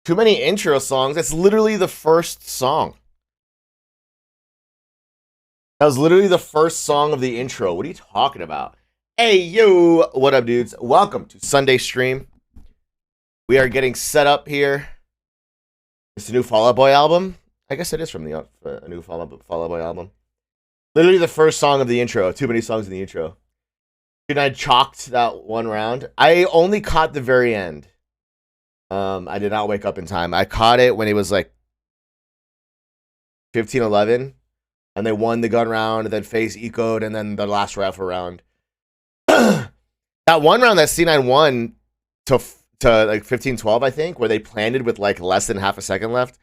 Too many intro songs. That's literally the first song. That was literally the first song of the intro. What are you talking about? Hey, yo. What up, dudes? Welcome to Sunday Stream. We are getting set up here. It's the new Fall Out Boy album. I guess it is from the new Fall Out Boy album. Literally the first song of the intro. Too many songs in the intro. And I chalked that one round. I only caught the very end. I did not wake up in time. I caught it when it was like 15-11, and they won the gun round, and then FaZe ecoed, and then the last rifle round. That one round that C9 won to like 15-12, I think, where they planted with like less than half a second left,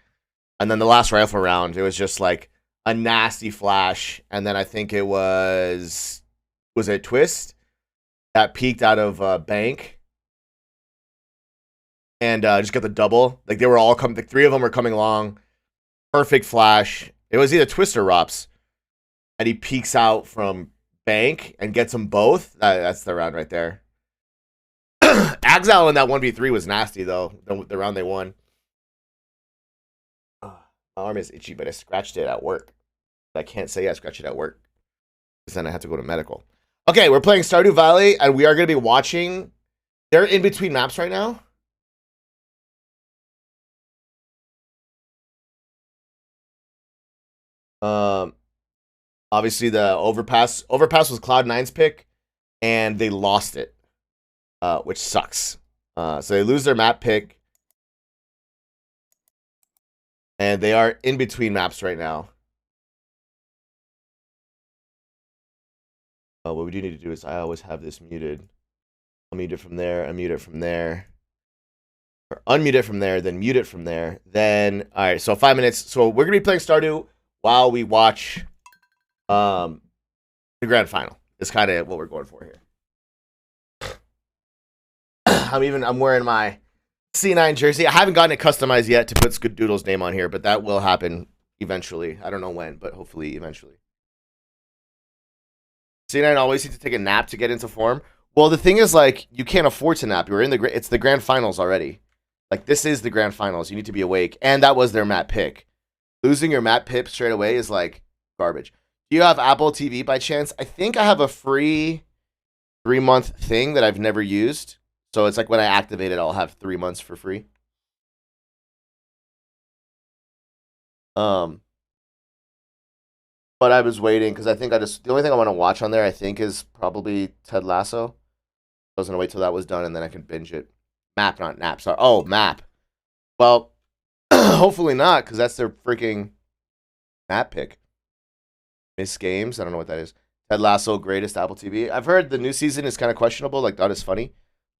and then the last rifle round, it was just like a nasty flash, and then I think it was it Twist that peeked out of bank. And just got the double. Like, they were all coming. Like, three of them were coming along. Perfect flash. It was either Twist or Rops. And he peeks out from bank and gets them both. That's the round right there. Axel in that 1v3 was nasty, though. The round they won. My arm is itchy, but I scratched it at work. I can't say I scratched it at work, because then I have to go to medical. Okay, we're playing Stardew Valley, and we are going to be watching. They're in between maps right now. Obviously the overpass was Cloud9's pick, and they lost it, which sucks. So they lose their map pick, and they are in between maps right now. What we do need to do is, I always have this muted. I'll mute it from there, unmute it from there, or unmute it from there, then mute it from there. Then, all right, so 5 minutes. So we're gonna be playing Stardew while we watch the grand final. Is kind of what we're going for here. I'm wearing my C9 jersey. I haven't gotten it customized yet to put Skadoodle's name on here, but that will happen eventually. I don't know when, but hopefully eventually. C9 always needs to take a nap to get into form. Well, the thing is, like, you can't afford to nap. It's the grand finals already. Like, this is the grand finals. You need to be awake, and that was their map pick. Losing your map pip straight away is like garbage. Do you have Apple TV by chance? I think I have a free 3-month thing that I've never used. So it's like when I activate it, I'll have 3 months for free. But I was waiting because I think the only thing I want to watch on there, I think, is probably Ted Lasso. I was gonna wait till that was done, and then I can binge it. Map, not nap. Sorry. Oh, map. Well, hopefully not, because that's their freaking map pick. Miss Games, I don't know what that is. Ted Lasso, greatest Apple TV. I've heard the new season is kind of questionable, like not as funny.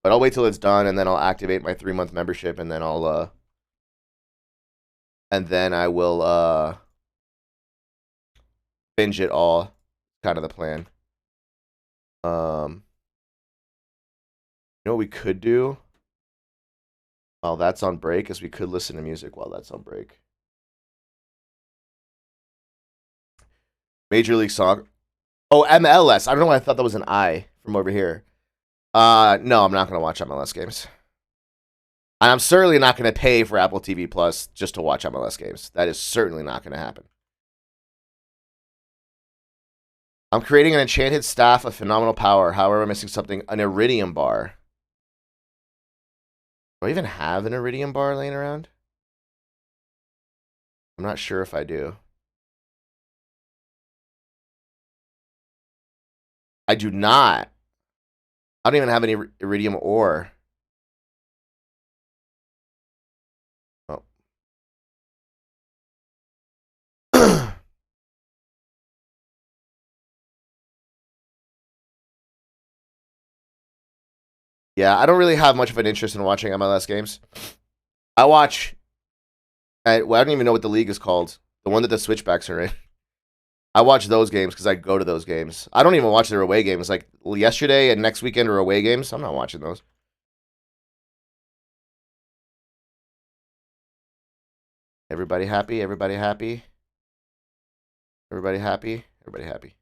But I'll wait till it's done, and then I'll activate my 3-month membership, and then I will binge it all. Kind of the plan. You know what we could do? While that's on break, is we could listen to music while that's on break. Major League Soccer. Oh, MLS. I don't know why I thought that was an I from over here. No, I'm not going to watch MLS games. And I'm certainly not going to pay for Apple TV Plus just to watch MLS games. That is certainly not going to happen. I'm creating an enchanted staff of phenomenal power. However, I'm missing something. An iridium bar. Do I even have an iridium bar laying around? I'm not sure if I do. I do not. I don't even have any iridium ore. Oh. Yeah, I don't really have much of an interest in watching MLS games. I watch. I don't even know what the league is called. The one that the Switchbacks are in. I watch those games because I go to those games. I don't even watch their away games. Like yesterday and next weekend are away games. I'm not watching those. Everybody happy? Everybody happy? Everybody happy? Everybody happy?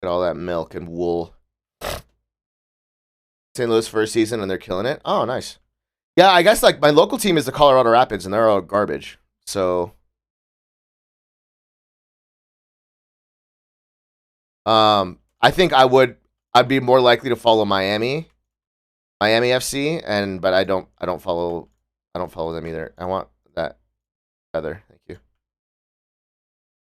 Get all that milk and wool. St. Louis first season and they're killing it. Oh, nice. Yeah, I guess like my local team is the Colorado Rapids, and they're all garbage. So, I think I'd be more likely to follow Miami FC, and but I don't follow them either. I want that feather. Thank you.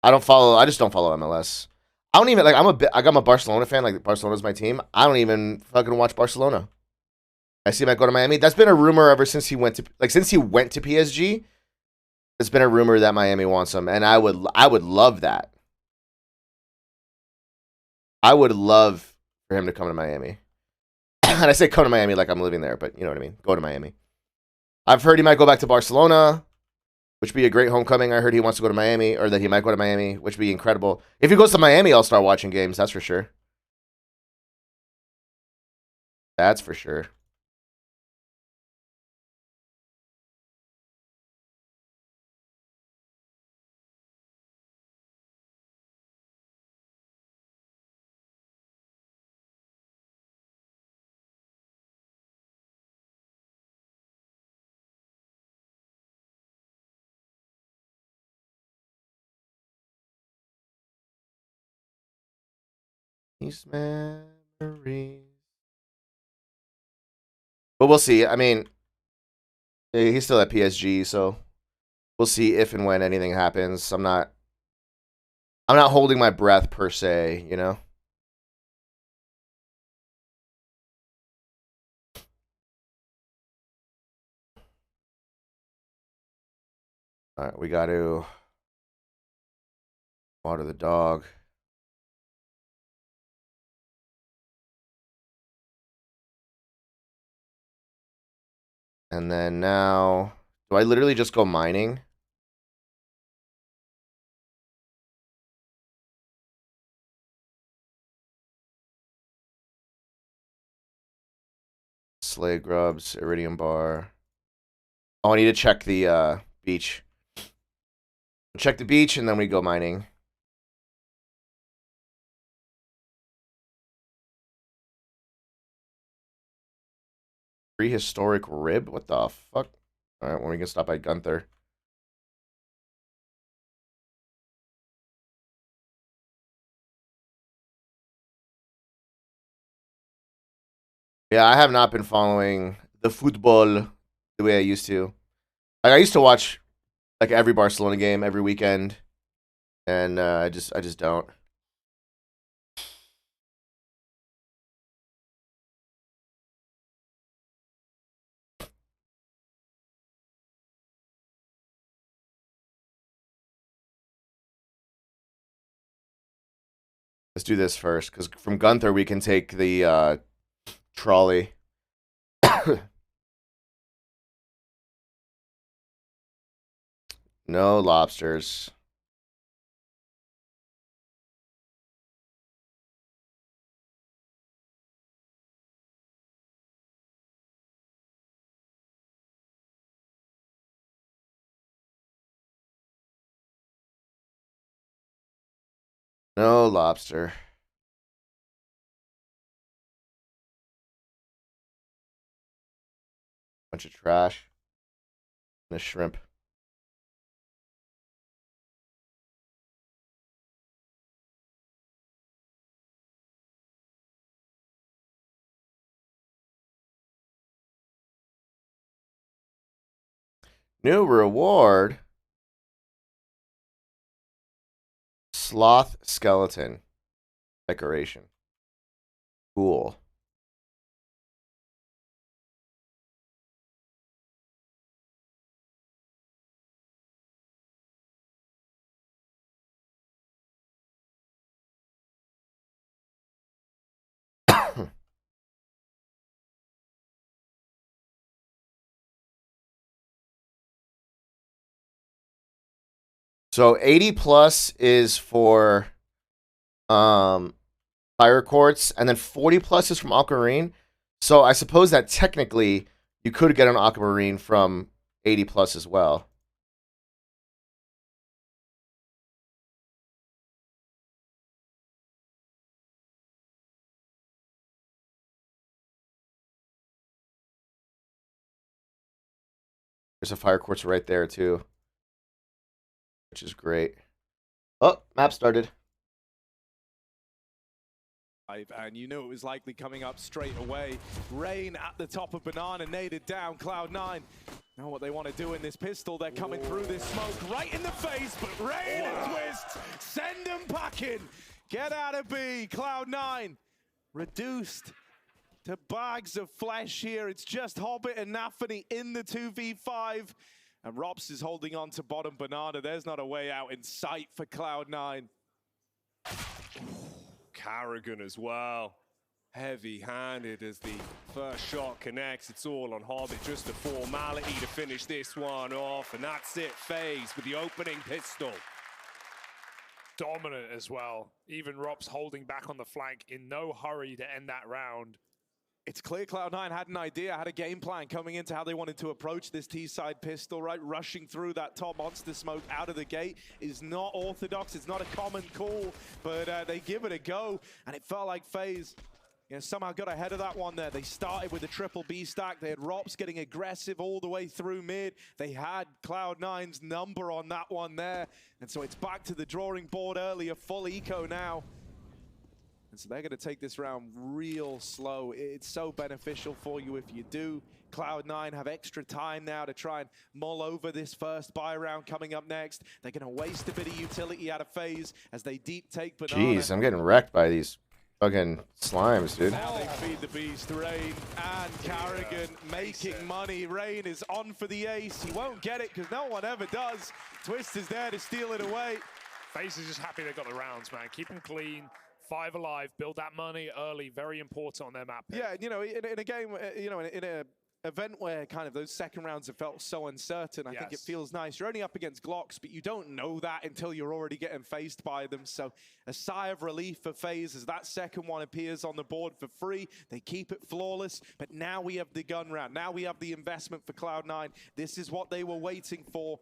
I just don't follow MLS. I don't even like. I'm a Barcelona fan. Like Barcelona's my team. I don't even fucking watch Barcelona. I see him might go to Miami. That's been a rumor ever since he went to PSG. It's been a rumor that Miami wants him, and I would love that. I would love for him to come to Miami. And I say come to Miami like I'm living there, but you know what I mean. Go to Miami. I've heard he might go back to Barcelona, which would be a great homecoming. I heard he wants to go to Miami, or that he might go to Miami, which would be incredible. If he goes to Miami, I'll start watching games. That's for sure. That's for sure. These memories. But we'll see. I mean, he's still at PSG, so we'll see if and when anything happens. I'm not holding my breath per se, you know. All right, we got to water the dog. And then now, do I literally just go mining? Slay grubs, iridium bar. Oh, I need to check the beach. Check the beach, and then we go mining. Prehistoric rib? What the fuck? All right, when we can stop at Gunther. Yeah, I have not been following the football the way I used to. Like I used to watch like every Barcelona game every weekend, and I just don't. Let's do this first, because from Gunther we can take the trolley. No lobsters. No lobster. Bunch of trash. And a shrimp. New reward. Sloth skeleton decoration. Cool. So 80 plus is for um fire quartz, and then 40 plus is from aquamarine. So I suppose that technically you could get an aquamarine from 80 plus as well. There's a fire quartz right there too, which is great. Oh, map started. And you knew it was likely coming up straight away. Rain at the top of Banana, naded down, Cloud9. Now what they want to do in this pistol, they're coming through this smoke right in the face, but Rain and Twist, send them packing. Get out of B, Cloud9. Reduced to bags of flesh here. It's just Hobbit and Nafany in the 2v5. And Rops is holding on to bottom Banana. There's not a way out in sight for Cloud9. Carrigan as well. Heavy-handed as the first shot connects. It's all on Hobbit, just a formality to finish this one off. And that's it, FaZe with the opening pistol. Dominant as well. Even Rops holding back on the flank, in no hurry to end that round. It's clear Cloud9 had an idea, had a game plan coming into how they wanted to approach this T-side pistol, right? Rushing through that top monster smoke out of the gate is not orthodox. It's not a common call, but they give it a go. And it felt like FaZe, somehow got ahead of that one there. They started with a triple B stack. They had Rops getting aggressive all the way through mid. They had Cloud9's number on that one there. And so it's back to the drawing board early, a full eco now. And so they're going to take this round real slow. It's so beneficial for you if you do. Cloud9 have extra time now to try and mull over this first buy round coming up next. They're going to waste a bit of utility out of FaZe as they deep take Banana. Jeez, I'm getting wrecked by these fucking slimes, dude. Now they feed the beast. Rain and Carrigan making money. Rain is on for the ace. He won't get it because no one ever does. Twist is there to steal it away. FaZe is just happy they got the rounds, man. Keep them clean. 5 alive, build that money early, very important on their map pick. Yeah, in a game, in an event where kind of those second rounds have felt so uncertain, I think it feels nice. You're only up against Glocks, but you don't know that until you're already getting faced by them. So a sigh of relief for FaZe as that second one appears on the board for free. They keep it flawless, but now we have the gun round. Now we have the investment for Cloud9. This is what they were waiting for.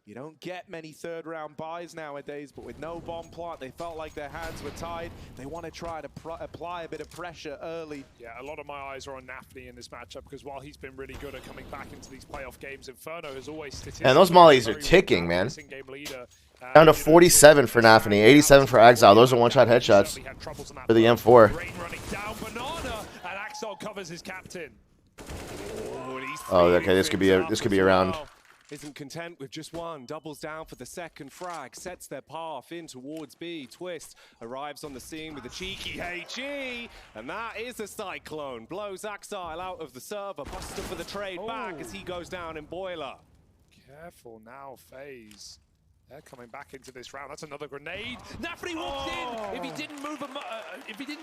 You don't get many third round buys nowadays, but with no bomb plant, they felt like their hands were tied. They want to try to apply a bit of pressure early. Yeah, a lot of my eyes are on Nafany in this matchup because while he's been really good at coming back into these playoff games, Inferno is always statistically. And those mollies are ticking, man. Game leader. Down to 47 for Nafany, 87 for Exile. Those are one-shot headshots for the M4. Rain running down Banana, and Axel covers his captain. Oh, okay, this could be a round. Isn't content with just one, doubles down for the second frag, sets their path in towards B. Twist arrives on the scene with a cheeky HE, and that is a cyclone. Blows Axile out of the server, Buster for the trade back as he goes down in Boiler. Careful now, FaZe. They're coming back into this round. That's another grenade. Nafany walked in. If he didn't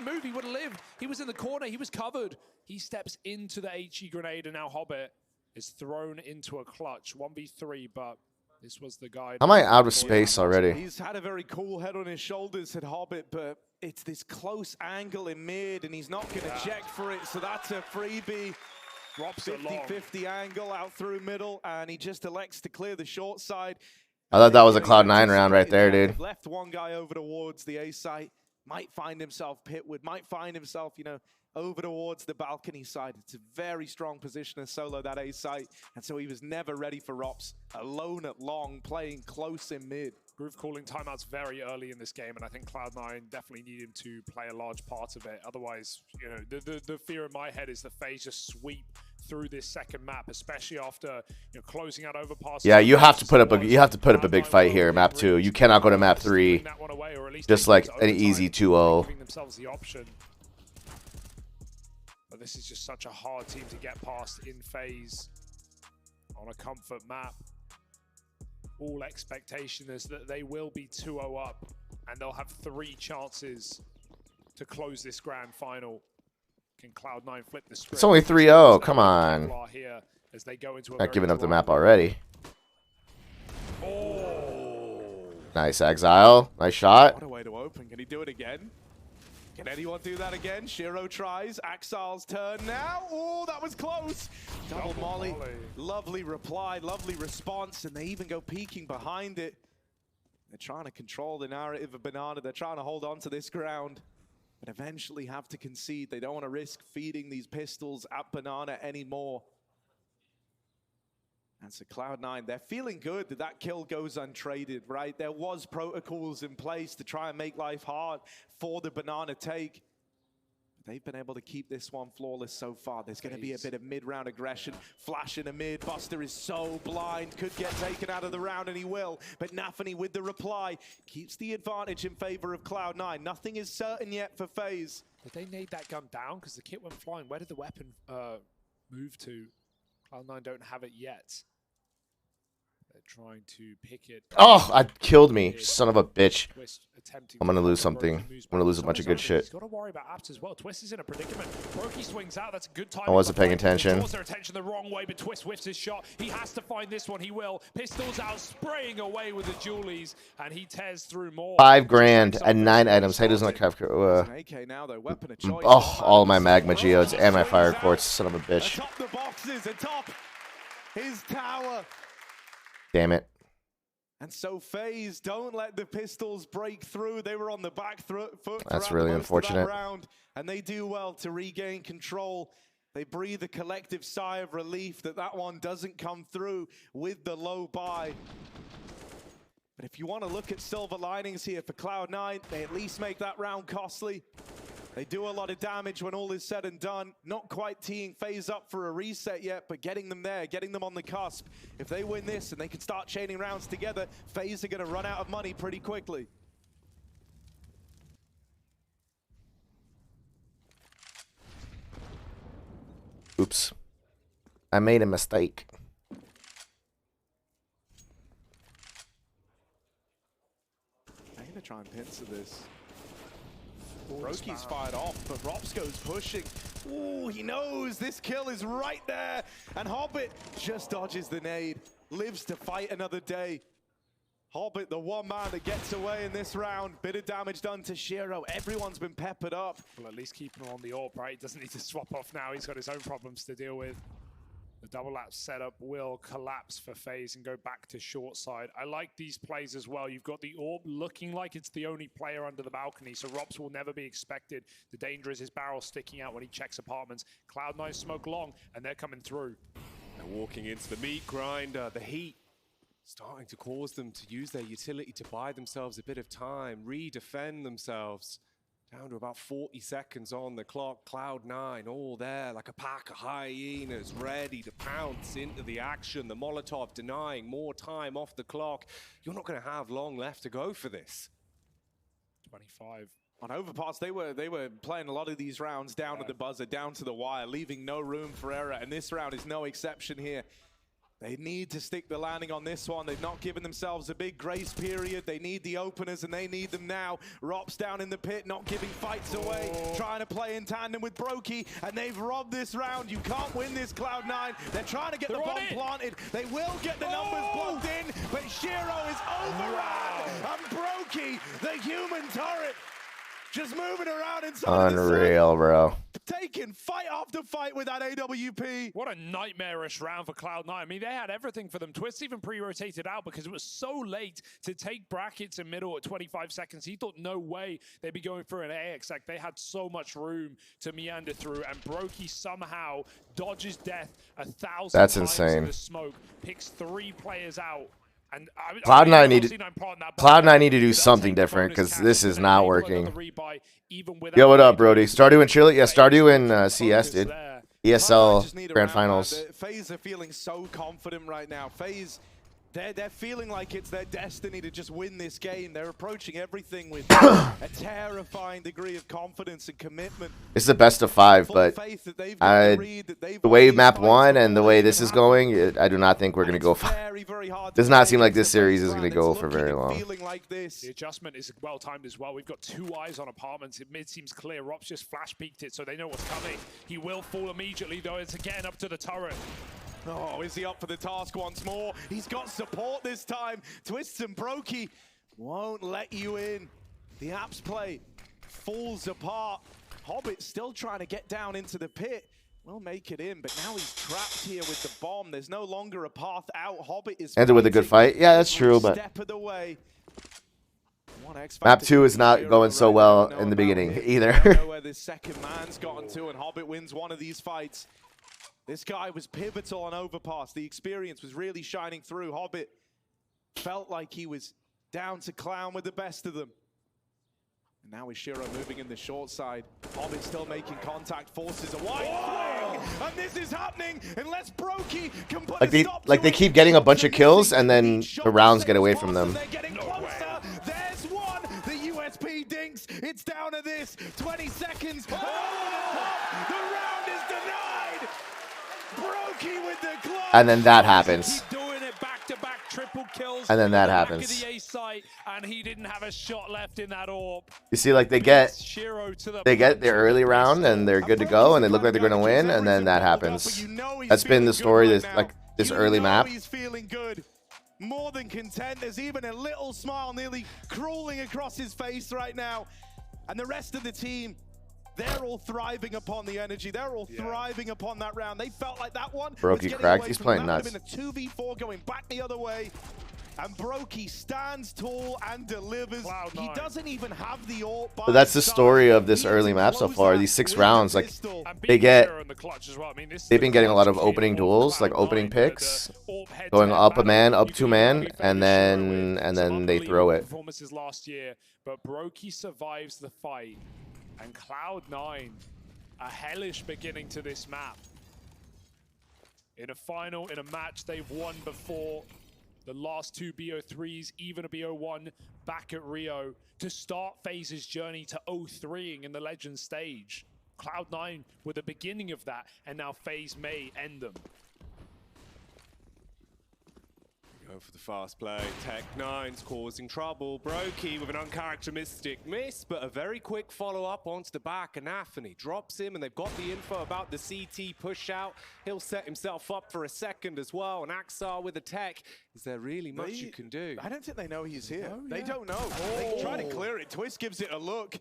move, he would have lived. He was in the corner. He was covered. He steps into the HE grenade, and now Hobbit is thrown into a clutch 1v3, but this was the guy. Am I out of space already? He's had a very cool head on his shoulders at Hobbit, but it's this close angle in mid, and he's not going to check for it, so that's a freebie. Drops it long. 50-50 angle out through middle, and he just elects to clear the short side. I thought that was a Cloud9 round right there, dude. Left one guy over towards the A site, might find himself pitwood, might find himself, over towards the balcony side. It's a very strong position to solo that A site, and so he was never ready for Rops. Alone at long, playing close in mid. Groove calling timeouts very early in this game, and I think Cloud9 definitely need him to play a large part of it. Otherwise, the fear in my head is that FaZe just sweep through this second map, especially after closing out overpass. Yeah, you have to put up a big fight here, map 2. You cannot go to map 3 just like an easy 2-0. Giving themselves the option. But this is just such a hard team to get past in FaZe on a comfort map. All expectation is that they will be 2-0 up, and they'll have 3 chances to close this grand final. Can Cloud9 flip the script? It's only 3-0. Come on. As they go into Not giving up the map already. Oh. Nice, Exile. Nice shot. What a way to open. Can he do it again? Can anyone do that again? Shiro tries. Axile's turn now. Oh, that was close. Double molly. Lovely reply, lovely response, and they even go peeking behind it. They're trying to control the narrative of Banana. They're trying to hold on to this ground, but eventually have to concede. They don't want to risk feeding these pistols at Banana anymore. And so Cloud9, they're feeling good that that kill goes untraded, right? There was protocols in place to try and make life hard for the banana take. They've been able to keep this one flawless so far. There's going to be a bit of mid-round aggression. Flash in the mid. Buster is so blind. Could get taken out of the round, and he will. But Nafany with the reply keeps the advantage in favor of Cloud9. Nothing is certain yet for FaZe. Did they need that gun down? Because the kit went flying. Where did the weapon move to? Cloud9 don't have it yet. They're trying to pick it. Oh, I killed me, son of a bitch. I'm gonna lose something. I'm gonna lose a bunch of good shit. He's got to worry about apps as well. Twist is in a predicament. Brokey swings out. That's a good time. I wasn't paying attention. Draws their attention the wrong way, but Twist whiffs his shot. He has to find this one. He will. Pistols out, spraying away with the Julies, and he tears through more. $5 grand and 9 items. Haters on the craft. Oh, all my magma geodes and my fire quartz. Son of a bitch. Atop the boxes, atop his tower. Damn it. And so FaZe don't let the pistols break through. They were on the back foot. That's really unfortunate. Round, and they do well to regain control. They breathe a collective sigh of relief that that one doesn't come through with the low buy. But if you want to look at silver linings here for Cloud9, they at least make that round costly. They do a lot of damage when all is said and done. Not quite teeing FaZe up for a reset yet, but getting them there, getting them on the cusp. If they win this and they can start chaining rounds together, FaZe are going to run out of money pretty quickly. Oops. I made a mistake. I'm going to try and pincer this. Brokey's fired off, but Ropsko's pushing. Ooh, he knows this kill is right there. And Hobbit just dodges the nade. Lives to fight another day. Hobbit, the one man that gets away in this round. Bit of damage done to Shiro. Everyone's been peppered up. Well, at least keep him on the AWP, right? He doesn't need to swap off now. He's got his own problems to deal with. The double lap setup will collapse for FaZe and go back to short side. I like these plays as well. You've got the AWP looking like it's the only player under the balcony, so Rops will never be expected. The danger is his barrel sticking out when he checks apartments. Cloud9 smoke long, and they're coming through. They're walking into the meat grinder. The heat starting to cause them to use their utility to buy themselves a bit of time, re-defend themselves. Down to about 40 seconds on the clock. Cloud9 all there like a pack of hyenas ready to pounce into the action. The Molotov denying more time off the clock. You're not going to have long left to go for this. 25. On Overpass, they were playing a lot of these rounds down to the buzzer, down to the wire, leaving no room for error. And this round is no exception here. They need to stick the landing on this one. They've not given themselves a big grace period. They need the openers, and they need them now. Rops down in the pit, not giving fights away, trying to play in tandem with Brokey, and they've robbed this round. You can't win this, Cloud9. They're trying to get the bomb planted. They will get the numbers plugged in, but Shiro is overrun. And Brokey, the human turret, just moving around inside. Unreal, bro. Taking fight after fight with that AWP. What a nightmarish round for Cloud9. I mean, they had everything for them. Twist even pre-rotated out because it was so late to take brackets in middle at 25 seconds. He thought no way they'd be going for an AX. Like, they had so much room to meander through, and Brokey somehow dodges death 1,000 That's times insane. in the smoke, picks 3 players out. And Cloud9 need to do something different because this is not working. Yo, what up, Brody? Stardew in Chile? Yeah, Stardew in CS, dude. ESL Grand Finals. FaZe are feeling so confident right now. FaZe, they're feeling like it's their destiny to just win this game. They're approaching everything with a terrifying degree of confidence and commitment. It's the best of 5, but the way map 1 and the way this is going, I do not think we're going to go far. Does not seem like this series is going to go for very long. The adjustment is well timed as well. We've got 2 eyes on apartments. It seems clear. Rops just flash peeked it, so they know what's coming. He will fall immediately, though. It's again up to the turret. Oh, is he up for the task once more? He's got support this time. Twists and Brokey won't let you in. The apps play falls apart. Hobbit still trying to get down into the pit. Will make it in, but now he's trapped here with the bomb. There's no longer a path out. Hobbit is ended with a good fight. Yeah, that's true, but step of the way. Map 2 is not going so well in the beginning either. I don't know where this second man's gotten to, and Hobbit wins one of these fights. This guy was pivotal on Overpass. The experience was really shining through. Hobbit felt like he was down to clown with the best of them. And now with Shiro moving in the short side. Hobbit still making contact, forces a wide swing, and this is happening unless Brokey can put a stop to they it. keep getting a bunch of kills and then the rounds get away from them. They're getting closer. There's one. The USP dinks. It's down to this. 20 seconds. Over the top. The round is denied. Brokey with the glove. And then that happens. Keep doing it back-to-back triple kills. And then that Back of happens. the A site, and he didn't have a shot left in that orb. You see, like they get Shiro to the their early round and they're good to go and they look like they're going to win, and then that happens. That's been the story this early map. He's feeling good. More than content. There's even a little smile nearly crawling across his face right now. And the rest of the team, they're all thriving upon the energy. They're all thriving upon that round. They felt like that one was Brokey getting cracked. away He's from playing them. nuts. That would have been a 2v4 going back the other way. And Brokey stands tall and delivers. He doesn't even have the AWP. But that's the story of this early map so far. These 6 rounds, like they've been getting a lot of opening duels, like opening picks, going up a man, up 2 man, and then they throw it. Performances last year, but Brokey survives the fight, and Cloud9 a hellish beginning to this map. In a final, in a match they've won before. The last 2 BO3s, even a BO1 back at Rio, to start FaZe's journey to 0-3ing in the Legends stage. Cloud9 were the beginning of that, and now FaZe may end them. Go for the fast play. Tech9's causing trouble. Brokey with an uncharacteristic miss, but a very quick follow-up onto the back. Anafany drops him, and they've got the info about the CT push out. He'll set himself up for a second as well. And Axar with the tech. Is there really much you can do? I don't think they know he's here. They don't know. They try to clear it. Twist gives it a look.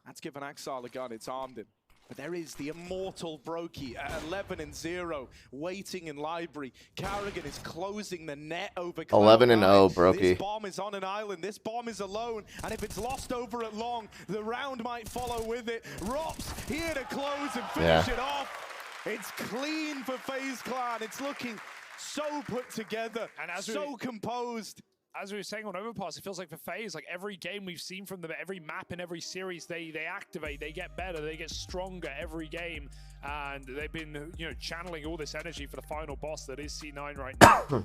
That's given Axar the gun. It's armed him. But there is the immortal Brokey at 11-0, waiting in library. Carrigan is closing the net over Cloud9. 11-0, Brokey. This bomb is on an island. This bomb is alone. And if it's lost over at long, the round might follow with it. Rops here to close and finish it off. It's clean for FaZe Clan. It's looking so put together and so composed. As we were saying on Overpass, it feels like for FaZe, like every game we've seen from them, every map in every series, they activate, they get better, they get stronger every game, and they've been channeling all this energy for the final boss that is C9 right now.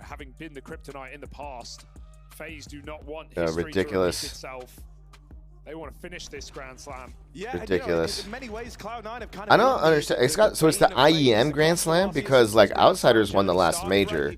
Having been the Kryptonite in the past, FaZe do not want history to repeat itself. They want to finish this Grand Slam. Yeah, ridiculous. In many ways, Cloud9 have kind of I don't understand. It's the IEM Grand Slam because like Outsiders won the last major,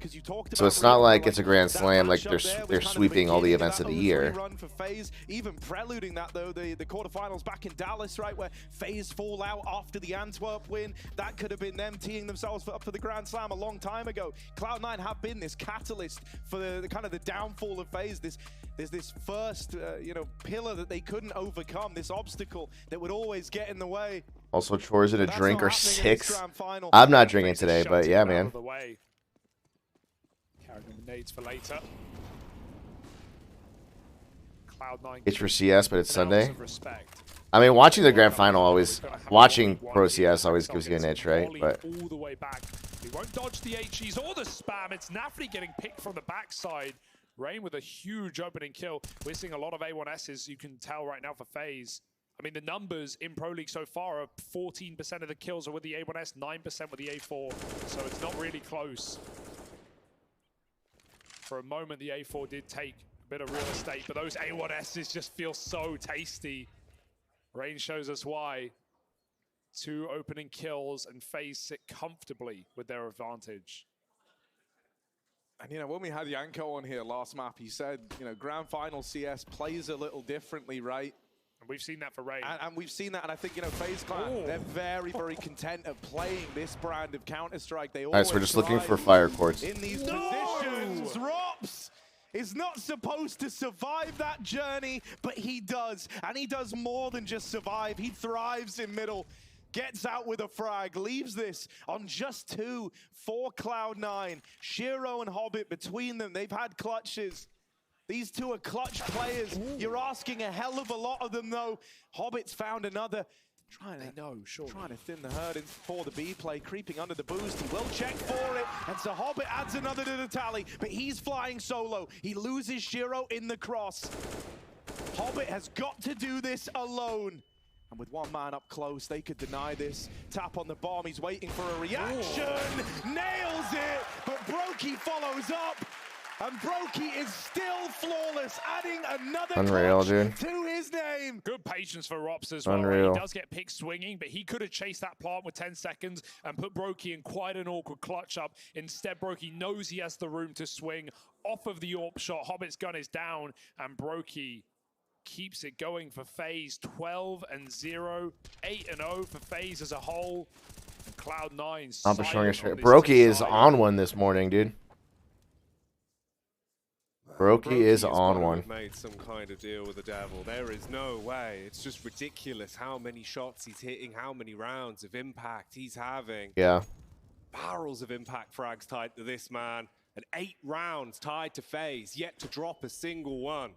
so it's not like it's a Grand Slam like they're sweeping all the events of the year. Run for FaZe, even preluding that though, the quarterfinals back in Dallas, right, where FaZe fall out after the Antwerp win. That could have been them teeing themselves up for the Grand Slam a long time ago. Cloud9 have been this catalyst for the kind of the downfall of FaZe. There's this first pillar that they couldn't overcome, this obstacle that would always get in the way. Also, chores and a drink or 6. I'm not drinking today, but yeah, man. Carrying the nades for later. Cloud9. It's for CS, but it's Sunday. I mean, watching the grand final watching Pro CS always gives you an itch, right? But all the way back. He won't dodge the HEs or the spam. It's Nafri getting picked from the backside. Rain with a huge opening kill. We're seeing a lot of A1Ss, you can tell right now for FaZe. I mean, the numbers in Pro League so far are 14% of the kills are with the A1S, 9% with the A4. So it's not really close. For a moment, the A4 did take a bit of real estate, but those A1Ss just feel so tasty. Rain shows us why. 2 opening kills, and FaZe sit comfortably with their advantage. And when we had Yanko on here last map, he said, Grand Final CS plays a little differently, right? And we've seen that for Rain. And we've seen that, and I think, FaZe Clan, they're very, very content at playing this brand of Counter-Strike. They alright, so we're just looking for fire quartz. In these positions, Rops is not supposed to survive that journey, but he does. And he does more than just survive. He thrives in middle. Gets out with a frag, leaves this on just 2 for Cloud9. Shiro and Hobbit between them, they've had clutches. These 2 are clutch players. You're asking a hell of a lot of them though. Hobbit's found another. Trying They know, sure. to thin the herd for the B play, creeping under the boost. He will check for it, and so Hobbit adds another to the tally, but he's flying solo. He loses Shiro in the cross. Hobbit has got to do this alone. And with one man up close, they could deny this. Tap on the bomb, he's waiting for a reaction. Nails it, but Brokey follows up. And Brokey is still flawless, adding another Unreal, dude. to his name. Good patience for Rops as well. Unreal. Right? He does get picked swinging, but he could have chased that plant with 10 seconds and put Brokey in quite an awkward clutch up. Instead, Brokey knows he has the room to swing off of the AWP shot. Hobbit's gun is down, and Brokey keeps it going for FaZe. 12-0, 8-0 for FaZe as a whole. And Cloud9 I'm showing a silent straight. on this Brokey is side. on one this morning, dude. Brokey is has on got to one. have made some kind of deal with the devil. There is no way. It's just ridiculous how many shots he's hitting, how many rounds of impact he's having. Yeah. Barrels of impact frags tied to this man. And 8 rounds tied to FaZe, yet to drop a single one.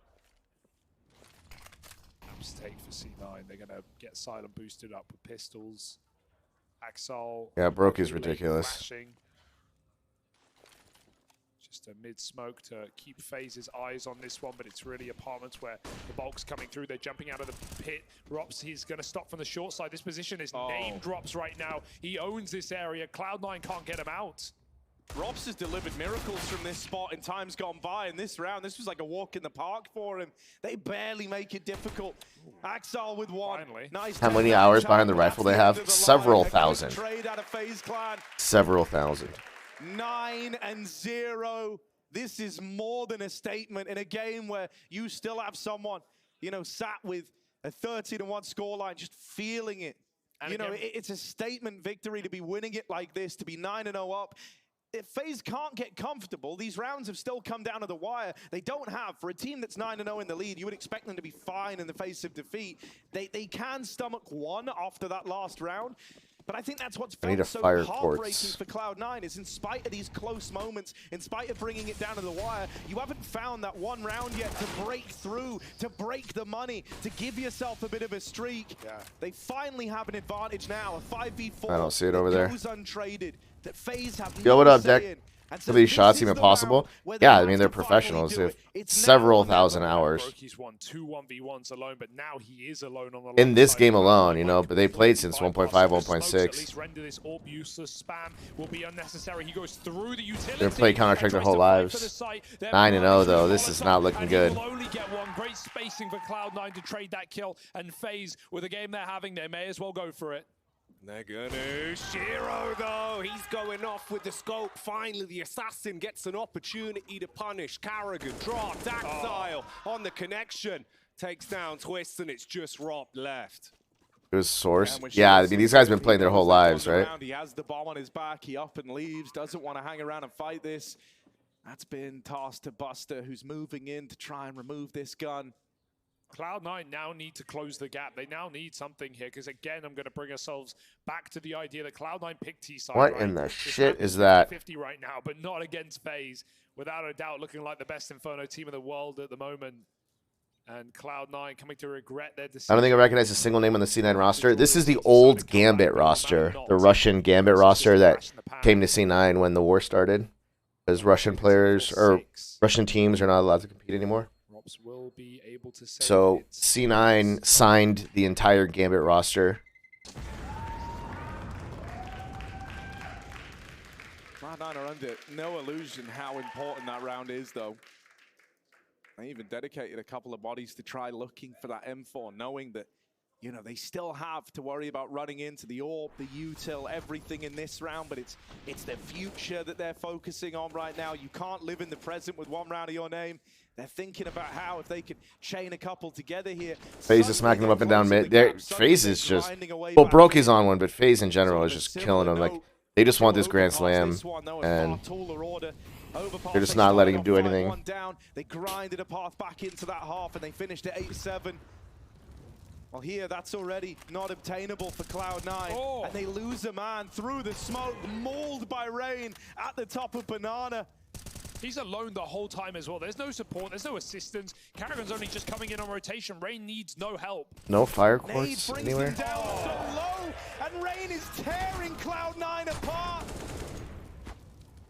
Mistake for C9. They're going to get silent boosted up with pistols. Axel. Yeah, Brokey's late ridiculous. flashing. Just a mid-smoke to keep FaZe's eyes on this one, but it's really Apartments where the bulk's coming through. They're jumping out of the pit. Rops, he's going to stop from the short side. This position is name drops right now. He owns this area. Cloud9 can't get him out. Rops has delivered miracles from this spot in times gone by. In this round, this was like a walk in the park for him. They barely make it difficult. Axel with one. Finally. Nice. How many turnaround hours time, behind the but rifle that's they the have? end of the Several line. They're gonna thousand. Trade out of FaZe Clan. Several thousand. 9-0. This is more than a statement in a game where you still have someone, you know, sat with a 30-1 scoreline, just feeling it. And you know, again, it's a statement victory to be winning it like this, to be 9-0 up. If FaZe can't get comfortable, these rounds have still come down to the wire. They don't have, for a team that's 9-0 in the lead, you would expect them to be fine in the face of defeat. They can stomach one after that last round. But I think that's what's felt so heartbreaking for Cloud9 is in spite of these close moments, in spite of bringing it down to the wire, you haven't found that one round yet to break through, to break the money, to give yourself a bit of a streak. Yeah. They finally have an advantage now, a 5v4. I don't see it over there. Goes untraded, that FaZe have Yo, what up, Deck? And Some of these shots even possible? Yeah, I mean, they're professionals. They have several thousand hours. Brokey's won 2 1v1s alone, but now he is alone on the In this game alone, you know, but they played since 1.5, 1.6. At least render this AWP useless. Spam will be unnecessary. He goes through the utility. They've played Counter-Strike their whole lives. 9-0 though. This is not looking good. Will only get one. Great spacing for Cloud9 to trade that kill. And FaZe, with the game they're having, they may as well go for it. They're gonna. Shiro, though, he's going off with the scope. Finally, the assassin gets an opportunity to punish. Carrigan dropped. Axile on the connection. Takes down Twist, and it's just Rob left. It was Source. Yeah, I mean, these guys have been playing their whole lives, right? He has the bomb on his back. He up and leaves. Doesn't want to hang around and fight this. That's been tossed to Buster, who's moving in to try and remove this gun. Cloud9 now need to close the gap. They now need something here, because again, I'm going to bring ourselves back to the idea that Cloud9 picked T-side. What in the shit is that? 50 right now, but not against FaZe. Without a doubt, looking like the best Inferno team in the world at the moment. And Cloud9 coming to regret their decision. I don't think I recognize a single name on the C9 roster. This is the old Gambit roster, the Russian Gambit roster that came to C9 when the war started. Because Russian players, or Russian teams are not allowed to compete anymore. Will be able to so C9 signed the entire Gambit roster. Cloud9 are under no illusion how important that round is, though. They even dedicated a couple of bodies to try looking for that M4, knowing that, you know, they still have to worry about running into the AWP, the util, everything in this round, but it's their future that they're focusing on right now. You can't live in the present with one round of your name. They're thinking about how, if they could chain a couple together here. FaZe is smacking them up and down mid. FaZe is just, well, Brokey's on one, but FaZe in general is just killing them. Like, they just want this Grand Slam, and they're just not letting him do anything. They grinded a path back into that half, and they finished at 8-7. Well, here, that's already not obtainable for Cloud9. And they lose a man through the smoke, mauled by Rain at the top of Banana. He's alone the whole time as well. There's no support. There's no assistance. Karrigan's only just coming in on rotation. Rain needs no help. No fire Nade quartz brings anywhere? him down so low, and Rain is tearing Cloud9 apart.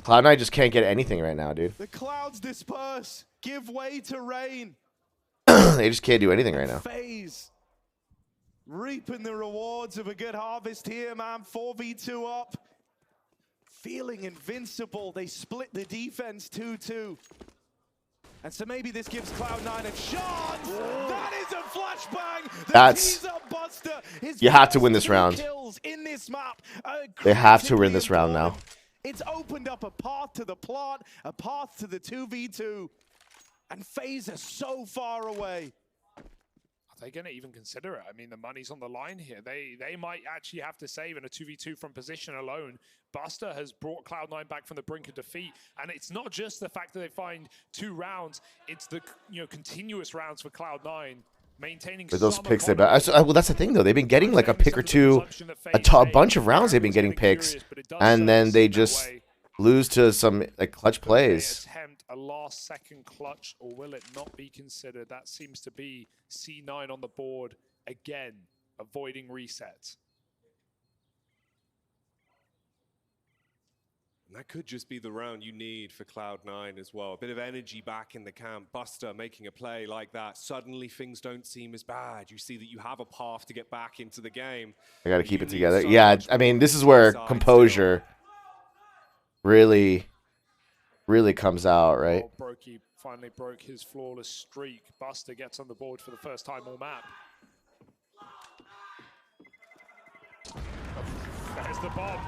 Cloud9 just can't get anything right now, dude. The clouds disperse, give way to Rain. They just can't do anything right now. FaZe reaping the rewards of a good harvest here, man. 4v2 up. Feeling invincible. They split the defense 2-2. And so maybe this gives Cloud9 a chance. That is a flashbang. That's... Buster. You have to win this round. Kills in this map. They have to win this critically round now. important. It's opened up a path to the plot, a path to the 2v2. And FaZe are so far away. Are they going to even consider it? I mean, the money's on the line here. They might actually have to save in a 2v2 from position alone. Buster has brought Cloud9 back from the brink of defeat. And it's not just the fact that they find 2 rounds. It's the continuous rounds for Cloud9. Maintaining With those picks, well, that's the thing, though. They've been getting like a pick or two, a bunch of rounds they've been getting picks. And then they just lose to some like clutch plays. Attempt a last-second clutch, or will it not be considered? That seems to be C9 on the board again, avoiding reset. And that could just be the round you need for Cloud9 as well. A bit of energy back in the camp. Buster making a play like that. Suddenly things don't seem as bad. You see that you have a path to get back into the game. I got to keep it together. Yeah, I mean, this is where composure really comes out, right? Oh, Brokey finally broke his flawless streak. Buster gets on the board for the first time all map. There's the bomb.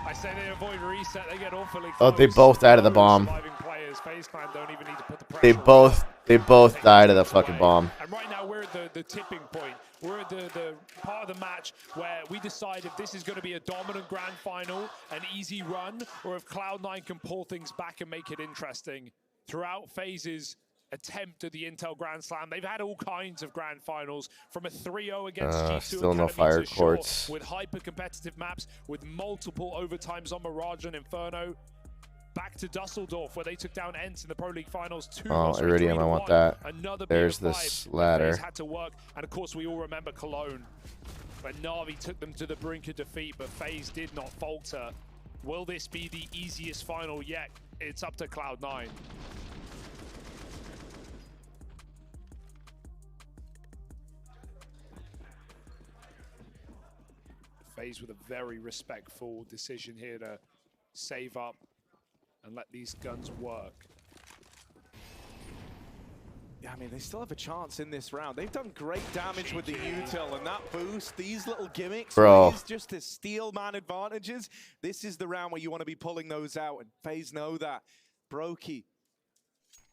I say they avoid reset, they get awfully close. Oh, they both died of the bomb. FaZe Clan don't even need to put the pressure They both died of the fucking bomb. And right now we're at the tipping point. We're at the part of the match where we decide if this is going to be a dominant grand final, an easy run, or if Cloud9 can pull things back and make it interesting. Throughout FaZe's attempt at the Intel Grand Slam, they've had all kinds of grand finals, from a 3-0 against G2 still no Academy fire to courts. with hyper-competitive maps, with multiple overtimes on Mirage and Inferno. Back to Dusseldorf, where they took down Ents in the Pro League Finals 2. Iridium, I want that. Another There's this ladder. had to work, and of course we all remember Cologne, where Na'Vi took them to the brink of defeat, but FaZe did not falter. Will this be the easiest final yet? It's up to Cloud9. FaZe with a very respectful decision here to save up and let these guns work. Yeah, I mean, they still have a chance in this round. They've done great damage with the util, and that boost, these little gimmicks, Bro, just to steal man advantages. This is the round where you want to be pulling those out, and FaZe know that. Brokey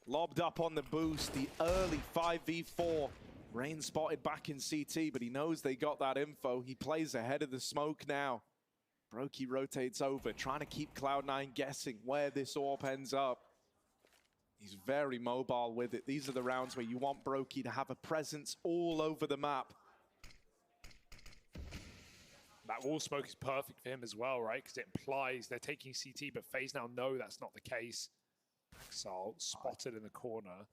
lobbed up on the boost, the early 5v4. Rain spotted back in CT, but he knows they got that info. He plays ahead of the smoke now. Brokey rotates over, trying to keep Cloud9 guessing where this AWP ends up. He's very mobile with it. These are the rounds where you want Brokey to have a presence all over the map. That wall smoke is perfect for him as well, right? Because it implies they're taking CT, but FaZe now know that's not the case. Axel spotted in the corner.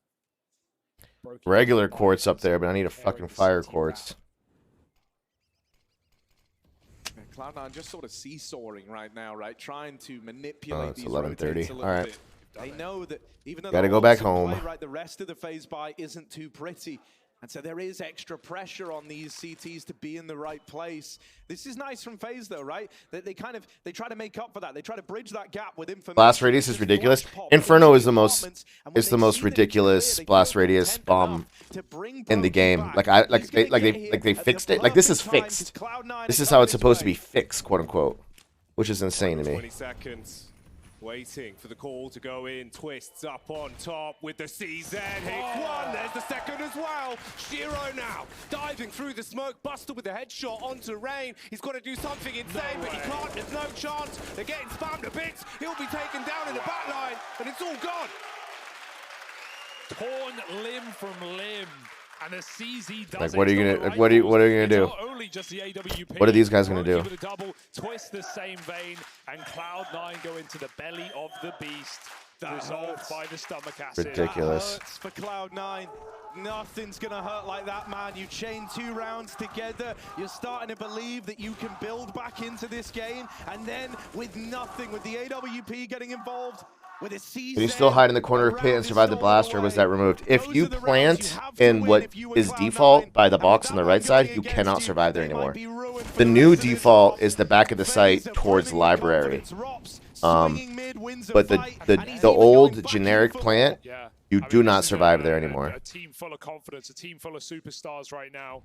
Brokey regular quartz up there, but I need a fucking fire quartz. Yeah, Cloud9 just sort of seesawing right now, right? Trying to manipulate It's these 11:30. rotates a little All right. bit. They know that even though Gotta the go back ults in home. play, right, the rest of the FaZe buy isn't too pretty. And so there is extra pressure on these CTs to be in the right place. This is nice from FaZe though, right? They try to make up for that. They try to bridge that gap with information. Blast radius is ridiculous. Inferno is the most ridiculous blast radius bomb in the game. Like they fixed it. Like this is fixed. This is how it's supposed to be fixed, quote unquote, which is insane to me. 20 seconds. Waiting for the call to go in. Twists up on top with the CZ. Hits one. There's the second as well. Shiro now diving through the smoke. Buster with the headshot onto Rain. He's got to do something insane, but he can't. There's no chance. They're getting spammed to bits. He'll be taken down in the back line, and it's all gone. torn limb from limb. And the CZ does like, what are you gonna? right Like, what are you gonna do? Not only just the AWP, What are these guys gonna do? Double, twist the same vein, and Cloud9 go into the belly of the beast. resolved by the stomach acid. Ridiculous. That hurts for Cloud9. Nothing's gonna hurt like that, man. You chain 2 rounds together. You're starting to believe that you can build back into this game, and then with nothing, with the AWP getting involved, with a CZ, Did he still hide in the corner of the pit and survive the blast, or was that removed? If you plant in what is default by the box on the right side, you cannot survive there anymore. The new default is the back of the site towards library. But the old generic plant, Yeah. you I mean, do this not is survive there anymore. A team full of confidence, a team full of superstars right now.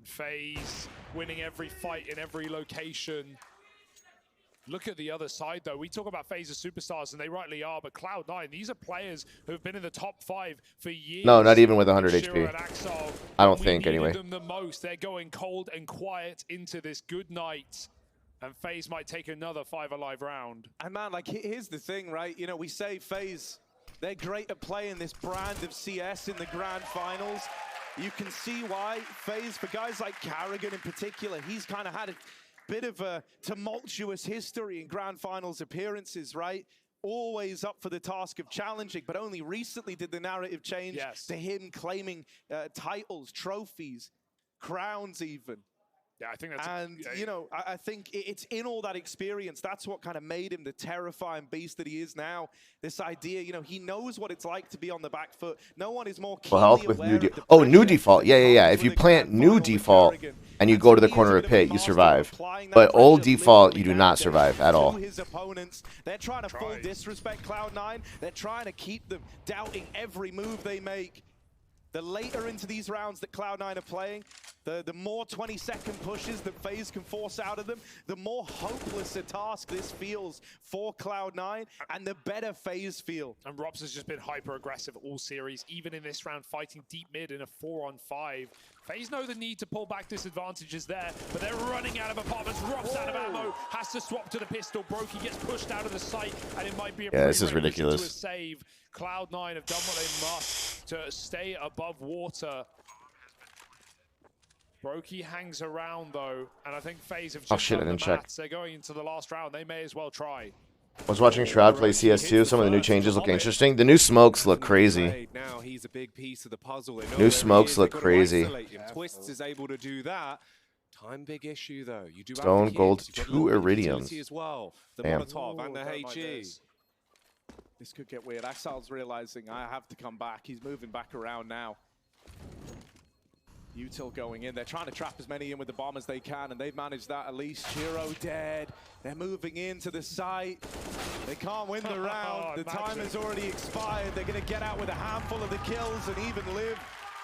FaZe winning every fight in every location. Look at the other side, though. We talk about FaZe as superstars, and they rightly are, but Cloud9, these are players who have been in the top 5 for years. No, not even with 100 Shira HP. and Axel, I don't we think, needed anyway. them the most. They're going cold and quiet into this good night, and FaZe might take another 5 alive round. And man, like, here's the thing, right? You know, we say FaZe, they're great at playing this brand of CS in the grand finals. You can see why FaZe, for guys like Carrigan in particular, he's kind of had a bit of a tumultuous history in grand finals appearances, right? Always up for the task of challenging, but only recently did the narrative change to him claiming titles, trophies, crowns even. Yeah, I think that's... And, you know, I think it's in all that experience. That's what kind of made him the terrifying beast that he is now. This idea, you know, he knows what it's like to be on the back foot. No one is more Full health keenly with aware new of the oh, new pressure default. Yeah, yeah, yeah. that If you comes with a plant grand new final with default Carrigan. and you And go so to the he is corner a of the bit of a pit, you master of survive. applying that But old pressure default, literally you do down not to survive at all. his opponents. They're trying to full disrespect Cloud9. They're trying to keep them doubting every move they make. The later into these rounds that Cloud9 are playing, the more 20-second pushes that FaZe can force out of them, the more hopeless a task this feels for Cloud9, and the better FaZe feel. And Robs has just been hyper-aggressive all series, even in this round, fighting deep mid in a 4-on-5. FaZe know the need to pull back disadvantages there, but they're running out of apartments. Robs out of ammo, has to swap to the pistol. Brokey gets pushed out of the site, and it might be a this is prerequisite ridiculous. to a save. Cloud9 have done what they must to stay above water. Brokey hangs around, though, and I think FaZe have just shit, I done the didn't check. maths. They're going into the last round. They may as well try. I was watching Shroud play CS2. Some of the new changes look interesting. The new smokes look crazy. Now he's a big piece of the puzzle. They know New where he smokes is. look They've gotta crazy. isolate him. Twists is able to do that. Time big issue though. You do have Stone, the kills. gold, You've got 2 a little bit of iridiums. utility as well. The Damn. Molotov and the Ooh, don't like HE. this. This could get weird. Axel's realizing I have to come back. He's moving back around now. Util going in. They're trying to trap as many in with the bomb as they can, and they've managed that at least. Shiro dead. They're moving into the site. They can't win the round. The time has already expired. They're going to get out with a handful of the kills and even live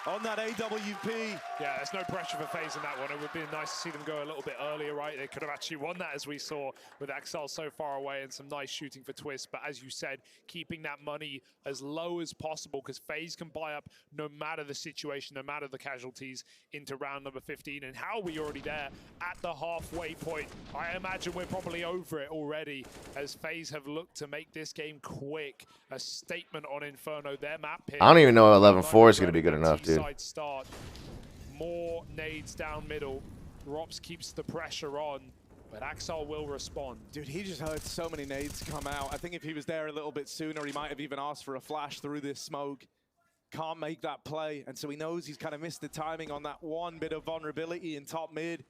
on that AWP. Yeah, there's no pressure for FaZe in that one. It would be nice to see them go a little bit earlier, right? They could have actually won that, as we saw with Axel so far away, and some nice shooting for Twist. But as you said, keeping that money as low as possible, because FaZe can buy up no matter the situation, no matter the casualties, into round number 15. And how are we already there at the halfway point? I imagine we're probably over it already, as FaZe have looked to make this game quick. A statement on Inferno, their map pick. I don't even know 11-4 is going to be good enough, dude. Start. More nades down middle. Rops keeps the pressure on, but Axel will respond. Dude, he just heard so many nades come out. I think if he was there a little bit sooner, he might have even asked for a flash through this smoke. Can't make that play, and so he knows he's kind of missed the timing on that one bit of vulnerability in top mid.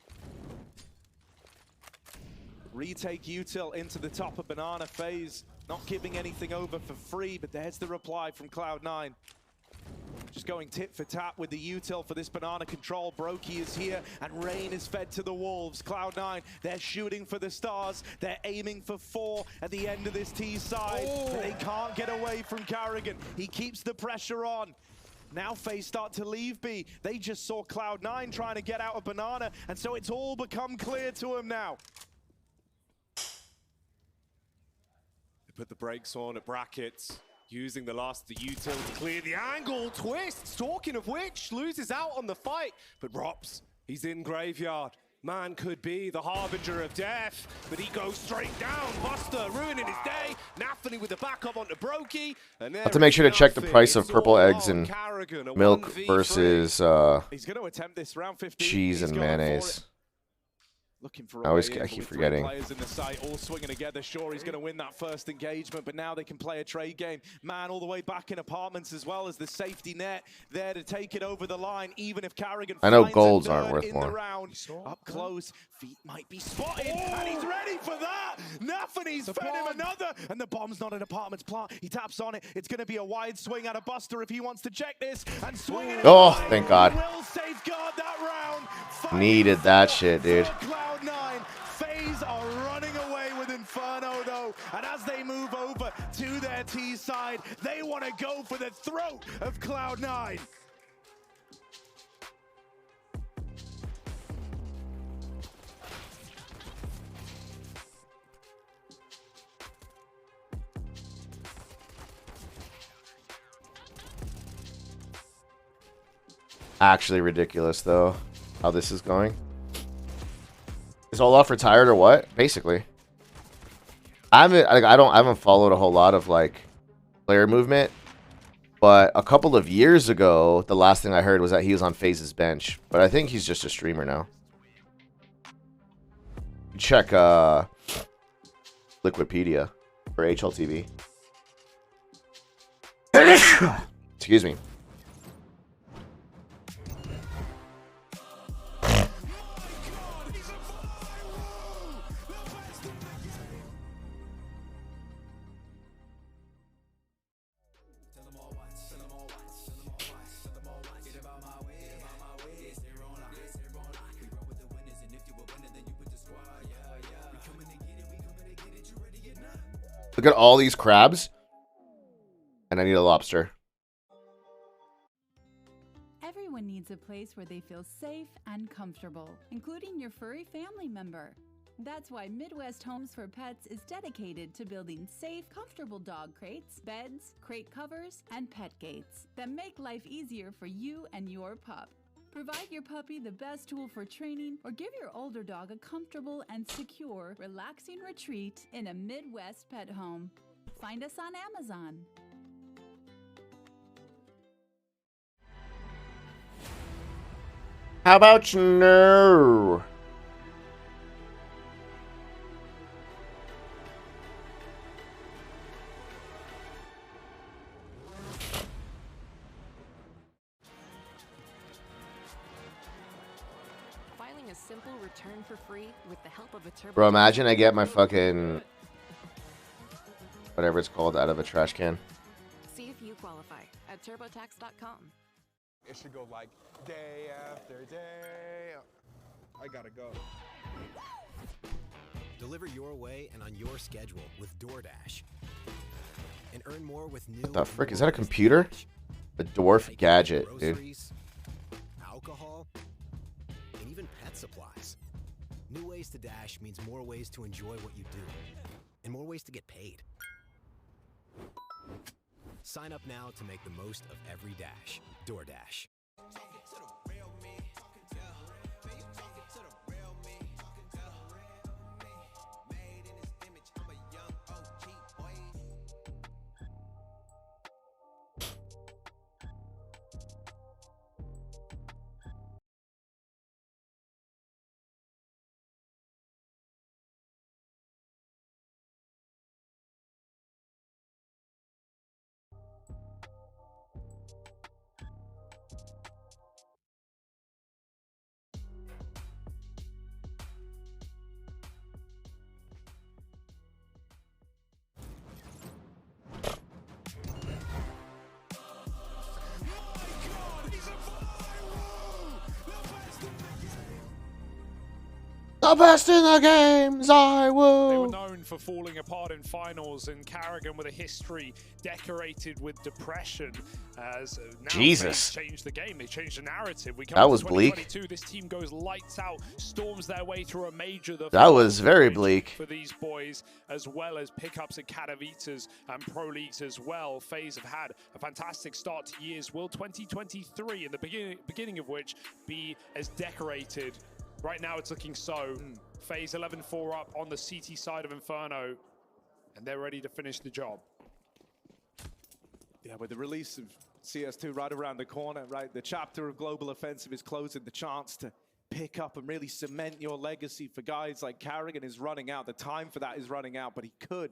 Retake Util into the top of Banana FaZe. Not giving anything over for free, but there's the reply from Cloud9. Just going tit for tat with the Util for this banana control. Brokey is here, and Rain is fed to the wolves. Cloud9, they're shooting for the stars. They're aiming for 4 at the end of this T side. But they can't get away from Carrigan. He keeps the pressure on. Now FaZe start to leave B. They just saw Cloud9 trying to get out of banana, and so it's all become clear to him now. They put the brakes on at brackets. Using the last of the util to clear the angle. Twists, talking of which, loses out on the fight. But Rops, he's in graveyard. Man could be the harbinger of death, but he goes straight down. Buster ruining his day. Nathany with the backup onto Brokey. And Have to make sure to check the price of purple eggs and Carrigan, a milk 1v3. versus He's going to attempt this round 15. cheese He's and going for mayonnaise. Looking for I a way always in, I but keep with forgetting. 3 players in the site, all swinging together. Sure, he's going to win that first engagement, but now they can play a trade game. Man, all the way back in apartments as well as the safety net there to take it over the line, even if Carrigan I know finds golds a aren't third worth in more. the round. Up close, feet might be spotted, and he's ready for that. Nafany's fed him another, and the bomb's not an apartments plant. He taps on it. It's going to be a wide swing at a Buster if he wants to check this, and swing it. Oh, thank God. Will safeguard that round. Needed that shit, dude. Cloud9, FaZe are running away with Inferno though, and as they move over to their T side, they want to go for the throat of Cloud9. Actually ridiculous though, how this is going. Is Olaf retired or what? Basically, I haven't followed a whole lot of like player movement, but a couple of years ago, the last thing I heard was that he was on FaZe's bench. But I think he's just a streamer now. Check Liquipedia for HLTV. Excuse me. Look at all these crabs. And I need a lobster. Everyone needs a place where they feel safe and comfortable, including your furry family member. That's why Midwest Homes for Pets is dedicated to building safe, comfortable dog crates, beds, crate covers, and pet gates that make life easier for you and your pup. Provide your puppy the best tool for training, or give your older dog a comfortable and secure, relaxing retreat in a Midwest pet home. Find us on Amazon. How about no? Filing a simple return for free with the help of a turbo. Bro, imagine I get my fucking whatever it's called out of a trash can. See if you qualify at turbotax.com. It should go like day after day. I gotta go. Deliver your way and on your schedule with DoorDash. And earn more with new. What the frick? Is that a computer? A dwarf gadget, dude. Groceries, alcohol, and even pet supplies. New ways to dash means more ways to enjoy what you do, and more ways to get paid. Sign up now to make the most of every dash. DoorDash. The best in the games, I They were will. known for falling apart in finals, and Carrigan with a history decorated with depression. As now Jesus. FaZe changed the game, they changed the narrative. We come That into was bleak. 2022, this team goes lights out, storms their way through a major. That was very bleak. For these boys, as well as pickups at Katowice and Pro Leagues as well. FaZe have had a fantastic start to years. Will 2023, in the beginning of which, be as decorated? Right now it's looking so. FaZe 11-4 up on the CT side of Inferno, and they're ready to finish the job. Yeah, with the release of CS2 right around the corner, right? The chapter of Global Offensive is closing. The chance to pick up and really cement your legacy for guys like Carrigan is running out. The time for that is running out, but he could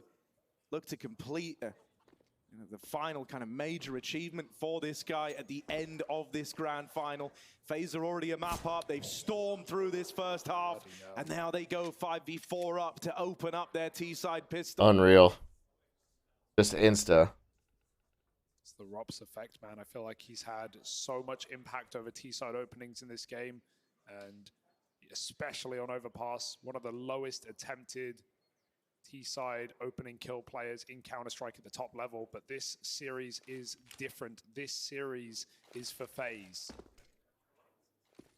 look to complete the final kind of major achievement for this guy at the end of this grand final. FaZe are already a map up. They've stormed through this first half, and now they go 5v4 up to open up their T-side pistol. Unreal. Just insta. It's the Rops effect, man. I feel like he's had so much impact over T-side openings in this game, and especially on Overpass, one of the lowest attempted T-side opening kill players in Counter-Strike at the top level. But this series is different. This series is for FaZe.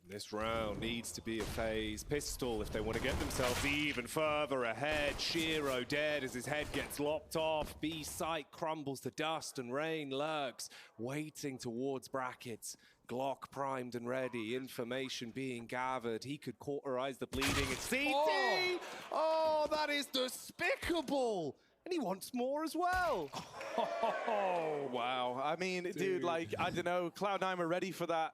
This round needs to be a FaZe pistol if they want to get themselves even further ahead. Shiro dead as his head gets lopped off. B site crumbles to dust and Rain lurks, waiting towards brackets. Glock primed and ready, information being gathered. He could cauterize the bleeding. It's CT! Oh, that is despicable! And he wants more as well. Oh, wow. I mean, dude, like, I don't know, Cloud9 are ready for that.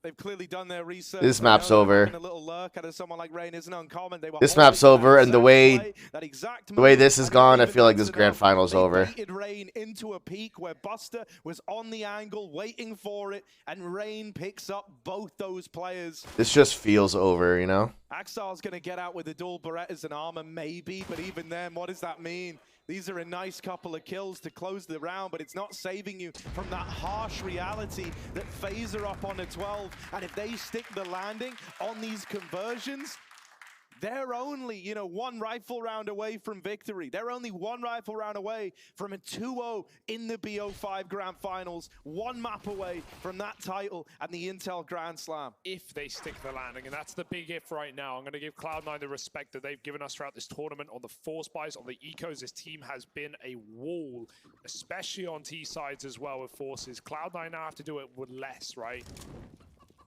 They've clearly done their research. This map's over. A little lurk out of someone like Rain isn't uncommon. This map's over, and the way this has gone, I feel like this grand final's over. Rain into a peak where Buster was on the angle, waiting for it, and Rain picks up both those players. This just feels over, you know? Axal's going to get out with the dual Berettas and armor, maybe, but even then, what does that mean? These are a nice couple of kills to close the round, but it's not saving you from that harsh reality that FaZe are up on a 12. And if they stick the landing on these conversions, they're only, you know, one rifle round away from victory. They're only one rifle round away from a 2-0 in the BO5 Grand Finals, one map away from that title and the Intel Grand Slam. If they stick the landing, and that's the big if right now. I'm going to give Cloud9 the respect that they've given us throughout this tournament on the force buys, on the ecos. This team has been a wall, especially on T-sides as well with forces. Cloud9 now have to do it with less, right?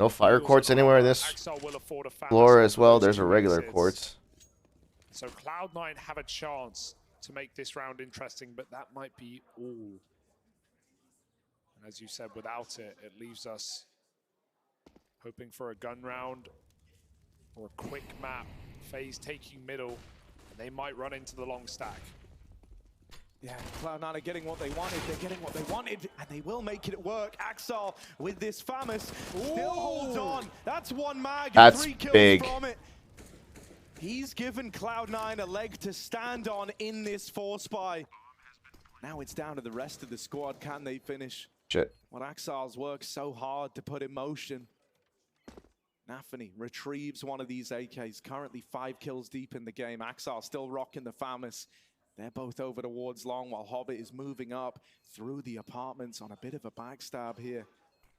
No fire quartz anywhere in this floor as well. There's a regular quartz. So Cloud9 have a chance to make this round interesting, but that might be all. And as you said, without it, it leaves us hoping for a gun round or a quick map. FaZe taking middle, and they might run into the long stack. Yeah, Cloud9 are getting what they wanted. They're getting what they wanted, and they will make it work. Axal with this Famous still holds on. That's one mag. That's 3 kills big. From it. He's given Cloud9 a leg to stand on in this force buy. Now it's down to the rest of the squad. Can they finish Shit. what Axal's worked so hard to put in motion? Nafany retrieves one of these AKs. Currently 5 kills deep in the game. Axal still rocking the Famous. They're both over towards long while Hobbit is moving up through the apartments on a bit of a backstab here.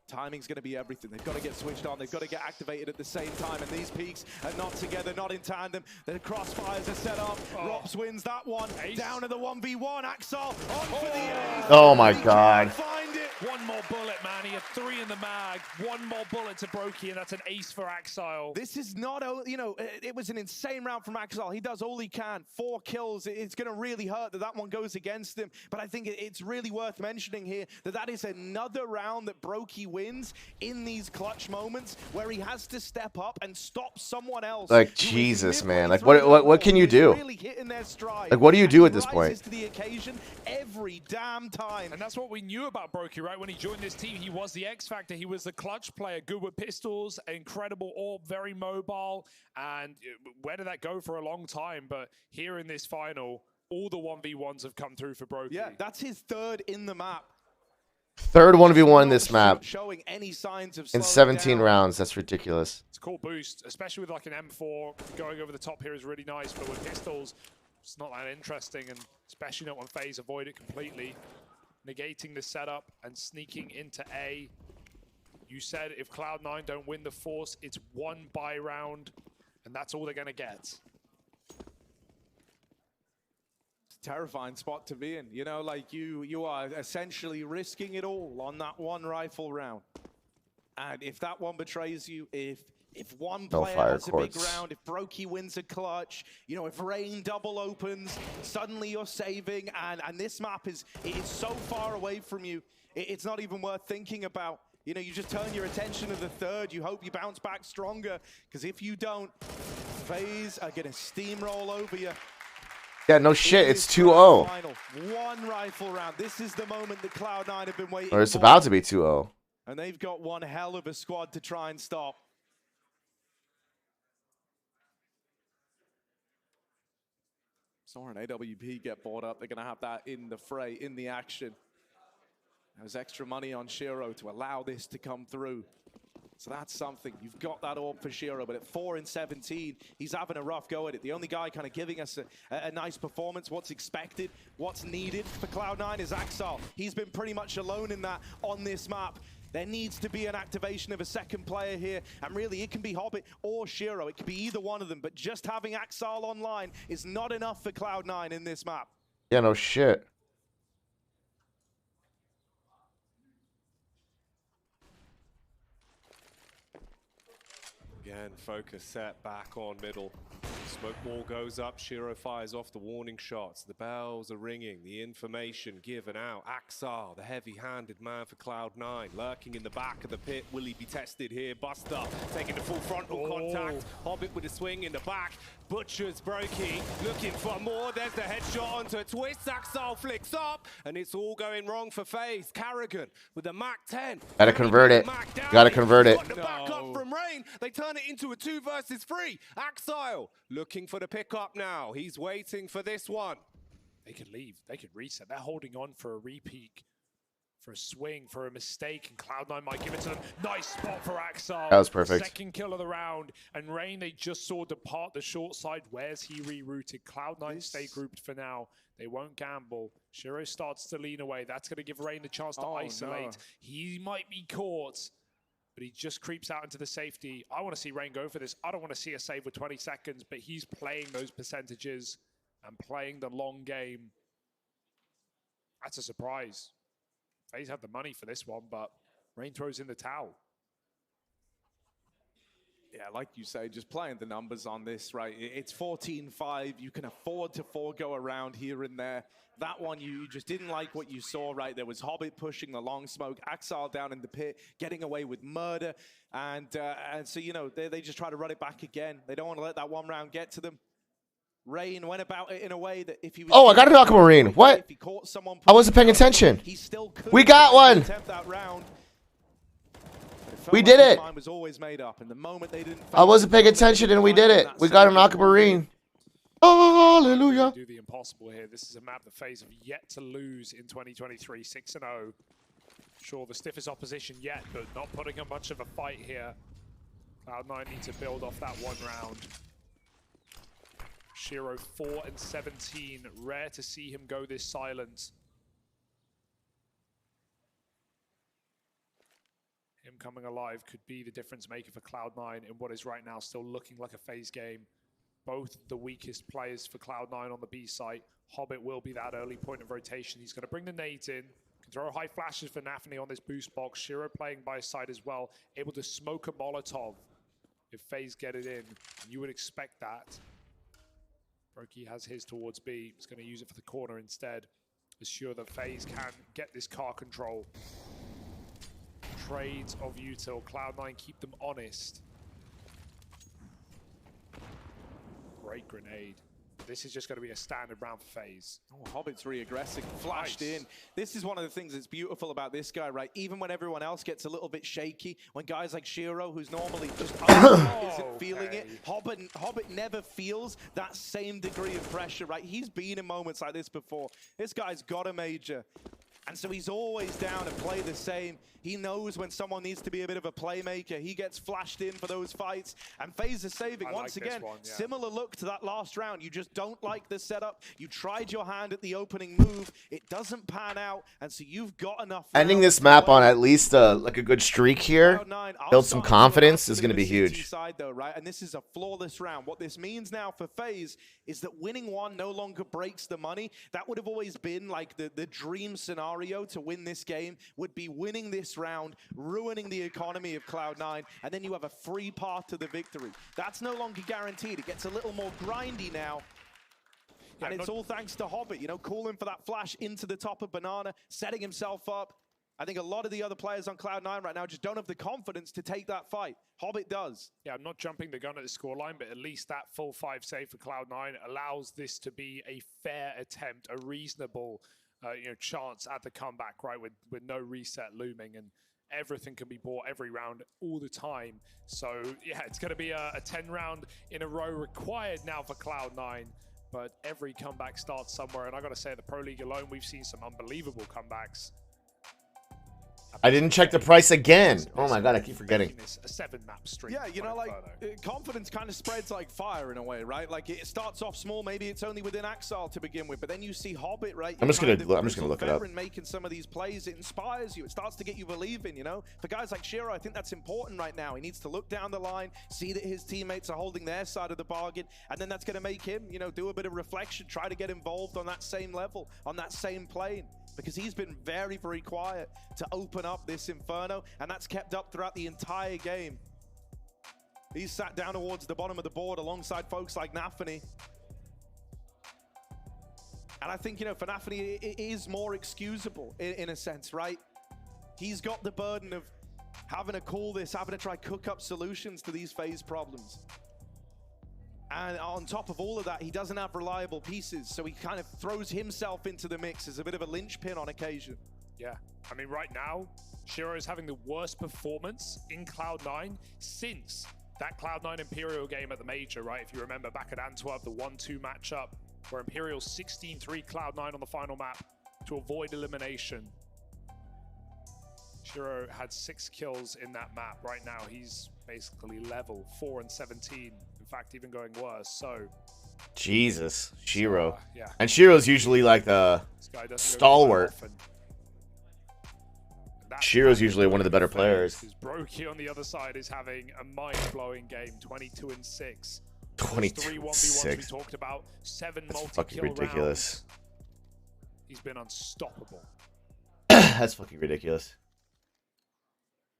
Timing's going to be everything. They've got to get switched on. They've got to get activated at the same time. And these peaks are not together, not in tandem. The crossfires are set up. Rops wins that one. Ace. Down to the 1v1. Axal on for the ace. Oh my God. Find it. One more bullet, man. He had 3 in the mag. One more bullet to Brokey, and that's an ace for Axal. This is not, you know, it was an insane round from Axal. He does all he can. 4 kills. It's going to really hurt that that one goes against him. But I think it's really worth mentioning here that that is another round that Brokey wins in these clutch moments where he has to step up and stop someone else. Like, Jesus, man. Like, what can you do? Really hitting their stride. Like, what do you do at this point? To the occasion every damn time. And that's what we knew about Brokey, right? When he joined this team, he was the X factor. He was the clutch player, good with pistols, incredible orb, very mobile. And where did that go for a long time? But here in this final, all the 1v1s have come through for Brokey. Yeah, that's his 3rd in the map. 3rd 1v1 this map showing any signs of in 17 rounds. That's ridiculous. It's a cool boost, especially with like an M4 going over the top here is really nice, but with pistols, it's not that interesting, and especially not when FaZe avoid it completely. Negating the setup and sneaking into A. You said if Cloud9 don't win the force, it's 1 buy round, and that's all they're gonna get. Terrifying spot to be in. You know, like you are essentially risking it all on that one rifle round. And if that one betrays you, if one player has a big round, if Brokey wins a clutch, you know, if Rain double opens, suddenly you're saving, and this map is so far away from you, it's not even worth thinking about. You know, you just turn your attention to the third. You hope you bounce back stronger, because if you don't, FaZe are going to steamroll over you. Yeah, no shit. It's 2-0. One rifle round. This is the moment that Cloud9 have been waiting for. Or it's about to be 2-0. And they've got one hell of a squad to try and stop. Saw an AWP get bought up. They're going to have that in the fray, in the action. There's extra money on Shiro to allow this to come through. So that's something. You've got that orb for Shiro, but at 4 and 17, he's having a rough go at it. The only guy kind of giving us a nice performance, what's expected, what's needed for Cloud9 is Axel. He's been pretty much alone in that on this map. There needs to be an activation of a second player here, and really it can be Hobbit or Shiro. It could be either one of them, but just having Axel online is not enough for Cloud9 in this map. Yeah, no shit. Again, focus set back on middle. Smoke wall goes up, Shiro fires off the warning shots. The bells are ringing, the information given out. Axar, the heavy-handed man for Cloud9, lurking in the back of the pit. Will he be tested here? Buster taking the full frontal contact. Hobbit with a swing in the back. Butcher's Brokey looking for more. There's the headshot onto a twist. Axar flicks up, and it's all going wrong for FaZe. Carrigan with a Mac 10. Gotta convert it. Gotta convert it. Got the backup from Rain. They turn it into a 2 versus 3. Axile looking for the pickup now. He's waiting for this one. They could leave. They could reset. They're holding on for a repeat, for a swing, for a mistake, and Cloud9 might give it to them. Nice spot for Axel. That was perfect. Second kill of the round. And Rain, they just saw depart the short side. Where's he rerouted? Cloud9 stay grouped for now. They won't gamble. Shiro starts to lean away. That's going to give Rain the chance to isolate. No. He might be caught, but he just creeps out into the safety. I want to see Rain go for this. I don't want to see a save with 20 seconds, but he's playing those percentages and playing the long game. That's a surprise. FaZe had the money for this one, but Rain throws in the towel. Yeah, like you say, just playing the numbers on this, right? It's 14-5. You can afford to forego around here and there. That one, you just didn't like what you saw, right? There was Hobbit pushing the long smoke, Axel down in the pit, getting away with murder. And so, you know, they just try to run it back again. They don't want to let that one round get to them. Rain went about it in a way that if he was... Oh, I got an Aquamarine. What? If he caught someone, I wasn't paying attention. he still could We got one. attempt that round. We did it. Mind was always made up, and the moment they didn't... I wasn't paying attention and we did it. We got an Aquamarine. Hallelujah. Do the impossible here. This is a map that FaZe have yet to lose in 2023, 6-0. Sure, the stiffest opposition yet, but not putting up much of a fight here. Cloud9 need to build off that one round. Shiro 4 and 17. Rare to see him go this silent. Him coming alive could be the difference maker for Cloud9 in what is right now still looking like a FaZe game. Both the weakest players for Cloud9 on the B site. Hobbit will be that early point of rotation. He's going to bring the nades in. Can throw high flashes for Nafany on this boost box. Shiro playing by his side as well. Able to smoke a Molotov if FaZe get it in. And you would expect that. Brokey has his towards B. He's going to use it for the corner instead. Assure that FaZe can get this car control. Trades of util. Cloud9 keep them honest. Great grenade. This is just going to be a standard round for FaZe. Oh, Hobbit's re-aggressing, flashed in. This is one of the things that's beautiful about this guy, right? Even when everyone else gets a little bit shaky, when guys like Shiro, who's normally just isn't feeling it, Hobbit never feels that same degree of pressure, right? He's been in moments like this before. This guy's got a major. And so he's always down to play the same. He knows when someone needs to be a bit of a playmaker. He gets flashed in for those fights. And FaZe is saving. Once again, similar look to that last round. You just don't like the setup. You tried your hand at the opening move. It doesn't pan out. And so you've got enough. Ending this map on at least like a good streak here, build some confidence is going to be huge. Side though, right? And this is a flawless round. What this means now for FaZe is that winning one no longer breaks the money. That would have always been like the dream scenario to win this game, would be winning this round, ruining the economy of Cloud9, and then you have a free path to the victory. That's no longer guaranteed. It gets a little more grindy now. And it's all thanks to Hobbit, you know, calling for that flash into the top of Banana, setting himself up. I think a lot of the other players on Cloud9 right now just don't have the confidence to take that fight. Hobbit does. Yeah, I'm not jumping the gun at the scoreline, but at least that full 5 save for Cloud9 allows this to be a fair attempt, a reasonable chance at the comeback, right? With no reset looming, and everything can be bought every round all the time. So yeah, it's going to be a 10 round in a row required now for Cloud9. But every comeback starts somewhere, and I got to say, at the Pro League alone, we've seen some unbelievable comebacks. I didn't check the price again. Oh my god, I keep forgetting. A 7-map stream. Yeah, you know, like confidence kind of spreads like fire in a way, right? Like it starts off small, maybe it's only within Axel to begin with, but then you see Hobbit, right? I'm just gonna look it up. Making some of these plays, it inspires you. It starts to get you believing, you know. For guys like Shiro, I think that's important right now. He needs to look down the line, see that his teammates are holding their side of the bargain, and then that's going to make him, you know, do a bit of reflection, try to get involved on that same level, on that same plane. Because he's been very, very quiet to open up this Inferno, and that's kept up throughout the entire game. He's sat down towards the bottom of the board alongside folks like Nafany. And I think, you know, for Nafany, it is more excusable in a sense, right? He's got the burden of having to call this, having to try cook up solutions to these phase problems. And on top of all of that, he doesn't have reliable pieces, so he kind of throws himself into the mix as a bit of a linchpin on occasion. Yeah, I mean, right now, Shiro is having the worst performance in Cloud9 since that Cloud9 Imperial game at the Major, right? If you remember back at Antwerp, the 1-2 matchup, where Imperial 16-3 Cloud9 on the final map to avoid elimination. Shiro had 6 kills in that map. Right now, he's basically level 4 and 17. In fact, even going worse. So, Jesus, Shiro. Yeah. And Shiro's usually like the stalwart. Shiro's usually one of the better players. Brokey on the other side is having a mind-blowing game, 22-6. 22-6. We talked about 7 multi-kill fucking ridiculous. rounds. He's been unstoppable. That's fucking ridiculous.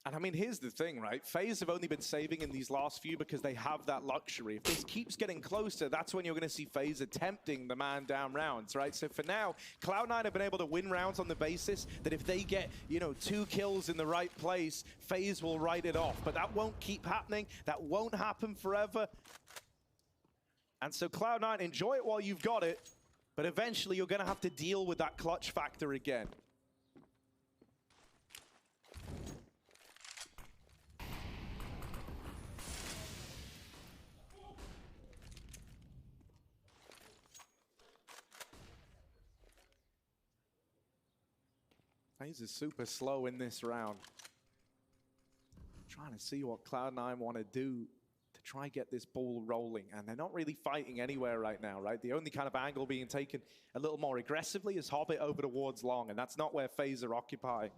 And I mean, here's the thing, right? FaZe have only been saving in these last few because they have that luxury. If this keeps getting closer, that's when you're going to see FaZe attempting the man-down rounds, right? So for now, Cloud9 have been able to win rounds on the basis that if they get, you know, 2 kills in the right place, FaZe will write it off. But that won't keep happening. That won't happen forever. And so Cloud9, enjoy it while you've got it, but eventually you're going to have to deal with that clutch factor again. FaZe is super slow in this round. Trying to see what Cloud9 want to do to try get this ball rolling. And they're not really fighting anywhere right now, right? The only kind of angle being taken a little more aggressively is Hobbit over towards Long, and that's not where FaZe are occupying.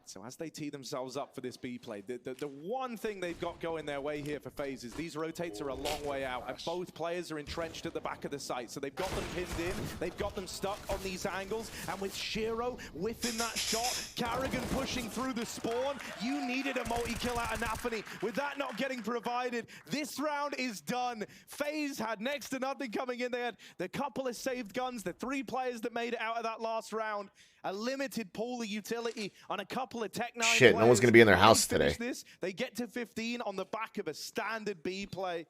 So as they tee themselves up for this B play, the one thing they've got going their way here for FaZe is these rotates are a long way out, and both players are entrenched at the back of the site. So they've got them pinned in, they've got them stuck on these angles, and with Shiro whiffing that shot, Carrigan pushing through the spawn, you needed a multi-kill out of Nafany. With that not getting provided, this round is done. FaZe had next to nothing coming in. They had the couple of saved guns, the 3 players that made it out of that last round. A limited pool of utility on a couple of Tech-9 Shit, no one's going to be in their house today. They get to 15 on the back of a standard B play.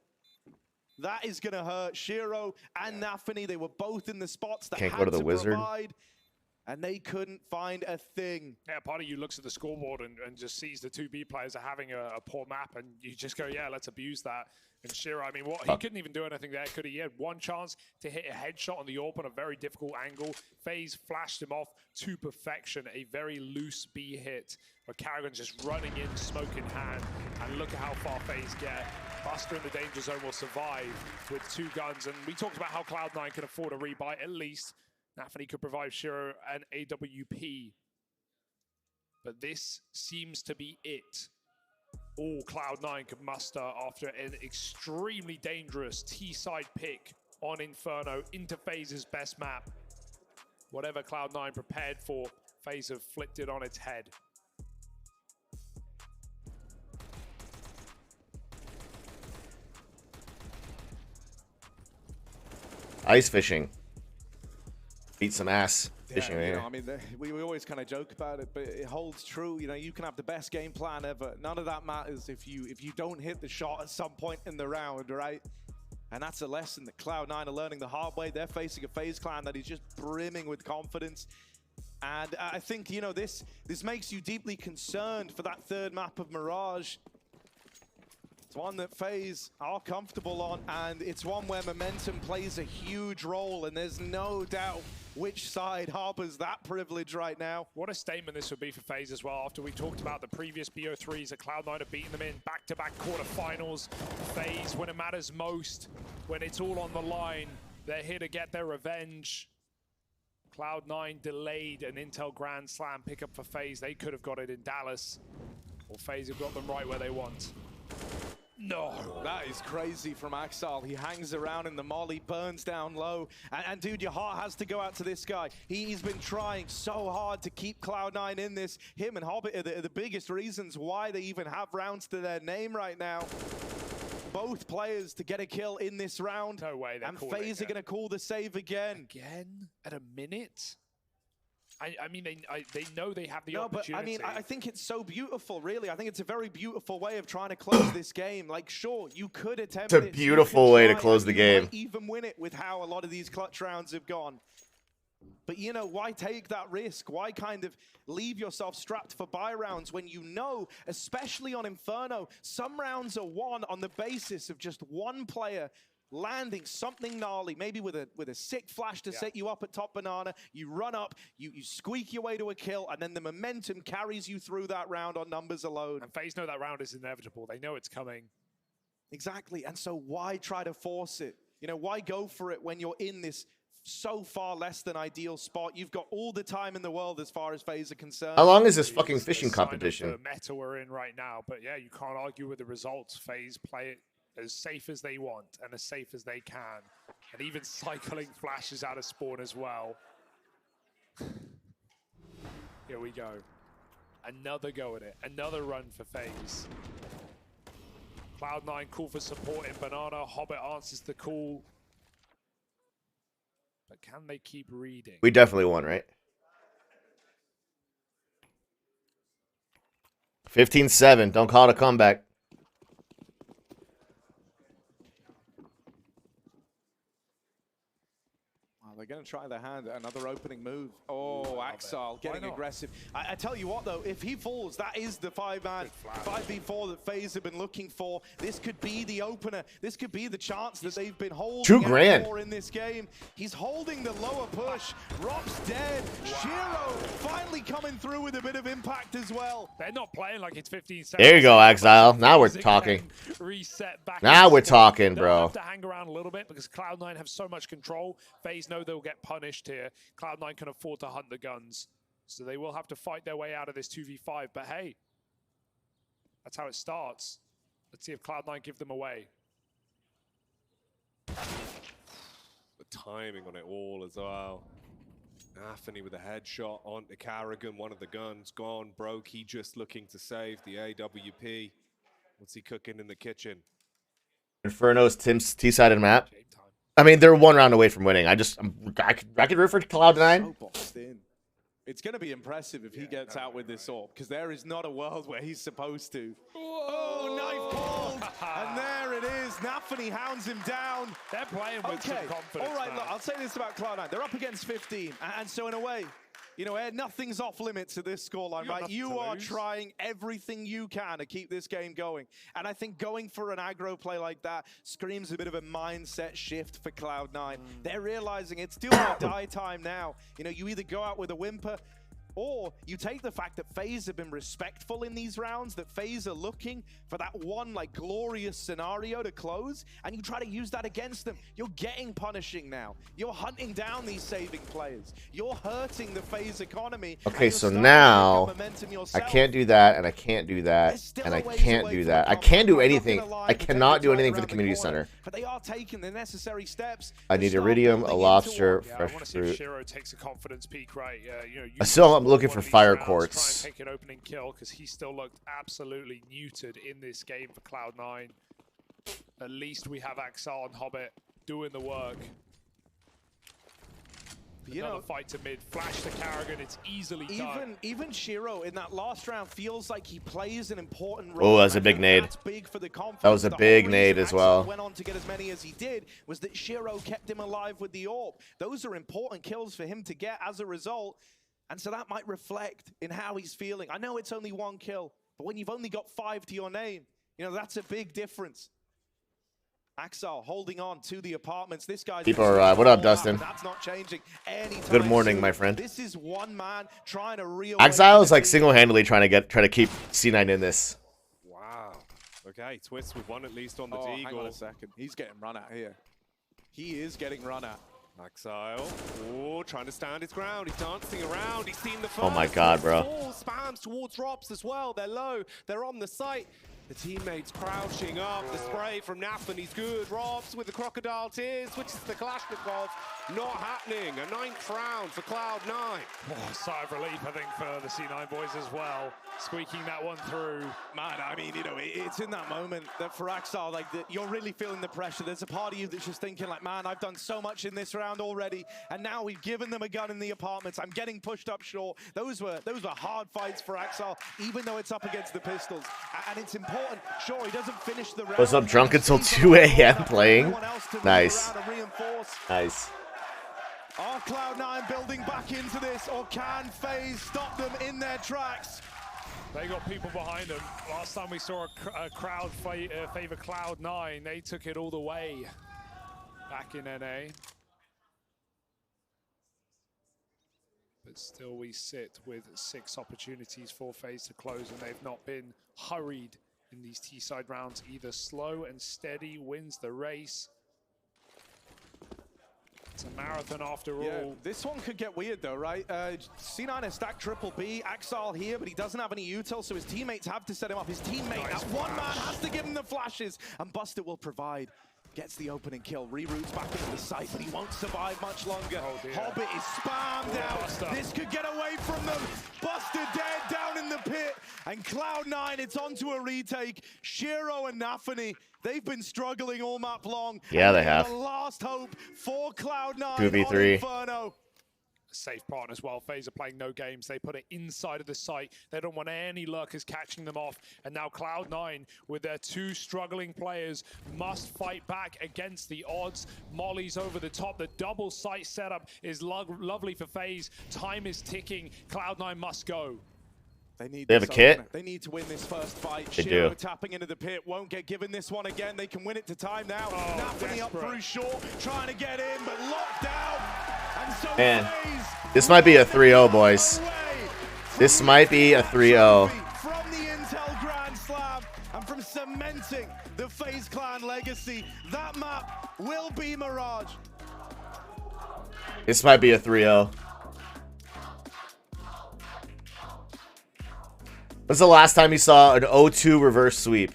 That is going to hurt. Shiro and Nafany, they were both in the spots that Can't go to the wizard. Provide, and they couldn't find a thing. Yeah, part of you looks at the scoreboard and just sees the 2 B players are having a poor map, and you just go, yeah, let's abuse that. And Shiro, I mean, he couldn't even do anything there, could he? He had 1 chance to hit a headshot on the AWP on a very difficult angle. FaZe flashed him off to perfection, a very loose B hit, where Carrigan's just running in, smoke in hand, and look at how far FaZe get. Buster in the danger zone will survive with 2 guns, and we talked about how Cloud9 can afford a rebuy, at least. Nafany could provide Shiro an AWP, but this seems to be it. All Cloud9 could muster after an extremely dangerous T-side pick on Inferno into FaZe's best map. Whatever Cloud9 prepared for, FaZe have flipped it on its head. Ice fishing. Beat some ass. fishing right you here. know, I mean, we always kind of joke about it, but it holds true. You know, you can have the best game plan ever. None of that matters if you don't hit the shot at some point in the round, right? And that's a lesson that Cloud9 are learning the hard way. They're facing a FaZe clan that is just brimming with confidence. And I think, you know, this makes you deeply concerned for that third map of Mirage. It's one that FaZe are comfortable on, and it's one where momentum plays a huge role, and there's no doubt which side harbors that privilege right now. What a statement this would be for FaZe as well, after we talked about the previous BO3s that Cloud9 have beaten them in back-to-back quarterfinals. FaZe, when it matters most, when it's all on the line, they're here to get their revenge. Cloud9 delayed an Intel Grand Slam pickup for FaZe. They could have got it in Dallas, or FaZe have got them right where they want. No. That is crazy from Axel. He hangs around in the molly, burns down low. And dude, your heart has to go out to this guy. He's been trying so hard to keep Cloud9 in this. Him and Hobbit are the biggest reasons why they even have rounds to their name right now. Both players to get a kill in this round. No way they're and calling FaZe are it. going to call the save again. Again? At a minute? I mean, they know they have the No, opportunity. but I mean, I think it's so beautiful, really. I think it's a very beautiful way of trying to close this game. Like, sure, you could attempt It's a this, beautiful you could way to try, close and the you game. might even win it with how a lot of these clutch rounds have gone. But, you know, why take that risk? Why kind of leave yourself strapped for buy rounds when you know, especially on Inferno, some rounds are won on the basis of just one player landing something gnarly, maybe with a sick flash to set you up at top banana. You run up, you squeak your way to a kill, and then the momentum carries you through that round on numbers alone. And FaZe know that round is inevitable. They know it's coming. Exactly, and so why try to force it? You know, why go for it when you're in this so far less than ideal spot? You've got all the time in the world as far as FaZe are concerned. How long is this fucking It's a fishing sign of competition? the meta we're in right now, but yeah, you can't argue with the results. FaZe play it as safe as they want and as safe as they can, and even cycling flashes out of spawn as well. Here we go. Another go at it. Another run for FaZe. Cloud9 call for support in banana. Hobbit answers the call. But can they keep reading? We definitely won, right? 15-7. Don't call it a comeback. They're going to try their hand at another opening move. Oh, Axel getting aggressive. I tell you what, though, if he falls, that is the 5-man 5v4 that FaZe have been looking for. This could be the opener. This could be the chance that they've been holding $2,000 for in this game. He's holding the lower push. Rob's dead. Shiro finally coming through with a bit of impact as well. They're not playing like it's 15-7. There you go, Exile. Now we're talking. Reset back. Now we're talking, They'll bro. have to hang around a little bit because Cloud9 have so much control. FaZe know they'll get punished here. Cloud9 can afford to hunt the guns. So they will have to fight their way out of this 2v5. But hey, that's how it starts. Let's see if Cloud9 give them away. The timing on it all as well. Anthony with a headshot onto Carrigan. One of the guns gone, broke. He just looking to save the AWP. What's he cooking in the kitchen? Inferno's T-sided map. I mean, they're one round away from winning. I could root for Cloud9. So boxed in. It's going to be impressive if he gets out with this AWP, because there is not a world where he's supposed to. Oh, knife pulled! And there it is. Nafany hounds him down. They're playing with some confidence. All right, man. look, I'll say this about Cloud9. They're up against 15. And so in a way, you know, nothing's off limits at this scoreline, right? You are trying everything you can to keep this game going. And I think going for an aggro play like that screams a bit of a mindset shift for Cloud9. They're realizing it's do or die time now. You know, you either go out with a whimper, or you take the fact that FaZe have been respectful in these rounds, that FaZe are looking for that one like glorious scenario to close, and you try to use that against them. You're getting punishing now. You're hunting down these saving players. You're hurting the FaZe economy. Okay, so now I can't do that, and I can't do that, and I can't do that. I can't do anything. I cannot do anything for the community center. But they are taking the necessary steps. I need iridium, a lobster, Yeah, I fresh want to see if fruit. Shiro takes a confidence peak, right? You know, I still am use looking one for of these fire rounds, quartz. Try and take an opening kill because he still looked absolutely neutered in this game for Cloud9. At least we have Axel and Hobbit doing the work. Another fight to mid. Flash to Karrigan. It's easily done. Even Shiro in that last round feels like he plays an important role. Oh, that was a big nade. That's big for the confidence. That was a big nade as well. Went on to get as many as he did was that Shiro kept him alive with the orb. Those are important kills for him to get as a result. And so that might reflect in how he's feeling. I know it's only 1 kill, but when you've only got 5 to your name, you know, that's a big difference. Axel holding on to the apartments. This guy's People are, what up, Dustin? That's not changing anytime Good morning, soon. my friend. This is one man trying to reel. Exile is like single-handedly trying to keep C9 in this. Wow. Okay, Twist with one at least on the Hang Deagle. on a second. He's getting run at here. He is getting run at. Exile. Oh, trying to stand his ground. He's dancing around. He's seen the Oh my God, bro. Falls, spams towards drops as well. They're low. They're on the site. The teammates crouching up. The spray from Nafan, he's good. Robs with the crocodile tears, switches to the Kalashnikov. Not happening. A 9th round for Cloud9. Oh, sigh of relief, I think, for the C9 boys as well. Squeaking that one through. Man, I mean, you know, it's in that moment that for Axel, like, you're really feeling the pressure. There's a part of you that's just thinking, like, man, I've done so much in this round already, and now we've given them a gun in the apartments. I'm getting pushed up short. Those were hard fights for Axel, even though it's up against the pistols. And it's important. Sure, he doesn't finish the round. Was up drunk until 2 a.m. playing? Nice. Nice. Are Cloud9 building back into this, or can FaZe stop them in their tracks? They got people behind them. Last time we saw a crowd favor Cloud9, they took it all the way back in NA. But still we sit with 6 opportunities for FaZe to close, and they've not been hurried in these T-side rounds either. Slow and steady wins the race. It's a marathon after all. This one could get weird though, right? C9 has stacked triple B, Axel here, but he doesn't have any util, so his teammates have to set him up. His teammate, that one man, has to give him the flashes, and Buster will provide. Gets the opening kill, reroutes back into the site, but he won't survive much longer. Hobbit is spammed out. Buster. This could get away from them. Buster dead down in the pit, and Cloud9, it's onto a retake. Shiro and Nafani, they've been struggling all map long. Yeah, they have. The last hope for Cloud9 2v3. on Inferno. Safe partner as well. FaZe are playing no games. They put it inside of the site. They don't want any lurkers catching them off. And now Cloud9, with their 2 struggling players, must fight back against the odds. Molly's over the top. The double site setup is lovely for FaZe. Time is ticking. Cloud9 must go. They have a kit? They need to win this first fight. They Shiro do. tapping into the pit, won't get given this one again. They can win it to time now. Oh, Nafani up desperate. through short, trying to get in, but locked out. And so Man, FaZe this might be a 3-0, boys. away This might be a 3-0. from the Intel Grand Slam and from cementing the FaZe Clan legacy. That map will be Mirage. This might be a 3-0. When's the last time you saw an 0-2 reverse sweep?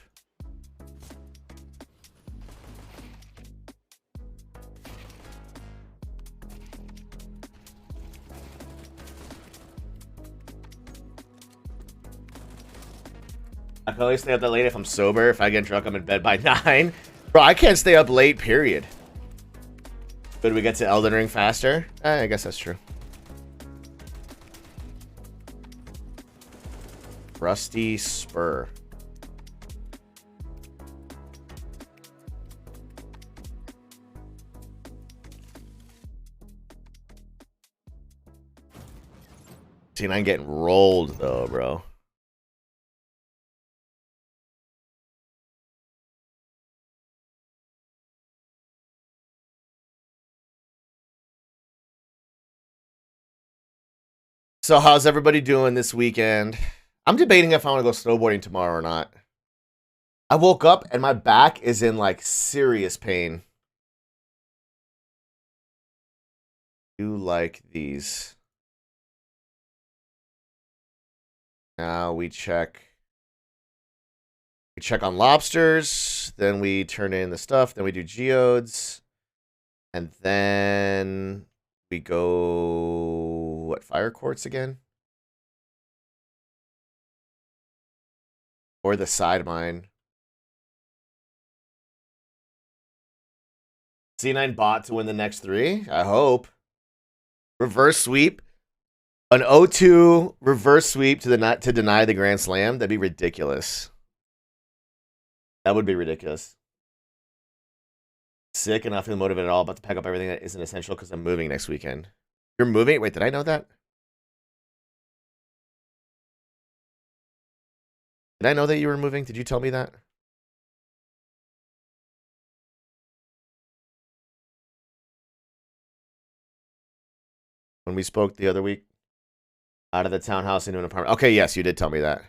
I can only stay up that late if I'm sober. If I get drunk, I'm in bed by 9. Bro, I can't stay up late, period. Could we get to Elden Ring faster? I guess that's true. Rusty Spur. I'm getting rolled though, bro. So how's everybody doing this weekend? I'm debating if I want to go snowboarding tomorrow or not. I woke up and my back is in like serious pain. Do like these. Now we check. We check on lobsters, then we turn in the stuff, then we do geodes, and then we go what, fire quartz again? Or the side mine. C9 bot to win the next 3? I hope. Reverse sweep. An 0-2 reverse sweep to deny the Grand Slam. That'd be ridiculous. That would be ridiculous. Sick and not feeling motivated at all. About to pack up everything that isn't essential because I'm moving next weekend. You're moving? Wait, did I know that? Did I know that you were moving? Did you tell me that? When we spoke the other week? Out of the townhouse into an apartment. Okay, yes, you did tell me that.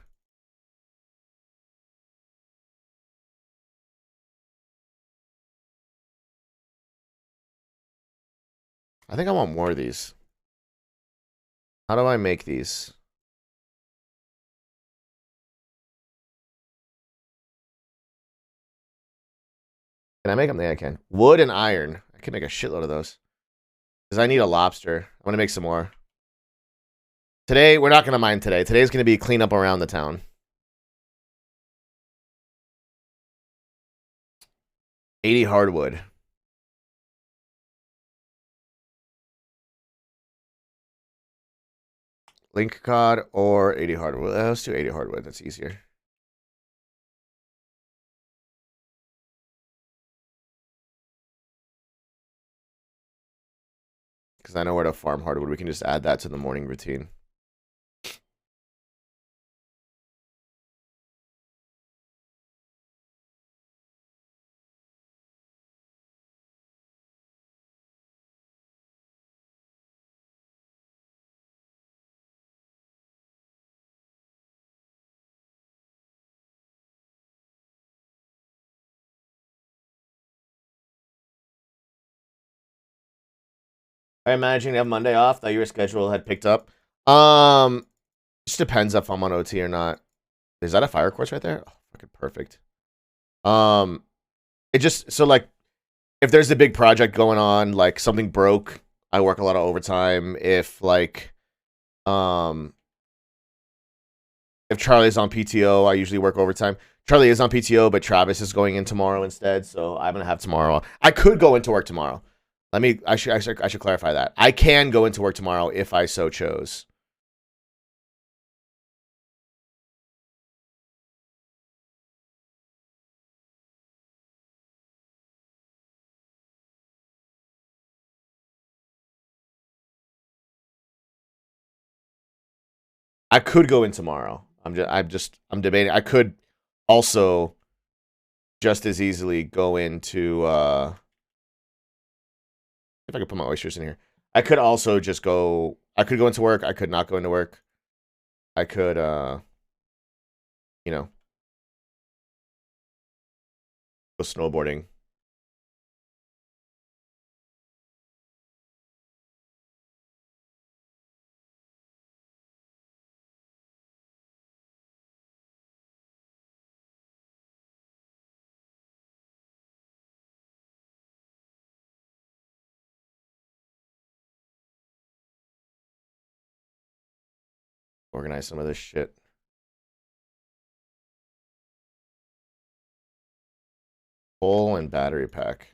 I think I want more of these. How do I make these? Can I make them? Yeah, I can. Wood and iron. I can make a shitload of those. Because I need a lobster. I want to make some more. Today, we're not going to mine today. Today's going to be clean up around the town. 80 hardwood. Link cod or 80 hardwood. Let's do 80 hardwood. That's easier. Because I know where to farm hardwood. We can just add that to the morning routine. Are you managing to have Monday off that your schedule had picked up? Just depends if I'm on OT or not. Is that a fire quartz right there? Oh, fucking perfect. It just so like if there's a big project going on, like something broke, I work a lot of overtime. If like if Charlie's on PTO, I usually work overtime. Charlie is on PTO, but Travis is going in tomorrow instead, so I'm gonna have tomorrow. I could go into work tomorrow. I should clarify that. I can go into work tomorrow if I so chose. I could go in tomorrow. I'm debating. I could also just as easily go into if I could put my oysters in here. I could also just go I could go into work, I could not go into work. I could you know, go snowboarding. Organize some of this shit. Coal and battery pack.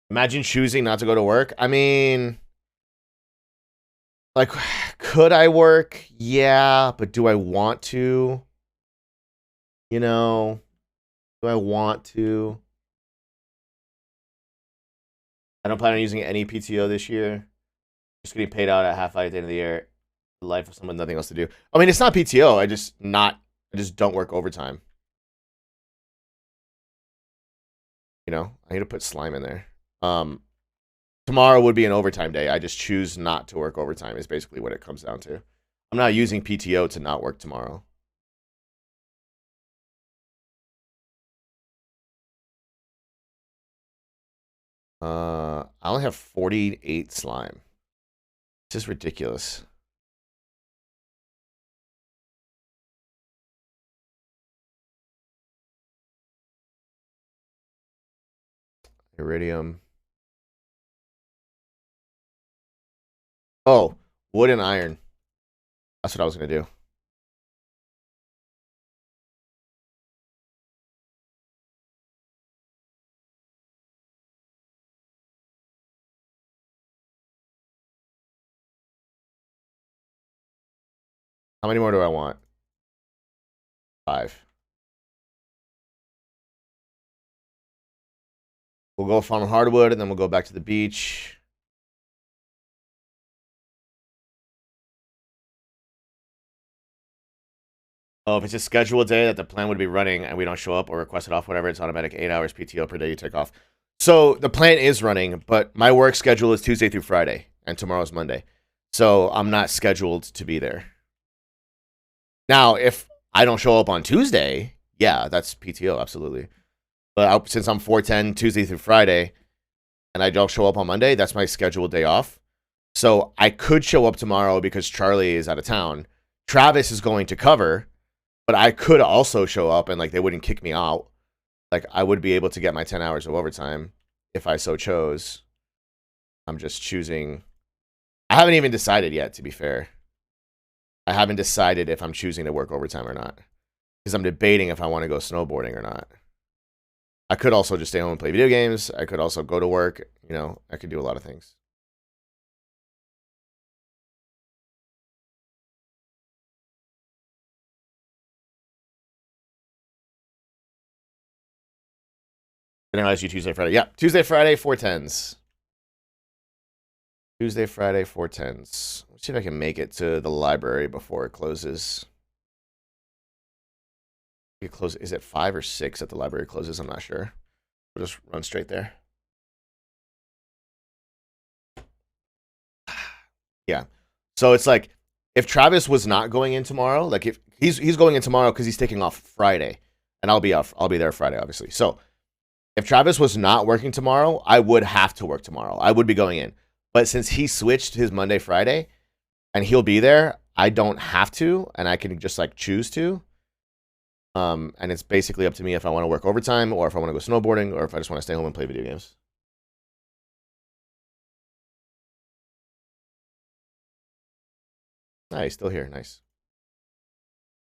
Imagine choosing not to go to work. I mean, like, could I work? Yeah, but do I want to? You know, do I want to? I don't plan on using any PTO this year. Just getting paid out at half at the end of the year. The life of someone with nothing else to do. I mean, it's not PTO. I just don't work overtime. You know, I need to put slime in there. Tomorrow would be an overtime day. I just choose not to work overtime is basically what it comes down to. I'm not using PTO to not work tomorrow. I only have 48 slime. This is ridiculous. Iridium. Oh, wood and iron. That's what I was gonna do. How many more do I want? 5. We'll go farm hardwood, and then we'll go back to the beach. Oh, if it's a scheduled day that the plan would be running and we don't show up or request it off, whatever, it's automatic 8 hours PTO per day you take off. So the plan is running, but my work schedule is Tuesday through Friday, and tomorrow's Monday. So I'm not scheduled to be there. Now, if I don't show up on Tuesday, yeah, that's PTO, absolutely. But since I'm 410 Tuesday through Friday, and I don't show up on Monday, that's my scheduled day off. So I could show up tomorrow because Charlie is out of town. Travis is going to cover, but I could also show up and like they wouldn't kick me out. Like I would be able to get my 10 hours of overtime if I so chose. I'm just choosing. I haven't even decided yet, to be fair. I haven't decided if I'm choosing to work overtime or not. Because I'm debating if I want to go snowboarding or not. I could also just stay home and play video games. I could also go to work. You know, I could do a lot of things. Didn't realize you Tuesday, Friday. Yeah, Tuesday, Friday, 410s. Tuesday, Friday, 410s. Let's see if I can make it to the library before it closes. It close. Is it 5 or 6 that the library closes? I'm not sure. We'll just run straight there. Yeah. So it's like if Travis was not going in tomorrow, like if he's going in tomorrow because he's taking off Friday, and I'll be off. I'll be there Friday, obviously. So if Travis was not working tomorrow, I would have to work tomorrow. I would be going in. But since he switched his Monday, Friday, and he'll be there, I don't have to, and I can just like choose to. And it's basically up to me if I want to work overtime or if I want to go snowboarding or if I just want to stay home and play video games. Nice, still here. Nice.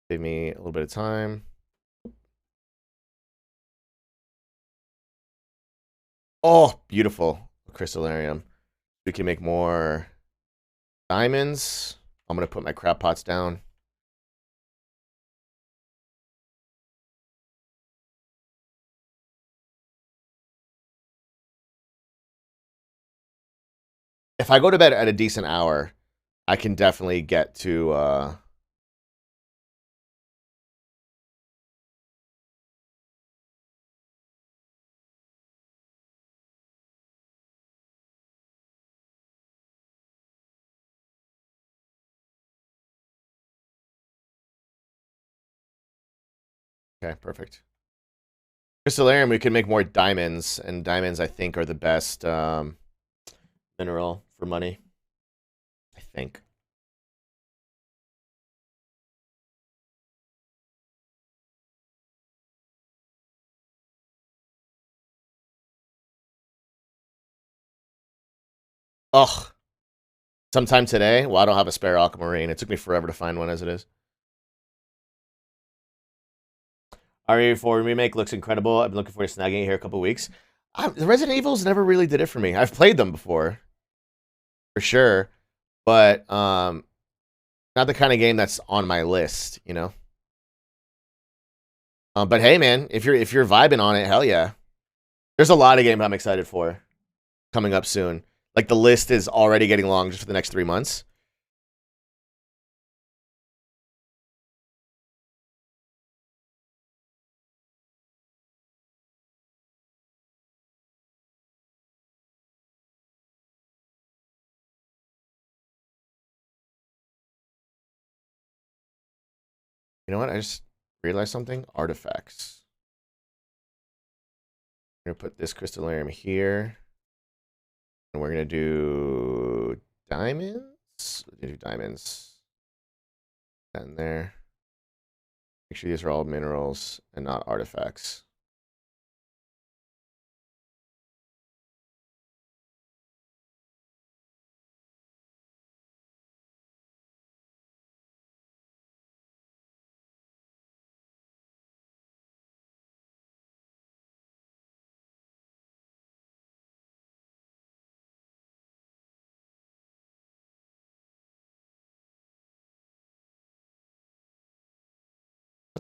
Save me a little bit of time. Oh, beautiful. Crystallarium. We can make more diamonds. I'm going to put my crab pots down. If I go to bed at a decent hour, I can definitely get to okay, perfect. Crystallarium, we can make more diamonds, and diamonds, I think, are the best mineral for money. I think. Ugh. Sometime today? Well, I don't have a spare aquamarine. It took me forever to find one as it is. RE4 Remake looks incredible. I've been looking forward to snagging it here a couple weeks. The Resident Evils never really did it for me. I've played them before, for sure, but not the kind of game that's on my list, you know. But hey, man, if you're vibing on it, hell yeah. There's a lot of games I'm excited for coming up soon. Like the list is already getting long just for the next 3 months. You know what? I just realized something. Artifacts. I'm going to put this crystallarium here. And we're going to do diamonds. We're going to do diamonds. That in there. Make sure these are all minerals and not artifacts.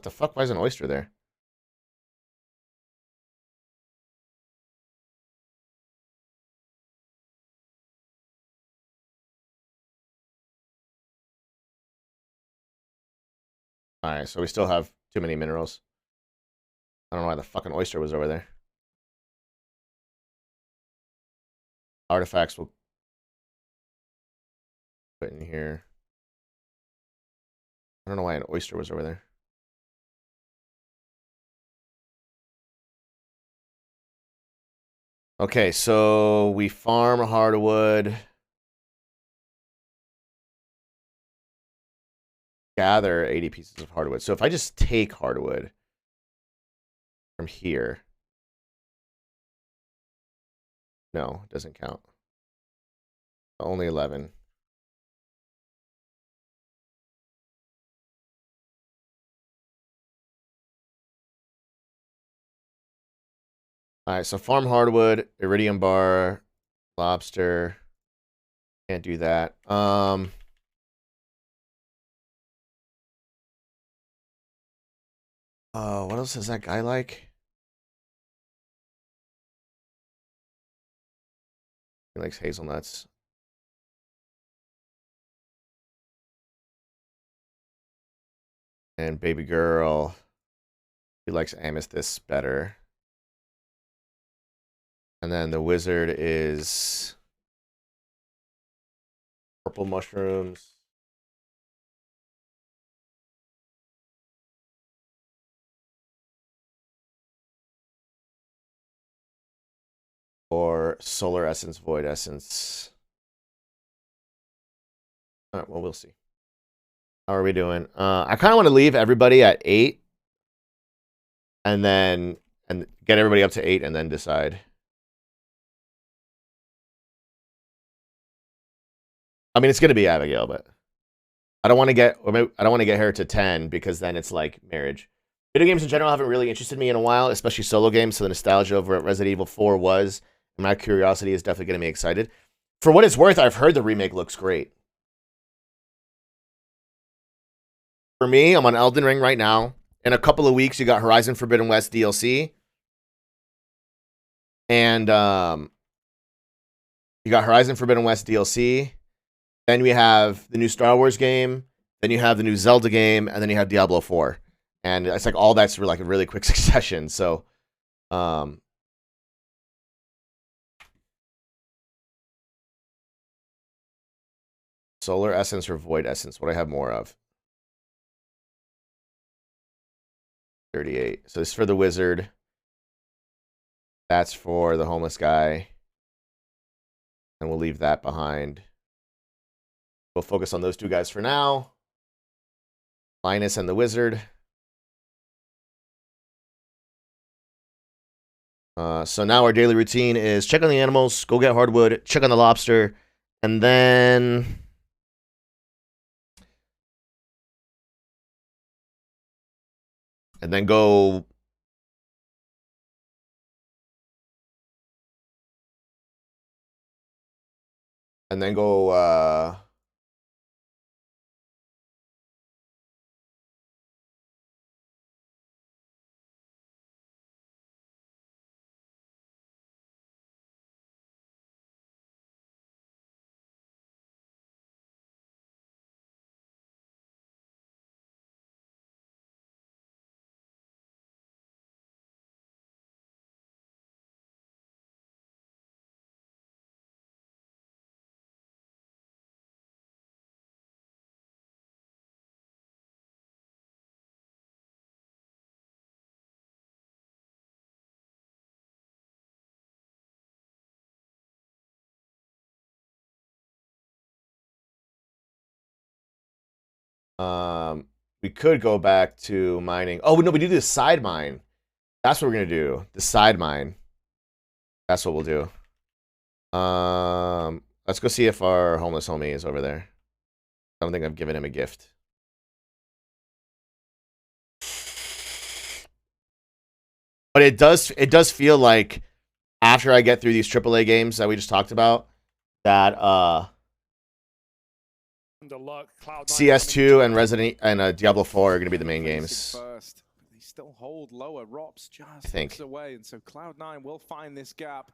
the fuck? Why is an oyster there? Alright, so we still have too many minerals. I don't know why the fucking oyster was over there. Artifacts will put in here. I don't know why an oyster was over there. Okay, so we farm hardwood. Gather 80 pieces of hardwood. So if I just take hardwood from here. No, it doesn't count. Only 11. Alright, so farm hardwood, iridium bar, lobster. Can't do that. What else does that guy like? He likes hazelnuts. And baby girl, he likes amethyst better. And then the wizard is purple mushrooms. Or solar essence, void essence. All right, well, we'll see. How are we doing? I kind of want to leave everybody at 8. And then get everybody up to 8 and then decide. I mean, it's going to be Abigail, but I don't want to get her to 10 because then it's like marriage. Video games in general haven't really interested me in a while, especially solo games. So the nostalgia over at Resident Evil 4 was, and my curiosity is definitely getting me excited. For what it's worth, I've heard the remake looks great. For me, I'm on Elden Ring right now. In a couple of weeks, you got Horizon Forbidden West DLC. And you got Horizon Forbidden West DLC. Then we have the new Star Wars game. Then you have the new Zelda game. And then you have Diablo 4. And it's like all that's like a really quick succession. So, solar essence or void essence. What do I have more of? 38. So this is for the wizard. That's for the homeless guy. And we'll leave that behind. We'll focus on those two guys for now. Linus and the wizard. So now our daily routine is check on the animals, go get hardwood, check on the lobster, and then go we could go back to mining. Oh, no, we do the side mine. That's what we're going to do. The side mine. That's what we'll do. Let's go see if our homeless homie is over there. I don't think I've given him a gift. But it does feel like after I get through these AAA games that we just talked about, that under luck. Cloud9 CS2 and Resident and Diablo 4 are going to be the main games. First, they still hold lower. Rops just think. looks away, and so Cloud9 will find this gap.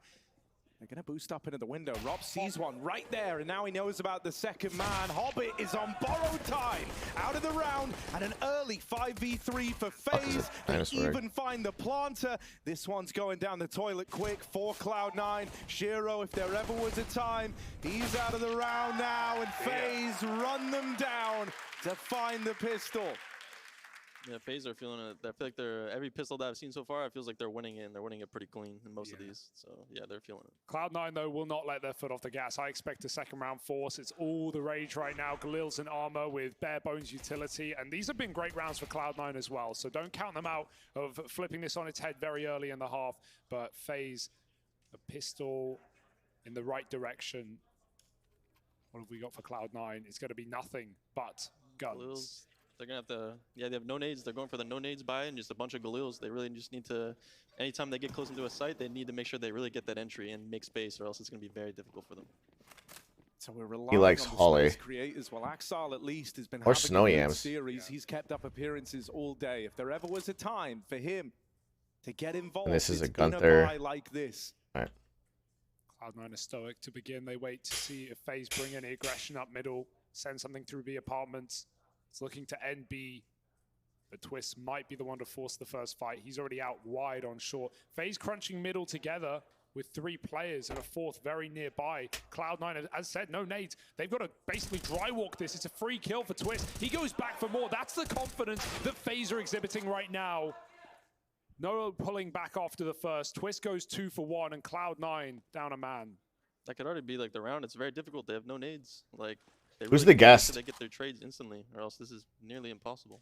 They're going to boost up into the window. Rob sees one right there, and now he knows about the second man. Hobbit is on borrowed time. Out of the round, and an early 5v3 for FaZe. They even find the planter. This one's going down the toilet quick for Cloud9. Shiro, if there ever was a time, he's out of the round now, and FaZe run them down to find the pistol. Yeah, FaZe are feeling it. I feel like every pistol that I've seen so far, it feels like they're winning it, and they're winning it pretty clean in most of these. So yeah, they're feeling it. Cloud9 though will not let their foot off the gas. I expect a second round force. It's all the rage right now. Galil's in armor with bare bones utility, and these have been great rounds for Cloud9 as well. So don't count them out of flipping this on its head very early in the half. But FaZe, a pistol in the right direction. What have we got for Cloud9? It's going to be nothing but guns. They're going to have to, yeah, they have no nades. They're going for the no nades buy and just a bunch of Galils. They really just need to, anytime they get close into a site, they need to make sure they really get that entry and make space, or else it's going to be very difficult for them. So we're relying He likes on the Holly. space creators. Well, Axal at least has been Or having Snowy a good Yams. series. He's kept up appearances all day. If there ever was a time for him to get involved, And this is a it's in Gunther. buy like this. All right. Cloud9 are stoic to begin. They wait to see if FaZe bring any aggression up middle, send something through B apartments. It's looking to end B. But Twist might be the one to force the first fight. He's already out wide on short. FaZe crunching middle together with 3 players and a fourth very nearby. Cloud9, as said, no nades. They've got to basically dry walk this. It's a free kill for Twist. He goes back for more. That's the confidence that FaZe are exhibiting right now. No pulling back after the first. Twist goes 2 for 1, and Cloud9 down a man. That could already be like the round. It's very difficult. They have no nades. Like, they Who's really the need to make sure guest? They get their trades instantly, or else this is nearly impossible.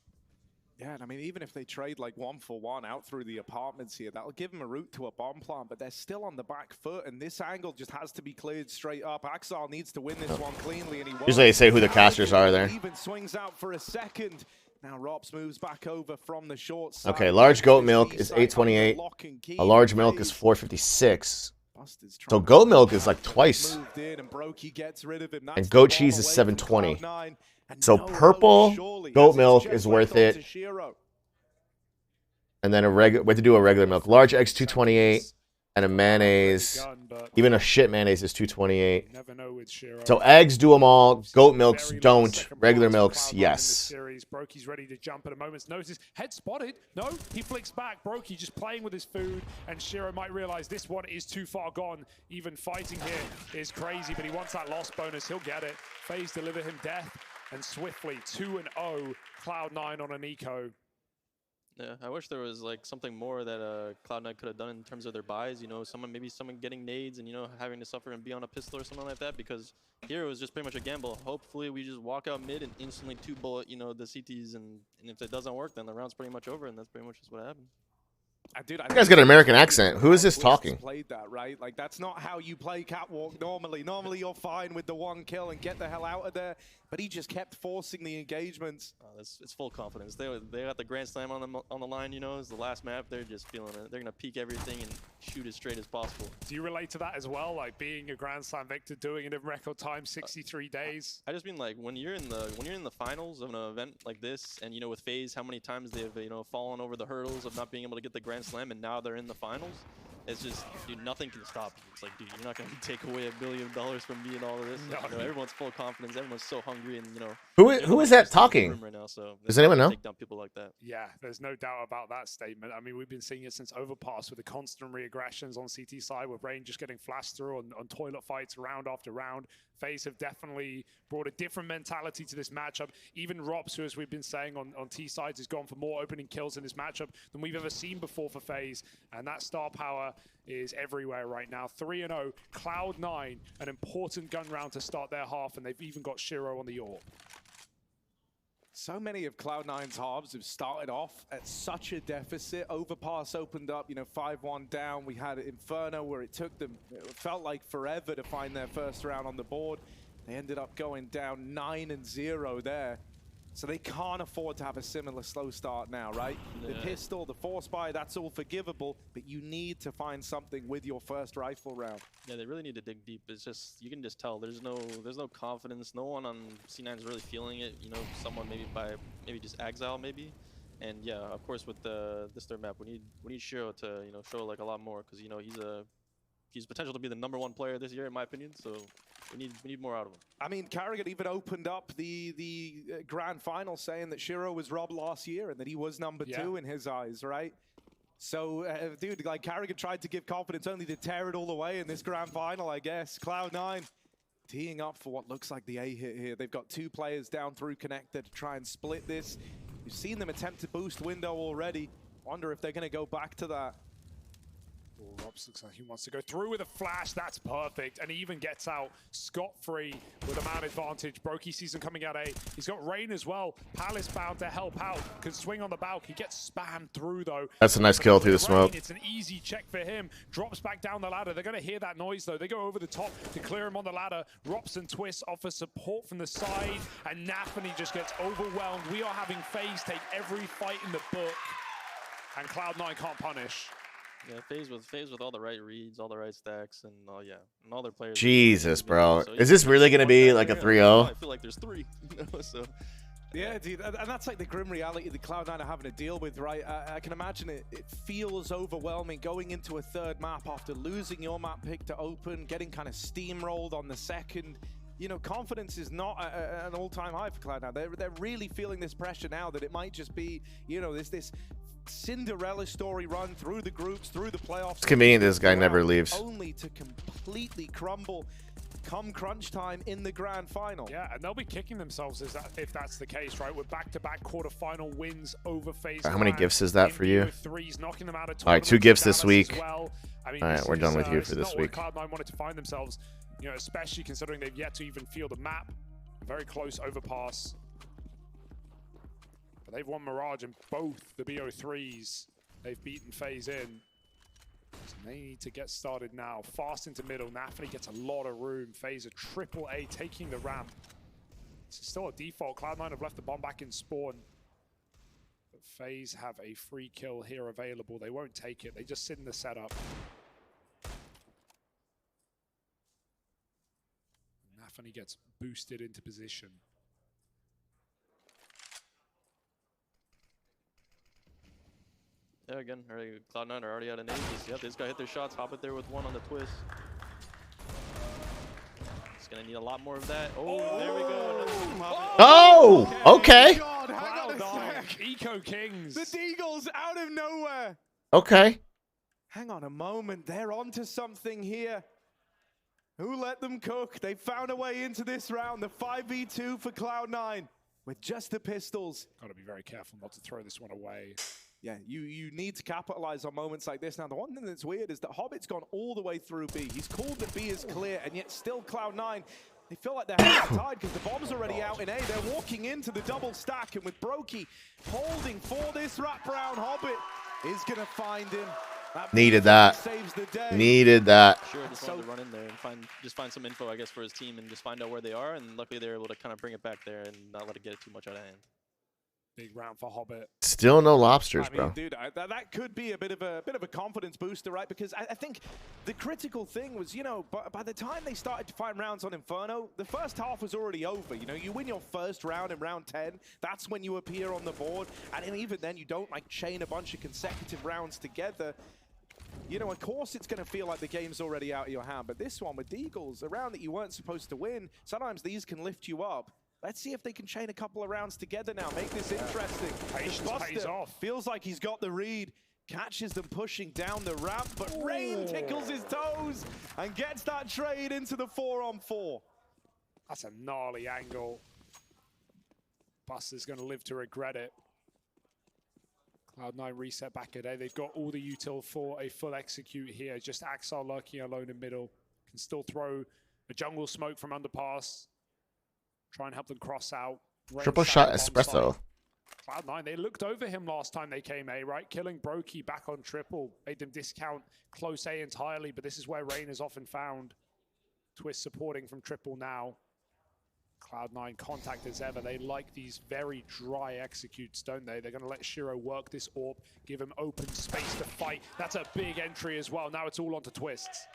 Yeah, and I mean, even if they trade like 1-for-1 out through the apartments here, that'll give them a route to a bomb plant, but they're still on the back foot, and this angle just has to be cleared straight up. Axal needs to win this one cleanly, and he won't. Usually they say who the casters are there. Even swings out for a second. Now Rops moves back over from the short side. Okay, large goat milk is 828. A large milk is 456. So goat milk is like twice. And goat cheese is 720. So purple goat milk is worth it. And then we have to do a regular milk. Large eggs 228, and a mayonnaise. Even a shit mayonnaise is 228. So eggs do them all. Goat milks don't. Regular milks, yes. Brokey's ready to jump at a moment's notice. Head spotted. No, he flicks back. Brokey just playing with his food, and Shiro might realize this one is too far gone. Even fighting here is crazy, but he wants that loss bonus. He'll get it. FaZe deliver him death, and swiftly 2-0. Cloud9 on an eco. Yeah, I wish there was like something more that Cloud9 could have done in terms of their buys. You know, maybe someone getting nades and, you know, having to suffer and be on a pistol or something like that, because here it was just pretty much a gamble. Hopefully we just walk out mid and instantly 2-bullet, you know, the CTs, and if it doesn't work, then the round's pretty much over, and that's pretty much just what happened. Dude, That guy's got an American accent. Who is this talking? Played that, right? Like, that's not how you play Catwalk normally. Normally you're fine with the one kill and get the hell out of there, but he just kept forcing the engagements. It's full confidence. They got the Grand Slam on the line, you know, it's the last map. They're just feeling it. They're going to peek everything and shoot as straight as possible. Do you relate to that as well? Like being a Grand Slam victor, doing it in record time, 63 days? I just mean, like, when you're in the finals of an event like this, and, you know, with FaZe, how many times they've, you know, fallen over the hurdles of not being able to get the Grand Slam, and now they're in the finals. It's just, dude, nothing can stop you. It's like, dude, you're not going to take away $1 billion from me and all of this. No. You know, everyone's full of confidence. Everyone's so hungry, and, you know. Who is that talking? Right now, so Does anyone know? take down people like that. Yeah, there's no doubt about that statement. I mean, we've been seeing it since Overpass with the constant re-aggressions on CT side, with Rain just getting flashed through on toilet fights round after round. FaZe have definitely brought a different mentality to this matchup. Even Rops, who, as we've been saying on T sides, has gone for more opening kills in this matchup than we've ever seen before for FaZe. And that star power is everywhere right now. 3-0, Cloud9, an important gun round to start their half, and they've even got Shiro on the AWP. So many of Cloud9's halves have started off at such a deficit. Overpass opened up, you know, 5-1 down. We had Inferno where it took them, it felt like forever to find their first round on the board. They ended up going down 9-0 there. So they can't afford to have a similar slow start now, right? The Yeah. pistol, the force buy, that's all forgivable, but you need to find something with your first rifle round. Yeah, they really need to dig deep. It's just you can just tell there's no confidence. No one on C9 is really feeling it. You know, someone maybe just Exile maybe, and yeah, of course with this third map we need Shiro to show like a lot more because he's potential to be the #1 player this year in my opinion. So we need more out of him. I mean, Carrigan even opened up the grand final saying that Shiro was robbed last year and that he was number 2 in his eyes, right? So, dude, like Carrigan tried to give confidence only to tear it all away in this grand final, I guess. Cloud9 teeing up for what looks like the A hit here. They've got 2 players down through connector to try and split this. You've seen them attempt to boost window already. Wonder if they're going to go back to that. Oh, Robs looks like he wants to go through with a flash. That's perfect. And he even gets out scot-free with a man advantage. Brokey sees him coming out A. He's got Rain as well. Palace bound to help out. Can swing on the balk. He gets spammed through, though. That's a nice kill through the smoke. It's an easy check for him. Drops back down the ladder. They're going to hear that noise, though. They go over the top to clear him on the ladder. Rops and Twist offer support from the side. And Nafany just gets overwhelmed. We are having FaZe take every fight in the book. And Cloud9 can't punish. Yeah, FaZe with all the right reads, all the right stacks, and all their players. Jesus, bro. So Is this really going to be like a 3-0? I feel like there's 3. So. Yeah, dude, and that's like the grim reality the Cloud9 are having to deal with, right? I can imagine it feels overwhelming going into a third map after losing your map pick to open, getting kind of steamrolled on the second. You know, confidence is not an all-time high for Cloud9. They're really feeling this pressure now that it might just be, you know, this Cinderella story run through the groups, through the playoffs. It's convenient this guy never leaves. Only to completely crumble come crunch time in the grand final. Yeah, and they'll be kicking themselves if that's the case, right? With back-to-back quarterfinal wins over FaZe. How many gifts is that for you? Threes, knocking them out of all right, 2 gifts this week. Well. I mean, all right, we're done with you for this week. Cloud9 wanted to find themselves, you know, especially considering they've yet to even feel the map. Very close overpass. But they've won Mirage in both the BO3s. They've beaten FaZe in. So they need to get started now. Fast into middle. Nafany gets a lot of room. FaZe a triple A taking the ramp. This is still a default. Cloud9 have left the bomb back in spawn. But FaZe have a free kill here available. They won't take it. They just sit in the setup. Nafany gets boosted into position. Yeah, again, Cloud9 are already out of nades. Yep, they just got to hit their shots. Hop it there with 1 on the twist. It's going to need a lot more of that. Oh, there we go. Oh, okay. God, hang on a sec. Eco Kings. The Deagles out of nowhere. Okay. Hang on a moment. They're onto something here. Who let them cook? They found a way into this round. The 5v2 for Cloud9 with just the pistols. Got to be very careful not to throw this one away. Yeah, you need to capitalize on moments like this. Now, the one thing that's weird is that Hobbit's gone all the way through B. He's called that B is clear, and yet still Cloud9, they feel like they're hands tied because the bomb's already out in A. They're walking into the double stack, and with Brokey holding for this wraparound, Hobbit is going to find him. Needed that. Saves the day. Needed that. Sure, just wanted to run in there and find some info, I guess, for his team and just find out where they are. And luckily, they're able to kind of bring it back there and not let it get too much out of hand. Big round for Hobbit. Still no lobsters, I mean, bro. dude, that could be a bit of a confidence booster, right? Because I think the critical thing was, you know, by the time they started to find rounds on Inferno, the first half was already over. You know, you win your first round in round 10, that's when you appear on the board, and even then, you don't like chain a bunch of consecutive rounds together. You know, of course, it's going to feel like the game's already out of your hand, but this one with Deagles, a round that you weren't supposed to win, sometimes these can lift you up. Let's see if they can chain a couple of rounds together now. Make this interesting. Patience pays off. Feels like he's got the read. Catches them pushing down the ramp, but Rain tickles his toes and gets that trade into the 4-on-4. That's a gnarly angle. Buster's going to live to regret it. Cloud9 reset back at A. They've got all the util for a full execute here. Just Axel lurking alone in middle. Can still throw a jungle smoke from underpass. Try and help them cross out. Triple shot espresso. Cloud9, they looked over him last time they came A, right? Killing Brokey back on triple. Made them discount close A entirely, but this is where Rain is often found. Twist supporting from triple now. Cloud9 contact as ever. They like these very dry executes, don't they? They're going to let Shiro work this AWP, give him open space to fight. That's a big entry as well. Now it's all onto Twists.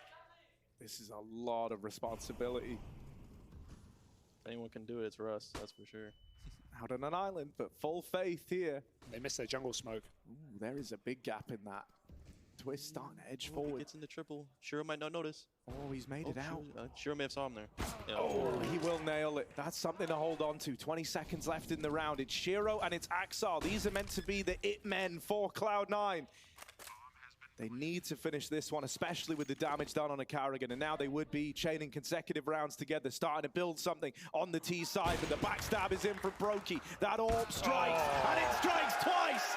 This is a lot of responsibility. If anyone can do it, it's Russ, that's for sure. Out on an island, but full faith here. They missed their jungle smoke. Ooh, there is a big gap in that. Twist starting to edge He forward. gets in the triple. Shiro might not notice. Oh, he's made it out. Shiro may have saw him there. Yeah. Oh, he will nail it. That's something to hold on to. 20 seconds left in the round. It's Shiro and it's Axar. These are meant to be the it men for Cloud9. They need to finish this one, especially with the damage done on a Carrigan. And now they would be chaining consecutive rounds together, starting to build something on the T side. But the backstab is in from Brokey. That AWP strikes, and it strikes twice.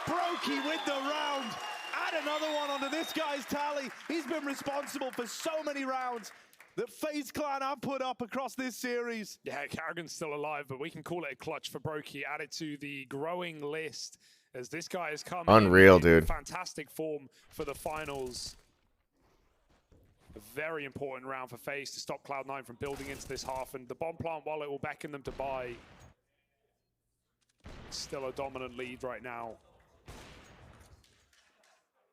Brokey with the round. Add another one onto this guy's tally. He's been responsible for so many rounds that FaZe Clan have put up across this series. Yeah, Carrigan's still alive, but we can call it a clutch for Brokey. Add it to the growing list as this guy has come Unreal, in dude. Fantastic form for the finals. A very important round for FaZe to stop Cloud9 from building into this half. And the bomb plant, while it will beckon them to buy, still a dominant lead right now.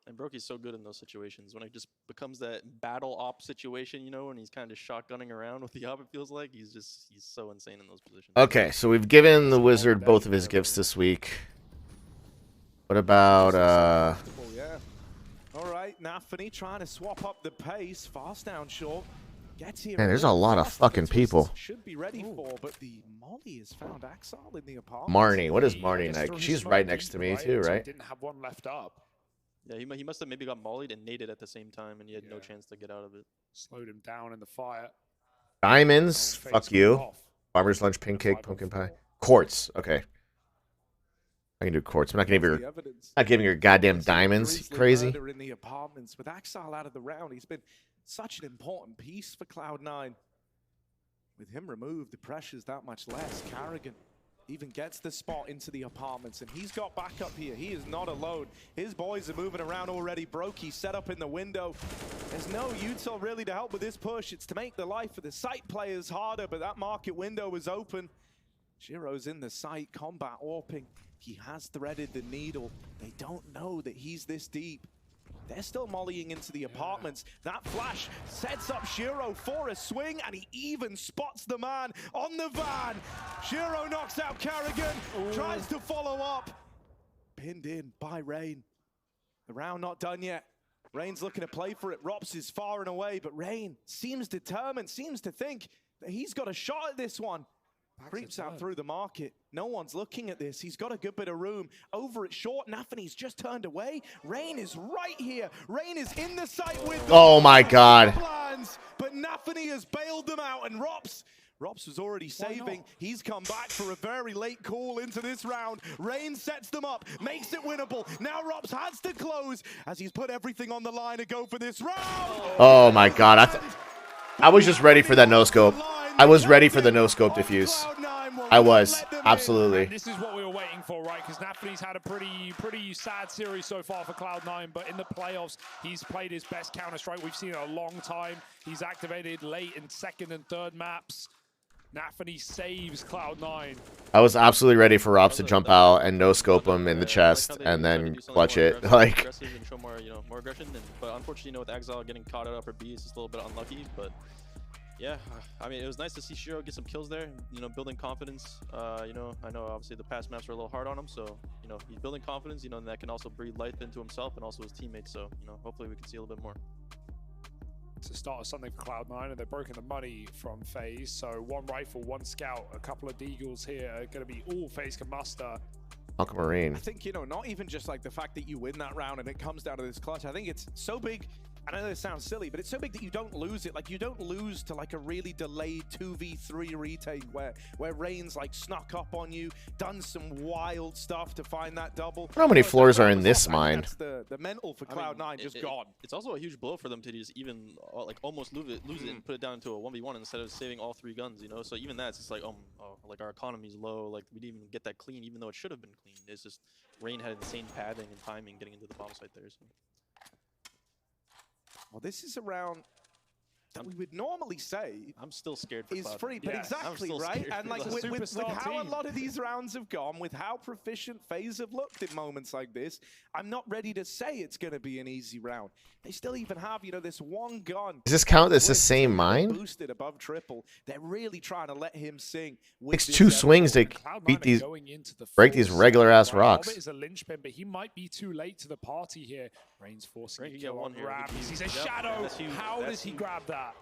And Brokey's so good in those situations. When it just becomes that battle op situation, you know, when he's kind of shotgunning around with the op, it feels like he's so insane in those positions. Okay, so we've given the Wizard both of his gifts this week. What about Yeah. All right, Nafany trying to swap up the pace. Fast down short. Gets here. Man, there's a lot of fucking people. Should be ready for, but the Molly has found Axal in the apartment. Marnie? What is Marnie like? She's right next to me too, right? Didn't have one left up. Yeah, he must have maybe got mollied and naded at the same time, and he had no chance to get out of it. Slowed him down in the fire. Diamonds? FaZe Fuck come you. off. Farmer's lunch, pancake, pumpkin pie. Quartz. Okay. I can do quartz. I'm not giving her goddamn diamonds. You crazy? In the apartments with Axal out of the round, he's been such an important piece for Cloud9. With him removed, the pressure's that much less. Carrigan even gets the spot into the apartments, and he's got backup here. He is not alone. His boys are moving around already. Brokey set up in the window. There's no util really to help with this push. It's to make the life of the site players harder, but that market window is open. Shiro's in the site, combat warping. He has threaded the needle. They don't know that he's this deep. They're still mollying into the apartments. That flash sets up Shiro for a swing, and he even spots the man on the van. Shiro knocks out Carrigan, tries to follow up. Pinned in by Rain. The round not done yet. Rain's looking to play for it. Rops is far and away, but Rain seems determined, seems to think that he's got a shot at this one. Creeps out through the market. No one's looking at this. He's got a good bit of room. Over at short, Nafany's just turned away. Rain is right here. Rain is in the site with them. Oh my god. Plans, but Nafany has bailed them out, and Rops was already saving. He's come back for a very late call into this round. Rain sets them up, makes it winnable. Now Rops has to close as he's put everything on the line to go for this round. Oh my god. I was just ready for that no-scope. I was ready for the no-scope diffuse. I was. Absolutely. And this is what we were waiting for, right? Because Nafany's had a pretty sad series so far for Cloud9, but in the playoffs, he's played his best Counter-Strike we've seen in a long time. He's activated late in second and third maps. Nafany saves Cloud9. I was absolutely ready for Rops to jump out and no-scope him in the chest and then clutch it. Like, aggressive and show more, more aggression. But unfortunately, with Axal getting caught out upper B, it's just a little bit unlucky. But yeah, I mean, it was nice to see Shiro get some kills there. Building confidence. I know obviously the past maps were a little hard on him, so he's building confidence. And that can also breathe life into himself and also his teammates. So hopefully we can see a little bit more. To start something for Cloud9, and they're broken the money from FaZe. So one rifle, one scout, a couple of deagles here are going to be all FaZe can muster. Aquamarine. I think, not even just like the fact that you win that round and it comes down to this clutch. I think it's so big. I know this sounds silly, but it's so big that you don't lose it. Like, you don't lose to like a really delayed 2v3 retake where Rain's like snuck up on you, done some wild stuff to find that double. How many floors are in this mine? That's the mental for Cloud9 just gone. It's also a huge blow for them to just even like almost lose it and put it down into a 1v1 instead of saving all 3 guns, So even that's just like, like our economy's low. Like, we didn't even get that clean, even though it should have been clean. It's just Rain had insane padding and timing getting into the bomb site there. So. Well, this is around that we would normally say I'm still scared for is Cloud9. free, but Yes. exactly, I'm still right? scared And for like Cloud9. with Superstar how a team. lot of these rounds have gone, with how proficient FaZe have looked in moments like this, I'm not ready to say it's going to be an easy round. They still even have, you know, this one gun. Does this count as the Twist, same they're mine? boosted above triple. They're really trying to let him sing. With Takes this 2 Emerald. swings to Cloud9 beat are these, going into the break full these set, regular ass right? rocks. Hobbit is a linchpin, but he might be too late to the party here. Reigns forcing Right, a you kill get on one here. Rab. He sees a Yep, shadow. that's huge. How That's does he huge. grab that?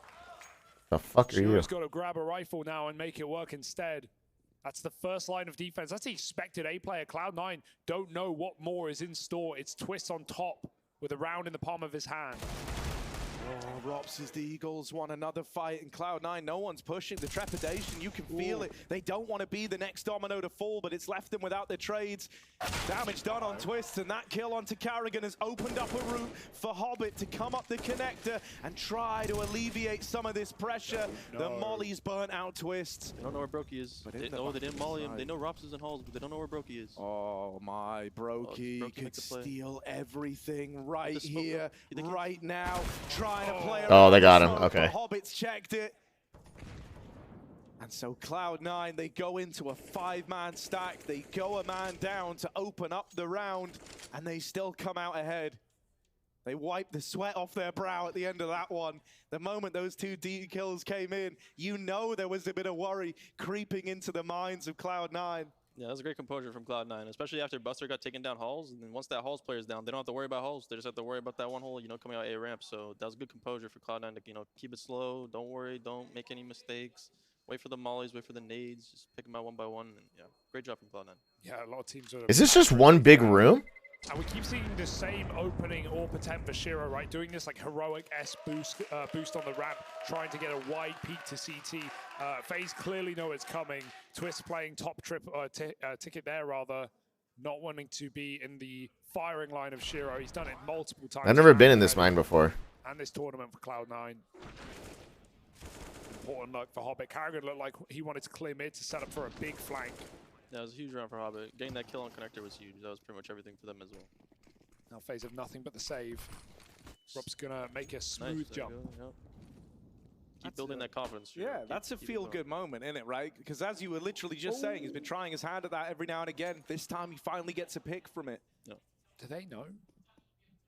The fuck are you? Shiro's got to grab a rifle now and make it work instead. That's the first line of defense. That's the expected A player. Cloud9 don't know what more is in store. It's Twist on top with a round in the palm of his hand. Oh, Rops as the Eagles want another fight, and Cloud9, no one's pushing. The trepidation, you can feel it. They don't want to be the next domino to fall, but it's left them without their trades. Damage done on Twist, and that kill onto Carrigan has opened up a route for Hobbit to come up the connector and try to alleviate some of this pressure. The Molly's burnt out Twist. They don't know where Brokey is. But in They the know they didn't molly him. side. They know Rops is in halls, but they don't know where Brokey is. Oh my, Brokey Brokey could make the play. steal everything right The smoke here, up. You think he- right now. Trying to play Oh, around they got the him. smoke, but Okay. Hobbit's checked it. And so Cloud9, they go into a 5-man stack. They go a man down to open up the round, and they still come out ahead. They wipe the sweat off their brow at the end of that one. The moment those 2 D kills came in, you know there was a bit of worry creeping into the minds of Cloud9. Yeah, that was a great composure from Cloud9, especially after Buster got taken down halls. And then once that halls player is down, they don't have to worry about halls. They just have to worry about that one hole, you know, coming out A ramp. So that was good composure for Cloud9 to, you know, keep it slow. Don't worry. Don't make any mistakes. Wait for the mollies. Wait for the nades. Just pick them out one by one. And yeah, great job from Cloud9. Yeah, a lot of teams are... Is this just one big room? And we keep seeing the same opening AWP attempt for Shiro, right? Doing this like heroic S boost on the ramp, trying to get a wide peek to CT. FaZe clearly know it's coming. Twist playing top ticket there, rather. Not wanting to be in the firing line of Shiro. He's done it multiple times. I've never been in this mine before. And this tournament for Cloud9. Important luck for Hobbit. Carrigan looked like he wanted to clear mid to set up for a big flank. That was a huge round for Hobbit. Getting that kill on connector was huge. That was pretty much everything for them as well. Now FaZe have nothing but the save. Rob's gonna make a Nice, smooth there you jump. go, yep. Keep That's building a- that confidence. Shiro. Yeah, Keep- that's a keep it going. feel-good moment, isn't it, right? Because as you were literally just saying, he's been trying his hand at that every now and again. This time he finally gets a pick from it. Do they know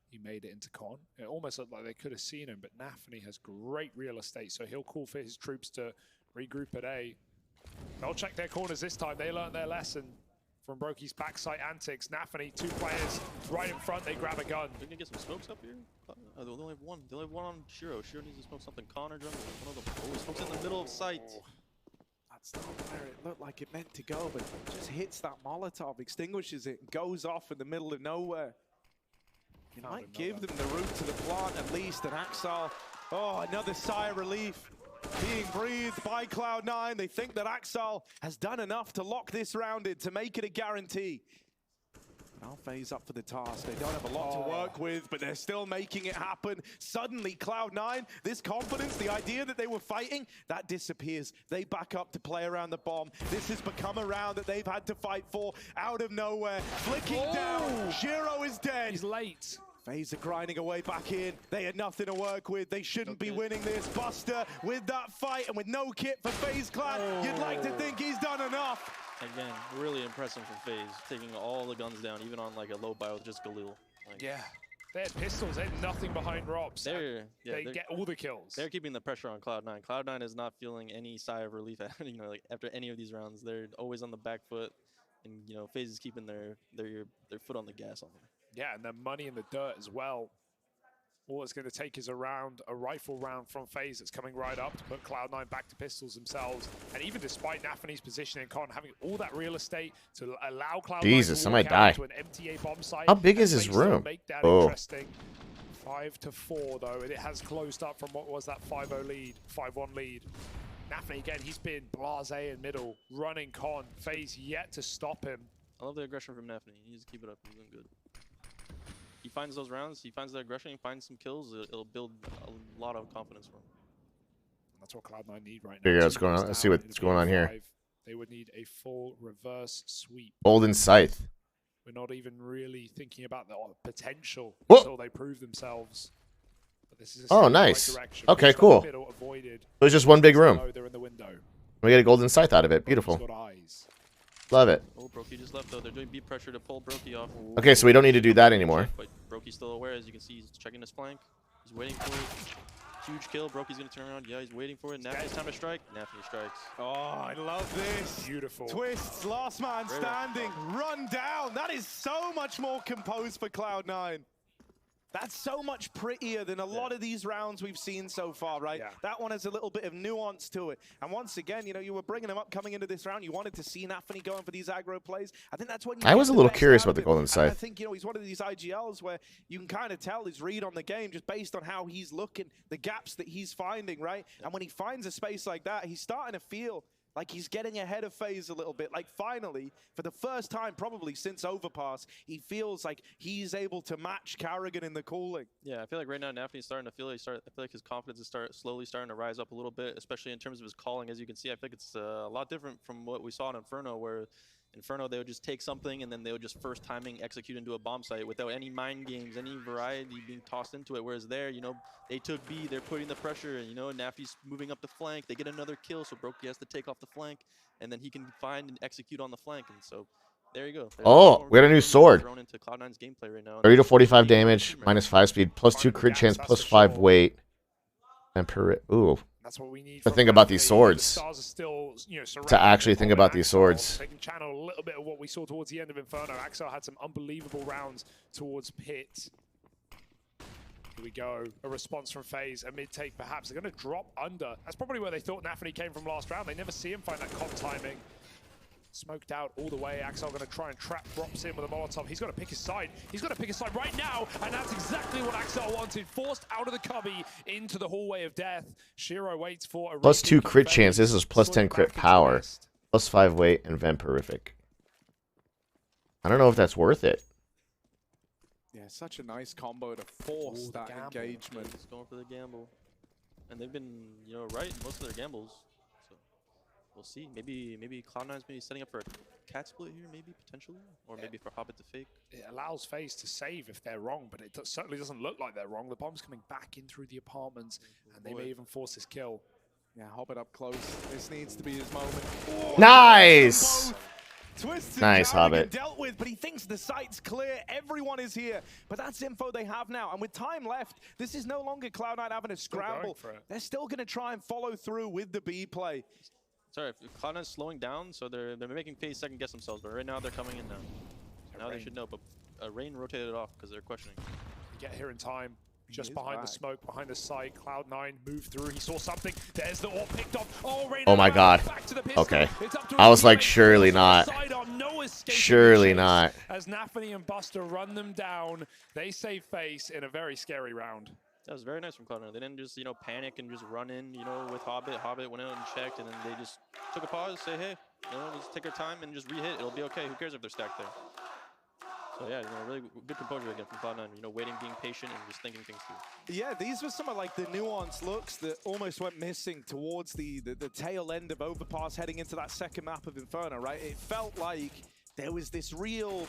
he made it into con? It almost looked like they could have seen him, but Nafany has great real estate, so he'll call for his troops to regroup at A. They'll check their corners this time. They learned their lesson from Brokey's backside antics. Nafany, 2 players right in front. They grab a gun. They're gonna get some smokes up here. Oh, they only have one. They only have one on Shiro. Shiro needs to smoke something. Connor jungle. One of them. Oh, he smokes in the middle of sight. That's not where it looked like it meant to go, but just hits that Molotov, extinguishes it, goes off in the middle of nowhere. You Found might give another. them the route to the plant at least, and Axel, oh, another sigh of relief being breathed by Cloud9. They think that Axel has done enough to lock this round in, to make it a guarantee. Now FaZe up for the task. They don't have a lot to work with, but they're still making it happen. Suddenly, Cloud9, this confidence, the idea that they were fighting, that disappears. They back up to play around the bomb. This has become a round that they've had to fight for out of nowhere. Flicking down, Shiro is dead. He's late. FaZe are grinding away back in. They had nothing to work with. They shouldn't be winning this. Buster with that fight and with no kit for FaZe Clan. You'd like to think he's done enough. Again, really impressive from FaZe, taking all the guns down, even on like a low buy with just Galil. Like, Yeah. They had pistols. They had nothing behind Robs. They're They get all the kills. They're keeping the pressure on Cloud9. Cloud9 is not feeling any sigh of relief. You know, like after any of these rounds, they're always on the back foot, and you know, FaZe is keeping their foot on the gas on them. Yeah, and then money in the dirt as well. All it's going to take is a rifle round from FaZe that's coming right up to put Cloud9 back to pistols themselves. And even despite Nafany's position in con, having all that real estate to allow Cloud9 Jesus, to I walk might out die. to an MTA bomb site. How big and is this FaZe still room? Make that Oh. interesting. 5-4 though, and it has closed up from what was that 5-0 lead, 5-1 lead. Nafany again, he's been blasé in middle, running con. FaZe yet to stop him. I love the aggression from Nafany. He needs to keep it up. He's doing good. He finds those rounds, he finds the aggression, he finds some kills, it'll build a lot of confidence for him. That's what Cloud9 need right now. Figure out 2 what's going on. goals Let's see down, what's it'll going be on here. 5. They would need a full reverse sweep. Golden Scythe. We're not even really thinking about the potential Whoa. until they prove themselves. But this is a Oh, step in the right nice. direction. Okay, Boost up cool. middle, avoid avoided. It was just one big room. They're in the window. We get a golden scythe out of it. Beautiful. Got eyes. Love it. Oh, Brokey just left though. They're doing beat pressure to pull Brokey off. Okay, so we don't need to do that anymore. But Brokey's still aware, as you can see, he's checking his flank. He's waiting for it. Huge kill. Brokey's gonna turn around. Yeah, he's waiting for it. Nafi's time to strike. Nafi strikes. Oh, I love this. Beautiful. Twists, last man standing, run down. That is so much more composed for Cloud9. That's so much prettier than a lot of these rounds we've seen so far, right? Yeah. That one has a little bit of nuance to it. And once again, you know, you were bringing him up coming into this round. You wanted to see Nafany going for these aggro plays. I think that's when you I was get a the little best curious out about the of him. golden And scythe. I think, you know, he's one of these IGLs where you can kind of tell his read on the game just based on how he's looking, the gaps that he's finding, right? And when he finds a space like that, he's starting to feel like he's getting ahead of FaZe a little bit. Like finally, for the first time probably since Overpass, he feels like he's able to match Karrigan in the cooling. Yeah, I feel like right now Nafany's starting to feel. I feel like his confidence is slowly starting to rise up a little bit, especially in terms of his calling. As you can see, I think it's a lot different from what we saw in Inferno, where Inferno they would just take something and then they would just first timing execute into a bomb site without any mind games, any variety being tossed into it. Whereas there, you know, they took B, they're putting the pressure, and you know, Nafi's moving up the flank. They get another kill, so Brokey has to take off the flank, and then he can find and execute on the flank. And so there you go. There's Oh, we got a new sword. Thrown into Cloud9's gameplay right now. 30 to 45 damage, -5 speed, +2 crit chance, +5 weight, and per. Ooh. That's what we need. To think about these swords. The stars are still, you know, To actually think about these swords. They can channel a little bit of what we saw towards the end of Inferno. Axel had some unbelievable rounds towards Pit. Here we go. A response from FaZe, a mid take perhaps. They're going to drop under. That's probably where they thought Nafany came from last round. They never see him find that comp timing. Smoked out all the way. Axel going to try and trap Drops in with a Molotov. He's got to pick his side. He's got to pick his side right now, and that's exactly what Axel wanted. Forced out of the cubby into the hallway of death. Shiro waits for a +2 crit chance. This is +10 crit power. +5 weight and Vampirific. I don't know if that's worth it. Yeah, such a nice combo to force that engagement. He's going for the gamble, and they've been, you know, right in most of their gambles. So we'll see. Maybe Cloud9's maybe setting up for a cat split here, maybe potentially, or maybe for Hobbit to fake. It allows FaZe to save if they're wrong, but it certainly doesn't look like they're wrong. The bomb's coming back in through the apartments, and they may even force this kill. Yeah, Hobbit up close. This needs to be his moment. Oh, Nice! Twisted Nice, Karrigan Hobbit. dealt with, but he thinks the site's clear. Everyone is here, but that's info they have now. And with time left, this is no longer Cloud9 having a scramble. They're still going to try and follow through with the B play. Sorry, Cloud9's slowing down, so they're making FaZe second guess themselves. But right now they're coming in now. Now they should know, but Rain rotated it off because they're questioning. You get here in time. Just behind the smoke, behind the site, Cloud9 moved through. He saw something. There's the AWP picked off. Oh, Rain Oh my god. back to the pistol. Okay. It's up to I was his like, teammates. surely not. Sidearm, no escaping Surely the chase. not. As Nafany and Buster run them down, they save FaZe in a very scary round. That was very nice from Cloud9. They didn't just, you know, panic and just run in, you know, with Hobbit. Hobbit went out and checked, and then they just took a pause, say, hey, you know, let's take our time and just re-hit. It'll be okay. Who cares if they're stacked there? So yeah, you know, really good composure again from Cloud9. You know, waiting, being patient, and just thinking things through. Yeah, these were some of like the nuanced looks that almost went missing towards the tail end of Overpass heading into that second map of Inferno, right? It felt like there was this real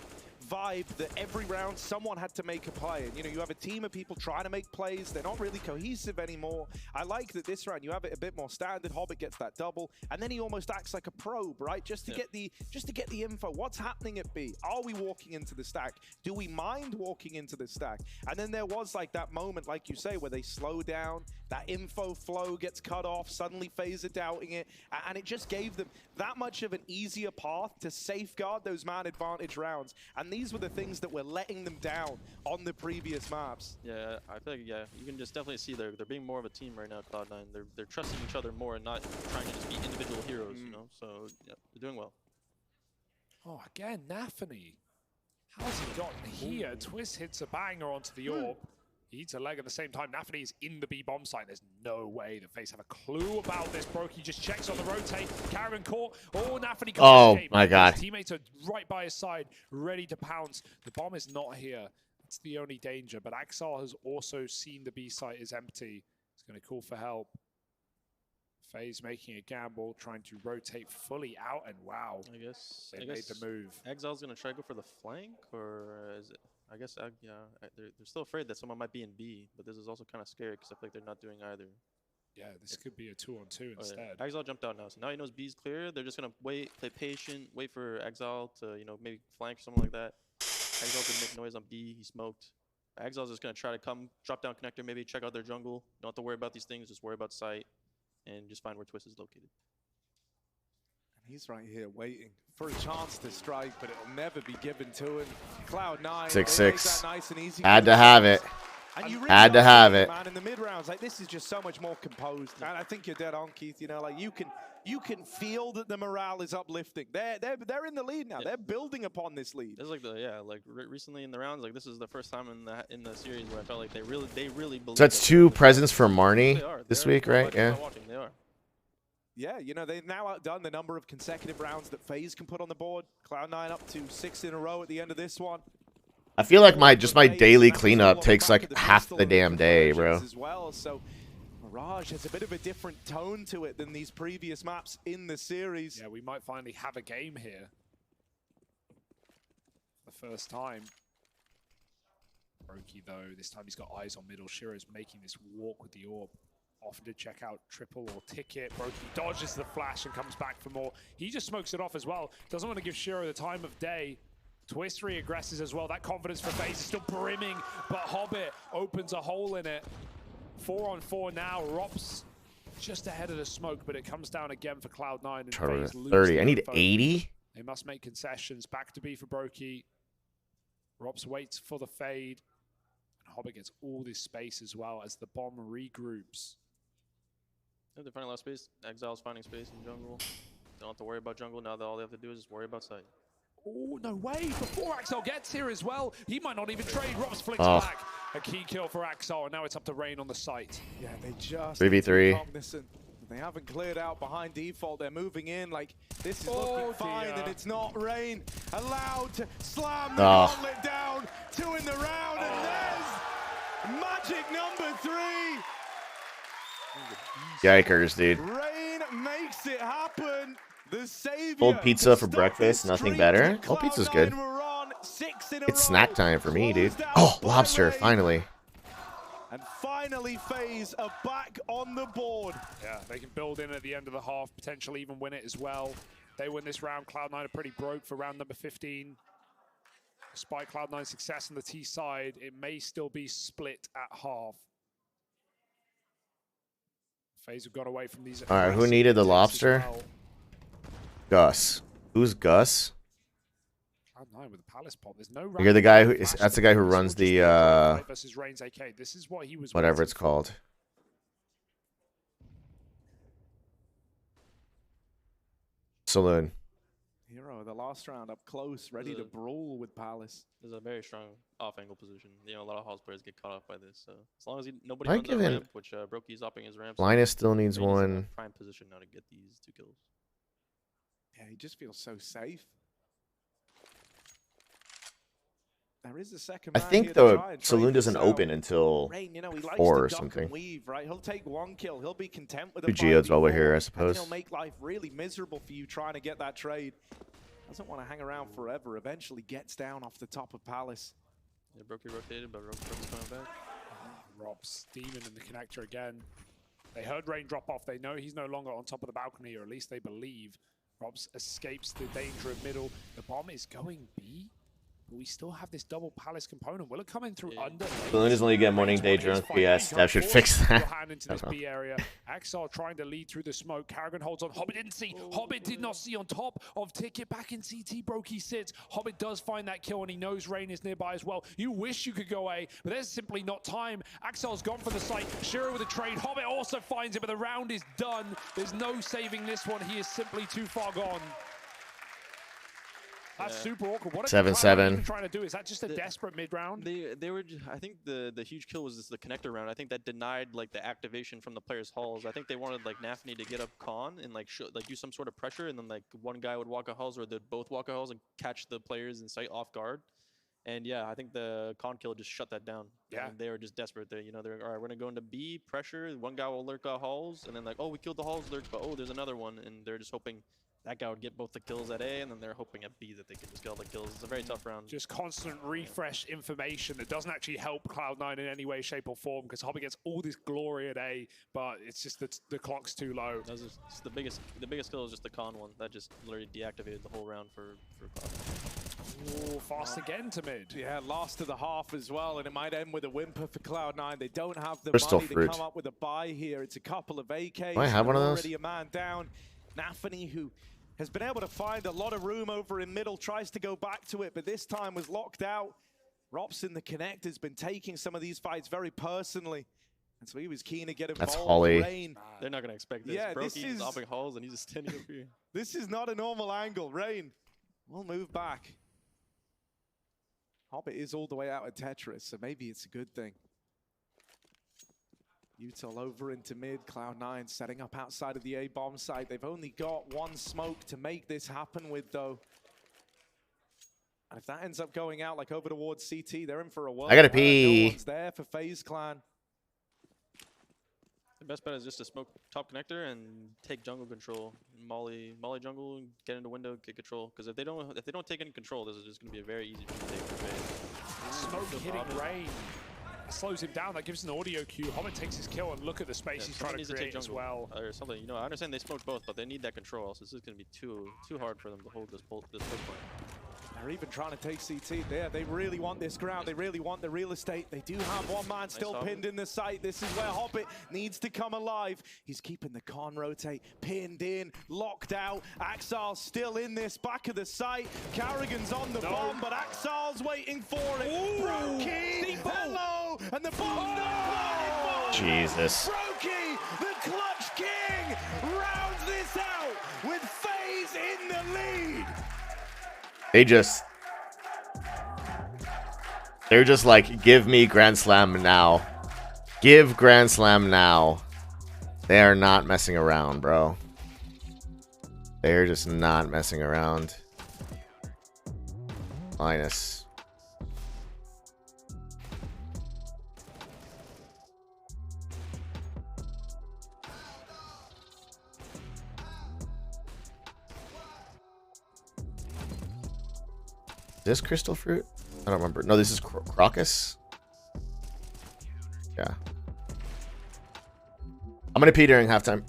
vibe that every round someone had to make a play. And, you know, you have a team of people trying to make plays. They're not really cohesive anymore. I like that this round you have it a bit more standard. Hobbit gets that double, and then he almost acts like a probe, right? Just to get the info. What's happening at B? Are we walking into the stack? Do we mind walking into the stack? And then there was like that moment, like you say, where they slow down. That info flow gets cut off. Suddenly FaZe are doubting it, and it just gave them that much of an easier path to safeguard those man advantage rounds. And these were the things that were letting them down on the previous maps. Yeah, I feel like, yeah, you can just definitely see they're being more of a team right now, Cloud9. They're trusting each other more and not trying to just be individual heroes, you know? So, yeah, they're doing well. Oh, again, Nafany. How's he gotten here? Twist hits a banger onto the AWP. He eats a leg at the same time. Nafany is in the B bomb site. There's no way that FaZe have a clue about this. Brokey just checks on the rotate. Karrigan caught. Oh, Nafany can't escape. My god. His teammates are right by his side, ready to pounce. The bomb is not here. It's the only danger. But Axel has also seen the B site is empty. He's going to call for help. FaZe making a gamble, trying to rotate fully out, and wow. I guess they made the move. Exile's going to try to go for the flank, or is it? I guess, yeah, they're still afraid that someone might be in B, but this is also kind of scary because I feel like they're not doing either. Yeah, this could be a 2-on-2 Oh, instead. yeah. Exile jumped out now, so now he knows B's clear. They're just gonna wait, play patient, wait for Exile to, you know, maybe flank or something like that. Exile didn't make noise on B, he smoked. Exile's just gonna try to come, drop down connector, maybe check out their jungle. Don't have to worry about these things, just worry about sight, and just find where Twist is located. And he's right here waiting for a chance to strike, but it'll never be given to him. Cloud9, 6-6. nice and easy. Had to have it. And you Had to really have see it. Man, in the mid rounds, like this is just so much more composed. And I think you're dead on, Keith. You know, like you can feel that the morale is uplifting. They're in the lead now. Yeah. They're building upon this lead. This is like recently in the rounds, like this is the first time in the series where I felt like they really believe. So that's that 2 they're- presents for Marnie They are. this They're week, not right? watching, Yeah. they're not watching, they are. Yeah, you know, they've now outdone the number of consecutive rounds that FaZe can put on the board. Cloud9 up to 6 in a row at the end of this one. I feel like my daily cleanup takes like half the damn day, bro. As well, so Mirage has a bit of a different tone to it than these previous maps in the series. Yeah, we might finally have a game here. The first time. Brokey, though, this time he's got eyes on middle. Shiro's making this walk with the orb. Often to check out triple or ticket. Brokey dodges the flash and comes back for more. He just smokes it off as well. Doesn't want to give Shiro the time of day. Twist re-aggresses as well. That confidence for FaZe is still brimming, but Hobbit opens a hole in it. 4-on-4 now. Rops just ahead of the smoke, but it comes down again for Cloud9. And Charter FaZe lose 30. the I need info. 80. They must make concessions. Back to B for Brokey. Rops waits for the fade. And Hobbit gets all this space as well as the bomb regroups. Yeah, they're finding a lot of space. Exile's finding space in jungle. Don't have to worry about jungle now that all they have to do is just worry about sight. Oh, no way. Before Axel gets here as well, he might not even trade. Rops flicks Oh. back. A key kill for Axel, and now it's up to Rain on the site. Yeah, they just 3v3. cognizant. They haven't cleared out behind default. They're moving in like this is Oh, looking fine, dear. and it's not Rain allowed to slam the Oh. gauntlet down. 2 in the round, and there's magic number 3. Yikers, dude. Rain makes it happen. The savior. Cold pizza to for stop breakfast, this nothing streak. better. Cold pizza's Cloud9 good. were on 6 in a It's row. snack time for me, dude. Closed out Oh, by lobster, Rain. finally. And finally, FaZe are back on the board. Yeah, they can build in at the end of the half, potentially even win it as well. They win this round. Cloud9 are pretty broke for round number 15. Despite Cloud9's success on the T side, it may still be split at half. FaZe have got away from these. All right, who aggressive needed the attacks as lobster? well. Gus. Who's Gus? Cloud9 with the Palace pop. There's no. You're the guy who flash that's the guy who this will runs just be the a dogfight versus Reigns AK. This is what he was whatever waiting it's for. called. Saloon. Hero, the last round up close, ready to brawl with Palace. There's a very strong off-angle position. You know, a lot of house players get caught off by this. So as long as nobody I runs a give in- ramp, which Brokey's upping his ramp. Linus still needs Rain is in a one. prime position now to get these 2 kills. Yeah, he just feels so safe. There is a second I man think here to the try and saloon trade this doesn't out. open until Rain, you know, he likes 4 to or duck something. and weave, right? He'll take 1 kill. He'll be content with a 2 geodes while we're 5v4, here, I and suppose. he'll make life really miserable for you trying to get that trade. Doesn't want to hang around forever. Eventually gets down off the top of Palace. Yeah, Brokey rotated, but Brokey's coming back. Rob's demon in the connector again. They heard Rain drop off. They know he's no longer on top of the balcony, or at least they believe. Robs escapes the danger of middle. The bomb is going B. But we still have this double Palace component. Will it come in through under? Saloon doesn't let you get morning day drunk. Yes, that should fix that. Hand into this B area. Axel trying to lead through the smoke. Karrigan holds on. Hobbit didn't see. Hobbit did not see on top of Ticket. Back in CT, Brokey sits. Hobbit does find that kill, and he knows Rain is nearby as well. You wish you could go A, but there's simply not time. Axel's gone for the site. Shiro with a trade. Hobbit also finds it, but the round is done. There's no saving this one. He is simply too far gone. That's super awkward. What are 7-7. even trying to do? Is that just a desperate mid round? They were. I think the huge kill was just the connector round. I think that denied like the activation from the players' halls. I think they wanted like Nafni to get up con and like use some sort of pressure, and then like one guy would walk a halls or they'd both walk a halls and catch the players in sight off guard. And yeah, I think the con kill just shut that down. Yeah. And they were just desperate. They're all right, we're gonna go into B, pressure. One guy will lurk out halls, and then like, oh, we killed the halls lurk, but oh, there's another one, and they're just hoping that guy would get both the kills at A, and then they're hoping at B that they can just get all the kills. It's a very tough round. Just constant refresh information that doesn't actually help Cloud9 in any way, shape, or form, because Hobbit gets all this glory at A, but it's just that the clock's too low. That's just the biggest kill is just the con one. That just literally deactivated the whole round for Cloud. Oh, fast again to mid. Yeah, last to the half as well, and it might end with a whimper for Cloud9. They don't have the Crystal money fruit. to come up with a buy here. It's a couple of AKs. Do I have one of those? Already a man down. Nafany, who has been able to find a lot of room over in middle, tries to go back to it, but this time was locked out. Robson, the Connect, has been taking some of these fights very personally, and so he was keen to get involved. That's Holly. Rain. They're not going to expect this. Yeah, Brokey's this is... dropping halls, and he's just standing over here. This is not a normal angle. Rain will move back. Hobbit is all the way out of Tetris, so maybe it's a good thing. Utah over into mid, Cloud9 setting up outside of the A-bomb site. They've only got one smoke to make this happen with, though. And if that ends up going out, like over towards CT, they're in for a world. I gotta pee. No one's there for FaZe Clan. The best bet is just to smoke top connector and take jungle control. Molly jungle, get into window, get control. Because if they don't take any control, this is just going to be a very easy to take for FaZe. Smoke hitting Rain. Slows him down. That gives an audio cue. Hobbit takes his kill, and look at the space he's trying to create as well. Or something. You know, I understand they smoked both, but they need that control. So this is going to be too hard for them to hold this push point. They're even trying to take CT there. They really want this ground. They really want the real estate. They do have one man still pinned in the site. This is where Hobbit needs to come alive. He's keeping the con rotate pinned in, locked out. Axal's still in this back of the site. Carrigan's on the bomb, but Axal's waiting for it. Brokey, hello, and the bomb no! Jesus. Brokey, the clutch king, rounds this out with FaZe in the lead. They're just like, give me Grand Slam now. Give Grand Slam now. They are not messing around, bro. They're just not messing around. Minus. This crystal fruit? I don't remember. No, this is crocus. Yeah. I'm gonna pee during halftime.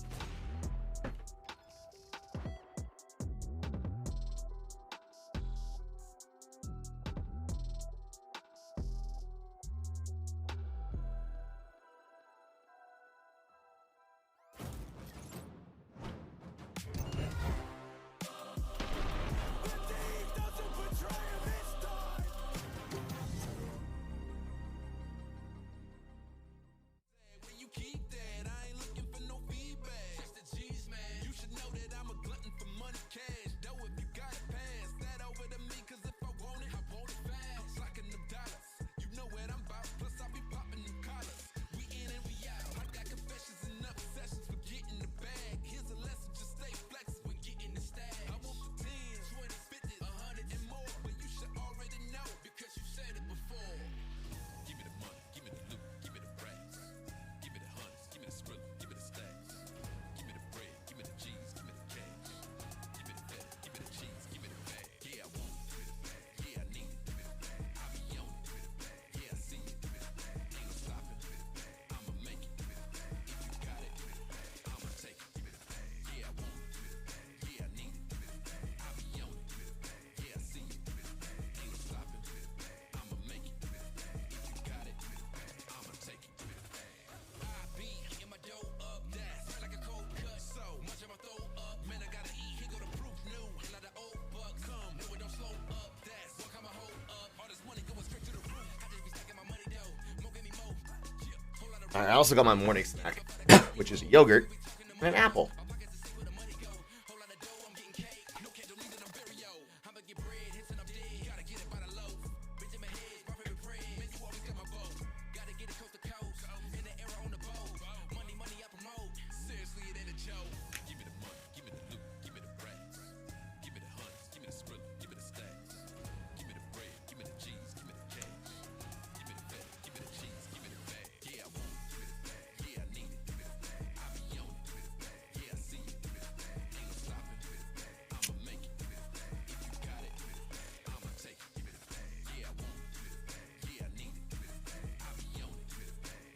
I also got my morning snack, which is yogurt and an apple.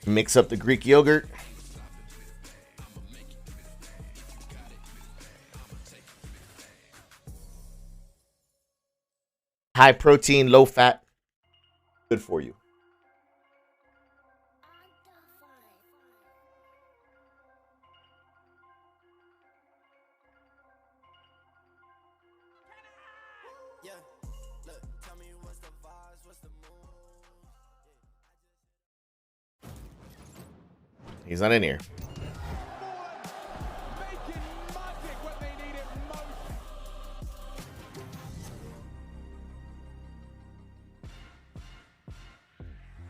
Mix up the Greek yogurt. High protein, low fat. Good for you. He's not in here.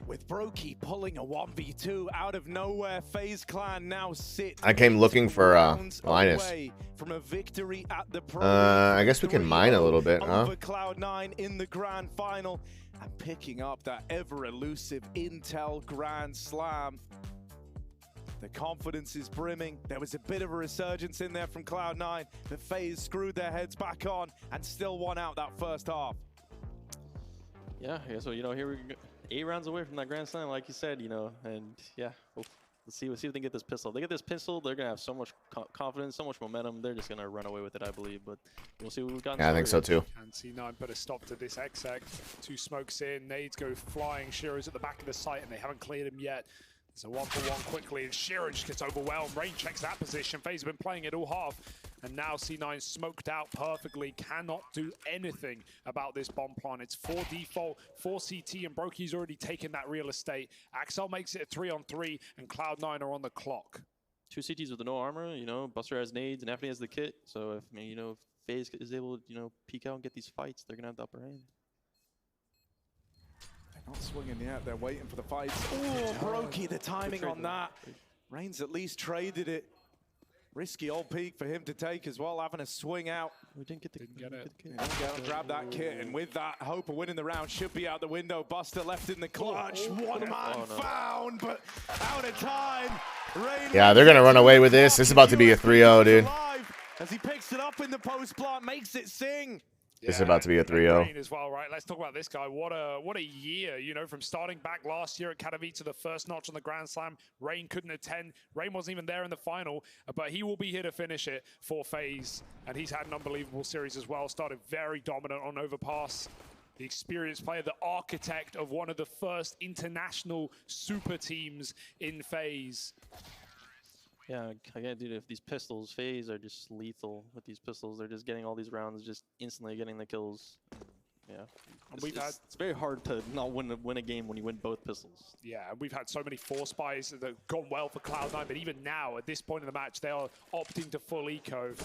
With Brokey pulling a 1v2 out of nowhere, FaZe Clan now sit. I came looking for Linus. From a victory at the Pro I guess we can mine a little bit, huh? Over Cloud9 in the grand final and picking up that ever elusive Intel Grand Slam. The confidence is brimming. There was a bit of a resurgence in there from Cloud9. The FaZe screwed their heads back on and still won out that first half. Yeah, so you know, here we go. 8 rounds away from that Grand Slam, like you said, you know, and yeah, let's see if they can get this pistol. If they get this pistol, they're gonna have so much confidence, so much momentum. They're just gonna run away with it, I believe. But we'll see what we've got. Yeah, I think so too. And C9 put a stop to this XX. 2 smokes in, nades go flying. Shiro's at the back of the site, and they haven't cleared him yet. It's a 1-for-1 quickly, and Shiro just gets overwhelmed. Rain checks that position. FaZe have been playing it all half. And now C9 smoked out perfectly, cannot do anything about this bomb plant. It's 4 default, 4 CT, and Brokey's already taken that real estate. Axel makes it a 3-on-3, and Cloud9 are on the clock. 2 CTs with no armor, you know, Buster has nades, and Anthony has the kit. So if, you know, if FaZe is able to, you know, peek out and get these fights, they're gonna have the upper hand. Not swinging yet, they're waiting for the fights. Oh, Brokey, the timing on that. Reigns at least traded it. Risky old peak for him to take as well, having a swing out. We didn't get it. Grab that kit, and with that, hope of winning the round should be out the window. Buster left in the clutch. One man found, but out of time. Rain Yeah, they're going to run away with this. This is about to be a 3-0, dude. As he picks it up in the post plant, makes it sing. This is about to be a 3-0. Rain as well, right? Let's talk about this guy. What a year, you know, from starting back last year at Katowice to the first notch on the Grand Slam. Rain couldn't attend. Rain wasn't even there in the final, but he will be here to finish it for FaZe. And he's had an unbelievable series as well. Started very dominant on Overpass. The experienced player, the architect of one of the first international super teams in FaZe. Yeah, again, dude, if these pistols, FaZe are just lethal with these pistols. They're just getting all these rounds, just instantly getting the kills. Yeah, it's very hard to not win a game when you win both pistols. Yeah, we've had so many force buys that have gone well for Cloud9, but even now, at this point in the match, they are opting to full eco.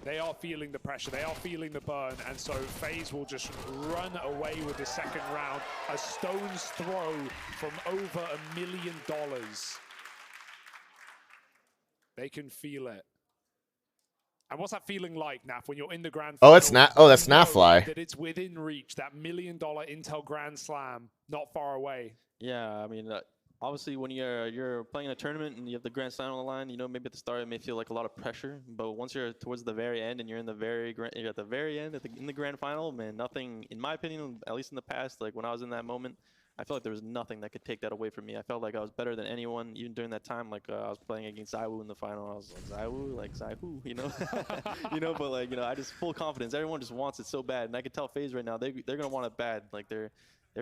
They are feeling the pressure, they are feeling the burn, and so FaZe will just run away with the second round. A stone's throw from over $1 million. They can feel it. And what's that feeling like, Naf, when you're in the grand final? Oh, it's not. Oh, that's Nafly. That it's within reach. That $1 million Intel Grand Slam, not far away. Yeah, I mean, obviously, when you're playing in a tournament and you have the Grand Slam on the line, you know, maybe at the start it may feel like a lot of pressure, but once you're towards the very end and you're in the you're at the very end in the grand final, man, nothing, in my opinion, at least in the past, like when I was in that moment, I felt like there was nothing that could take that away from me. I felt like I was better than anyone, even during that time. Like I was playing against Zaiwu in the final. I was like, Zaiwu, like Zaiwu, you know, you know. But like, you know, I just full confidence. Everyone just wants it so bad, and I can tell FaZe right now they're gonna want it bad. Like they're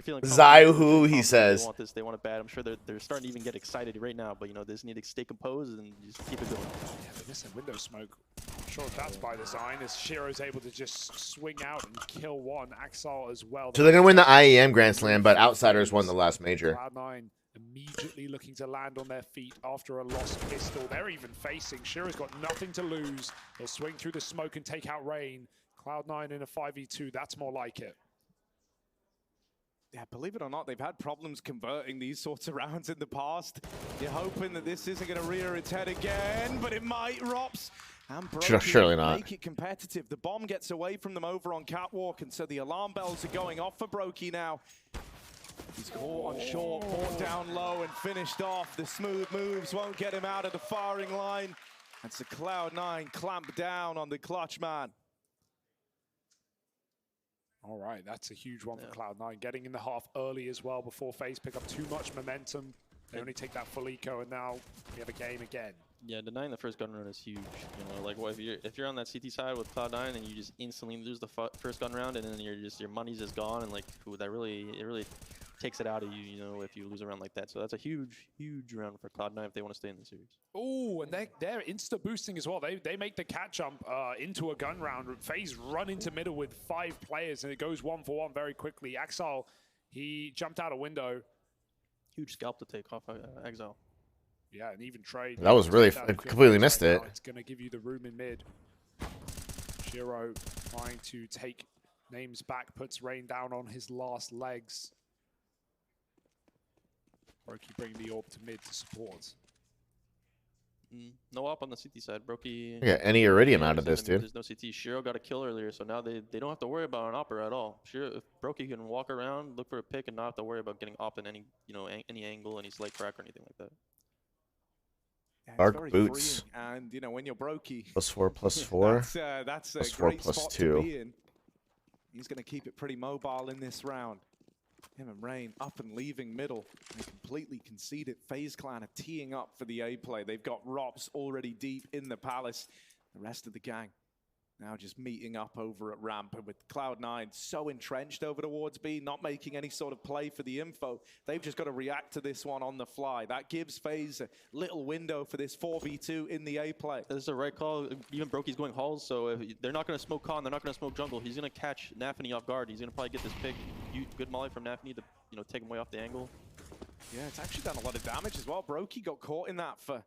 feeling Zaiwu, he says. They want this. They want it bad. I'm sure they're starting to even get excited right now. But you know, they just need to stay composed and just keep it going. Yeah, but listen, window smoke. I'm sure if that's by design, as Shiro's able to just swing out and kill one. Axel as well. So they're going to win the IEM Grand Slam, but Outsiders won the last major. Cloud9 immediately looking to land on their feet after a lost pistol. They're even facing. Shiro's got nothing to lose. They'll swing through the smoke and take out Rain. Cloud9 in a 5v2. That's more like it. Yeah, believe it or not, they've had problems converting these sorts of rounds in the past. You're hoping that this isn't going to rear its head again, but it might, Rops. And surely not. Make it competitive. The bomb gets away from them over on Catwalk, and so the alarm bells are going off for Brokey now. He's caught on short, caught down low, and finished off. The smooth moves won't get him out of the firing line. And so Cloud9 clamp down on the clutch man. All right, that's a huge one for Cloud9. Getting in the half early as well before FaZe pick up too much momentum. They only take that full eco, and now we have a game again. Yeah, denying the first gun run is huge. You know, like what if you're on that CT side with Cloud9 and you just instantly lose the first gun round, and then your money's just gone, and like it really takes it out of you. You know, if you lose a round like that. So that's a huge round for Cloud9 if they want to stay in the series. Oh, and they're insta boosting as well. They make the cat jump into a gun round. FaZe run into middle with 5 players, and it goes 1-for-1 very quickly. Axel, he jumped out a window. Huge scalp to take off Exile. Yeah, and even trade. That was really, I completely missed it. It's going to give you the room in mid. Shiro trying to take names back, puts Rain down on his last legs. Brokey bringing the orb to mid to support. No op on the CT side. Brokey. Yeah, any Iridium out of this, dude. There's no CT. Shiro got a kill earlier, so now they don't have to worry about an opper at all. Shiro, if Brokey can walk around, look for a pick, and not have to worry about getting op in any any angle, any slight crack or anything like that. Yeah, Dark boots. Freeing. And you know, when you're Brokey, +4/+4. that's a +4/+2. great spot to be in. He's going to keep it pretty mobile in this round. Him and Rain up and leaving middle. They completely conceded. FaZe Clan are teeing up for the A play. They've got Rops already deep in the palace. The rest of the gang now just meeting up over at ramp, and with Cloud9 so entrenched over towards B, not making any sort of play for the info. They've just got to react to this one on the fly. That gives FaZe a little window for this 4v2 in the A play. This is the right call. Even Brokey's going halls, so if they're not going to smoke con, they're not going to smoke jungle. He's going to catch Nafany off guard. He's going to probably get this pick. Good molly from Nafany to take him way off the angle. Yeah, it's actually done a lot of damage as well. Brokey got caught in that for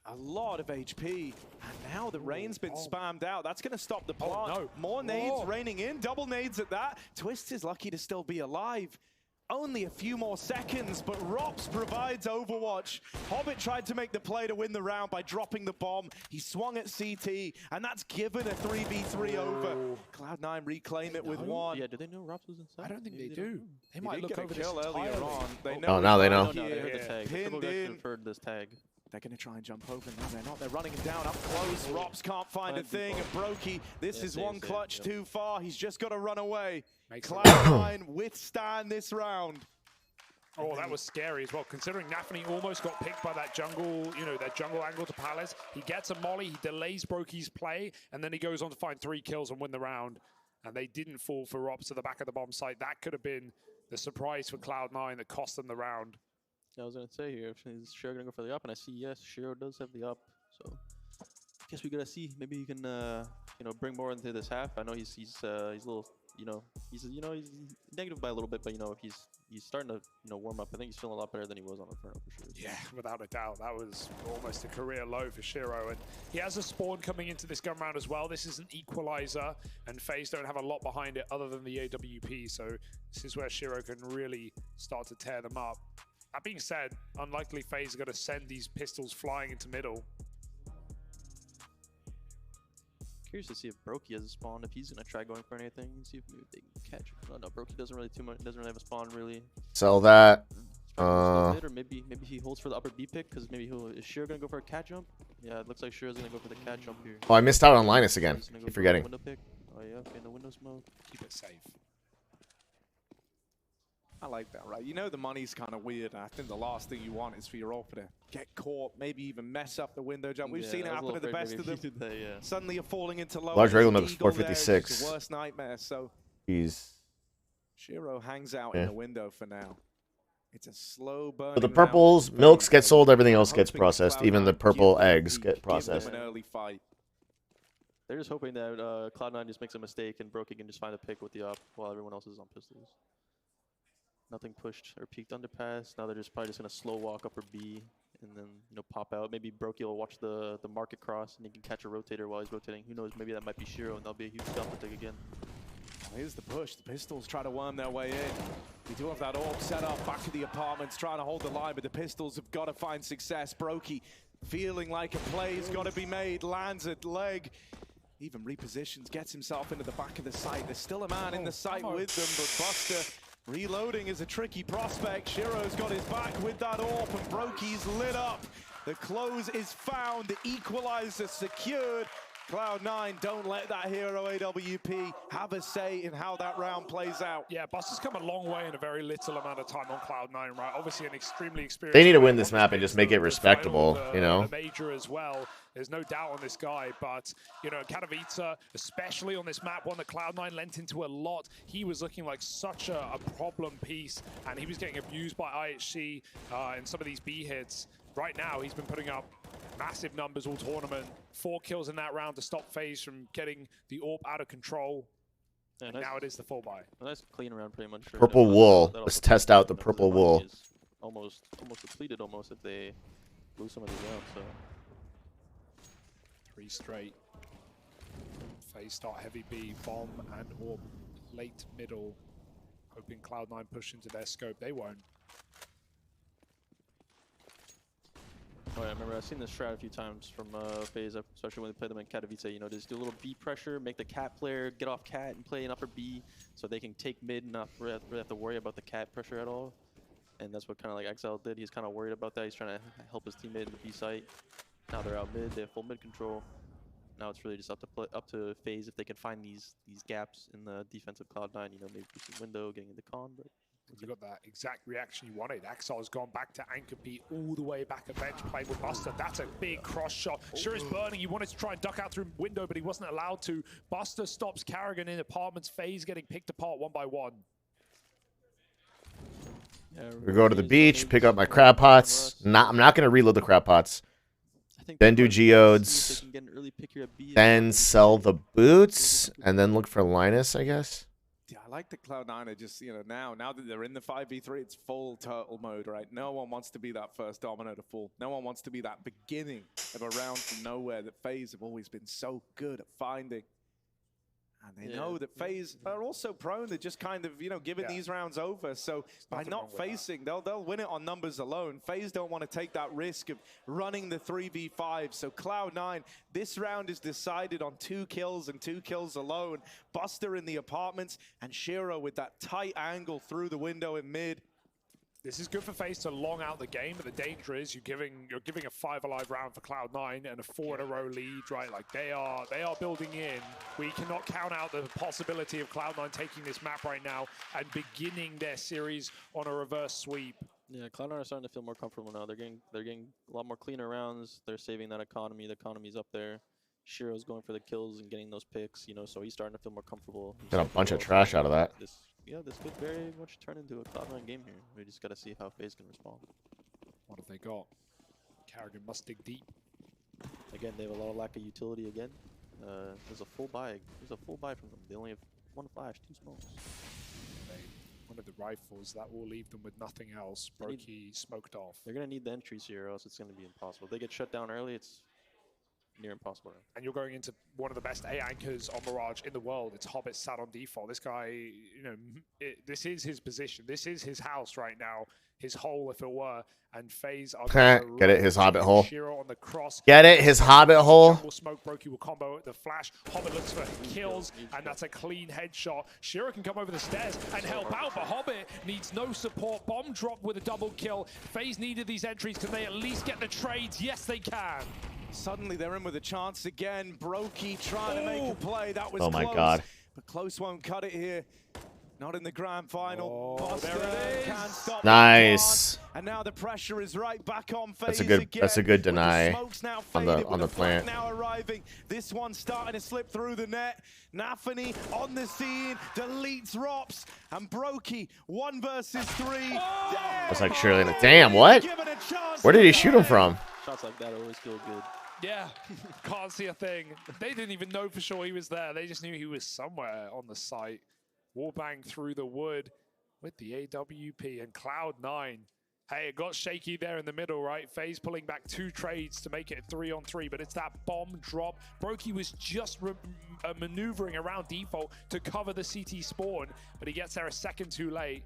a lot of HP. And now that Rain's been spammed out, that's going to stop the plant. No. More nades raining in, double nades at that. Twist is lucky to still be alive. Only a few more seconds, but Rops provides Overwatch. Hobbit tried to make the play to win the round by dropping the bomb. He swung at CT, and that's given a 3v3 over. Cloud9 reclaim it with 1. Yeah, do they know Rops was inside? I don't think Maybe they do. They might look over this kill earlier entirely. on. They know Oh, now they know. No, they heard the tag. Pinned in. Heard this tag. They're going to try and jump over. No, they're not. They're running him down up close. Rops can't find a thing. And Brokey, this is one clutch too far. He's just got to run away. Cloud9 withstand this round. Oh, that was scary as well, considering Nafany almost got picked by that jungle, that jungle angle to Palace. He gets a molly, he delays Brokey's play, and then he goes on to find 3 kills and win the round. And they didn't fall for Rops to the back of the bomb site. That could have been the surprise for Cloud9 that cost them the round. I was going to say here, is Shiro going to go for the up? And I see, yes, Shiro does have the up. So I guess we got to see. Maybe he can, bring more into this half. I know he's a little, he's negative by a little bit, but, he's starting to, warm up. I think he's feeling a lot better than he was on Inferno for sure. Yeah, without a doubt. That was almost a career low for Shiro. And he has a spawn coming into this gun round as well. This is an equalizer, and FaZe don't have a lot behind it other than the AWP. So this is where Shiro can really start to tear them up. That being said, unlikely FaZe are going to send these pistols flying into middle. Curious to see if Brokey has a spawn, if he's going to try going for anything, and see if maybe they can catch him. No, Brokey doesn't really have a spawn really. Sell that. Or maybe he holds for the upper B pick, because maybe is Shiro going to go for a cat jump? Yeah, it looks like Shiro's going to go for the cat jump here. Oh, I missed out on Linus again. Keep forgetting. Window pick. Oh yeah, okay, no window smoke. Keep it safe. I like that, right? The money's kind of weird. I think the last thing you want is for your offer to get caught, maybe even mess up the window jump. We've seen it happen to the best of them. Suddenly you're falling into low. Large regular milk is 456. The worst nightmare. So Shiro hangs out in the window for now. It's a slow burn. So the purples, milks get sold, everything else gets processed. Even the purple eggs get processed. An early fight. They're just hoping that Cloud9 just makes a mistake and Brokey can just find a pick with the up while everyone else is on pistols. Nothing pushed or peeked underpass. Now they're probably just gonna slow walk upper B and then pop out. Maybe Brokey will watch the market cross and he can catch a rotator while he's rotating. Who knows? Maybe that might be Shiro and that'll be a huge scalp to take again. Here's the push. The pistols try to worm their way in. We do have that orb set up back to the apartments, trying to hold the line, but the pistols have got to find success. Brokey feeling like a play's got to be made. Lands a leg. Even repositions, gets himself into the back of the site. There's still a man in the site with them, but Buster reloading is a tricky prospect. Shiro's got his back with that orb, and Brokey's lit up. The close is found, the equalizer secured. Cloud9, don't let that hero AWP have a say in how that round plays out. Yeah, Buster's come a long way in a very little amount of time on Cloud9, right? Obviously an extremely experienced They need to player, win this map and just make it respectable, you know? The major as well. There's no doubt on this guy, but, you know, Katowice, especially on this map, one that Cloud9 lent into a lot, he was looking like such a problem piece, and he was getting abused by IHC in some of these B hits. Right now, he's been putting up massive numbers all tournament. 4 kills in that round to stop FaZe from getting the AWP out of control. Yeah, and nice, now it is the full buy. a nice clean round pretty much. For Purple them. wool. That'll Let's put test them, out the you know, 'cause purple their money wool. is almost depleted almost if they lose some of these rounds. So 3 straight. FaZe start heavy B, bomb and AWP late middle. Hoping Cloud9 push into their scope. They won't. oh, yeah, I remember I've seen this strat a few times from FaZe, especially when they play them in Katowice. You know, just do a little B pressure, make the cat player get off cat and play an upper B, so they can take mid and not really have to worry about the cat pressure at all. And that's what kind of like Exile did. He's kind of worried about that. He's trying to help his teammate in the B site. Now they're out mid. They have full mid control. Now it's really just up to FaZe if they can find these gaps in the defensive Cloud9. You know, maybe some window, getting into con, but. You got that exact reaction you wanted. Exile's gone back to anchor B all the way back at bench, playing with Buster. That's a big cross shot. Sure is burning. He wanted to try and duck out through window, but he wasn't allowed to. Buster stops Carrigan in apartments. FaZe getting picked apart one by one. Yeah, We go to the beach, pick up my crab pots. I'm not gonna reload the crab pots. Then do geodes. Then sell the boots, and then look for Linus, I guess. Yeah, I like the Cloud9 are just, you know, now that they're in the 5v3, it's full turtle mode, right? No one wants to be that first domino to fall. No one wants to be that beginning of a round from nowhere that FaZe have always been so good at finding. And they know that FaZe are also prone to just kind of, you know, giving these rounds over. So by not facing, they'll win it on numbers alone. FaZe don't want to take that risk of running the 3v5. So Cloud9, this round is decided on 2 kills and 2 kills alone. Buster in the apartments and Shiro with that tight angle through the window in mid. This is good for FaZe to long out the game, but the danger is you're giving a 5 alive round for Cloud9 and a 4 in a row lead, right? Like they are building in. We cannot count out the possibility of Cloud9 taking this map right now and beginning their series on a reverse sweep. Yeah, Cloud9 are starting to feel more comfortable now. They're getting a lot more cleaner rounds. They're saving that economy. The economy's up there. Shiro's going for the kills and getting those picks, you know, so he's starting to feel more comfortable. Got a bunch of trash out of that. This could very much turn into a Cloud9 game here. We just got to see how FaZe can respond. What have they got? Carrigan must dig deep. Again, they have a lot of lack of utility again. There's a full buy. There's a full buy from them. They only have 1 flash, 2 smokes. One of the rifles, that will leave them with nothing else. Brokey smoked off. They're going to need the entries here or else it's going to be impossible. If they get shut down early, it's near impossible. And you're going into one of the best A anchors on Mirage in the world. It's Hobbit sat on default. This guy, you know, this is his position. This is his house right now. His hole, if it were. And FaZe are Get it, his Hobbit hole. Shiro on the cross. Get it, his Hobbit hole. Jungle smoke, Brokey will combo the flash. Hobbit looks for kills, and that's a clean headshot. Shiro can come over the stairs and help out, but Hobbit needs no support. Bomb drop with a double kill. FaZe needed these entries. Can they at least get the trades? Yes, they can. Suddenly they're in with a chance again. Brokey trying to make a play. That was Oh my close, God. but close won't cut it here. Not in the grand final. Oh, Buster there it is. can't stop Nice. the dance. And now the pressure is right back on FaZe That's a good. again. That's a good With the deny smokes now on faded, the with plant. flag now arriving. This one starting to slip through the net. Nafany on the scene, deletes Rops, and Brokey 1 versus 3. I was like, surely. Damn, what? Given a chance Where did to he shoot him play. from? Shots like that always feel good. Yeah, can't see a thing. They didn't even know for sure he was there. They just knew he was somewhere on the site. Warbang through the wood with the AWP and Cloud9. Hey, it got shaky there in the middle, right? FaZe pulling back 2 trades to make it 3-on-3, but it's that bomb drop. Brokey was just maneuvering around default to cover the CT spawn, but he gets there a second too late.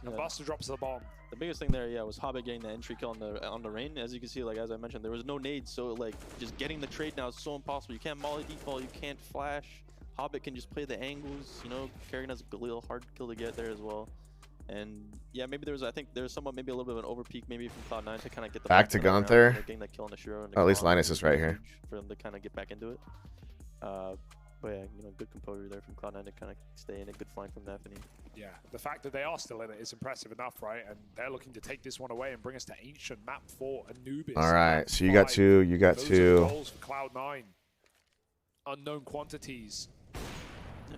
And Buster drops the bomb. The biggest thing there, yeah, was Hobbit getting the entry kill on the rain. As you can see, like as I mentioned, there was no nades, so like just getting the trade now is so impossible. You can't molly default, you can't flash. Hobbit can just play the angles, you know. Carrigan has a little hard kill to get there as well. And yeah, maybe I think there's somewhat maybe a little bit of an overpeak maybe from Cloud9 to kind of get the Back to Gunther. getting that kill on the Shiro. Oh, at least Linus is right here. For them to kind of get back into it. But yeah, you know, good composure there from Cloud9 to kind of stay in it. Good flank from Naphany. Yeah, the fact that they are still in it is impressive enough, right? And they're looking to take this one away and bring us to Ancient Map 4, Anubis. All right, Map so you got 5. two. You got Those two. are goals for Cloud9. Unknown quantities,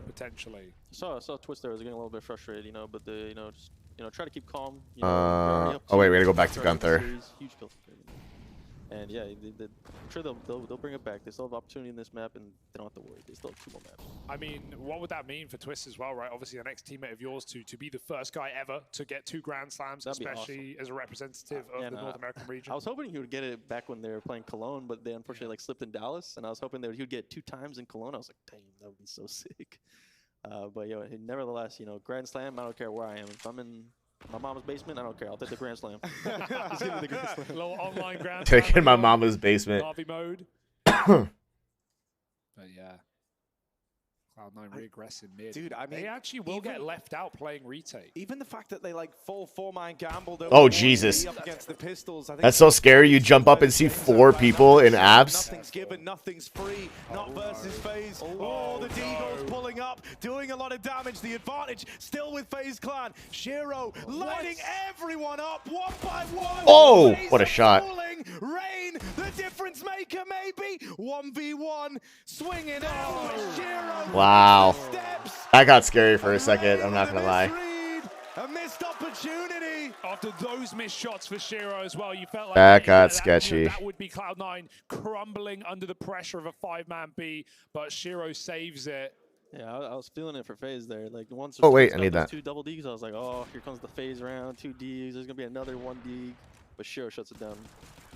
potentially. I saw Twist there was getting a little bit frustrated, you know, but the just try to keep calm. You know, they're already up Oh wait, we gotta 2-0 go back to starting the Gunther. series. Huge kill. And yeah, I'm sure they'll bring it back. They still have opportunity in this map, and they don't have to worry. They still have 2 more maps. I mean, what would that mean for Twist as well, right? Obviously, the next teammate of yours to be the first guy ever to get 2 Grand Slams, That'd be especially as a representative of the North American region. I was hoping he would get it back when they were playing Cologne, but they unfortunately like slipped in Dallas, and I was hoping that he would get it 2 times in Cologne. I was like, dang, that would be so sick. But yo, nevertheless, you know, Grand Slam. I don't care where I am. If I'm in my mama's basement, I don't care. I'll take the Grand Slam. Just give me the Grand Slam. Little online Grand Take Slam in my as well. mama's basement. Navi mode. But yeah. Cloud9 re-aggressive mid. Dude, I mean, they actually will get left out playing retake. Even the fact that they like full 4-man gambled. Oh, Jesus. Up against the Pistols, I think That's so scary. You jump up and see 4 people in abs. Nothing's given, nothing's free. Not versus FaZe. Oh, the Deagle's pulling up, doing a lot of damage. The advantage still with FaZe Clan. Shiro lighting everyone up one by one. Oh, FaZe what a shot. falling. Rain, the difference maker maybe. 1v1, swinging out. Shiro. Wow. Steps. That got scary for a second. I'm not gonna lie. A missed opportunity. After those missed shots for Shiro as well, you felt like That got sketchy. That would be Cloud9 crumbling under the pressure of a 5-man B, but Shiro saves it. Yeah, I was feeling it for FaZe there. Like once. Oh, wait, Twist I got need those that. 2 double Ds. I was like, oh, here comes the FaZe round. 2 Ds. There's gonna be another 1 D. But Shiro shuts it down.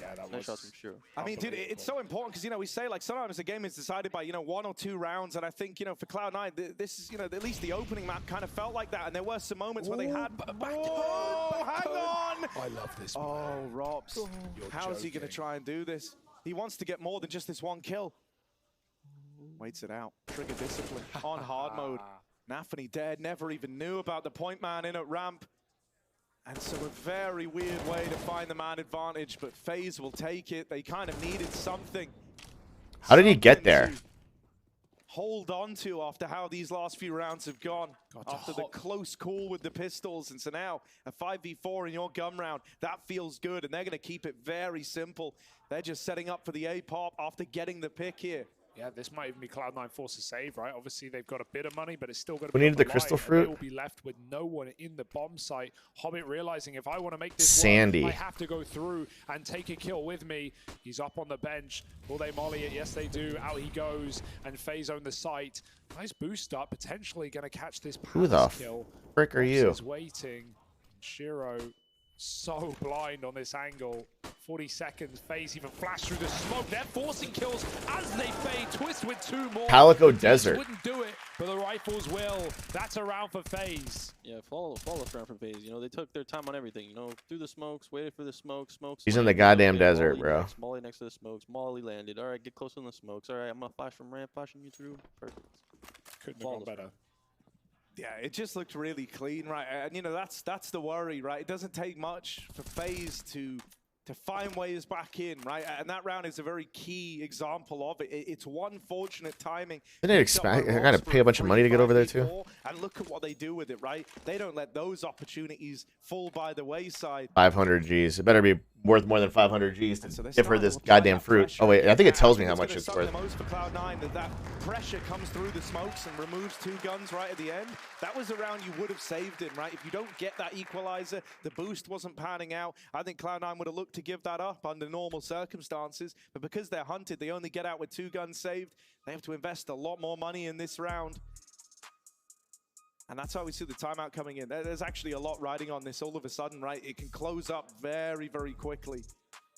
Yeah, that Nice was shots from Shiro. I mean, dude, it's so important because, you know, we say, like, sometimes the game is decided by, 1 or 2 rounds. And I think, for Cloud9, this is, at least the opening map kind of felt like that. And there were some moments where they had... Oh, hang on! I love this. Oh, Robs. You're How's he going to joking. try and do this? He wants to get more than just this 1 kill. Waits it out. Trigger discipline on hard mode. Naphany dead. Never even knew about the point man in at ramp. And so a very weird way to find the man advantage, but FaZe will take it. They kind of needed something. How did he get Something there? to hold on to after how these last few rounds have gone. After the close call with the Pistols. And so now a 5v4 in your gun round, that feels good. And they're going to keep it very simple. They're just setting up for the A-pop after getting the pick here. Yeah, this might even be Cloud9 forced to save, right? Obviously, they've got a bit of money, but it's still going to We be needed on the line, crystal and fruit. They will be left with no one in the bomb site. Hobbit realizing if I want to make this Sandy. work, I have to go through and take a kill with me. He's up on the bench. Will they molly it? Yes, they do. Out he goes, and FaZe own the site. Nice boost up, potentially going to catch this Who the Palace kill. frick are you? Is waiting. Shiro so blind on this angle. 40 seconds. FaZe even flash through the smoke. They're forcing kills as they fade. Twist with 2 more. Calico The Desert. wouldn't do it, but the rifles will. That's a round for FaZe. Yeah, flawless round from FaZe. They took their time on everything. Through the smokes, waited for the smokes. He's in the landed, goddamn okay, desert, Molly bro. Molly next to the smokes. Molly landed. All right, get close on the smokes. All right, I'm gonna flash from ramp, flashing you through. Perfect. Couldn't have gone better. Yeah, it just looked really clean, right? And that's the worry, right? It doesn't take much for FaZe to find ways back in, right? And that round is a very key example of it. It's one fortunate timing. Didn't it expect? I gotta pay a bunch of money to get over there too. And look at what they do with it, right? They don't let those opportunities fall by the wayside. 500 G's. It better be worth more than 500 G's to So they're give her starting this to apply goddamn that fruit. pressure. Oh wait, I think it tells me how It's much gonna it's suck worth. the most for Cloud9 that pressure comes through the smokes and removes 2 guns right at the end. That was a round you would have saved in, right? If you don't get that equalizer, the boost wasn't panning out. I think Cloud9 would have looked to give that up under normal circumstances, but because they're hunted, they only get out with 2 guns saved. They have to invest a lot more money in this round. And that's why we see the timeout coming in. There's actually a lot riding on this all of a sudden, right? It can close up very, very quickly.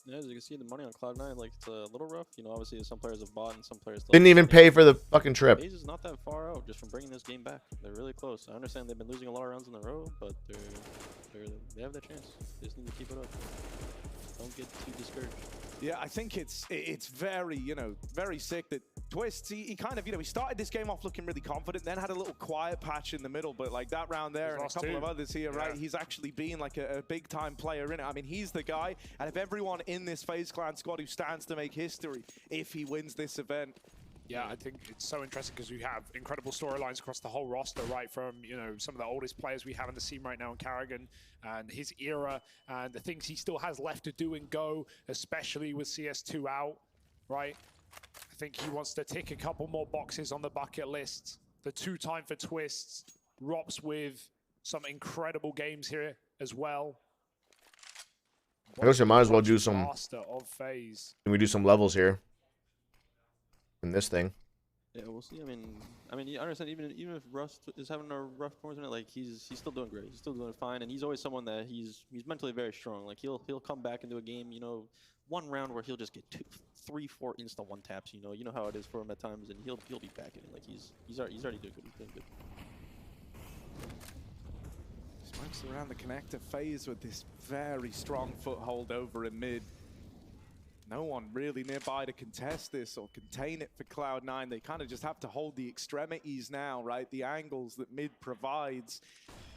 Yeah, as you can see, the money on Cloud9, like, it's a little rough. Obviously some players have bought and some players still Didn't even pay for the fucking trip. FaZe is not that far out just from bringing this game back. They're really close. I understand they've been losing a lot of rounds in a row, but they have their chance. They just need to keep it up. Don't get too discouraged. Yeah, I think it's very, very sick that Twist, he kind of, he started this game off looking really confident, then had a little quiet patch in the middle, but like that round there and a couple of others here, right? He's actually been like a big time player in it. I mean, he's the guy, and if everyone in this FaZe Clan squad who stands to make history, if he wins this event, Yeah, I think it's so interesting because we have incredible storylines across the whole roster, right? From, you know, some of the oldest players we have in the scene right now in Carrigan and his era and the things he still has left to do and go, especially with CS2 out, right? I think he wants to tick a couple more boxes on the bucket list. The 2-time for Twists, Rops with some incredible games here as well. I guess we might as well do some. Master of FaZe. Can we do some levels here? In this thing. Yeah, we'll see. I mean, you understand. Even if Rust is having a rough tournament, like he's still doing great. He's still doing fine, and he's always someone that he's mentally very strong. Like he'll come back into a game, you know, one round where he'll just get 2, 3, 4 insta one taps. You know how it is for him at times, and he'll be back in. Like he's already doing good. He's doing good. Smokes around the connector phase with this very strong foothold over in mid. No one really nearby to contest this or contain it for Cloud9. They kind of just have to hold the extremities now, right? The angles that mid provides.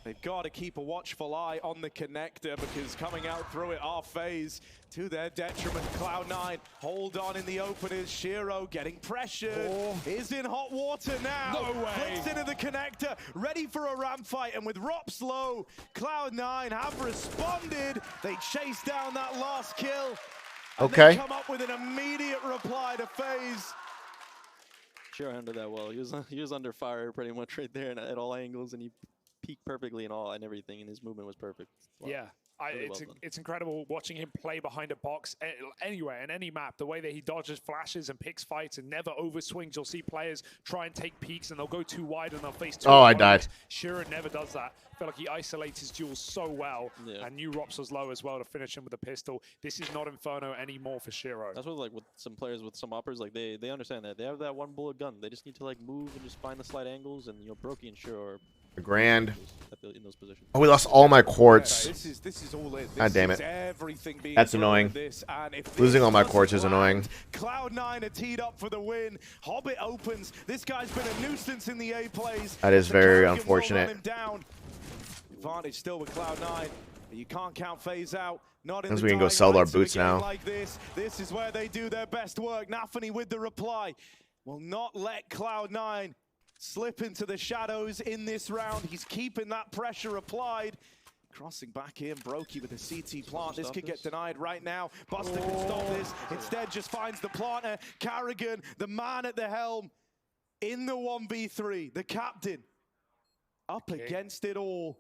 They've got to keep a watchful eye on the connector because coming out through it are FaZe to their detriment. Cloud9 hold on in the openers. Shiro getting pressured. Is in hot water now. No way. Flicks into the connector, ready for a ramp fight. And with Rops low, Cloud9 have responded. They chase down that last kill. And Okay. they come up with an immediate reply to FaZe. Sure handled that well. He was under fire pretty much right there and at all angles, and he peaked perfectly and everything, and his movement was perfect. Wow. Yeah. Really well done. It's incredible watching him play behind a box anywhere in any map. The way that he dodges flashes and picks fights and never overswings. You'll see players try and take peeks and they'll go too wide and they'll face 2 Oh, I opponents. died. Sheeran never does that. I feel like he isolates his duels so well. Yeah. And knew Rops was low as well to finish him with a pistol. This is not Inferno anymore for Shiro. That's what, like, with some players with some uppers, like they understand that they have that 1 bullet gun. They just need to like move and just find the slight angles, and Brokey and Shiro are A grand. in those positions. Oh, we lost all my quartz. This is all it. God damn This it. is everything being That's thrown annoying. at this, and if Losing this all my doesn't quartz is annoying. land, Cloud9 are teed up for the win. Hobbit opens. This guy's been a nuisance in the A plays. That is So very Carrigan will unfortunate. run him down. Advantage still with Cloud9. But you can't count FaZe out. Not in Means the we can go dying sell our lights of a boots game now. Like this is where they do their best work. Nafany with the reply. Will not let Cloud9 slip into the shadows in this round. He's keeping that pressure applied. Crossing back in, Brokey with a CT plant. This could get denied right now. Buster can stop this. Instead, just finds the planter. Carrigan, the man at the helm, in the 1v3. The captain, up against it all.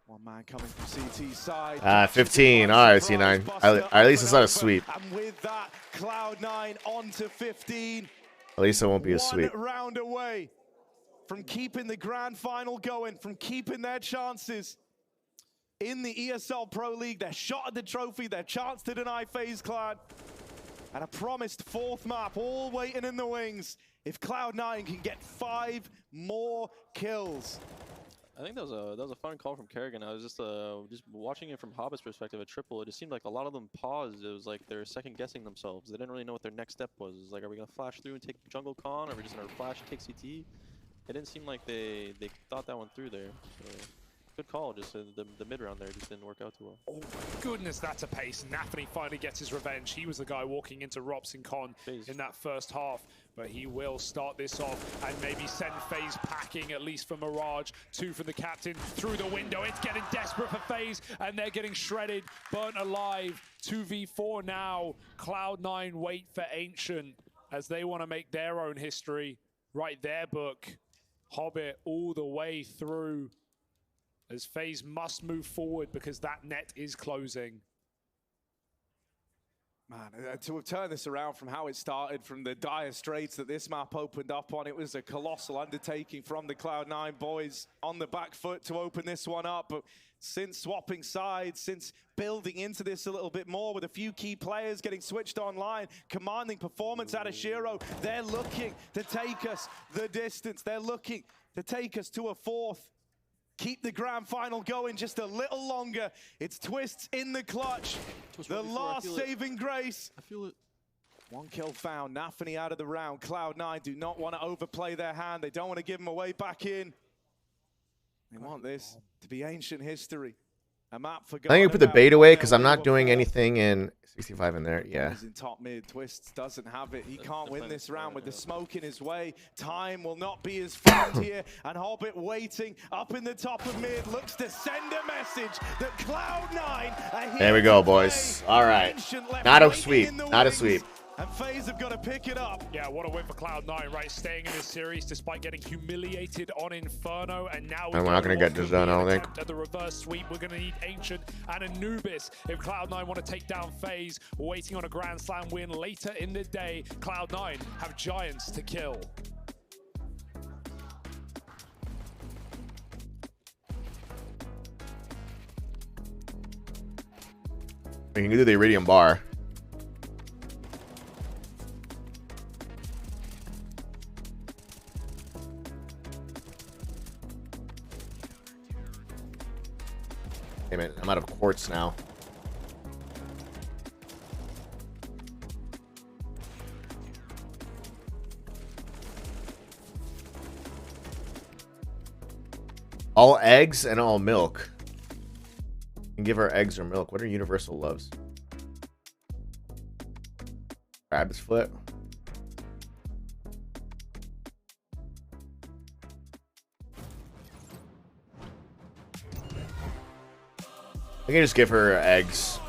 One man coming from CT's side. 15. All right, C9. At least it's not a sweep. And with that, Cloud9 on to 15. At least it won't be a sweep. 1 round away from keeping the grand final going, from keeping their chances in the ESL Pro League, their shot at the trophy, their chance to deny FaZe Clan, and a promised 4th map all waiting in the wings if Cloud9 can get 5 more kills. I think that was a fun call from Kerrigan. I was just watching it from Hobbit's perspective at triple. It just seemed like a lot of them paused. It was like they're second guessing themselves. They didn't really know what their next step was. It was like, are we gonna flash through and take Jungle Con, or are we just gonna flash and take CT? It didn't seem like they thought that one through there. So, good call. Just the mid round there just didn't work out too well. Oh my goodness, that's a pace. Nafany finally gets his revenge. He was the guy walking into Rops and Con in that first half, but he will start this off and maybe send FaZe packing, at least for Mirage. 2 from the captain through the window. It's getting desperate for FaZe, and they're getting shredded, burnt alive. 2v4 now. Cloud9 wait for Ancient as they want to make their own history, write their book. Hobbit all the way through, as FaZe must move forward because that net is closing. Man, to have turned this around from how it started, from the dire straits that this map opened up on, it was a colossal undertaking from the Cloud9 boys on the back foot to open this one up. But since swapping sides, since building into this a little bit more with a few key players getting switched online, commanding performance out of Shiro, they're looking to take us the distance. They're looking to take us to a 4th. Keep the grand final going just a little longer. It's Twists in the clutch. The last saving grace. I feel it. 1 kill found. Nafany out of the round. Cloud9 do not want to overplay their hand. They don't want to give them away back in. They want this to be ancient history. A map I think you put the forgotten bait about away by because a I'm not wave of doing four. anything in 65 in there. Yeah. He's in top mid. Twists doesn't have it. He That's can't win definitely this round with the yeah. smoke in his way. Time will not be his friend here. And Hobbit waiting up in the top of mid looks to send a message that Cloud9 are here. There we go, to play. boys. All right. Ancient left Not a waiting sweep. in the Not a wings. sweep. And FaZe have got to pick it up. Yeah, what a win for Cloud9, right? Staying in this series despite getting humiliated on Inferno, and now And we're not gonna get this done, I don't think. At the reverse sweep, we're going to need Ancient and Anubis if Cloud9 want to take down FaZe. We're waiting on a Grand Slam win later in the day. Cloud9 have Giants to kill. We can do the Iridium bar. Hey man, I'm out of quartz now. All eggs and all milk. You can give her eggs or milk. What are universal loves? Crab's foot. I can just give her eggs.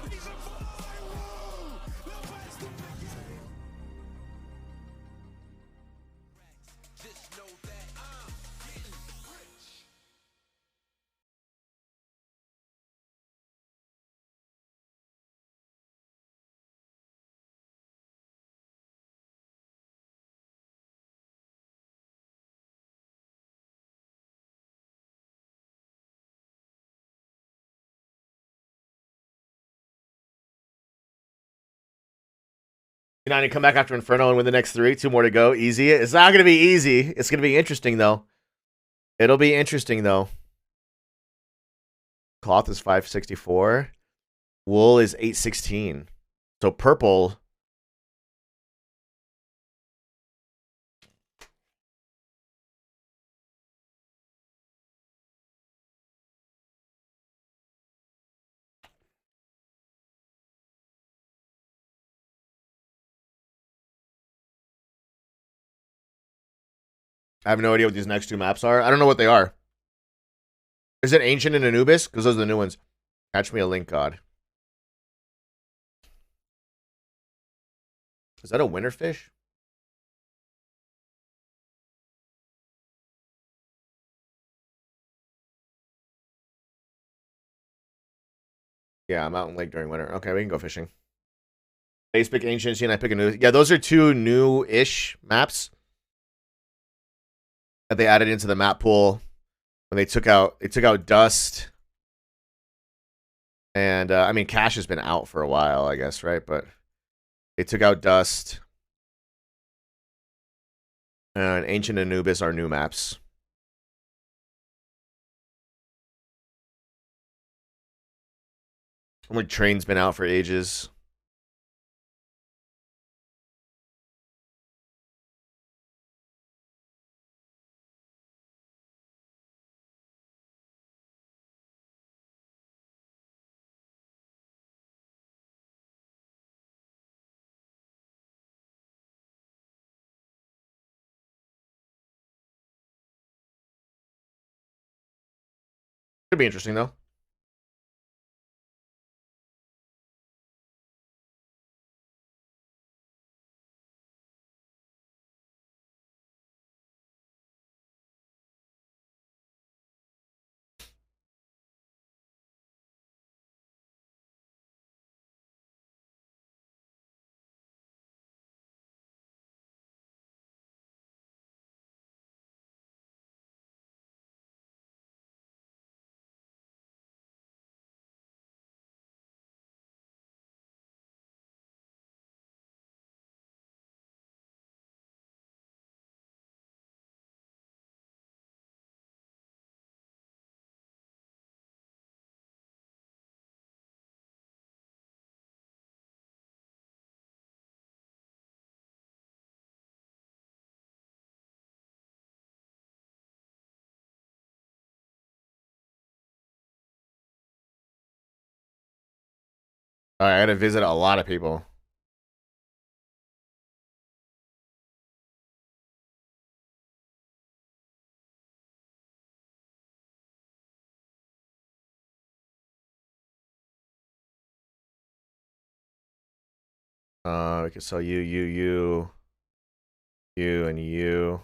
United come back after Inferno and win the next 3. 2 more to go. Easy. It's not going to be easy. It's going to be interesting, though. It'll be interesting, though. Cloth is 564. Wool is 816. So purple. I have no idea what these next 2 maps are. I don't know what they are. Is it Ancient and Anubis? Because those are the new ones. Catch me a link, God. Is that a winterfish? Yeah, I'm out in lake during winter. Okay, we can go fishing. Base pick Ancient, and I pick Anubis. Yeah, those are 2 new-ish maps that they added into the map pool when they took out Dust. And I mean, Cash has been out for a while, I guess, right? But they took out Dust. And Ancient Anubis are new maps. Like Train's been out for ages. Could be interesting, though. All right, I gotta visit a lot of people. Okay, so you, and you.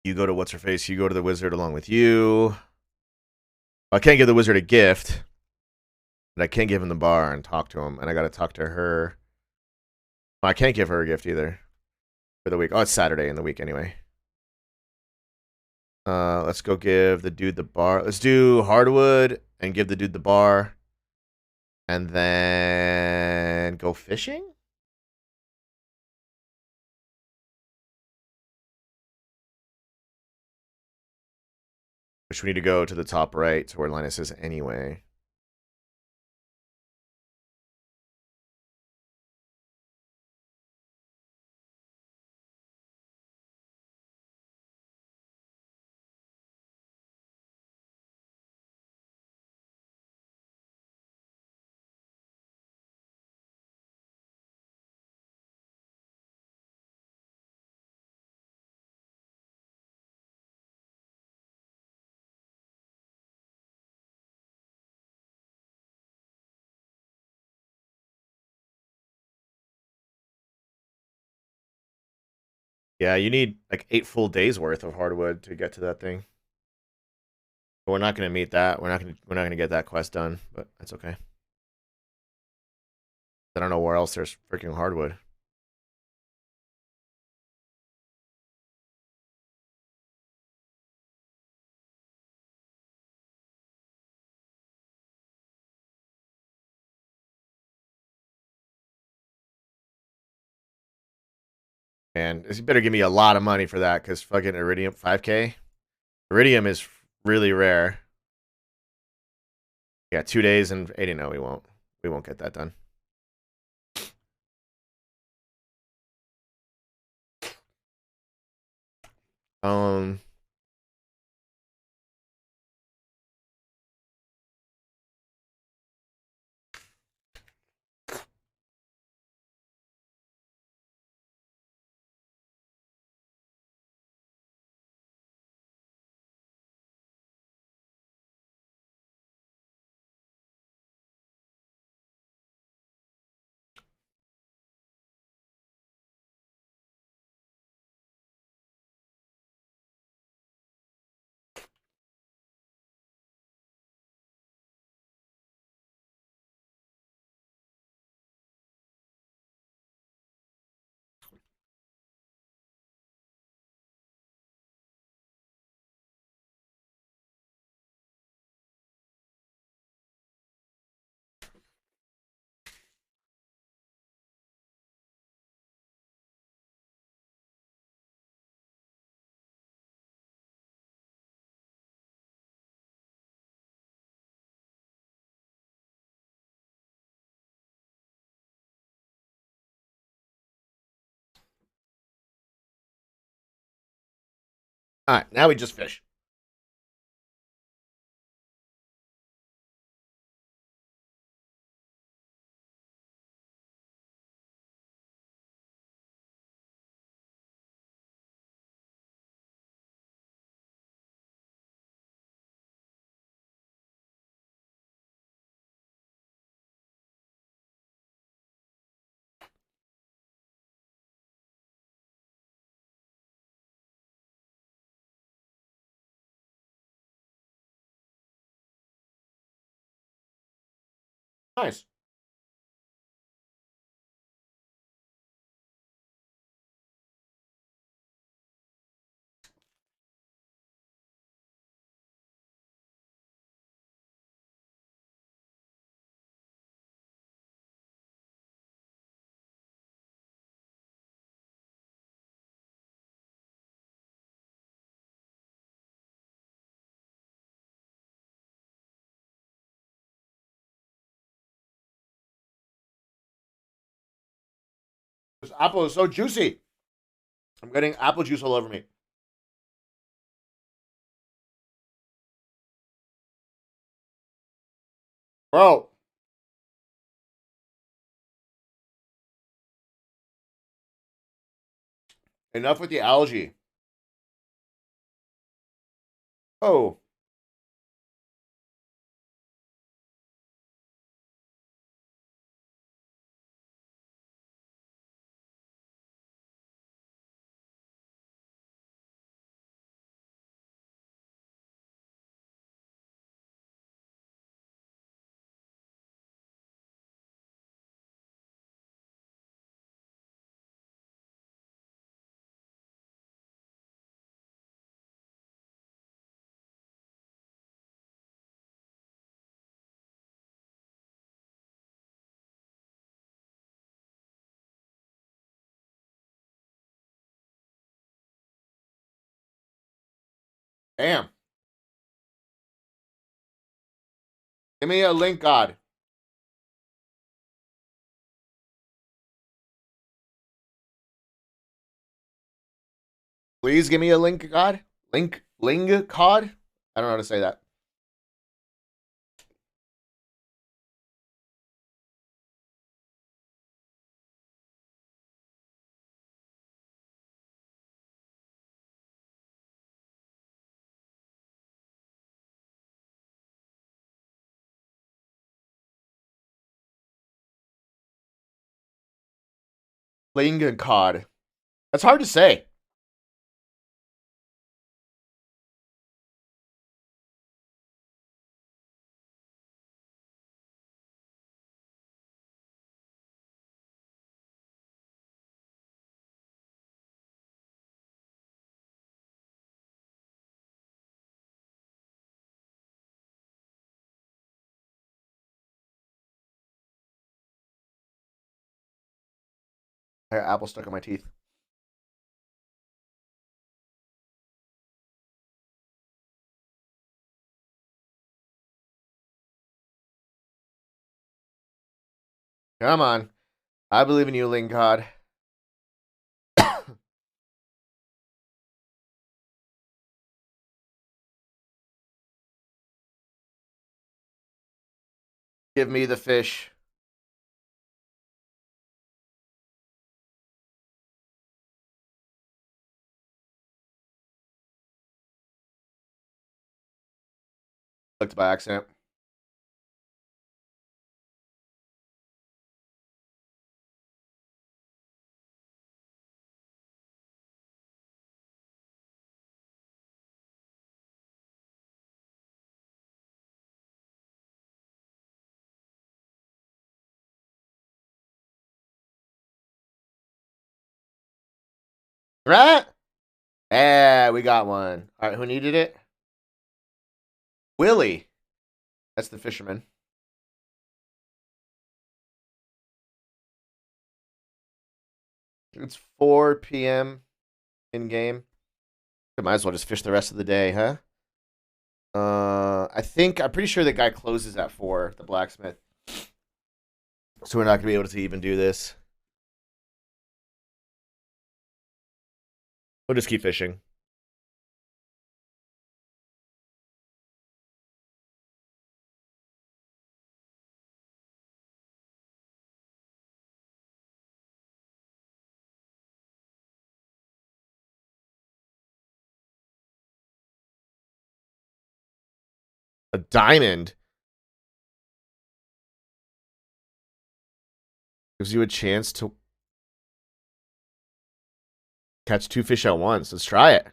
You go to what's her face. You go to the wizard along with you. I can't give the wizard a gift, but I can't give him the bar and talk to him. And I gotta talk to her. Well, I can't give her a gift either for the week. Oh, it's Saturday in the week anyway. Let's go give the dude the bar. Let's do hardwood and give the dude the bar. And then go fishing? Which we need to go to the top right to where Linus is anyway. Yeah, you need like 8 full days worth of hardwood to get to that thing. But we're not gonna meet that. We're not gonna get that quest done, but that's okay. I don't know where else there's freaking hardwood. And you better give me a lot of money for that, because fucking iridium 5K. Iridium is really rare. Yeah, 2 days and 80. No, we won't. We won't get that done. Um. All right, now we just fish. Nice. This apple is so juicy. I'm getting apple juice all over me. Bro. Enough with the algae. Oh. Damn. Give me a link god. Please give me a link god. Ling cod? I don't know how to say that. Ling cod. That's hard to say. I got apple stuck in my teeth. Come on. I believe in you, Ling cod. Give me the fish. Clicked by accident. Right? Yeah, we got one. All right, who needed it? Willie. That's the fisherman. It's 4 p.m. in game. Might as well just fish the rest of the day, huh? I'm pretty sure the guy closes at 4, the blacksmith. So we're not gonna be able to even do this. We'll just keep fishing. A diamond gives you a chance to catch 2 fish at once. Let's try it.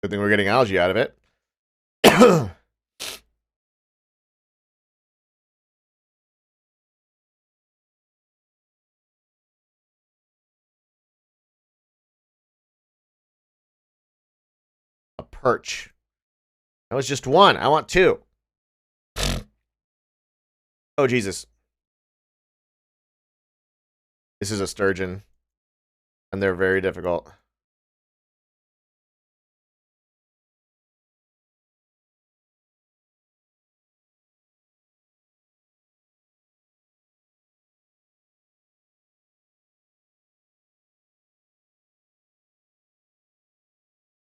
Good thing we're getting algae out of it. A perch. That was just 1. I want 2. Oh, Jesus. This is a sturgeon. And they're very difficult.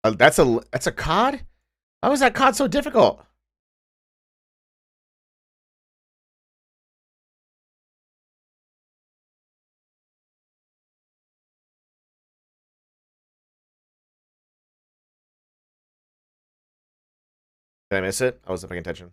That's a cod? How is that cod so difficult? Did I miss it? I wasn't paying attention.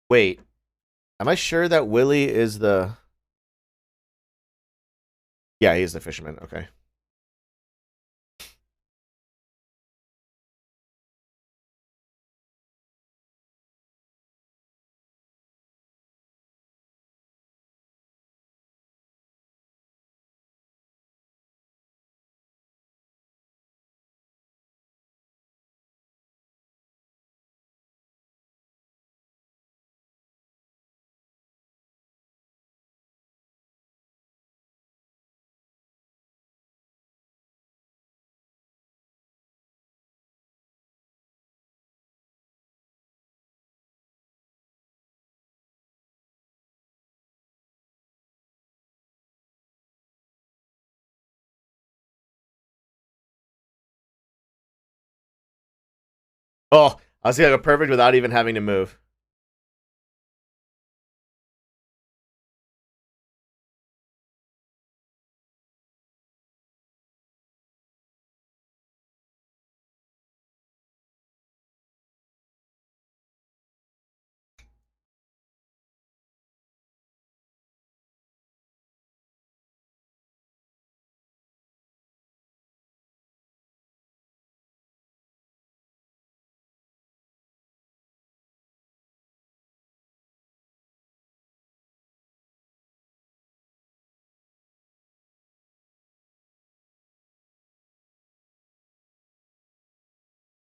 Wait, am I sure that Willie is the... Yeah, he's the fisherman. Okay. Oh, I was gonna go perfect without even having to move.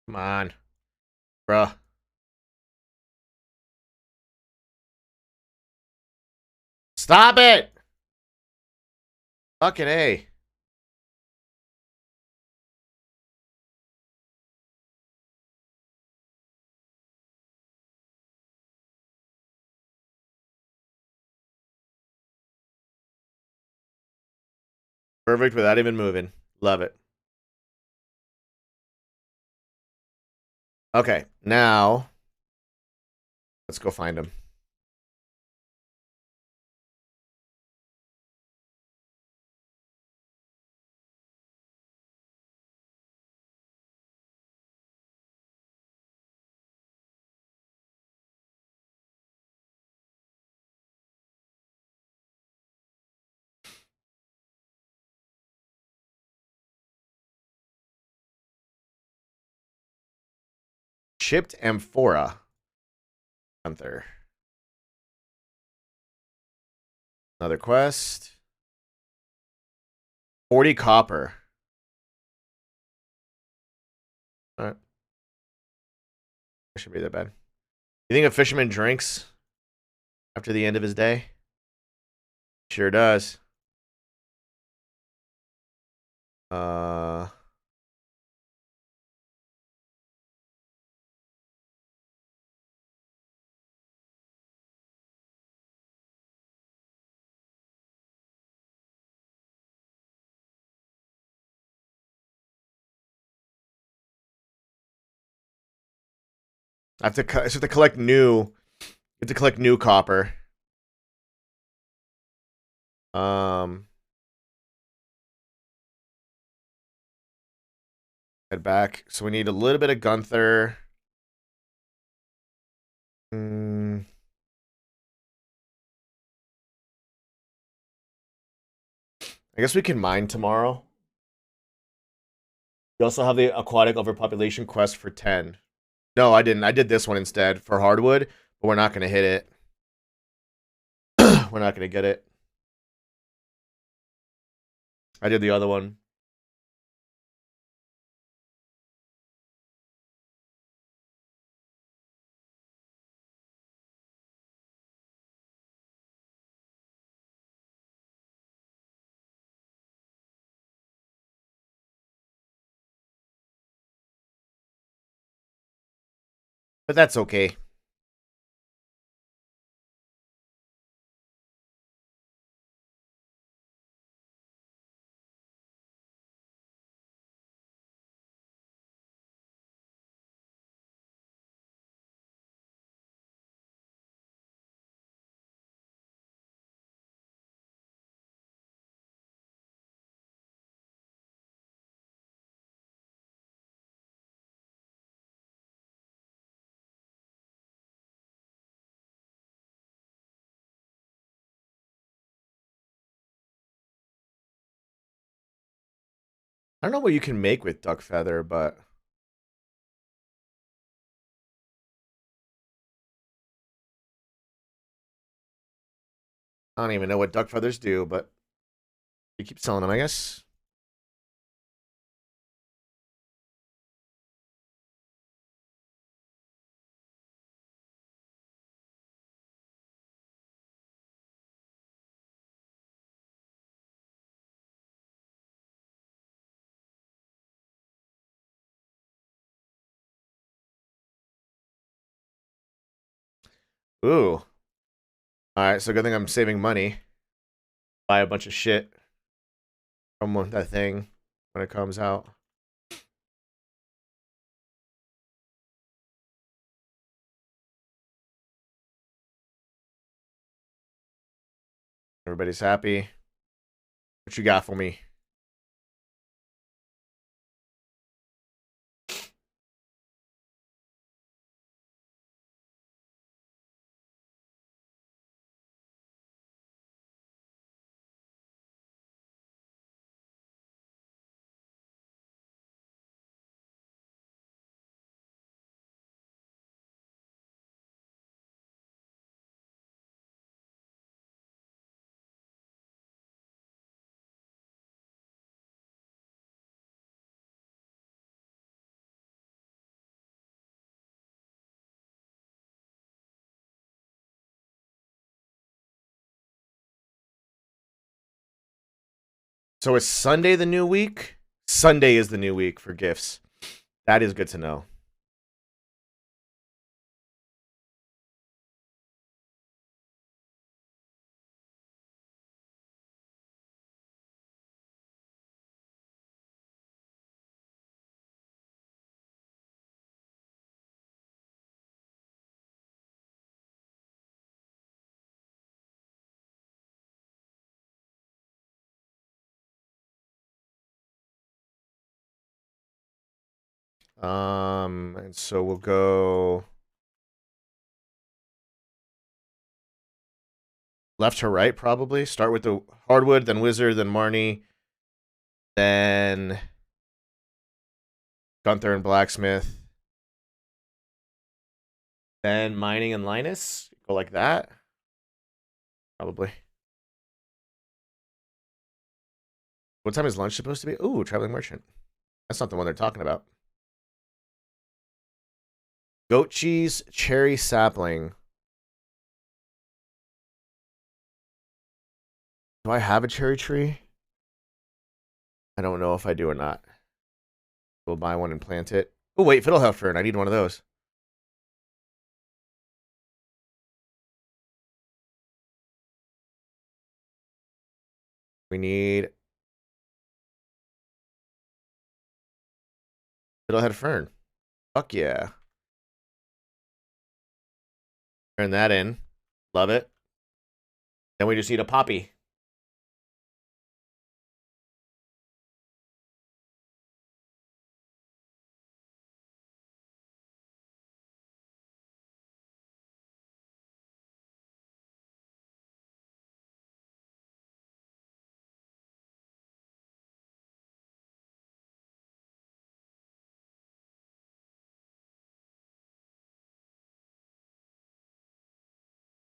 Come on, bruh. Stop it! Fucking A. Perfect without even moving. Love it. Okay, now let's go find him. Chipped amphora. Gunther. Another quest. 40 copper. Alright. That should be that bad. You think a fisherman drinks after the end of his day? Sure does. Uh... I have to collect new. You have to collect new copper. Head back. So we need a little bit of Gunther. I guess we can mine tomorrow. We also have the aquatic overpopulation quest for 10. No, I didn't. I did this one instead for hardwood, but we're not going to hit it. We're not going to get it. I did the other one. But that's okay. I don't know what you can make with duck feather, but I don't even know what duck feathers do, but you keep selling them, I guess. Ooh. Alright, so good thing I'm saving money. Buy a bunch of shit from that thing when it comes out. Everybody's happy. What you got for me? So is Sunday the new week? Sunday is the new week for gifts. That is good to know. And so we'll go left to right, probably. Start with the hardwood, then wizard, then Marnie, then Gunther and blacksmith, then mining and Linus. Go like that, probably. What time is lunch supposed to be? Ooh, traveling merchant. That's not the one they're talking about. Goat cheese, cherry sapling. Do I have a cherry tree? I don't know if I do or not. We'll buy one and plant it. Oh, wait, Fiddlehefern. I need one of those. We need Fiddlehead Fern. Fuck yeah. Turn that in. Love it. Then we just need a poppy.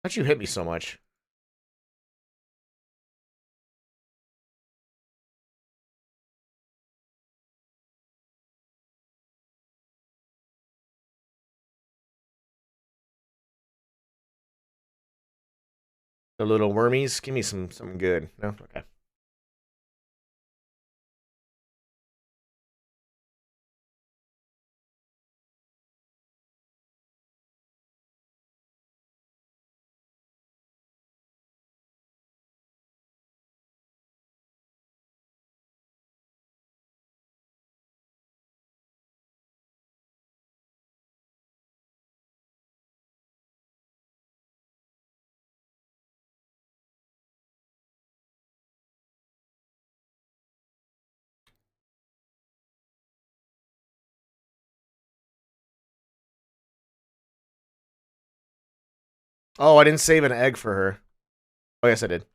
How'd you hit me so much? The little wormies? Give me something good. No? Okay. Oh, I didn't save an egg for her. Oh, yes, I did.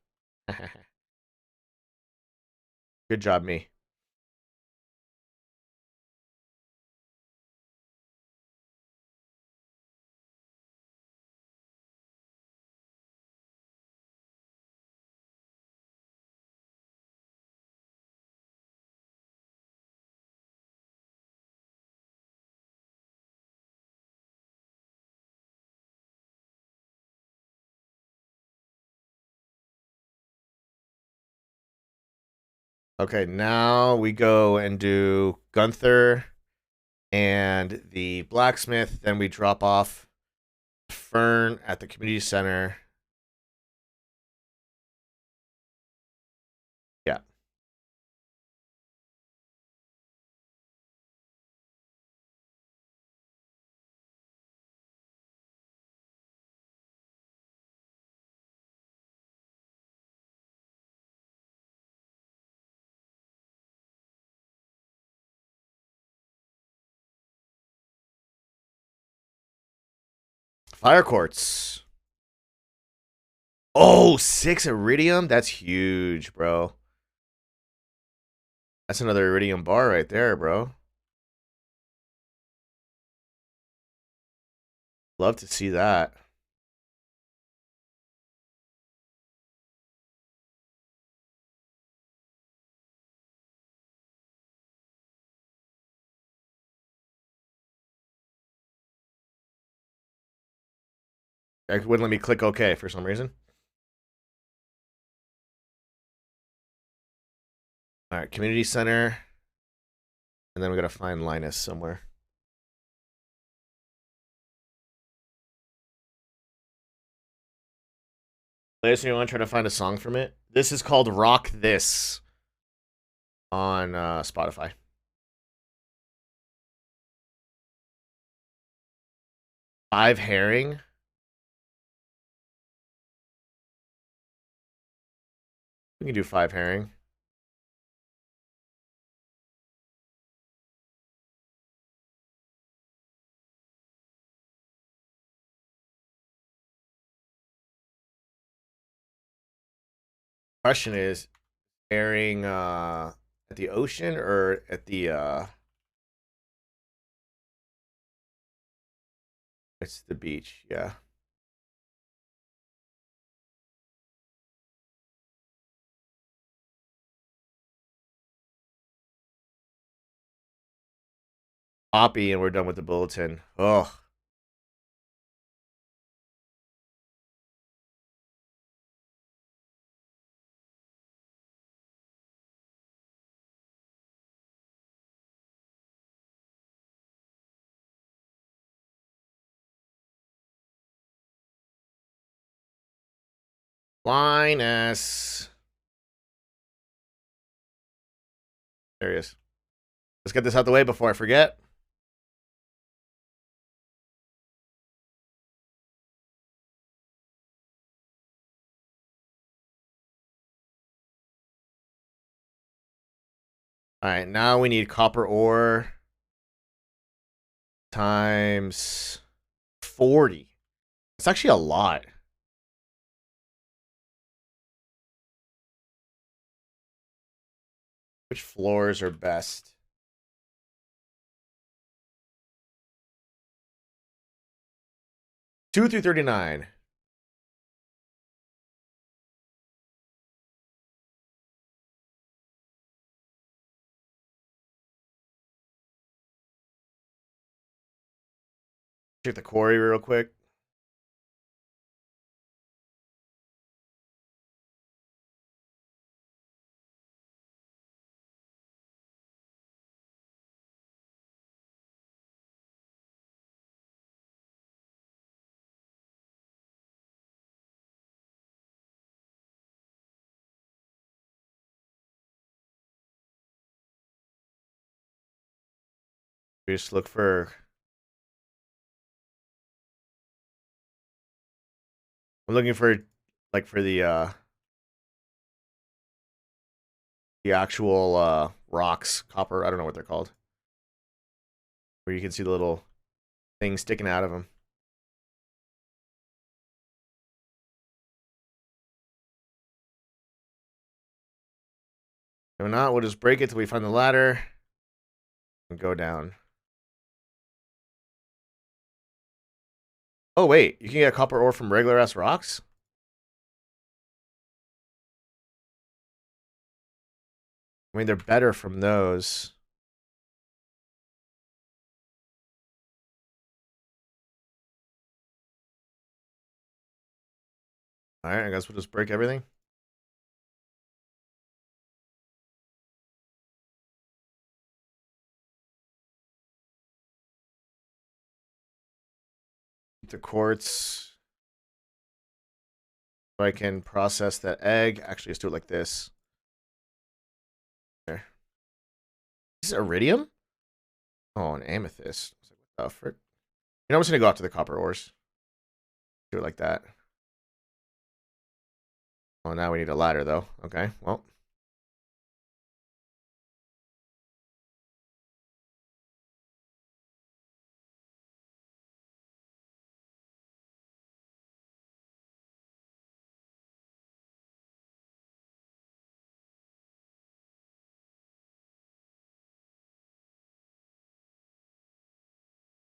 Good job, me. Okay, now we go and do Gunther and the blacksmith. Then we drop off Fern at the community center. Yeah. Fire quartz. Oh, 6 iridium? That's huge, bro. That's another iridium bar right there, bro. Love to see that. It wouldn't let me click OK for some reason. All right, community center. And then we got to find Linus somewhere. Ladies, anyone trying to find a song from it? This is called Rock This on Spotify. Five herring. We can do 5 herring. Question is, herring at the ocean or at the it's the beach, yeah. Poppy, and we're done with the bulletin. Oh. Linus. There he is. Let's get this out the way before I forget. All right, now we need copper ore times 40. It's actually a lot. Which floors are best? Two through 39. Check the quarry real quick. We just look for. I'm looking for, like, for the actual rocks, copper. I don't know what they're called. Where you can see the little thing sticking out of them. If not, we'll just break it till we find the ladder and go down. Oh, wait. You can get copper ore from regular ass rocks? I mean, they're better from those. Alright, I guess we'll just break everything. The quartz. So I can process that egg. Actually, let's do it like this. There. Is this iridium? Oh, an amethyst. I was like, what the frick? You know, I'm just gonna go after the copper ores. Do it like that. Oh, now we need a ladder, though. Okay, well.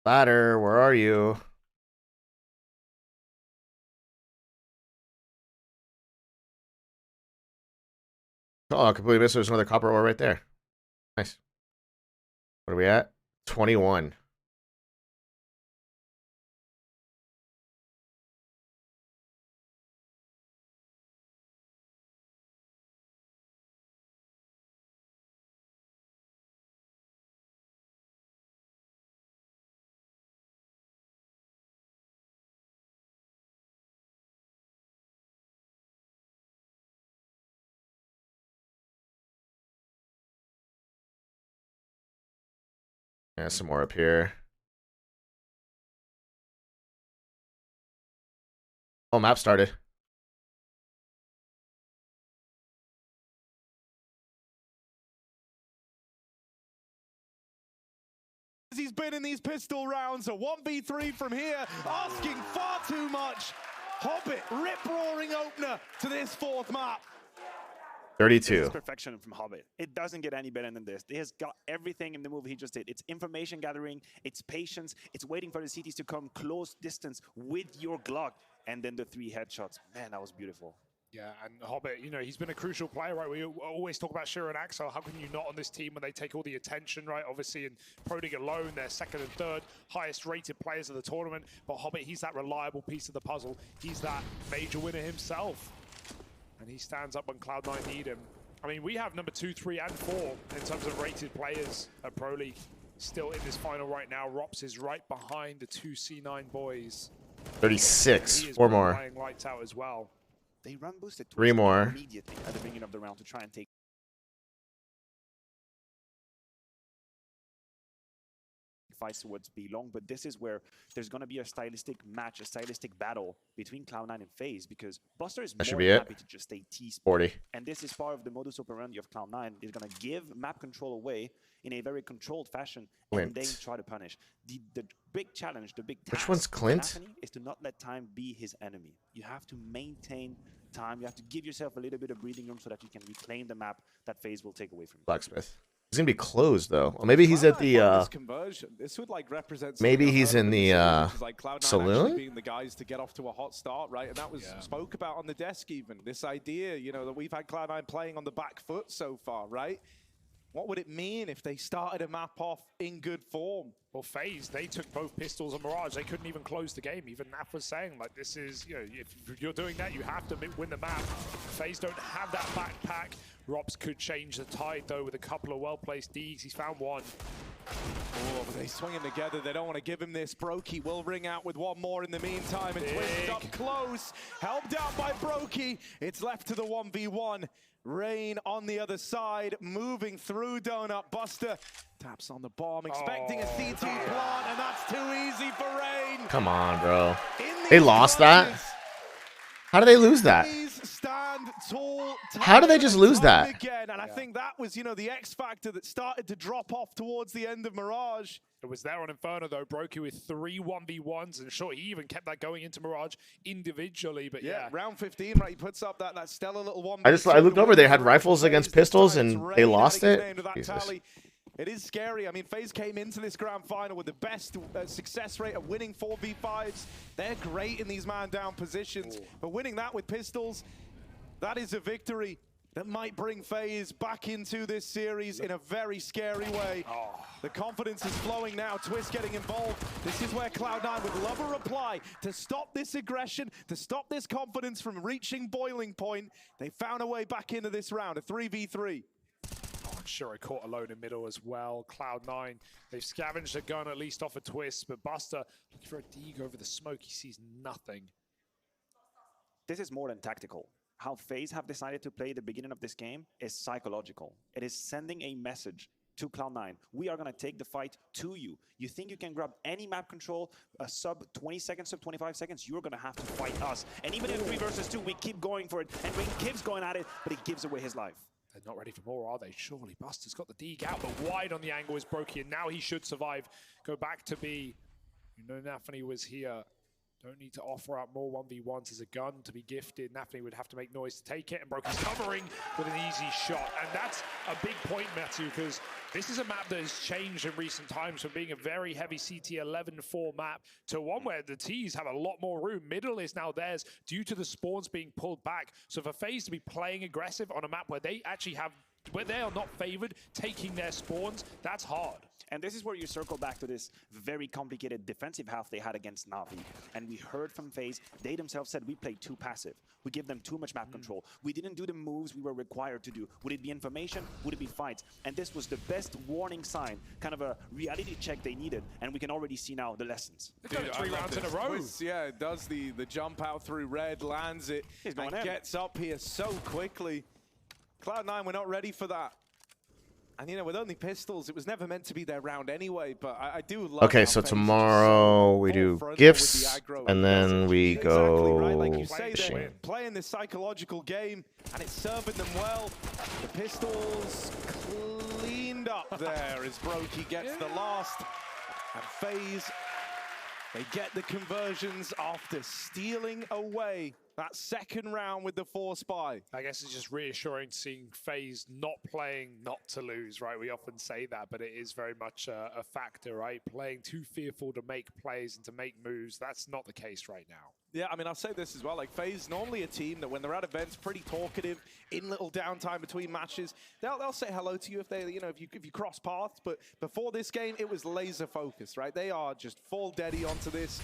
Ladder, where are you? Oh, I completely missed. There's another copper ore right there. Nice. What are we at? 21. Yeah, some more up here. Oh, map started. He's been in these pistol rounds, a 1v3 from here, asking far too much. Hobbit, rip-roaring opener to this fourth map. 32. This is perfection from Hobbit. It doesn't get any better than this. He has got everything in the move he just did. It's information gathering, it's patience, it's waiting for the CTs to come close distance with your Glock, and then the 3 headshots. Man, that was beautiful. Yeah, and Hobbit, you know, he's been a crucial player, right? We always talk about Shiro and Axel. How can you not on this team when they take all the attention, right? Obviously, in Prodig alone, they're second and third highest rated players of the tournament. But Hobbit, he's that reliable piece of the puzzle. He's that major winner himself. And he stands up when Cloud9 need him. I mean, we have number 2, 3, and 4 in terms of rated players at Pro League. Still in this final right now. Rops is right behind the 2 C9 boys. 36. 4 more. Playing lights out as well. They run boosted 3 more. Immediately at the beginning of the round to try and take fights towards B long, but this is where there's going to be a stylistic match, a stylistic battle between Cloud9 and FaZe, because Buster is more than happy to just stay T spot. 40. And this is part of the modus operandi of Cloud9. They're going to give map control away in a very controlled fashion and then try to punish. The big challenge, the big task Which one's Clint? is to not let time be his enemy. You have to maintain time. You have to give yourself a little bit of breathing room so that you can reclaim the map that FaZe will take away from you. Blacksmith. He's gonna be closed though. Or maybe he's at the This would like represent maybe he's in the like Cloud9 saloon, being the guys to get off to a hot start, right? And that was spoke about on the desk even. This idea, you know, that we've had Cloud9 playing on the back foot so far, right? What would it mean if they started a map off in good form? Well, FaZe, they took both pistols and Mirage. They couldn't even close the game. Even Naf was saying, like, this is, you know, if you're doing that, you have to win the map. FaZe don't have that backpack. Rops could change the tide, though, with a couple of well-placed Ds. He's found one. Oh, but they swing him together. They don't want to give him this. Brokey will ring out with one more in the meantime. And Twist up close. Helped out by Brokey. It's left to the 1v1. Rain on the other side, moving through Donut. Buster taps on the bomb, expecting a CT plant, and that's too easy for Rain. Come on, bro. They lost that? How do they lose that? Stand tall, How do they just lose that? Again, and I think that was, you know, the X factor that started to drop off towards the end of Mirage. It was there on Inferno, though. Brokey with 3 1v1s, and sure, he even kept that going into Mirage individually, but yeah. Round 15, right, he puts up that stellar little 1v2. I looked over, they had rifles against pistols, and they lost it. Jesus. It is scary. I mean, FaZe came into this grand final with the best success rate of winning 4v5s. They're great in these man-down positions, but winning that with pistols, that is a victory that might bring FaZe back into this series in a very scary way. The confidence is flowing now. Twist getting involved. This is where Cloud9 would love a reply to stop this aggression, to stop this confidence from reaching boiling point. They found a way back into this round, a 3v3. Sure, I caught alone in middle as well. Cloud9, they've scavenged a gun at least off a Twist, but Buster looking for a dig over the smoke. He sees nothing. This is more than tactical. How FaZe have decided to play the beginning of this game is psychological. It is sending a message to Cloud9. We are going to take the fight to you. You think you can grab any map control, a sub 20 seconds, sub 25 seconds, you're going to have to fight us. And even in 3 versus 2, we keep going for it. And Ring keeps going at it, but he gives away his life. They're not ready for more, are they? Surely Buster's got the dig out, but wide on the angle is Brokey, and now he should survive. Go back to B. You know Nafany was here. Don't need to offer out more 1v1s as a gun to be gifted. Nafany would have to make noise to take it, and Brokey's covering with an easy shot. And that's a big point, Matthew, because this is a map that has changed in recent times from being a very heavy CT 11-4 map to one where the T's have a lot more room. Middle is now theirs due to the spawns being pulled back. So for FaZe to be playing aggressive on a map where they actually have, where they are not favored, taking their spawns, that's hard. And this is where you circle back to this very complicated defensive half they had against Na'Vi. And we heard from FaZe, they themselves said we played too passive. We give them too much map control. We didn't do the moves we were required to do. Would it be information? Would it be fights? And this was the best warning sign, kind of a reality check they needed. And we can already see now the lessons. Dude, 3 rounds in a row. Twist, yeah, it does the jump out through red, lands it, and gets up here so quickly. Cloud9, we're not ready for that. And, you know, with only pistols, it was never meant to be their round anyway, but I do love Okay, so tomorrow we do gifts, and then we go right? Like you say, they're playing this psychological game, and it's serving them well. The pistols cleaned up there as Brokey gets the last. And FaZe, they get the conversions after stealing away that second round with the 4-spy. I guess it's just reassuring seeing FaZe not playing not to lose, right? We often say that, but it is very much a factor, right? Playing too fearful to make plays and to make moves, that's not the case right now. Yeah, I mean, I'll say this as well. Like, FaZe normally a team that when they're at events, pretty talkative, in little downtime between matches. They'll say hello to you if they, you know, if you cross paths. But before this game, it was laser focused, right? They are just full deady onto this.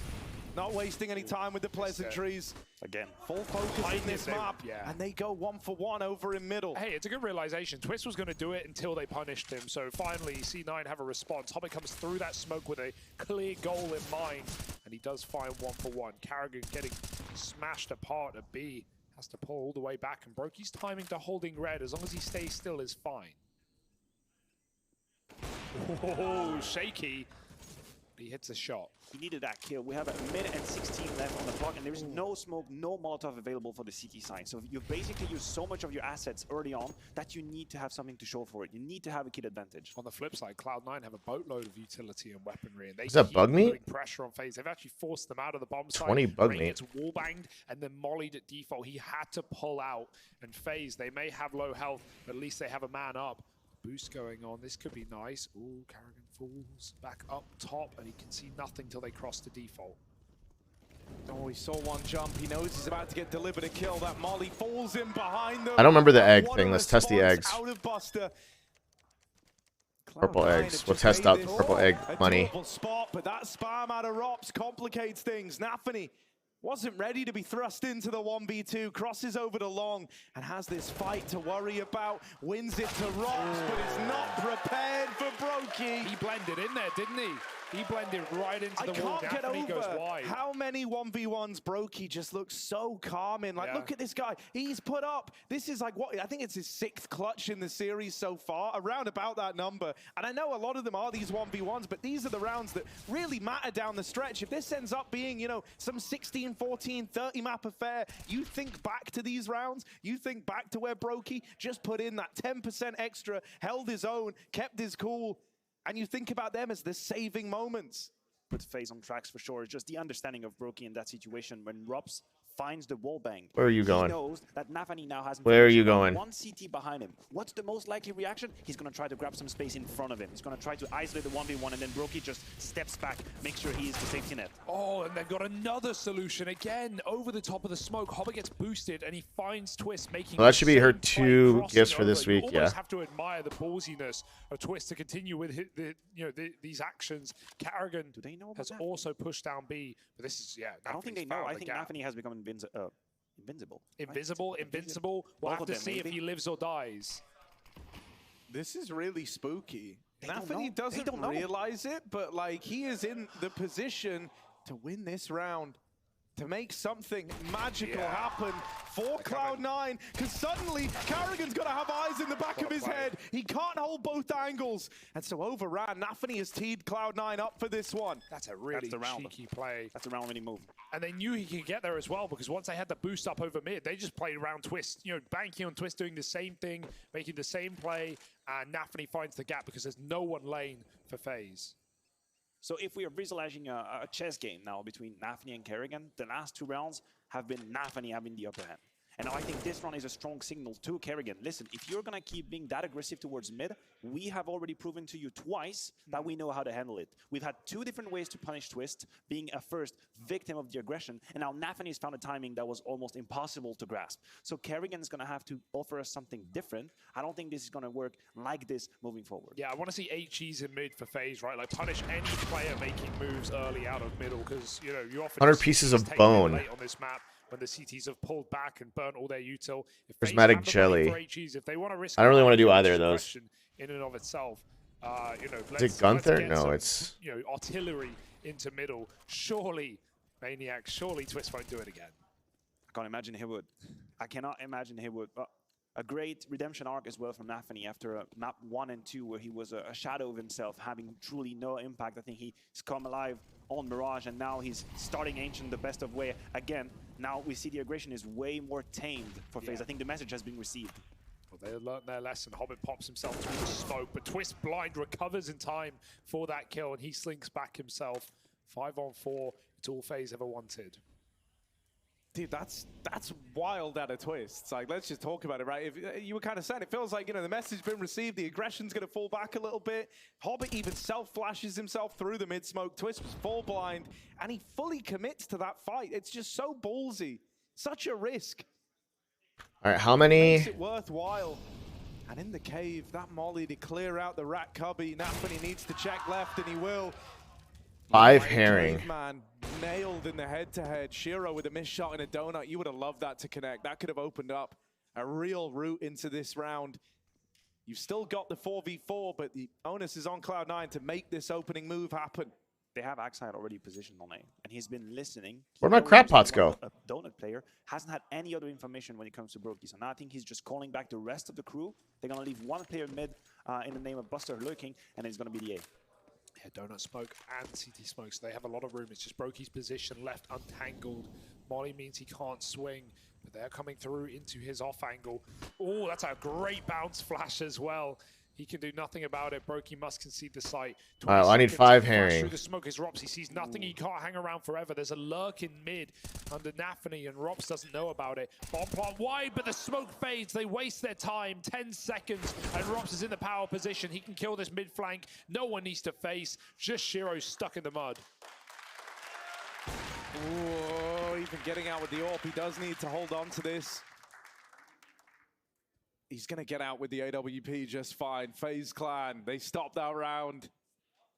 Not wasting any time with the pleasantries. Again, full focus in this map, and they go 1-for-1 over in middle. Hey, it's a good realization. Twist was going to do it until they punished him. So finally, C9 have a response. Hobbit comes through that smoke with a clear goal in mind, and he does find 1-for-1. Carrigan getting smashed apart at B. Has to pull all the way back, and Brokey's timing to holding red. As long as he stays still is fine. Oh, shaky. He hits a shot. He needed that kill. We have a minute and 16 left on the clock, and there is no smoke, no Molotov available for the CT side. So you basically use so much of your assets early on that you need to have something to show for it. You need to have a kid advantage. On the flip side, Cloud9 have a boatload of utility and weaponry, and they Does that bug me? Putting pressure on FaZe. They've actually forced them out of the bomb side. 20 bug me. Gets wallbanged and then mollied at default. He had to pull out, and FaZe, they may have low health, but at least they have a man up. Boost going on. This could be nice. Ooh, Carrigan falls back up top, and he can see nothing till they cross the default. Oh, he saw one jump. He knows he's about to get delivered a kill. That molly falls in behind them. I don't remember the egg thing. Let's test the eggs. Out of Buster. Purple eggs. We'll test out the purple egg money. Spot, but that spam out of Rops complicates things. Nafany wasn't ready to be thrust into the 1v2, crosses over to long, and has this fight to worry about. Wins it to Rops, but is not prepared for Brokey. He blended in there, didn't he? He blended right into the wall. I can't get Nafany goes over wide. how many 1v1s Brokey just looks so calming. Like, Yeah. look at this guy. He's put up. This is like what I think it's his 6th clutch in the series so far, around about that number. And I know a lot of them are these 1v1s, but these are the rounds that really matter down the stretch. If this ends up being, you know, some 16, 14, 30 map affair, you think back to these rounds, you think back to where Brokey just put in that 10% extra, held his own, kept his cool. And you think about them as the saving moments. Put FaZe on tracks for sure. It's just the understanding of Brokey in that situation when Robs finds the wall bang. Where are you going? He knows that Nafany now has Where are you going? one CT behind him. What's the most likely reaction? He's going to try to grab some space in front of him. He's going to try to isolate the 1v1, and then Brokey just steps back, makes sure he is the safety net. Oh, and they've got another solution. Again, over the top of the smoke, Hobbit gets boosted, and he finds Twist making... Well, that should be her the same 2 play, gifts for crossing this over. week, You yeah. almost have to admire the ballsiness of Twist to continue with these actions. Carrigan Do they know about has Nafany? also pushed down B, but this is, yeah, I don't think Nafany's they know. found I the think gap. Nafany has become invincible. Right? Invincible. We'll Both have of to them, see if maybe. he lives or dies. This is really spooky. They don't know. Nafany They doesn't don't know. realize it, but like he is in the position to win this round, to make something magical happen for Cloud9, because suddenly Carrigan's got to have eyes in the back of his head. He can't hold both angles, and so overran. Nafany has teed Cloud9 up for this one. That's a really the round. cheeky play. That's a round winning move. And they knew he could get there as well, because once they had the boost up over mid, they just played around Twist, you know, banking on Twist doing the same thing, making the same play, and Nafany finds the gap because there's no one lane for FaZe. So if we are visualizing a chess game now between Nafany and Kerrigan, the last 2 rounds have been Nafany having the upper hand. And now I think this round is a strong signal to Kerrigan. Listen, if you're going to keep being that aggressive towards mid, we have already proven to you twice that we know how to handle it. We've had 2 different ways to punish Twist, being a first victim of the aggression, and now Nafany's found a timing that was almost impossible to grasp. So Kerrigan is going to have to offer us something different. I don't think this is going to work like this moving forward. Yeah, I want to see HEs in mid for FaZe, right? Like, punish any player making moves early out of middle, because, you know, you often 100 just pieces see of these taken in bone. late on this map when the CTs have pulled back and burnt all their util. If FaZe Prismatic have the money jelly. for HEs, if they want to risk I don't really want to do which either of is a those. question in and of itself, you know, Is it Gunther? No, some, it's... you know, artillery into middle. Surely, Maniac, surely Twist won't do it again. I can't imagine he would. I cannot imagine he would. A great redemption arc as well from Nafany after map 1 and 2, where he was a shadow of himself, having truly no impact. I think he's come alive on Mirage, and now he's starting Ancient the best of way again. Now we see the aggression is way more tamed for FaZe. I think the message has been received. Well, they learned their lesson. Hobbit pops himself through the smoke, but Twist blind recovers in time for that kill, and he slinks back himself. 5-on-4, it's all FaZe ever wanted. Dude, that's wild out of Twists. Like, let's just talk about it, right? If you were kind of saying, it feels like, you know, the message been received, the aggression's going to fall back a little bit. Hobbit even self-flashes himself through the mid-smoke. Twist was full blind, and he fully commits to that fight. It's just so ballsy. Such a risk. All right, how many... Makes it worthwhile. And in the cave, that molly to clear out the rat cubby. Nafany needs to check left, and he will. 5 herring. Man, nailed in the head-to-head. Shiro with a missed shot and a donut. You would have loved that to connect. That could have opened up a real route into this round. You've still got the 4v4, but the onus is on Cloud9 to make this opening move happen. They have Axide already positioned on A, and he's been listening. Where'd my crab pots go? A donut player hasn't had any other information when it comes to Brokey, so now I think he's just calling back the rest of the crew. They're going to leave 1 player mid in the name of Buster lurking, and it's going to be the A. Yeah, donut smoke and CT smoke, so they have a lot of room. It's just Brokey's position left untangled. Molly means he can't swing, but they're coming through into his off angle. Oh, that's a great bounce flash as well. He can do nothing about it. Brokey must concede the site. All right, well, I need 5 herring. Through the smoke is Rops. He sees nothing. He can't hang around forever. There's a lurk in mid under Nafany, and Rops doesn't know about it. Bomb plant wide, but the smoke fades. They waste their time. 10 seconds, and Rops is in the power position. He can kill this mid flank. No one needs to face. Just Shiro stuck in the mud. Oh, even getting out with the AWP. He does need to hold on to this. He's going to get out with the AWP just fine. FaZe Clan, they stopped that round.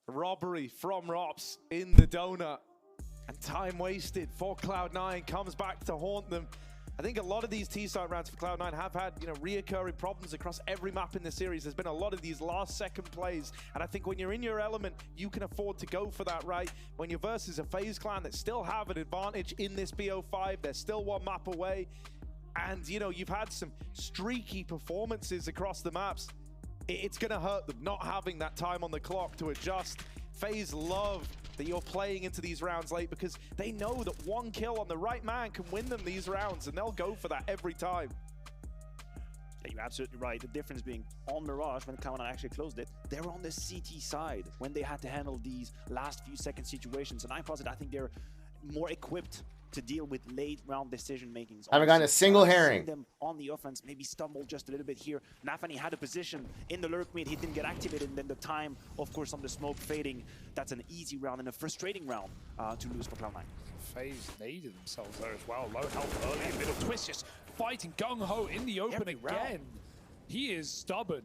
Robbery from Rops in the donut. And time wasted for Cloud9 comes back to haunt them I think a lot of these T-side rounds for Cloud9 have had, you know, reoccurring problems across every map in the series. There's been a lot of these last-second plays, and I think when you're in your element, you can afford to go for that, right? When you're versus a FaZe clan that still have an advantage in this BO5, they're still one map away, and, you know, you've had some streaky performances across the maps. It's going to hurt them not having that time on the clock to adjust. FaZe love that you're playing into these rounds late because they know that one kill on the right man can win them these rounds, and they'll go for that every time. Yeah, you're absolutely right. The difference being on Mirage, when Cloud9 actually closed it, they were on the CT side when they had to handle these last few second situations. And I think they're more equipped to deal with late round decision makings. Haven't gotten a single herring. Them on the offense, maybe stumbled just a little bit here. Nafany had a position in the lurk mid, he didn't get activated, and then the time, of course, on the smoke fading. That's an easy round and a frustrating round to lose for Cloud9. FaZe needed themselves there as well. Low health early in middle. Twist just fighting gung-ho in the open again. He is stubborn,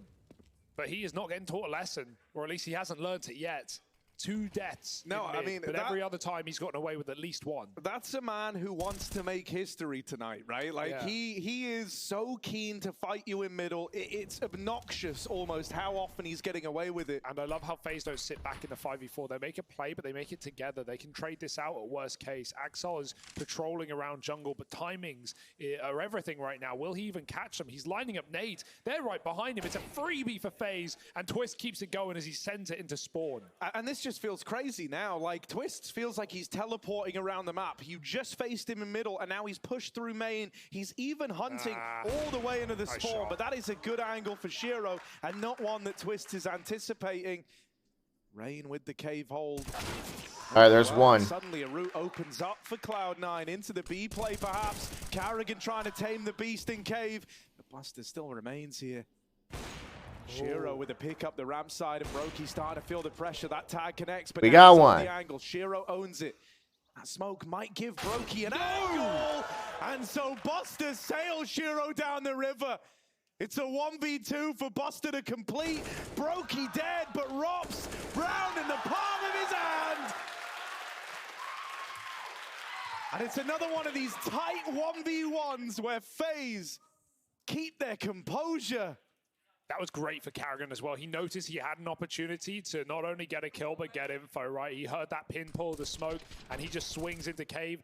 but he is not getting taught a lesson, or at least he hasn't learned it yet. 2 deaths. No, I mean, but every other time he's gotten away with at least 1. That's a man who wants to make history tonight, right? Like, yeah. he is so keen to fight you in middle. It's obnoxious almost how often he's getting away with it. And I love how FaZe don't sit back in the 5v4. They make a play, but they make it together. They can trade this out at worst case. Axel is patrolling around jungle, but timings are everything right now. Will he even catch them? He's lining up nades. They're right behind him. It's a freebie for FaZe, and Twist keeps it going as he sends it into spawn. And this just feels crazy now. Like, Twist feels like he's teleporting around the map. You just faced him in middle, and now he's pushed through main. He's even hunting all the way into the spawn, but that is a good angle for Shiro, and not one that Twist is anticipating. Rain with the cave hold. All right, there's one. Suddenly a route opens up for Cloud9 into the B play, perhaps. Carrigan trying to tame the beast in cave. The Buster still remains here. Shiro with a pick up the ramp side, and Brokey starting to feel the pressure. That tag connects, but we got one. The angle. Shiro owns it. That smoke might give Brokey an angle, and so Buster sails Shiro down the river. It's a 1v2 for Buster to complete. Brokey dead, but Rops round in the palm of his hand. And it's another one of these tight 1v1s where FaZe keep their composure. That was great for Carrigan as well. He noticed he had an opportunity to not only get a kill, but get info, right? He heard that pin pull the smoke, and he just swings into cave.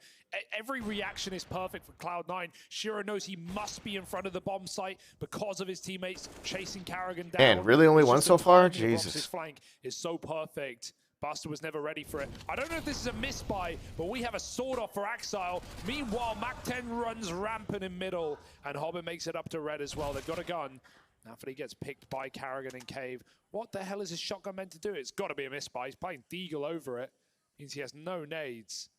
Every reaction is perfect for Cloud9. Shiro knows he must be in front of the bomb site because of his teammates chasing Carrigan down. And really only one so far? Jesus. Jesus. His flank is so perfect. Buster was never ready for it. I don't know if this is a misbuy, but we have a sword off for Axile. Meanwhile, Mac-10 runs rampant in middle, and Hobbit makes it up to red as well. They've got a gun. Nafany gets picked by Carrigan in cave. What the hell is his shotgun meant to do? It's got to be a misbuy. He's playing Deagle over it. Means he has no nades.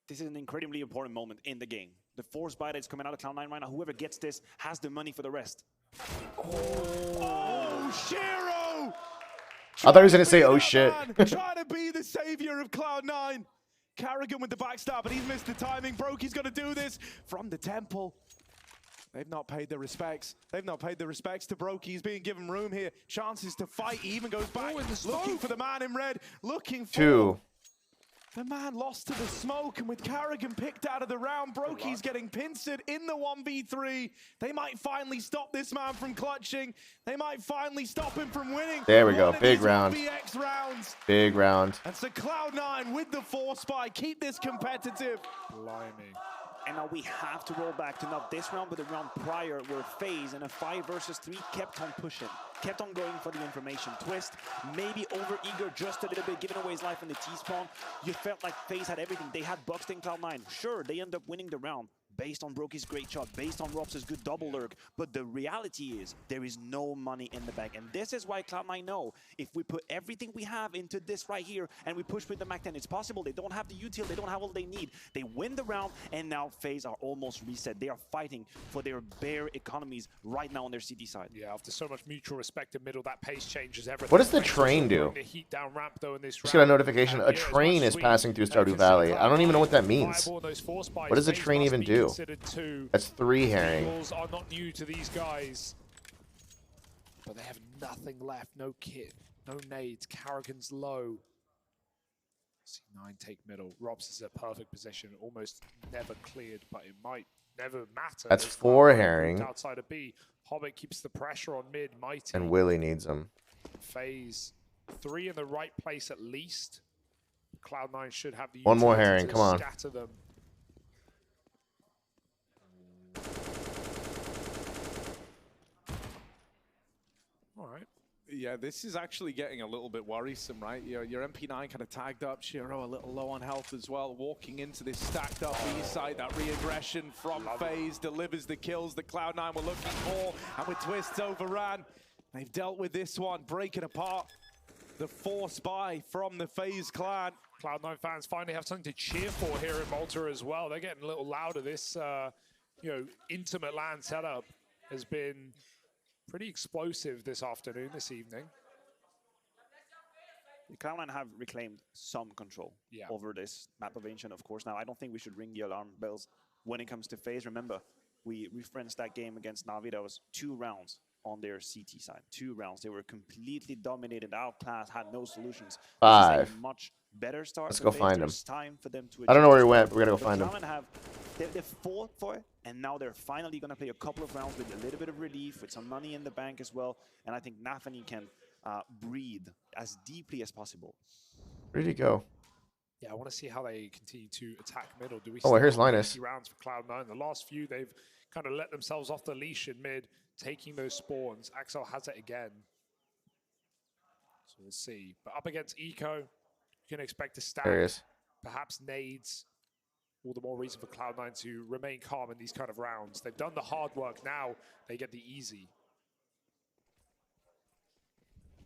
This is an incredibly important moment in the game. The force buy that's coming out of Cloud9 right now, whoever gets this has the money for the rest. Oh, Shiro! I thought he was going to say, oh shit. Trying to be the savior of Cloud9. Carrigan with the backstab, but he's missed the timing. Brokey's going to do this from the temple. They've not paid the respects. They've not paid the respects to Brokey. He's being given room here. Chances to fight. He even goes back. Looking for the man in red. Looking for... 2. The man lost to the smoke, and with Carrigan picked out of the round, Brokey's getting pincered in the 1v3. They might finally stop this man from clutching. They might finally stop him from winning. There we go. Big round. Rounds. Big round. And so Cloud9 with the force spy, keep this competitive. Blimey. And now we have to roll back to not this round, but the round prior, where FaZe in a 5 versus 3 kept on pushing, kept on going for the information. Twist, maybe over-eager just a little bit, giving away his life in the T-spawn. You felt like FaZe had everything. They had boxed in Cloud9. Sure, they end up winning the round, based on Brokey's great shot, based on Rops' good double lurk. But the reality is, there is no money in the bank. And this is why Cloud9 know, if we put everything we have into this right here, and we push with the Mac-10, it's possible. They don't have the util, they don't have all they need. They win the round, and now FaZe are almost reset. They are fighting for their bare economies right now on their CT side. Yeah, after so much mutual respect in middle, that pace changes everything. What does the train do? The heat down ramp, though, in this Just got a notification. A train is passing through Stardew Valley. I don't even know what that means. What does the train even do? That's 3 herring. Eagles are not new to these guys, but they have nothing left. No kit, no nades. Carrigan's low. C9 take middle. Robs is a perfect position, almost never cleared, but it might never matter. That's as 4 Cloud9 moved herring. outside of B. Hobbit keeps the pressure on mid. Mighty. And Willie needs them. FaZe 3 in the right place at least. Cloud9 should have the One more utility herring, to come on. scatter them. All right. Yeah, this is actually getting a little bit worrisome, right? Your MP9 kind of tagged up, Shiro a little low on health as well, walking into this stacked up B side. That re-aggression from FaZe delivers the kills that Cloud9 were looking for, and with Twists overran, they've dealt with this one, breaking apart the force buy from the FaZe clan. Cloud9 fans finally have something to cheer for here in Malta as well. They're getting a little louder. This, intimate LAN setup has been pretty explosive this afternoon, this evening. The Cloud9 have reclaimed some control over this map of Ancient, of course. Now, I don't think we should ring the alarm bells when it comes to FaZe. Remember, we referenced that game against Na'Vi. That was 2 rounds on their CT side. 2 rounds. They were completely dominated, outclassed, had no solutions. 5. This is a much better start. Let's go find him. Time for them to I don't know where he adjust. went, but we're going to go find him. They fought for it, and now they're finally going to play a couple of rounds with a little bit of relief, with some money in the bank as well. And I think Nafany can breathe as deeply as possible. Where did he go? Yeah, I want to see how they continue to attack middle. Do we Oh, see here's Linus. 50 rounds for Cloud9? The last few, they've kind of let themselves off the leash in mid, taking those spawns. Axel has it again. So we'll see. But up against Eco, you can expect to stack. There he is. Perhaps nades. All the more reason for Cloud9 to remain calm in these kind of rounds. They've done the hard work. Now they get the easy.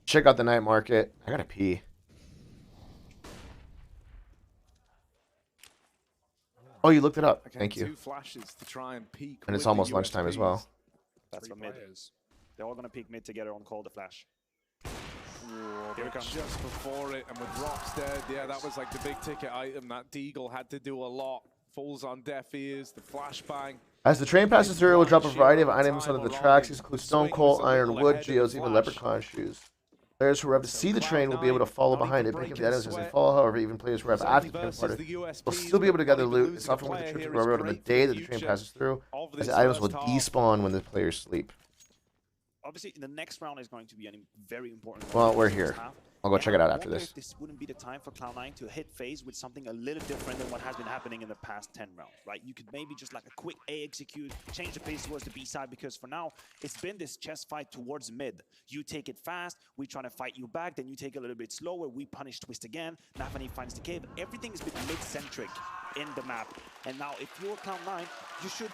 Check out the night market. I gotta pee. Oh, you looked it up. Again, Thank you. 2 flashes to try and peek. And it's with the almost lunchtime as well. USPs. That's 3 for mid. players. They're all going to peek mid together on Call the Flash. Here it comes. Just before it, and with Rops dead, yeah, that was like the big ticket item. That Deagle had to do a lot. Falls on deaf ears, the flashbang. As the train passes through, it will drop a variety of items onto the tracks. These include stone coal, iron, wood, geodes, even leprechaun shoes. Players who arrive to see the train will be able to follow behind it, picking up the items as they fall. However, even players who arrive after the train party will still be able to gather loot. It's often worth the trip to the railroad on the day that the train passes through, as the items will despawn when the players sleep. Obviously, the next round is going to be a very important. Well, we're here. I'll go check it out after wonder this. If this wouldn't be the time for Cloud9 to hit FaZe with something a little different than what has been happening in the past 10 rounds, right? You could maybe just like a quick A execute, change the pace towards the B side, because for now, it's been this chess fight towards mid. You take it fast, we try to fight you back, then you take it a little bit slower, we punish Twist again, Nafany finds the cave. Everything has been mid-centric in the map. And now if you're Cloud9, you should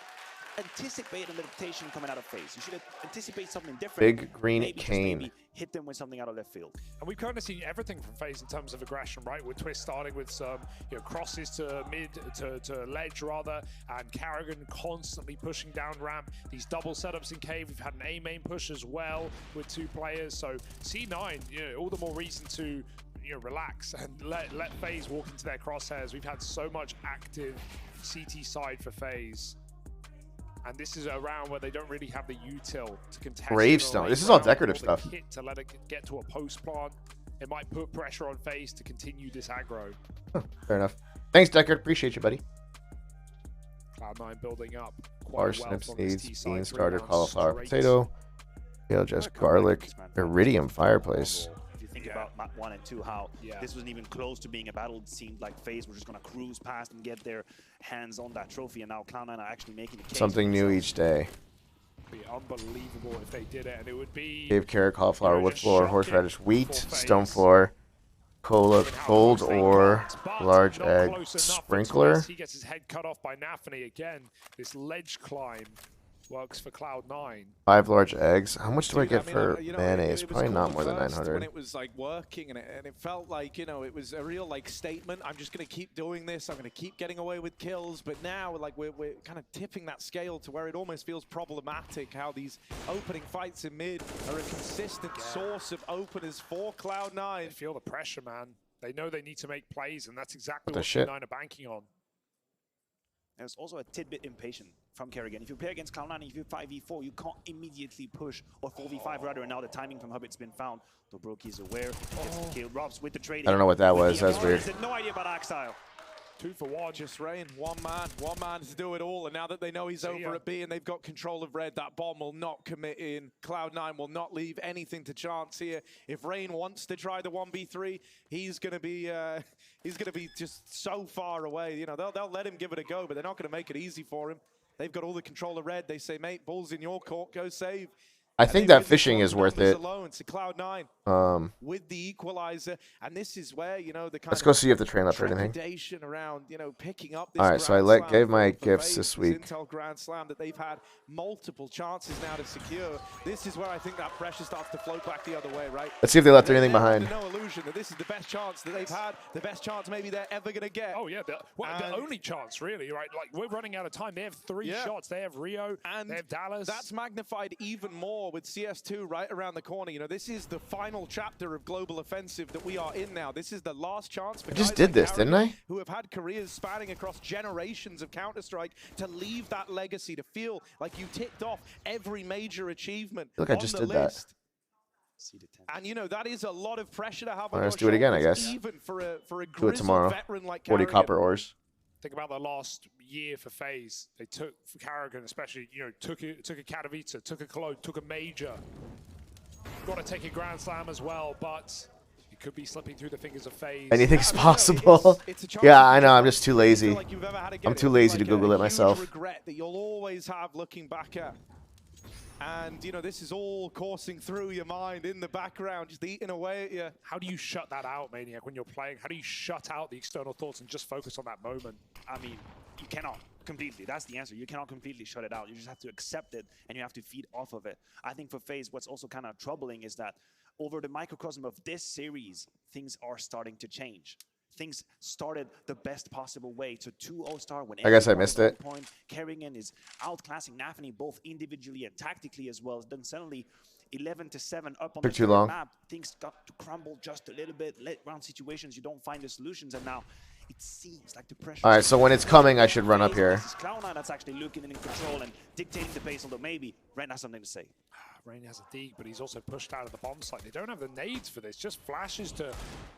anticipate an adaptation coming out of FaZe. You should anticipate something different. Big green maybe cane. Maybe hit them with something out of left field. And we've kind of seen everything from FaZe in terms of aggression, right? With Twist starting with some crosses to mid, to ledge rather, and Carrigan constantly pushing down ramp. These double setups in cave. We've had an A main push as well with 2 players. So C9, all the more reason to relax and let FaZe walk into their crosshairs. We've had so much active CT side for FaZe. And this is a round where they don't really have the util to contest. Gravestone. This is all decorative stuff. Kit to let it get to a post plant. It might put pressure on FaZe to continue this aggro. Fair enough. Thanks, Deckard. Appreciate you, buddy. Cloud9 building up quite Bar well snips, from this seeds, T side. beans, 3 starter, rounds cauliflower, straight. potato, pale just garlic, iridium fireplace. If you think about map 1 and 2, how this wasn't even close to being a battle. It seemed like FaZe were just going to cruise past and get their hands on that trophy, and now Cloud9 are actually making the case. Something new each day. It'd be unbelievable if they did it, and it would be Cave, carrot, cauliflower, wood just floor, shocking horseradish, wheat, for stone FaZe. floor, cola, Given how gold close they ore, got, but large not egg, close enough for sprinkler. Twist. He gets his head cut off by Nafany again. This ledge climb works for Cloud9. 5 large eggs. How much do I get mean, for it mayonnaise? was Probably cool not at more than first 900. when it was like working, and it felt like it was a real like statement. I'm just gonna keep doing this. I'm gonna keep getting away with kills. But now like we're kind of tipping that scale to where it almost feels problematic. How these opening fights in mid are a consistent source of openers for Cloud9. They feel the pressure, man. They know they need to make plays, and that's exactly What the what shit? C9 are banking on. There's also a tidbit impatient from Kerrigan. If you play against Cloud9, if you 5v4, you can't immediately push, or 4v5 rather, and now the timing from Hobbit's been found. Dobroki is aware, gets the kill, Robs with the trading. I don't know what that was. That's weird. No idea about Axile. 2 for 1. Just Rain, one man to do it all. And now that they know he's over at B and they've got control of red, that bomb will not commit in. Cloud9 will not leave anything to chance here. If Rain wants to try the 1v3, he's gonna be just so far away. You know, they'll let him give it a go, but they're not gonna make it easy for him. They've got all the control of red. They say, mate, ball's in your court, go save. I think that fishing is worth it. Alone to Cloud9 with the equalizer, and this is where, you know, the kind let's go see if the train left or anything. trepidation around, you know, picking up this. All right, so I gave my gifts this week. Intel Grand Slam that they've had multiple chances now to secure. This is where I think that pressure starts to float back the other way, right? Let's see if they left anything behind. No illusion that this is the best chance that they've had, the best chance maybe they're ever gonna get. Oh yeah, the only chance really, right? Like we're running out of time. They have 3 shots. They have Rio and they have Dallas. That's magnified even more with CS2 right around the corner. You know, this is the final chapter of global offensive that we are in now. This is the last chance for I just did this, didn't I? Who have had careers spanning across generations of Counter-Strike to leave that legacy, to feel like you ticked off every major achievement. Look, I just did that. And you know, that is a lot of pressure to have on. Let's do it again, I guess. Even for a do it tomorrow. Veteran like 40 Carrigan. copper ores. Think about the last year for FaZe. They took, for Carrigan especially, you know, took a Katowice, took a Cologne, took a major. Got to take a Grand Slam as well, but it could be slipping through the fingers of FaZe. Anything's possible. Yeah, I know. I'm just too lazy. I'm too lazy to Google it myself. Regret that you'll always have looking back at. And, you know, this is all coursing through your mind in the background, just eating away at you. How do you shut that out, Maniac, when you're playing? How do you shut out the external thoughts and just focus on that moment? I mean, you cannot completely. That's the answer. You cannot completely shut it out. You just have to accept it, and you have to feed off of it. I think for FaZe, what's also kind of troubling is that over the microcosm of this series, things are starting to change. Things started the best possible way to 2-0 start when I guess I missed it. Kerrigan is outclassing Nafany both individually and tactically as well. Then suddenly 11-7 up on the too long. map. Things got to crumble just a little bit. Late round situations, you don't find the solutions, and now it seems like the pressure. All right, so when it's coming, I should run up here. This is Cloud9 that's actually looking and in control and dictating the pace, although maybe Ren has something to say. Rain has a dig, but he's also pushed out of the bomb site. They don't have the nades for this, just flashes to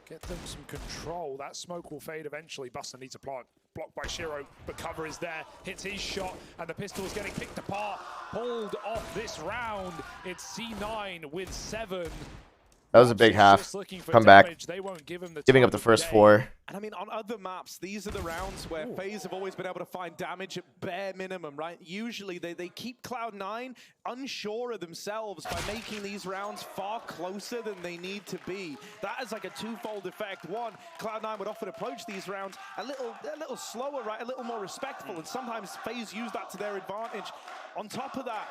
get them some control. That smoke will fade eventually. Buster needs a block. Blocked by Shiro, but cover is there. Hits his shot, and the pistol is getting picked apart. Pulled off this round. It's C9 with 7. That was a big half. Come back. Giving up the first 4. And I mean, on other maps, these are the rounds where FaZe have always been able to find damage at bare minimum, right? Usually, they keep Cloud9 unsure of themselves by making these rounds far closer than they need to be. That is like a twofold effect. One, Cloud9 would often approach these rounds a little slower, right? A little more respectful, and sometimes FaZe use that to their advantage. On top of that,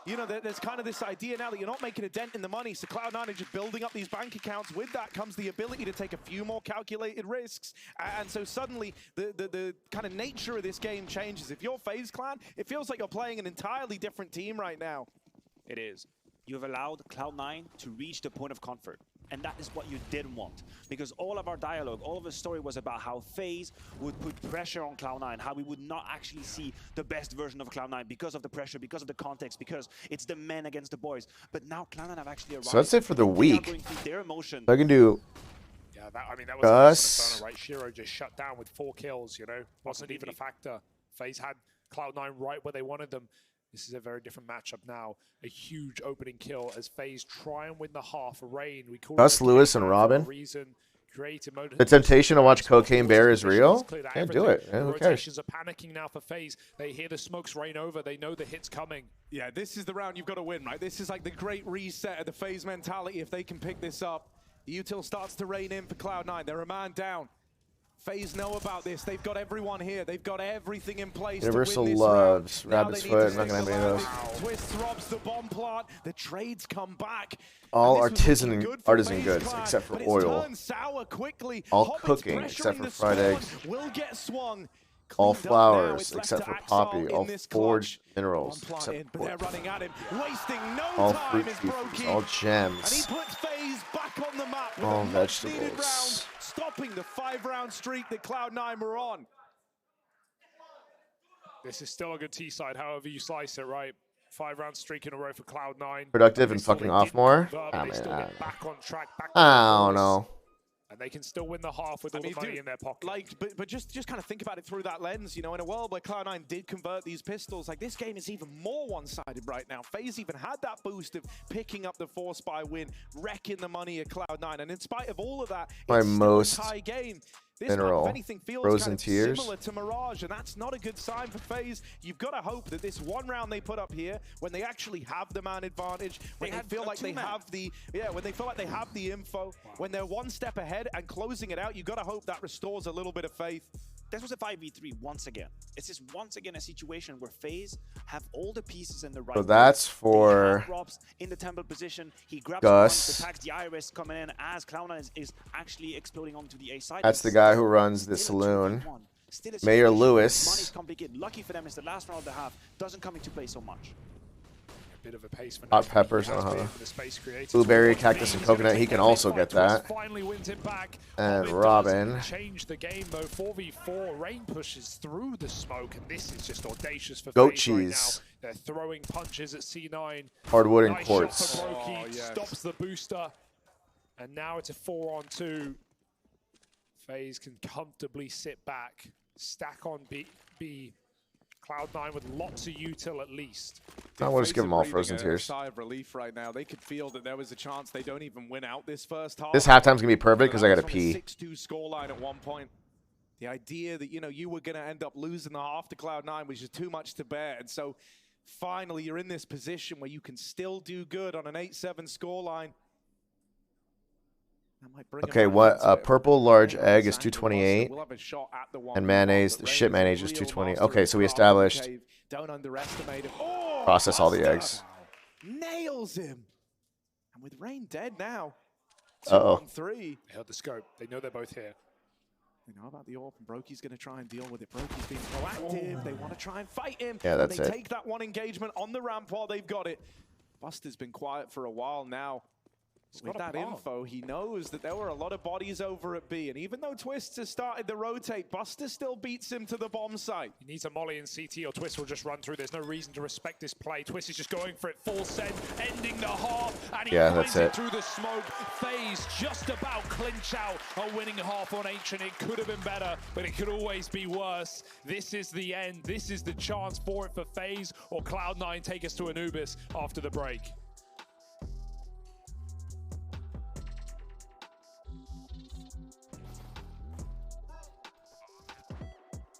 you know, there's kind of this idea now that you're not making a dent in the money, so Cloud9 are just building up these bank accounts. With that comes the ability to take a few more calculated risks. And so suddenly, the kind of nature of this game changes. If you're FaZe Clan, it feels like you're playing an entirely different team right now. It is. You have allowed Cloud9 to reach the point of comfort. And that is what you didn't want. Because all of our dialogue, all of the story was about how FaZe would put pressure on Cloud9, how we would not actually see the best version of Cloud9 because of the pressure, because of the context, because it's the men against the boys. But now Cloud9 have actually arrived. So that's it for the week. Going through their emotion. I can do yeah, that was Inferno, right? Shiro just shut down with 4 kills, you know? Wasn't even a factor. FaZe had Cloud9 right where they wanted them. This is a very different matchup now. A huge opening kill as FaZe try and win the half. Rain, we call Gus, Lewis, and Robin. The temptation to watch Cocaine Bear is real. Can't do it. Yeah, who cares? Rotations are panicking now for FaZe. They hear the smokes rain over. They know the hit's coming. Yeah, this is the round you've got to win, right? This is like the great reset of the FaZe mentality. If they can pick this up, the util starts to rain in for Cloud9. They're a man down. FaZe know about this. They've got everyone here. They've got everything in place. Universal to win this loves round. Rabbit's Foot. Not gonna have any of those. Twist robs the bomb plant. The trades come back. All artisan goods except for oil. Sour quickly. All cooking except for fried eggs. Will get swung. All flowers except for poppy. All forged minerals except for they're running at him, wasting no all time. fruit juices, all gems, and he puts FaZe back on the map with all a vegetables, round, stopping the 5-round streak that Cloud9 were on. This is still a good T side, however you slice it, right? 5-round streak in a row for Cloud9. Productive and fucking off more. They still get back on track, back I don't know. and they can still win the half with all the money in their pocket. Like, but just kind of think about it through that lens, you know, in a world where Cloud9 did convert these pistols, like this game is even more one-sided right now. FaZe even had that boost of picking up the 4-spy win, wrecking the money at Cloud9, and in spite of all of that, My it's most still a tie game. This mineral. map, if anything, feels Frozen kind of tears. similar to Mirage, and that's not a good sign for FaZe. You've got to hope that this one round they put up here, when they actually have the man advantage, when they feel like they have the when they feel like they have the info, when they're one step ahead and closing it out, you've got to hope that restores a little bit of faith. This was a 5v3 once again. It's just once again a situation where FaZe have all the pieces in the right. So that's place. for Rob's in the temple position. He grabs Gus. one, attacks the Iris coming in as Cloud9 is actually exploding onto the A side. That's the guy who runs the saloon. Mayor Lewis. Money's complicated. Lucky for them is the last round of the half doesn't come into play so much. A bit of a pace for Hot Nafri. peppers, He has been for the space created. Blueberry, So cactus, and he's gonna coconut. He take can the also mid get fight. that. Twist finally wins it back. And Does Robin. change the game though. 4v4. Rain pushes through the smoke, and this is just audacious for Goat FaZe cheese. right now. They're throwing punches at C9. Hardwood and Nice quartz. shot for Brokey. Stops the booster, and now it's a 4-on-2. FaZe can comfortably sit back, stack on B. Cloud9 with lots of util at least. I will just give them all Breathing frozen a tears. sigh of relief right now. They could feel that there was a chance they don't even win out this first half. This halftime's gonna be perfect because I gotta That was from a pee. 6-2 scoreline at one point. The idea that, you know, you were going to end up losing the half to Cloud9 was just too much to bear. And so finally you're in this position where you can still do good on an 8-7 scoreline. That might bring Okay, them what? back into it. Purple large Yeah, egg is exactly. 228, We'll have a shot at the and 1v1, mayonnaise, but the Rain shit is a mayonnaise is real 220. master Okay, of so we craft in the established. cave. Don't underestimate him. Oh, Process all the Buster eggs. nails him. And with Rain dead now, Uh-oh. 2-on-3. They held the scope. They know they're both here. You know about the AWP, and Brokey's going to try and deal with it. Brokey's being proactive. They want to try and fight him. Yeah, that's and they it. take that one engagement on the ramp while they've got it. Buster's been quiet for a while now. With that info, he knows that there were a lot of bodies over at B, and even though Twist has started the rotate, Buster still beats him to the bomb site. He needs a molly in CT or Twist will just run through. There's no reason to respect this play. Twist is just going for it full send, ending the half, and he finds it through the smoke. FaZe just about clinch out a winning half on Ancient. It could have been better, but it could always be worse. This is the end. This is the chance for it for FaZe, or Cloud9 take us to Anubis after the break.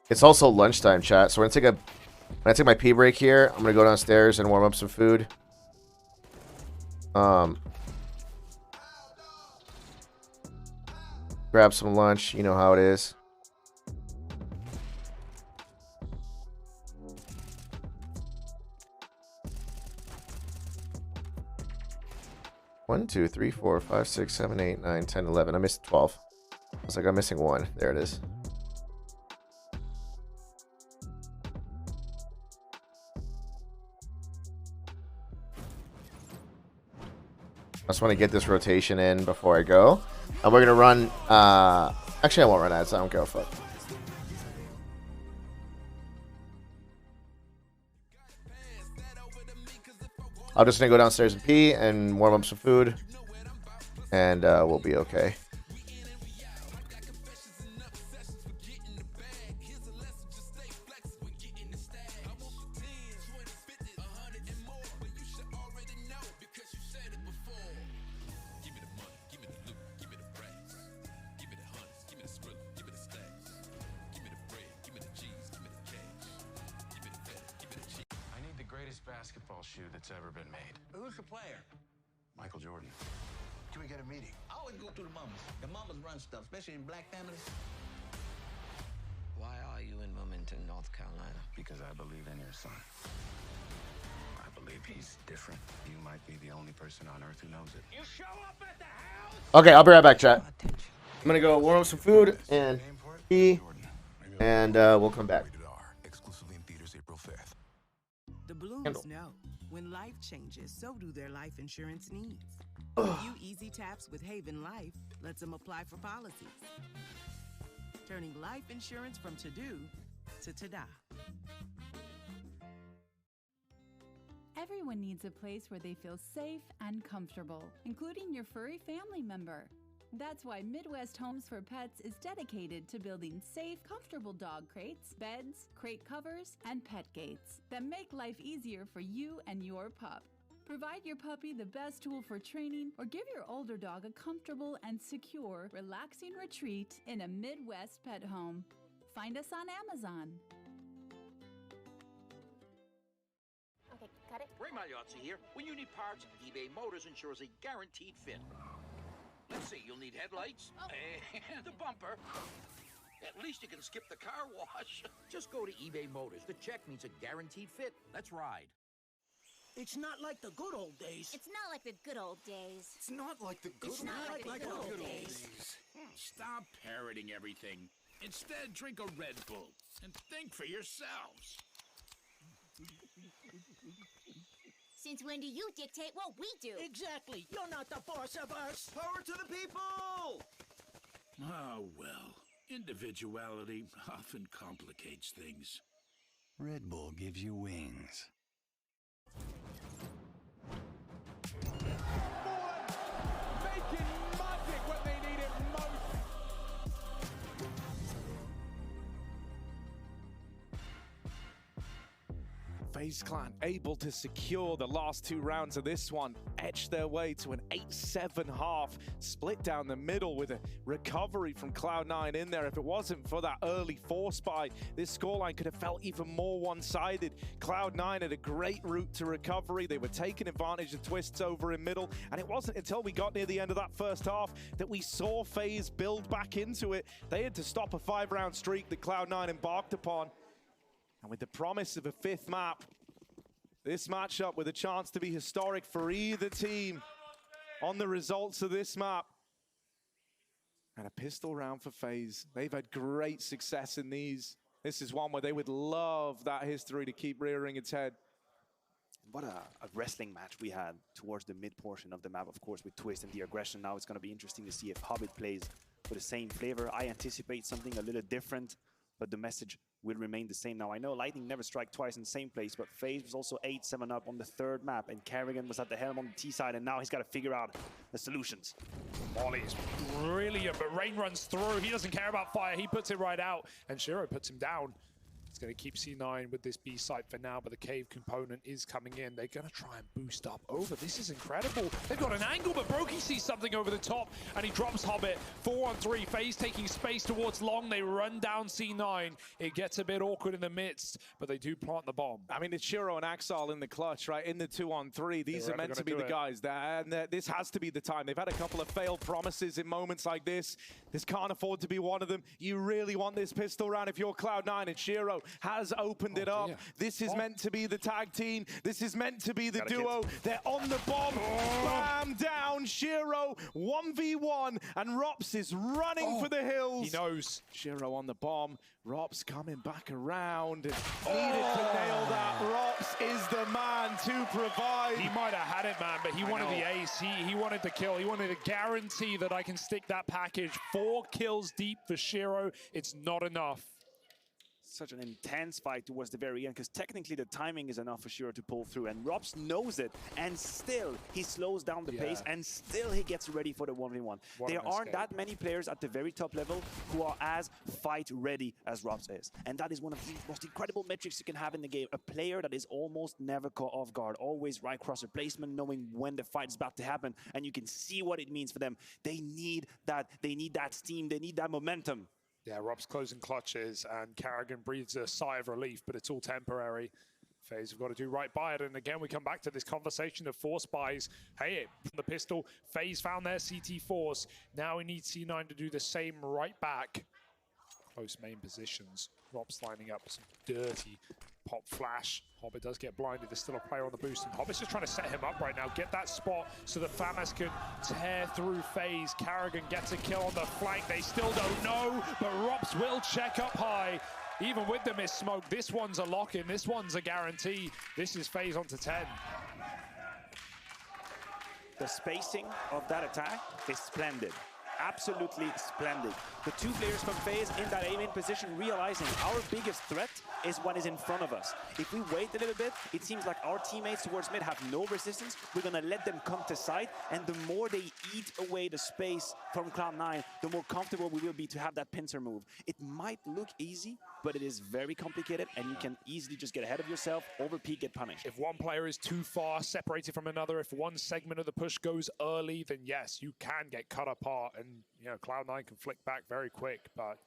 It's also lunchtime, chat. So when I take my pee break here, I'm gonna go downstairs and warm up some food. Grab some lunch. You know how it is. One, 2, 3, 4, 5, 6, 7, 8, 9, 10, 11. I missed 12. I was like, I'm missing one. There it is. I just want to get this rotation in before I go. And we're going to run... actually, I won't run ads. I don't give a fuck. I'm just going to go downstairs and pee and warm up some food. And we'll be okay. Basketball shoe that's ever been made. Who's the player? Michael Jordan. Can we get a meeting? I always go through the mamas. The mamas run stuff, especially in black families. Why are you in Wilmington, North Carolina? Because I believe in your son. I believe he's different. You might be the only person on earth who knows it. You show up at the house? Okay, I'll be right back, chat. I'm going to go warm up some food and pee. And we'll come back. Exclusively in theaters April 5th. The Blooms know when life changes, so do their life insurance needs. A few easy taps with Haven Life lets them apply for policies, turning life insurance from to-do to ta-da. Everyone needs a place where they feel safe and comfortable, including your furry family member. That's why Midwest Homes for Pets is dedicated to building safe, comfortable dog crates, beds, crate covers, and pet gates that make life easier for you and your pup. Provide your puppy the best tool for training, or give your older dog a comfortable and secure, relaxing retreat in a Midwest pet home. Find us on Amazon. Okay, cut it. Ray Magliozzi here. When you need parts, eBay Motors ensures a guaranteed fit. Let's see, you'll need headlights and a bumper. At least you can skip the car wash. Just go to eBay Motors. The check means a guaranteed fit. Let's ride. It's not like the good old days. It's not like the good old days. It's not like the good, good old days. Stop parroting everything. Instead, drink a Red Bull and think for yourselves. Since when do you dictate what we do? Exactly. You're not the boss of us. Power to the people! Oh, well. Individuality often complicates things. Red Bull gives you wings. Making magic when they need it most. FaZe Clan able to secure the last 2 rounds of this one, etch their way to an 8-7 half, split down the middle with a recovery from Cloud9 in there. If it wasn't for that early force buy, this scoreline could have felt even more one-sided. Cloud9 had a great route to recovery. They were taking advantage of twists over in middle, and it wasn't until we got near the end of that first half that we saw FaZe build back into it. They had to stop a 5-round streak that Cloud9 embarked upon. And with the promise of a 5th map, this matchup with a chance to be historic for either team on the results of this map. And a pistol round for FaZe. They've had great success in these. This is one where they would love that history to keep rearing its head. What a wrestling match we had towards the mid portion of the map, of course, with Twist and the aggression. Now it's going to be interesting to see if Hobbit plays with the same flavor. I anticipate something a little different, but the message will remain the same. Now, I know Lightning never strike twice in the same place, but FaZe was also 8-7 up on the 3rd map, and Carrigan was at the helm on the T side, and now he's got to figure out the solutions. Molly is brilliant, but Rain runs through. He doesn't care about fire. He puts it right out, and Shiro puts him down. It's going to keep C9 with this B site for now, but the cave component is coming in. They're going to try and boost up over. This is incredible. They've got an angle, but Brokey sees something over the top, and he drops Hobbit. 4-on-3. FaZe taking space towards Long. They run down C9. It gets a bit awkward in the midst, but they do plant the bomb. I mean, it's Shiro and Axel in the clutch, right? In the 2-on-3. These are meant to be the guys. And this has to be the time. They've had a couple of failed promises in moments like this. This can't afford to be one of them. You really want this pistol round if you're Cloud9, and Shiro has opened it up. This is meant to be the tag team. This is meant to be the duo. They're on the bomb. Bam, down. Shiro 1v1, and Rops is running for the hills. He knows. Shiro on the bomb. Rops coming back around and needed to nail that. Rops is the man to provide. He might have had it, man, but he wanted the ace. He wanted the kill. He wanted a guarantee that I can stick that package. 4 kills deep for Shiro. It's not enough. Such an intense fight towards the very end, because technically the timing is enough for Shiro to pull through, and Robs knows it, and still he slows down the pace, and still he gets ready for the 1v1. There aren't that many players at the very top level who are as fight ready as Robs is, and that is one of the most incredible metrics you can have in the game. A player that is almost never caught off guard, always right cross replacement, knowing when the fight is about to happen, and you can see what it means for them. They need that steam, they need that momentum. Yeah, Rob's closing clutches, and Carrigan breathes a sigh of relief, but it's all temporary. FaZe have got to do right by it, and again, we come back to this conversation of force buys. Hey, the pistol, FaZe found their CT force. Now we need C9 to do the same right back. Close main positions. Rob's lining up some dirty pop flash. Hobbit does get blinded. There's still a player on the boost, and Hobbit's just trying to set him up right now. Get that spot so that FAMAS can tear through FaZe. Carrigan gets a kill on the flank. They still don't know, but Robs will check up high. Even with the missed smoke, this one's a lock-in. This one's a guarantee. This is FaZe onto 10. The spacing of that attack is splendid. absolutely splendid. The two players from FaZe in that aim-in position realizing our biggest threat is what is in front of us. If we wait a little bit, it seems like our teammates towards mid have no resistance. We're gonna let them come to site, and the more they eat away the space from Cloud9, the more comfortable we will be to have that pincer move. It might look easy, but it is very complicated, and you can easily just get ahead of yourself, overpeak, get punished. If one player is too far separated from another, if one segment of the push goes early, then yes, you can get cut apart, and you know Cloud9 can flick back very quick, but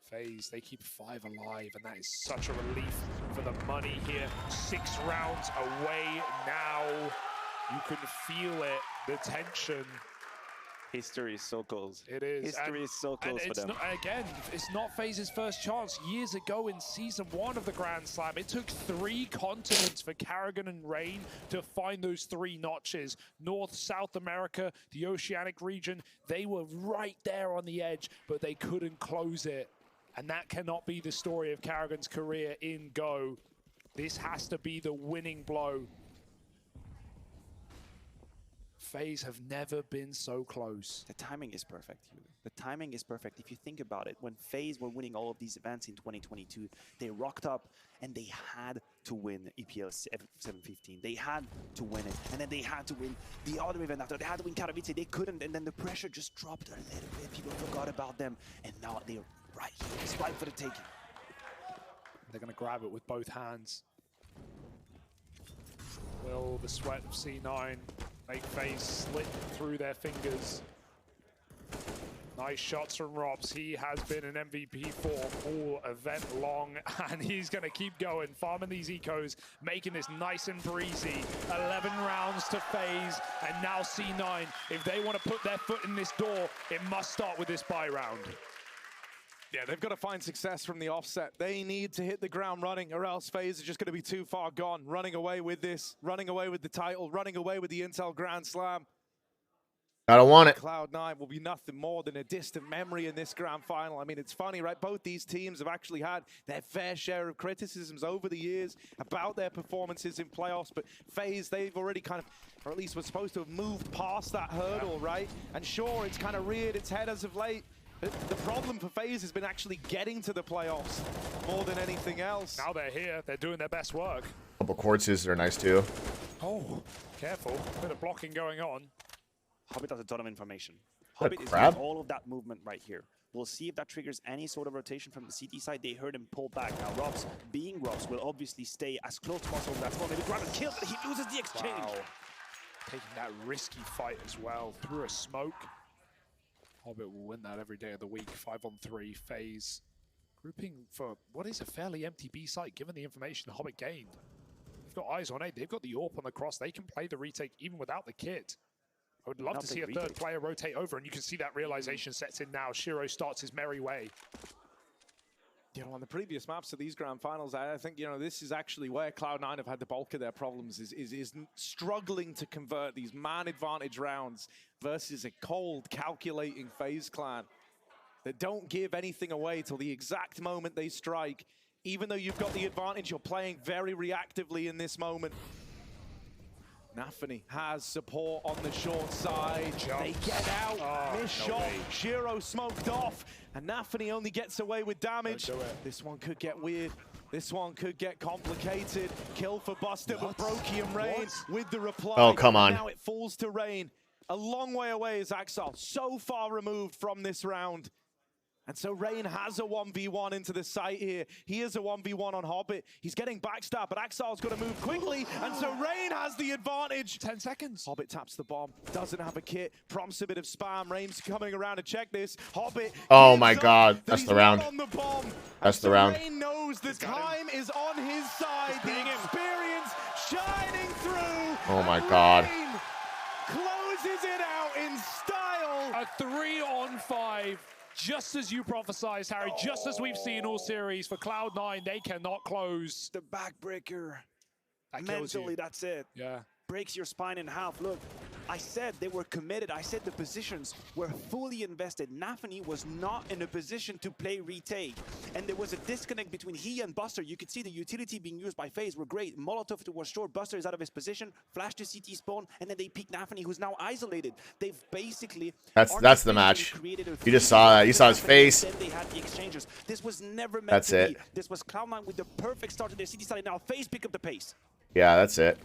FaZe, they keep 5 alive, and that is such a relief for the money here. 6 rounds away now. You can feel it, the tension. History is so close. It is. History is so close for them. Again, it's not FaZe's first chance. Years ago in Season 1 of the Grand Slam, it took 3 continents for Karrigan and Rain to find those 3 notches. North, South America, the Oceanic region, they were right there on the edge, but they couldn't close it. And that cannot be the story of Karrigan's career in Go. This has to be the winning blow. FaZe have never been so close. The timing is perfect. The timing is perfect. If you think about it, when FaZe were winning all of these events in 2022, they rocked up and they had to win EPL 715. They had to win it. And then they had to win the other event after. They had to win Katowice. They couldn't. And then the pressure just dropped a little bit. People forgot about them. And now they're right here. It's right for the taking. They're going to grab it with both hands. Will the sweat of C9 make FaZe slip through their fingers? Nice shots from Robs. He has been an MVP for all event long, and he's going to keep going, farming these ecos, making this nice and breezy. 11 rounds to FaZe, and now C9. If they want to put their foot in this door, it must start with this buy round. Yeah, they've got to find success from the offset. They need to hit the ground running, or else FaZe is just going to be too far gone. Running away with this, running away with the title, running away with the Intel Grand Slam. I don't want it. Cloud9 will be nothing more than a distant memory in this grand final. I mean, it's funny, right? Both these teams have actually had their fair share of criticisms over the years about their performances in playoffs, but FaZe, they've already kind of, or at least were supposed to have moved past that hurdle, right? And sure, it's kind of reared its head as of late. The problem for FaZe has been actually getting to the playoffs more than anything else. Now they're here. They're doing their best work. Couple quartzes are nice too. Oh, careful. Bit of blocking going on. Hobbit has a ton of information. A Hobbit is crab? doing all of that movement right here. We'll see if that triggers any sort of rotation from the CT side. They heard him pull back. Now Robs, being Robs, will obviously stay as close as possible. That's one. Maybe grab and kill, but he loses the exchange. Wow. Taking that risky fight as well through a smoke. Hobbit will win that every day of the week. 5-on-3 FaZe. Grouping for what is a fairly empty B site, given the information Hobbit gained. They've got eyes on A. They've got the AWP on the cross. They can play the retake even without the kit. I would love to see a third player rotate over, and you can see that realization sets in now. Shiro starts his merry way. You know, on the previous maps of these grand finals, I think, you know, this is actually where Cloud9 have had the bulk of their problems, is struggling to convert these man advantage rounds versus a cold, calculating FaZe clan that don't give anything away till the exact moment they strike. Even though you've got the advantage, you're playing very reactively in this moment. Nafany has support on the short side. They get out. Miss shot. Shiro smoked off. And Nafany only gets away with damage. This one could get weird. This one could get complicated. Kill for Buster, but Brokium Rain with the reply. Oh, come on. Now it falls to Rain. A long way away is Axel. So far removed from this round. And so Rain has a 1v1 into the site here. He is a 1v1 on Hobbit. He's getting backstabbed, but Axel's got to move quickly. And so Rain has the advantage. 10 seconds. Hobbit taps the bomb. Doesn't have a kit. Prompts a bit of spam. Rain's coming around to check this. Hobbit. Oh my God. That's the round. On the bomb. That's the round. Rain knows the time is on his side. The experience shining through. Oh my God. Rain closes it out in style. A 3-on-5. Just as you prophesized, Harry, just as we've seen all series for Cloud9, they cannot close. The backbreaker. That Mentally, that's it. Yeah. Breaks your spine in half. Look, I said they were committed. I said the positions were fully invested. Nafany was not in a position to play retake. And there was a disconnect between he and Buster. You could see the utility being used by FaZe were great. Molotov was short. Buster is out of his position. Flash to CT spawn. And then they peek Nafany, who's now isolated. They've basically... That's the match. You just saw that. You saw his face. Then they had the exchanges. This was never meant to be. This was Cloud9 with the perfect start to their CT side. Now FaZe pick up the pace. Yeah, that's it.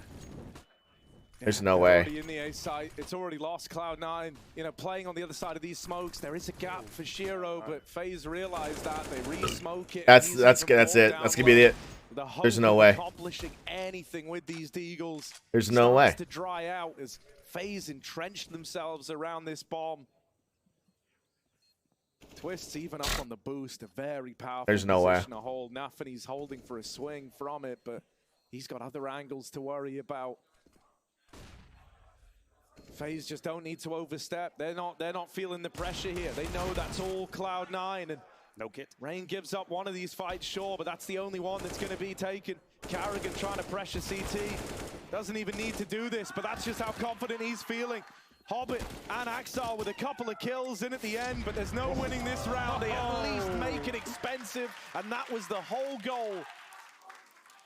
There's no way. In the A site, it's already lost. Cloud9, you know, playing on the other side of these smokes. There is a gap for Shiro, but FaZe realized that they re-smoke it. That's it. That's gonna be it. There's no way. Accomplishing anything with these Deagles. There's no way. To dry out as FaZe entrenched themselves around this bomb. Twists even up on the boost. A very powerful There's no way. position to hold. Nafany's holding for a swing from it, but he's got other angles to worry about. FaZe just don't need to overstep. They're not feeling the pressure here. They know that's all Cloud9, and no kit. Rain gives up one of these fights, sure, but that's the only one that's going to be taken. Carrigan trying to pressure CT. Doesn't even need to do this, but that's just how confident he's feeling. Hobbit and Axel with a couple of kills in at the end, but there's no winning this round. They at least make it expensive, and that was the whole goal.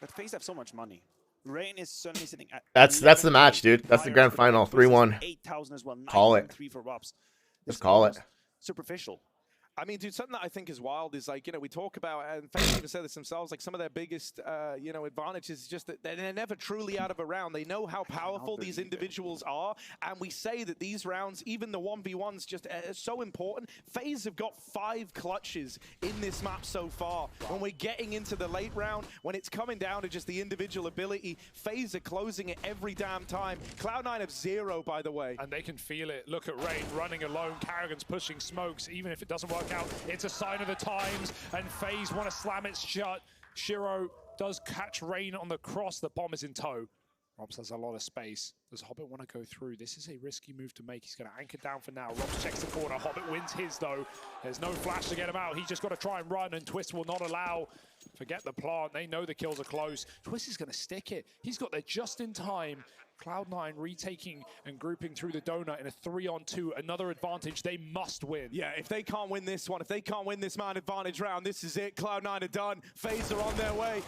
But FaZe have so much money. Rain is certainly sitting at... That's the match, dude. That's the grand final. 3-1. 8,000 as well. Call it. 3 for Robs. Just call it. Superficial. I mean, dude, something that I think is wild is, like, you know, we talk about, and FaZe even said this themselves, like, some of their biggest, you know, advantages is just that they're never truly out of a round. They know how powerful these individuals are, and we say that these rounds, even the 1v1s, just are so important. FaZe have got 5 clutches in this map so far. When we're getting into the late round, when it's coming down to just the individual ability, FaZe are closing it every damn time. Cloud9 have 0, by the way. And they can feel it. Look at Rain running alone. Carrigan's pushing smokes, even if it doesn't work out. It's a sign of the times, and FaZe want to slam it shut. Shiro does catch Rain on the cross. The bomb is in tow. Robs has a lot of space. Does Hobbit want to go through? This is a risky move to make. He's going to anchor down for now. Robs checks the corner. Hobbit wins his, though. There's no flash to get him out. He's just got to try and run, and Twist will not allow. Forget the plant. They know the kills are close. Twist is going to stick it. He's got there just in time. Cloud9 retaking and grouping through the donut in a 3-on-2. Another advantage they must win. Yeah, if they can't win this one, if they can't win this man advantage round, this is it. Cloud9 are done. FaZe are on their way.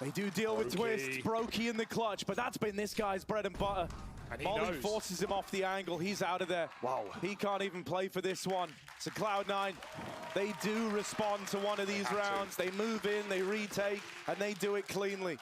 They do deal with Twist. Brokey in the clutch, but that's been this guy's bread and butter. And Molly forces him off the angle. He's out of there. Wow. He can't even play for this one. So Cloud9, they do respond to one of these rounds. They move in, they retake, and they do it cleanly.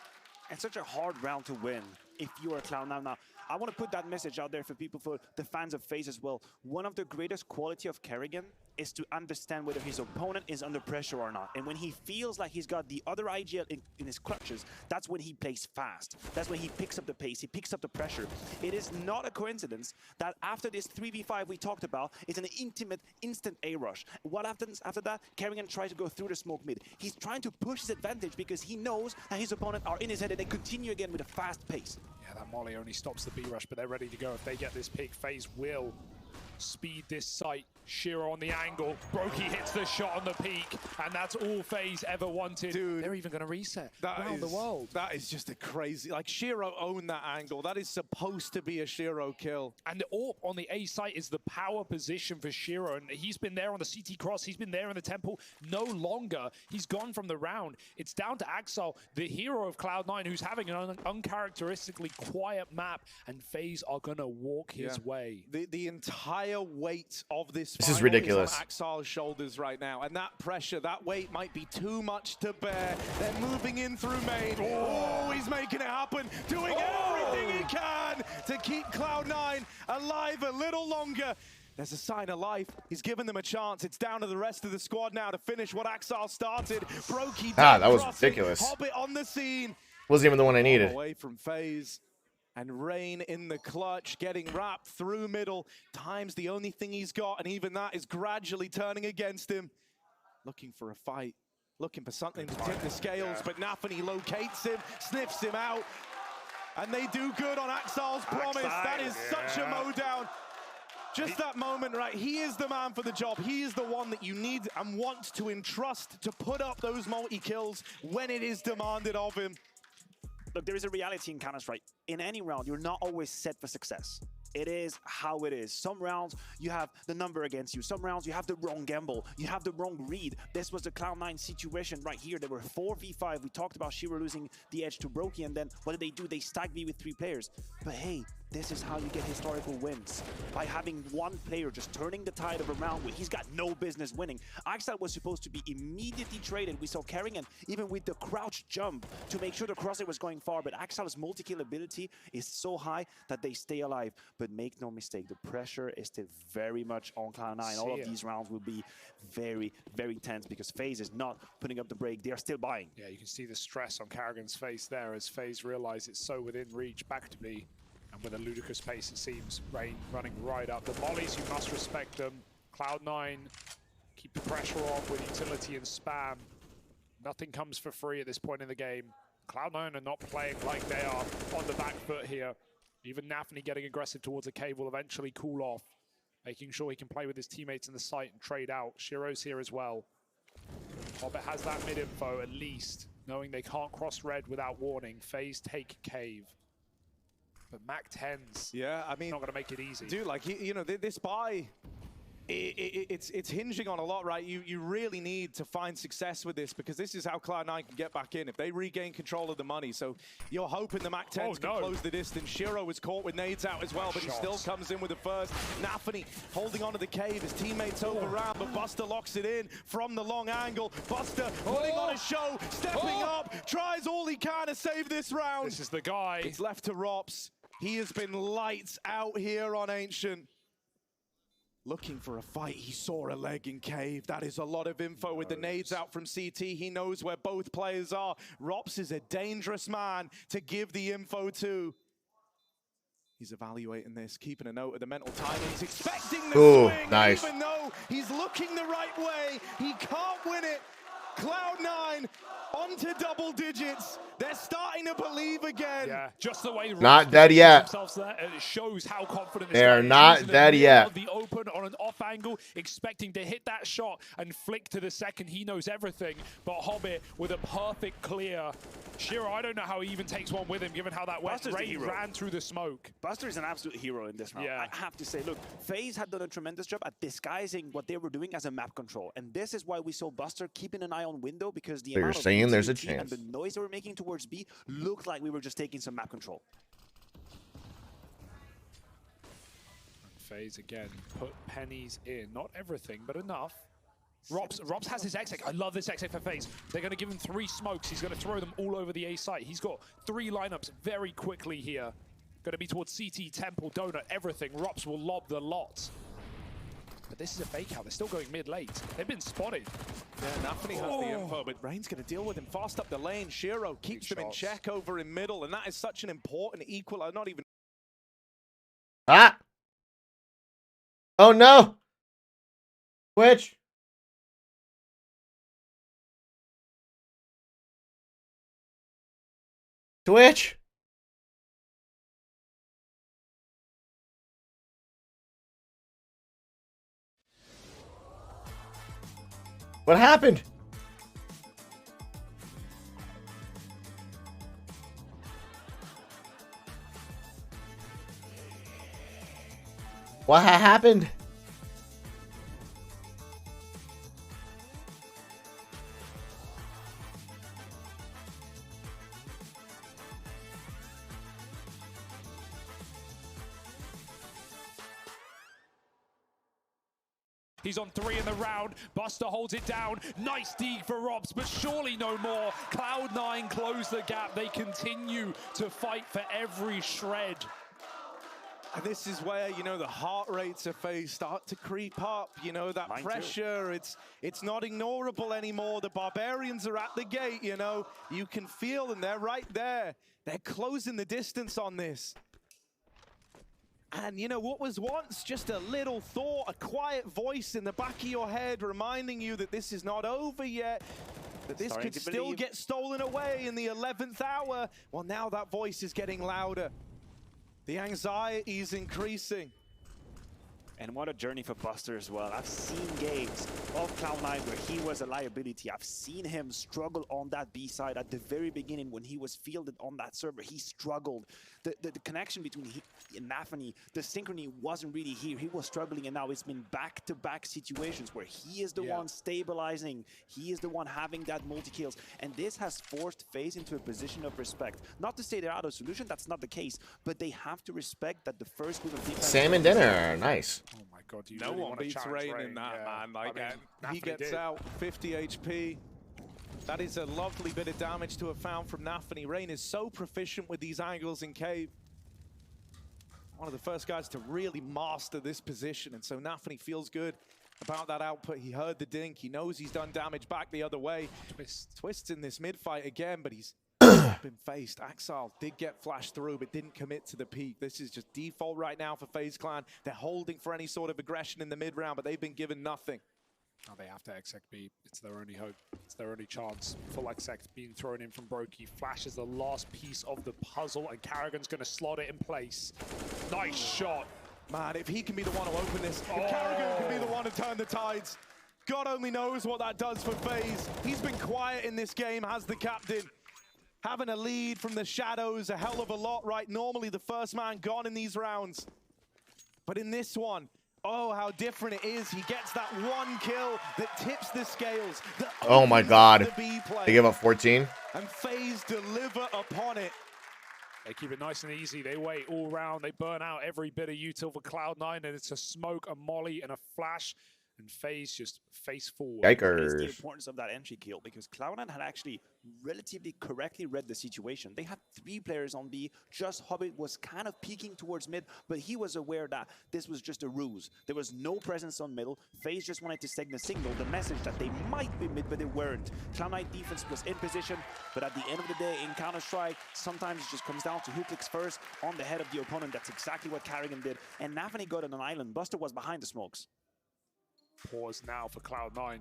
It's such a hard round to win if you are Cloud9 now. I want to put that message out there for people, for the fans of FaZe as well. One of the greatest quality of Carrigan is to understand whether his opponent is under pressure or not. And when he feels like he's got the other IGL in his clutches, that's when he plays fast. That's when he picks up the pace, he picks up the pressure. It is not a coincidence that after this 3v5 we talked about, it's an intimate, instant A-rush. What happens after that? Carrigan tries to go through the smoke mid. He's trying to push his advantage because he knows that his opponent are in his head, and they continue again with a fast pace. Yeah, that Molly only stops the B-rush, but they're ready to go. If they get this pick, FaZe will speed this site. Shiro on the angle. Brokey hits the shot on the peak, and that's all FaZe ever wanted. Dude, they're even going to reset around the world. That is just a crazy... Like, Shiro owned that angle. That is supposed to be a Shiro kill. And the AWP on the A site is the power position for Shiro, and he's been there on the CT cross. He's been there in the temple. No longer. He's gone from the round. It's down to Axel, the hero of Cloud9, who's having an uncharacteristically quiet map, and FaZe are going to walk his way. The entire weight of this is ridiculous. Is on Axel's shoulders right now, and that pressure, that weight might be too much to bear. They're moving in through main. Oh, he's making it happen, doing everything he can to keep Cloud9 alive a little longer. There's a sign of life. He's given them a chance. It's down to the rest of the squad now to finish what Axel started. Brokey that was ridiculous. Hobbit on the scene. Wasn't even the one I needed. Away from FaZe. And Rain in the clutch, getting wrapped through middle. Time's the only thing he's got, and even that is gradually turning against him. Looking for a fight, looking for something to tip the scales, but Nafany locates him, sniffs him out, and they do good on Axel's promise. That is such a mow down. Just that moment, right? He is the man for the job. He is the one that you need and want to entrust to put up those multi-kills when it is demanded of him. Look, there is a reality in Counter-Strike. In any round, you're not always set for success. It is how it is. Some rounds you have the number against you. Some rounds you have the wrong gamble. You have the wrong read. This was the Cloud9 situation right here. There were 4v5. We talked about Shiro losing the edge to Brokey, and then what did? They stag B with 3 players. But hey, this is how you get historical wins. By having one player just turning the tide of a round where he's got no business winning. Axel was supposed to be immediately traded. We saw Kerrigan even with the crouch jump to make sure the crosshair was going far, but Axel's multi-kill ability is so high that they stay alive. But make no mistake, the pressure is still very much on Cloud9. All of these rounds will be very, very tense because FaZe is not putting up the break. They are still buying. Yeah, you can see the stress on Kerrigan's face there as FaZe realize it's so within reach back to B. And with a ludicrous pace, it seems, Rain running right up. The mollies, you must respect them. Cloud9, keep the pressure on with utility and spam. Nothing comes for free at this point in the game. Cloud9 are not playing like they are on the back foot here. Even Nafny getting aggressive towards the cave will eventually cool off, making sure he can play with his teammates in the site and trade out. Shiro's here as well. Hobbit has that mid info at least, knowing they can't cross red without warning. FaZe take cave. But Mac-10's I mean, not going to make it easy. Dude, like, you know, this buy, it's hinging on a lot, right? You really need to find success with this because this is how Cloud9 can get back in if they regain control of the money. So you're hoping the Mac-10s can close the distance. Shiro was caught with nades out as well, but he still comes in with the first. Nafany holding onto the cave. His teammates overran, but Buster locks it in from the long angle. Buster putting on a show, stepping up, tries all he can to save this round. This is the guy. It's left to Rops. He has been lights out here on Ancient. Looking for a fight. He saw a leg in cave. That is a lot of info with the nades out from CT. He knows where both players are. Rops is a dangerous man to give the info to. He's evaluating this, keeping a note of the mental timing. He's expecting the swing. Nice. Even though he's looking the right way, he can't win it. Cloud9 onto double digits. They're starting to believe again. Yeah, just the way not dead yet. There, and it shows how confident they are not dead yet. The open on an off angle, expecting to hit that shot and flick to the second. He knows everything, but Hobbit with a perfect clear. Shiro, I don't know how he even takes one with him, given how that West Rain ran through the smoke. Buster is an absolute hero in this round. Yeah. I have to say, look, FaZe had done a tremendous job at disguising what they were doing as a map control, and this is why we saw Buster keeping an eye on window because the amount of saying there's a utility chance. and the noise they were making towards B looked like we were just taking some map control. FaZe again put pennies in, not everything, but enough. Rops has his exec. I love this exec for FaZe. They're going to give him 3 smokes. He's going to throw them all over the A site. He's got 3 lineups very quickly here. Going to be towards CT, Temple, Donut, everything. Rops will lob the lot. But this is a fake out. They're still going mid-late. They've been spotted. Yeah, Nafany has the info, but Rain's going to deal with him fast up the lane. Shiro keeps them in check over in middle, and that is such an important equal. Not even. Ah! Oh no! Twitch! Twitch! What happened? What happened? He's on 3 in the round. Buster holds it down. Nice dig for Robs, but surely no more. Cloud9 close the gap. They continue to fight for every shred. And this is where, you know, the heart rates of FaZe start to creep up. You know, that pressure, it's not ignorable anymore. The Barbarians are at the gate, you know. You can feel them. They're right there. They're closing the distance on this. And, you know, what was once just a little thought, a quiet voice in the back of your head reminding you that this is not over yet, that this could still get stolen away in the 11th hour. Well, now that voice is getting louder. The anxiety is increasing. And what a journey for Buster as well. I've seen games of Cloud9 where he was a liability. I've seen him struggle on that B side at the very beginning when he was fielded on that server. He struggled. The connection between he and Nafany, the synchrony wasn't really here. He was struggling, and now it's been back-to-back situations where he is the one stabilizing. He is the one having that multi-kills. And this has forced FaZe into a position of respect. Not to say they're out of solution, that's not the case. But they have to respect that the first group of defense... Salmon dinner, nice. Oh my god, do you no really one want to beats challenge Rain in that, man. Like, I mean, he gets out 50 HP. That is a lovely bit of damage to have found from Nafany. Rain is so proficient with these angles in cave. One of the first guys to really master this position, and so Nafany feels good about that output. He heard the dink. He knows he's done damage back the other way. Twist's in this mid-fight again, but he's been faced. Axal did get flashed through, but didn't commit to the peak. This is just default right now for FaZe Clan. They're holding for any sort of aggression in the mid-round, but they've been given nothing. Oh, they have to exec B. It's their only hope. It's their only chance. Full exec being thrown in from Brokey. Flash is the last piece of the puzzle, and Karrigan's going to slot it in place. Nice shot. Man, if he can be the one to open this, if Karrigan can be the one to turn the tides, God only knows what that does for FaZe. He's been quiet in this game, has the captain. Having a lead from the shadows, a hell of a lot, right? Normally the first man gone in these rounds. But in this one, oh, how different it is. He gets that one kill that tips the scales. Oh my god. The They give up 14. And FaZe deliver upon it. They keep it nice and easy. They wait all round. They burn out every bit of util for Cloud9, and it's a smoke, a molly, and a flash. And FaZe just face forward. Yikers. It's the importance of that entry kill, because Cloud9 had actually relatively correctly read the situation. They had 3 players on B. Just Hobbit was kind of peeking towards mid, but he was aware that this was just a ruse. There was no presence on middle. FaZe just wanted to send the signal, the message that they might be mid, but they weren't. Cloud9 defense was in position, but at the end of the day, in Counter-Strike, sometimes it just comes down to who clicks first on the head of the opponent. That's exactly what Karrigan did. And Nafany got on an island. Buster was behind the smokes. Pause now for Cloud9.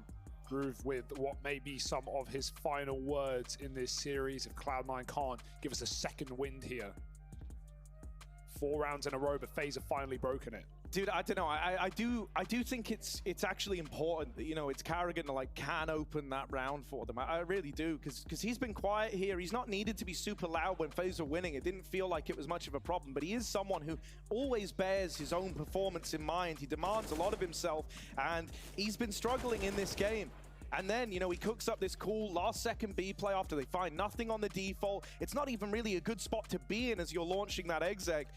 Groove with what may be some of his final words in this series if Cloud9 can't give us a second wind here. 4 rounds in a row, but FaZe have finally broken it. Dude, I don't know. I do think it's actually important that, you know, it's Karrigan to like can open that round for them. I really do, because he's been quiet here. He's not needed to be super loud when FaZe are winning. It didn't feel like it was much of a problem, but he is someone who always bears his own performance in mind. He demands a lot of himself, and he's been struggling in this game. And then, you know, he cooks up this cool last-second B play after they find nothing on the default. It's not even really a good spot to be in as you're launching that exec.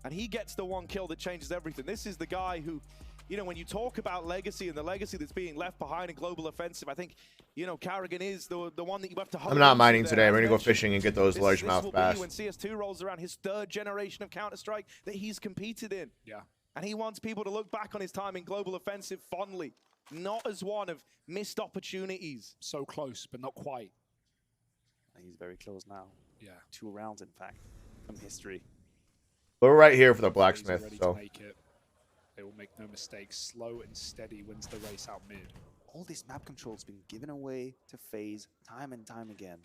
And he gets the one kill that changes everything. This is the guy who, you know, when you talk about legacy and the legacy that's being left behind in global offensive, I think, you know, Karrigan is the one that you have to hold. I'm not mining today. I'm going to go fishing and get those largemouth bass. When CS2 rolls around, his 3rd generation of Counter-Strike that he's competed in. Yeah. And he wants people to look back on his time in global offensive fondly, not as one of missed opportunities. So close, but not quite. He's very close now. Yeah. 2 rounds, in fact, from history. We're right here for the blacksmith, so. Make it. They will make no mistakes. Slow and steady wins the race out mid. All this map control's been given away to FaZe time and time again.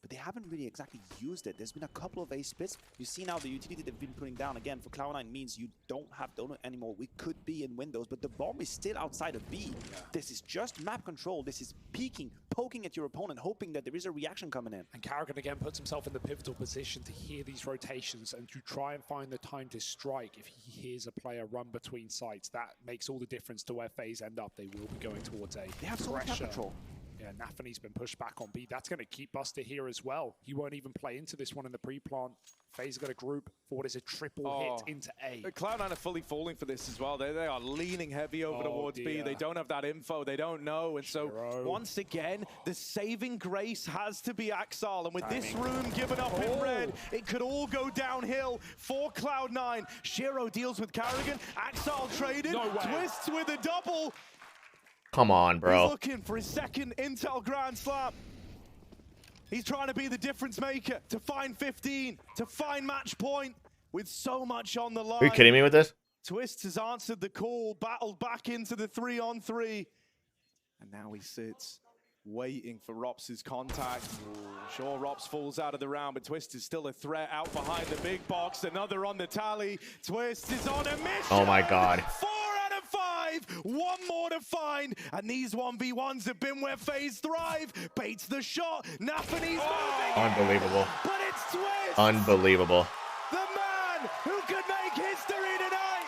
But they haven't really exactly used it. There's been a couple of ace splits. You see now the utility they've been putting down again for Cloud9 means you don't have donut anymore. We could be in windows, but the bomb is still outside of B. Yeah. This is just map control. This is peeking, poking at your opponent, hoping that there is a reaction coming in. And Karrigan again puts himself in the pivotal position to hear these rotations and to try and find the time to strike. If he hears a player run between sites, that makes all the difference to where FaZe end up. They will be going towards A. They have so much map control. Yeah, Nafany's been pushed back on B. That's going to keep Buster here as well. He won't even play into this one in the pre-plant. FaZe got a group for what is a triple hit into A. Cloud9 are fully falling for this as well. They are leaning heavy over towards B. They don't have that info. They don't know. And so, once again, the saving grace has to be Axal. And with this room given up in red, it could all go downhill for Cloud9. Shiro deals with Karrigan. Axal traded. Twists with a double. Come on, bro. He's looking for his 2nd Intel Grand Slam. He's trying to be the difference maker, to find 15, to find match point, with so much on the line. Are you kidding me with this? Twist has answered the call, battled back into the 3-on-3. And now he sits, waiting for Rops's contact. Sure, Rops falls out of the round, but Twist is still a threat out behind the big box. Another on the tally. Twist is on a mission. Oh my god. For 5, one more to find, and these 1v1s have been where FaZe thrive. Baits the shot, Nafany's moving, Unbelievable. but it's Twist, Unbelievable. the man who could make history tonight,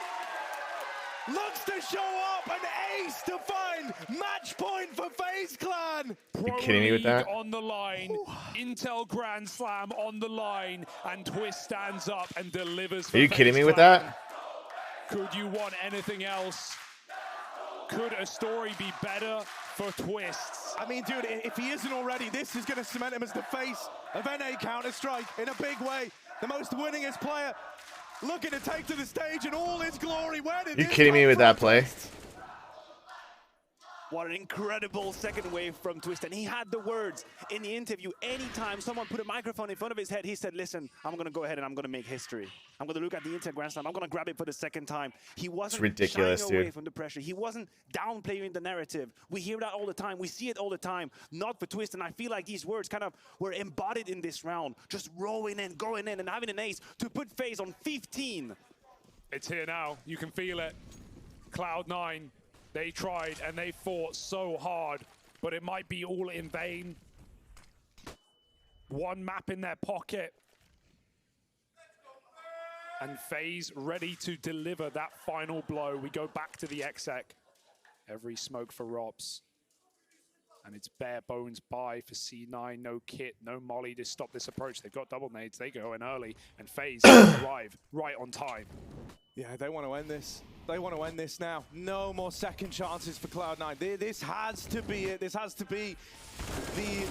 looks to show up an ace to find match point for FaZe Clan. You kidding me with that? On the line, Intel Grand Slam on the line, and Twist stands up and delivers. Are you kidding me with that? Could you want anything else? Could a story be better for Twists? I mean, dude, if he isn't already, this is going to cement him as the face of NA Counter-Strike in a big way. The most winningest player looking to take to the stage in all his glory. Where did You kidding me with that play? What an incredible second wave from Twist. And he had the words in the interview. Anytime someone put a microphone in front of his head, he said, listen, I'm going to go ahead and I'm going to make history. I'm going to look at the Inter Grand Slam. I'm going to grab it for the second time. He wasn't ridiculous, shying away dude. from the pressure. He wasn't downplaying the narrative. We hear that all the time. We see it all the time. Not for Twist. And I feel like these words kind of were embodied in this round. Just rolling in, going in, and having an ace to put FaZe on 15. It's here now. You can feel it. Cloud9. They tried and they fought so hard, but it might be all in vain. One map in their pocket. And FaZe ready to deliver that final blow. We go back to the exec. Every smoke for Robs. And it's bare bones buy for C9. No kit, no molly to stop this approach. They've got double nades. They go in early. And FaZe arrive right on time. Yeah, they want to end this. They want to end this now. No more second chances for Cloud9. This has to be it. This has to be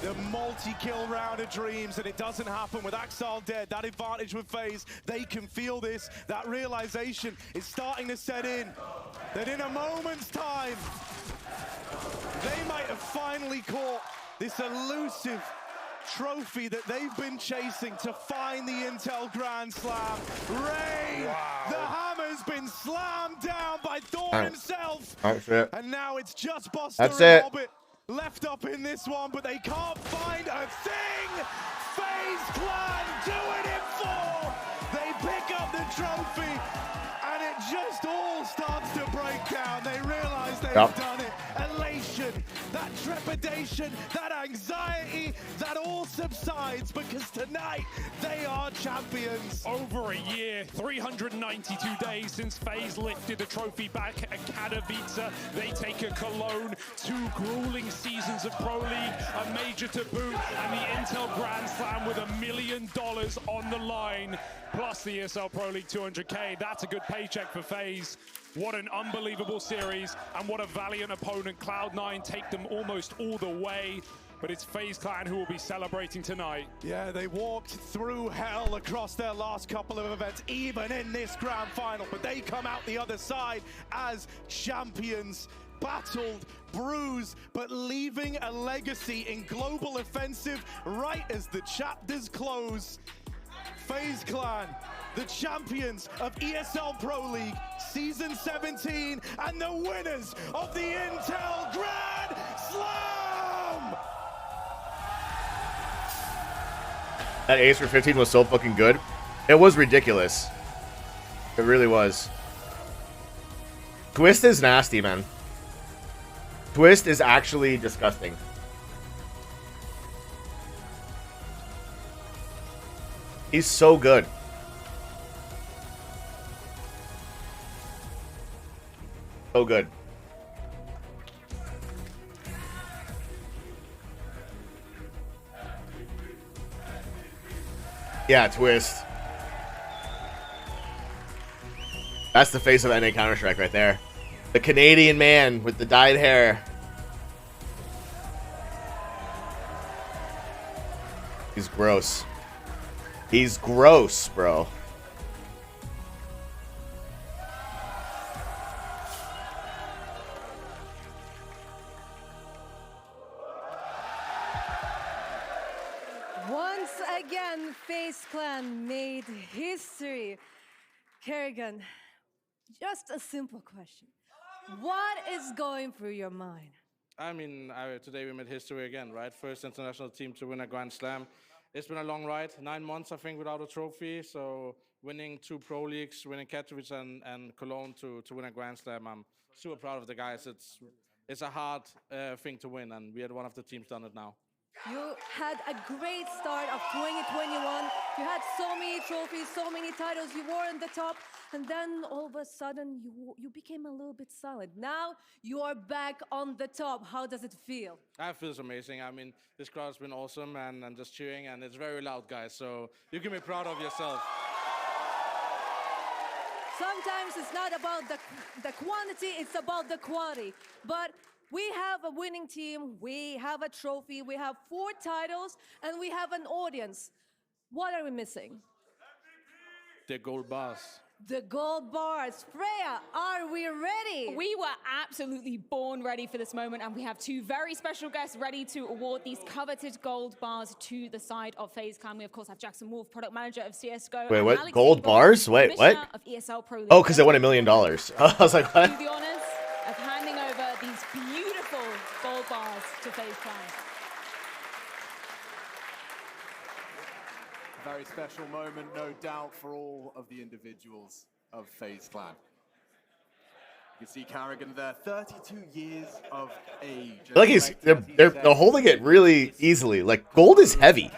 the multi-kill round of dreams, and it doesn't happen with Axel dead. That advantage with FaZe, they can feel this. That realization is starting to set in. That in a moment's time, they might have finally caught this elusive trophy that they've been chasing to find the Intel Grand Slam. Rain, the hammer's been slammed down by Thor himself. That's it. And now it's just Buster That's and it. Hobbit left up in this one, but they can't find a thing. FaZe Clan doing it for. They pick up the trophy, and it just all starts to break down. They realize they've done it. Elation, that trepidation, that anxiety, that all subsides because tonight they are champions. Over a year, 392 days since FaZe lifted the trophy back at Katowice. They take a Cologne, 2 grueling seasons of Pro League, a major to boot, and the Intel Grand Slam with $1 million on the line, plus the ESL Pro League 200K. That's a good paycheck for FaZe. What an unbelievable series, and what a valiant opponent. Cloud9 take them almost all the way, but it's FaZe Clan who will be celebrating tonight. Yeah, they walked through hell across their last couple of events, even in this grand final, but they come out the other side as champions. Battled, bruised, but leaving a legacy in global offensive right as the chapters close. FaZe Clan, the champions of ESL Pro League Season 17, and the winners of the Intel Grand Slam! That ace for 15 was so fucking good. It was ridiculous. It really was. Twist is nasty, man. Twist is actually disgusting. He's so good. So good. Yeah, Twist. That's the face of NA Counter-Strike right there. The Canadian man with the dyed hair. He's gross. He's gross, bro. Once again, FaZe Clan made history. Kerrigan, just a simple question. What is going through your mind? I mean, today we made history again, right? First international team to win a Grand Slam. It's been a long ride, 9 months, I think, without a trophy. So winning 2 Pro Leagues, winning Katowice and Cologne to win a Grand Slam. I'm super proud of the guys. It's a hard thing to win, and we had one of the teams done it now. You had a great start of 2021. You had so many trophies, so many titles. You were on the top, and then all of a sudden you became a little bit silent. Now you are back on the top. How does it feel? It feels amazing. I mean, this crowd's been awesome and just cheering, and it's very loud, guys. So you can be proud of yourself. Sometimes it's not about the quantity, it's about the quality. But we have a winning team, we have a trophy, we have 4 titles, and we have an audience. What are we missing? The gold bars. The gold bars. Freya, are we ready? We were absolutely born ready for this moment, and we have 2 very special guests ready to award these coveted gold bars to the side of FaZe Clan. We, of course, have Jackson Wolf, product manager of CSGO. Wait, and what? Alex Gold Ingram, bars? Wait, what? commissioner of ESL Pro League. Oh, because they won $1 million. I was like, what? Do the honors of handing over these beautiful gold bars to FaZe Clan. Very special moment, no doubt, for all of the individuals of FaZe Clan. You can see Carrigan there, 32 years of age. I feel like they're holding it really easily. Like, gold is heavy.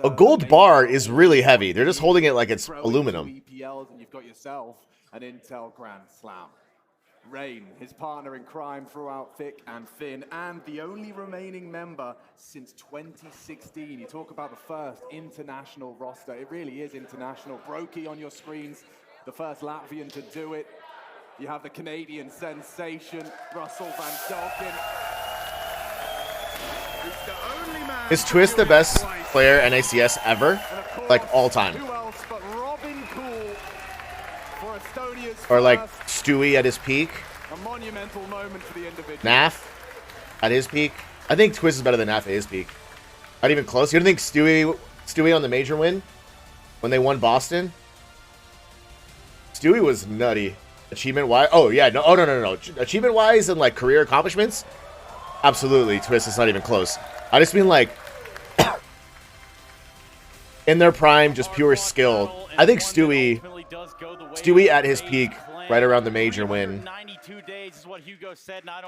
A gold bar is really heavy. They're just holding it like it's aluminum. EPLs, and you've got yourself an Intel Grand Slam. Rain, his partner in crime throughout thick and thin, and the only remaining member since 2016. You talk about the first international roster. It really is international. Brokey on your screens, the first Latvian to do it. You have the Canadian sensation, Russell Van Dalkin. He's the only man. Is Twist the best player NACS ever? Like, all time. Who else but Robin Cool for Estonia's Or like first, Stewie at his peak. a monumental moment for the individual. Naf at his peak. I think Twist is better than Naf at his peak. Not even close. You don't think Stewie on the major win? When they won Boston? Stewie was nutty. Achievement-wise? Oh, yeah. No. Oh, no. Achievement-wise and, like, career accomplishments? Absolutely. Twist is not even close. I just mean, like, in their prime, just pure skill. I think Stewie at his peak, right around the major win,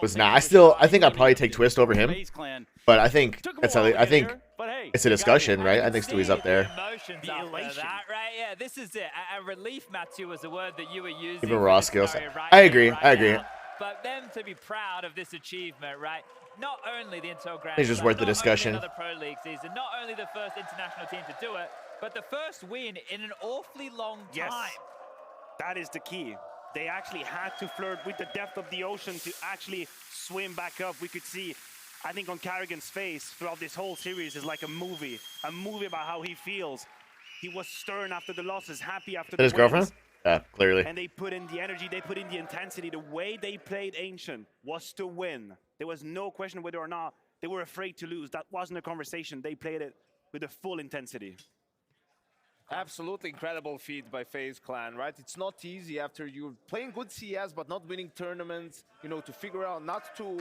was not. I think I'd probably take Twist over him, but I think it's a discussion, right? I think Stewie's up there. The elation. That, right? Yeah, this is it. A relief, Matthew, was the word that you were using. Even raw skills. I agree. But them to be proud of this achievement, right? Not only the Intel Grand It's just Slam, worth the not discussion. only another Pro League season, not only the first international team to do it, but the first win in an awfully long time. Yes, that is the key. They actually had to flirt with the depth of the ocean to actually swim back up. We could see, I think on Carrigan's face throughout this whole series is like a movie about how he feels. He was stern after the losses, happy after the His wins. girlfriend? Yeah, clearly. And they put in the energy, they put in the intensity. The way they played Ancient was to win. There was no question whether or not they were afraid to lose. That wasn't a conversation. They played it with a full intensity. Absolutely incredible feat by FaZe Clan, right? It's not easy after you're playing good CS but not winning tournaments, you know, to figure out not to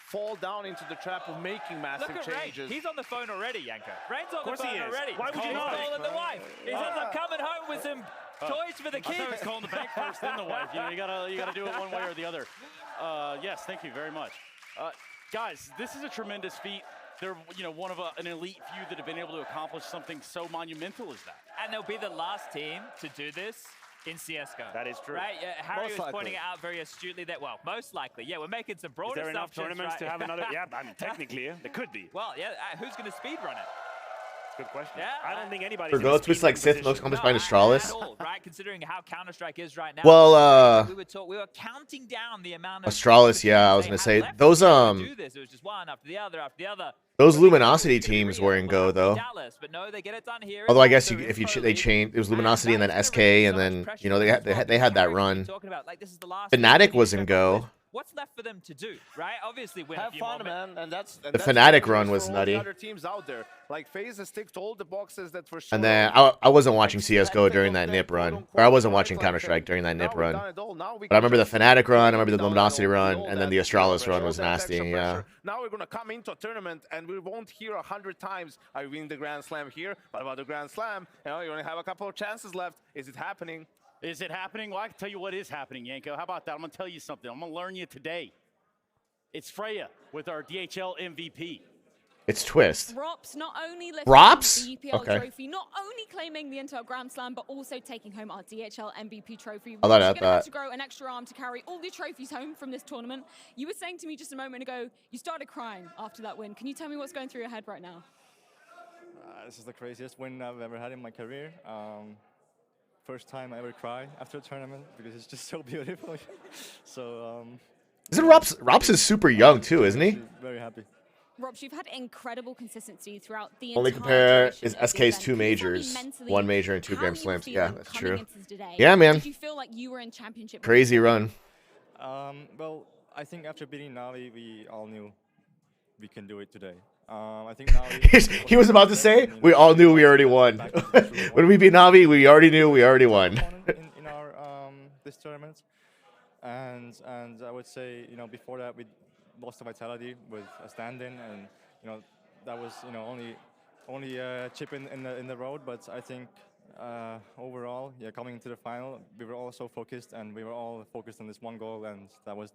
fall down into the trap of making massive Look at changes. Rain. He's on the phone already, Yanko. Rain's on the Of course he phone is. already. Why would you He's not? calling the wife. He's coming home with some toys for the I thought he was kids. calling the bank first, then the wife. You know, you gotta do it one way or the other. Yes, thank you very much, guys. This is a tremendous feat. They're, you know, one of an elite few that have been able to accomplish something so monumental as that. And they'll be the last team to do this in CSGO. That is true. Right? Yeah, Harry Most was pointing likely. it out very astutely that, well, most likely. Yeah, we're making some broad Is there enough assumptions, tournaments right? to have another? Yeah, I mean, technically, there could be. Well, yeah, who's going to speed run it? Good question. Yeah, I don't think anybody. For Ghost Twist, like, sixth most accomplished by Astralis. At all, right? Considering how Counter-Strike is right now. Well, we were counting down the amount of Astralis, yeah, I was gonna say those do this. It was just one after the other after the other. those Luminosity teams were in Go though. Dallas, but no, they get it done here. Although I guess they changed, it was Luminosity and then SK, and then you know they had that run. Fnatic was in Go. what's left for them to do, right? Obviously, win a Have few fun, more man, and that's The Fnatic run dangerous was for all nutty. the other teams out there. Like FaZe has ticked all the boxes that for sure. And then I wasn't watching CS:GO during that NIP run, or I wasn't watching Counter Strike during that NIP run. But I remember the Fnatic run, I remember the Luminosity run, and then the Astralis run was nasty. Yeah. Now we're gonna come into a tournament, and we won't hear 100 times, "I win the Grand Slam here." But about the Grand Slam, you know, you only have a couple of chances left. Is it happening? Is it happening? Well, I can tell you what is happening, Yanko. How about that? I'm gonna tell you something. I'm gonna learn you today. It's Freya with our DHL MVP. It's Twist. Rops not only lifting Rops? the EPL Okay. trophy, not only claiming the Intel Grand Slam, but also taking home our DHL MVP trophy. I thought Rops, about you're gonna have that. to grow an extra arm to carry all the trophies home from this tournament. You were saying to me just a moment ago, you started crying after that win. Can you tell me what's going through your head right now? This is the craziest win I've ever had in my career. First time I ever cry after a tournament because it's just so beautiful. So. Isn't Rops is super young too, isn't he? Very happy. Rops, you've had incredible consistency throughout the Only entire compare duration is of the SK's event. 2 Can you tell me majors, mentally 1 major and 2 how Grand you were Slams. Yeah, feeling that's coming true. into today? Yeah, man. Did you feel like you were in championship? Crazy run. Well, I think after beating Navi, we all knew we can do it today. I think Navi. He was about to say, we all knew we already won. When we beat Navi, we already knew we already won. in our this tournament, and I would say, you know, before that we lost the vitality with a stand-in, and you know that was, you know, only a chip in the road. But I think overall, yeah, coming into the final, we were all so focused, and we were all focused on this one goal, and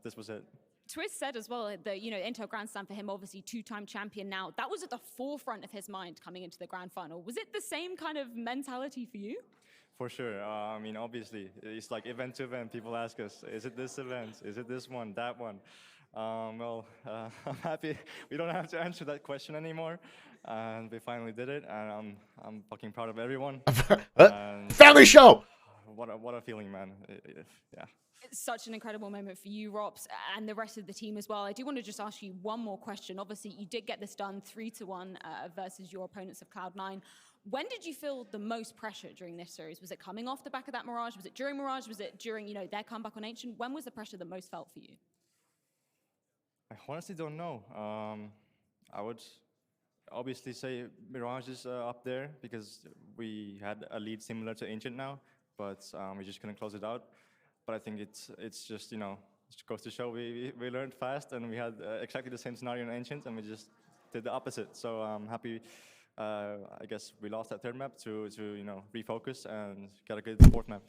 this was it. Twist said as well that, you know, Intel Grand Slam for him, obviously two-time champion now. That was at the forefront of his mind coming into the grand final. Was it the same kind of mentality for you? For sure. I mean, obviously, it's like event to event. People ask us, is it this event? Is it this one, that one? I'm happy we don't have to answer that question anymore. And we finally did it, and I'm fucking proud of everyone. Family show! What a feeling, man. Yeah. It's such an incredible moment for you, Rops, and the rest of the team as well. I do want to just ask you one more question. Obviously, you did get this done 3-1 versus your opponents of Cloud9. When did you feel the most pressure during this series? Was it coming off the back of that Mirage? Was it during Mirage? Was it during, you know, their comeback on Ancient? When was the pressure the most felt for you? I honestly don't know. I would obviously say Mirage is up there because we had a lead similar to Ancient now, but we just couldn't close it out. But I think it's just, you know, it goes to show we learned fast, and we had exactly the same scenario in Ancient, and we just did the opposite. So I'm happy. I guess we lost that third map to you know, refocus and get a good fourth map.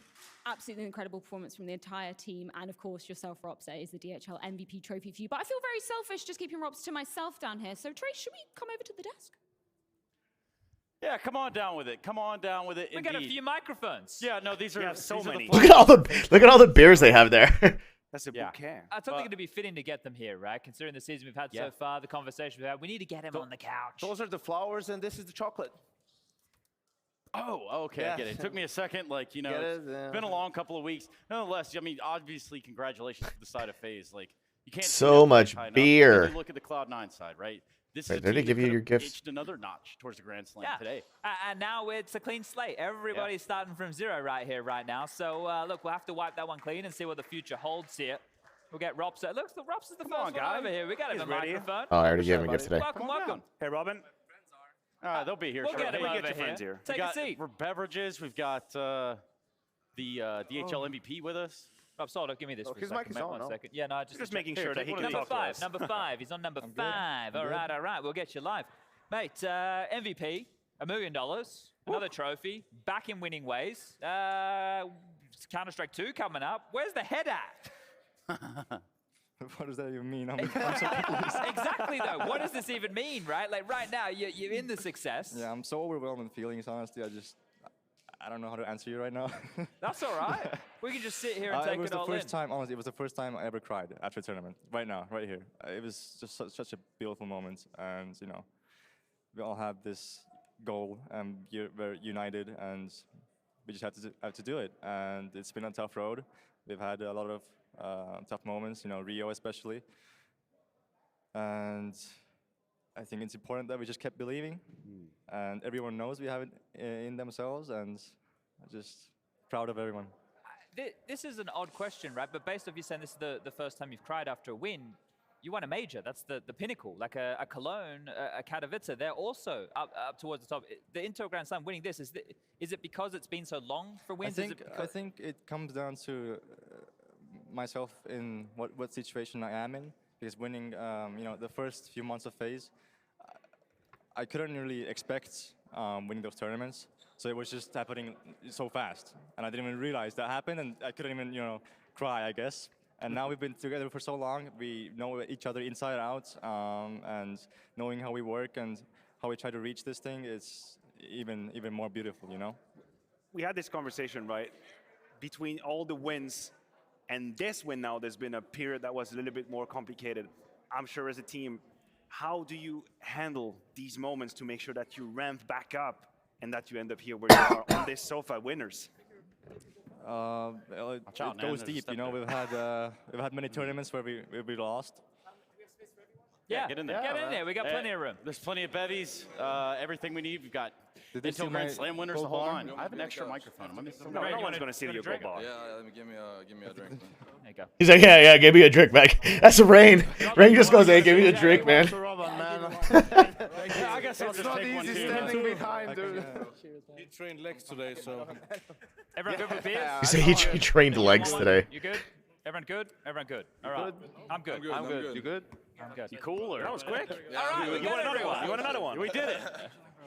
Absolutely incredible performance from the entire team, and of course yourself, Rops, is the DHL MVP trophy for you. But I feel very selfish just keeping Rops to myself down here. So Trace, should we come over to the desk? Yeah, come on down with it. Come on down with it. We got a few microphones. Yeah, no, these are so these are many. the Look at all the beers they have there. That's a bouquet. I don't think it'd be fitting to get them here, right? Considering the season we've had so far, the conversation we've had, we need to get him on the couch. Those are the flowers, and this is the chocolate. Oh, okay, I get it. It took me a second, like, you know, it's been a long couple of weeks. Nonetheless, I mean, obviously, congratulations to the side of FaZe. Like, you can't So much beer. Look at the Cloud9 side, right? This Right, is a there to team give that you your could've gifts. inched another notch towards the Grand Slam Yeah. today. And now it's a clean slate. Everybody's starting from zero right here, right now. So, look, we'll have to wipe that one clean and see what the future holds here. We'll get Rops. Look, Rops is the first one over here. We got him He's a ready. microphone. Oh, I already gave him a gift today. Welcome, welcome. Hey, Robin. They'll be here. We'll get him Let me over get your friends here. here. Take a seat. For beverages, we've got the DHL MVP with us. Rob, hold on, give me this for a his second. mic is mate, on, one no? second. Yeah, no, Just making sure that he can number talk to five. us. Number 5. He's on number 5. All right. We'll get you live. Mate, MVP, $1 million, another trophy, back in winning ways. Counter-Strike 2 coming up. Where's the head at? What does that even mean? I'm so confused. Exactly, though. What does this even mean, right? Like, right now, you're in the success. Yeah, I'm so overwhelmed with feelings, honestly. I don't know how to answer you right now. That's all right. We can just sit here and take it all in. Honestly, it was the first time I ever cried after a tournament. Right now, right here. It was just such a beautiful moment. And, you know, we all have this goal, and we're united, and we just have to do it. And it's been a tough road. We've had a lot of tough moments, you know, Rio especially. And I think it's important that we just kept believing, and everyone knows we have it in themselves, and I'm just proud of everyone. this is an odd question, right? But based off you saying this is the first time you've cried after a win, you won a major. That's the pinnacle. Like a Cologne, a Katowice, they're also up towards the top. The Inter Grand Slam winning this, is it because it's been so long for wins? I think it comes down to myself in what situation I am in. Because winning, the first few months of phase, I couldn't really expect winning those tournaments. So it was just happening so fast. And I didn't even realize that happened, and I couldn't even, cry, I guess. And now we've been together for so long, we know each other inside out, and knowing how we work and how we try to reach this thing is even more beautiful, We had this conversation, right? Between all the wins and this win now, there's been a period that was a little bit more complicated. I'm sure as a team, how do you handle these moments to make sure that you ramp back up and that you end up here where you are on this sofa winners? It goes deep, We've had many tournaments where we lost. Yeah, get in there. Get in there. We got plenty of room. There's plenty of bevies. Everything we need. We've got Did they Intel see Grand my Slam winners, the gold whole bar? line. I have an extra microphone. No one's going to see your gold bar. Yeah, give me a drink. There you go. He's like, yeah, give me a drink back. That's Rain. Rain just goes, hey, give me a drink, man. I guess I'll It's just not take one easy too. standing behind, dude. He trained legs today, so. Everyone good with beers? You say he trained legs today. You good? Everyone good? Everyone good. All right. I'm good. I'm good. You good? I'm good. You cool or? That was quick. All right, we You got want another everyone. one? You want another one? We did it.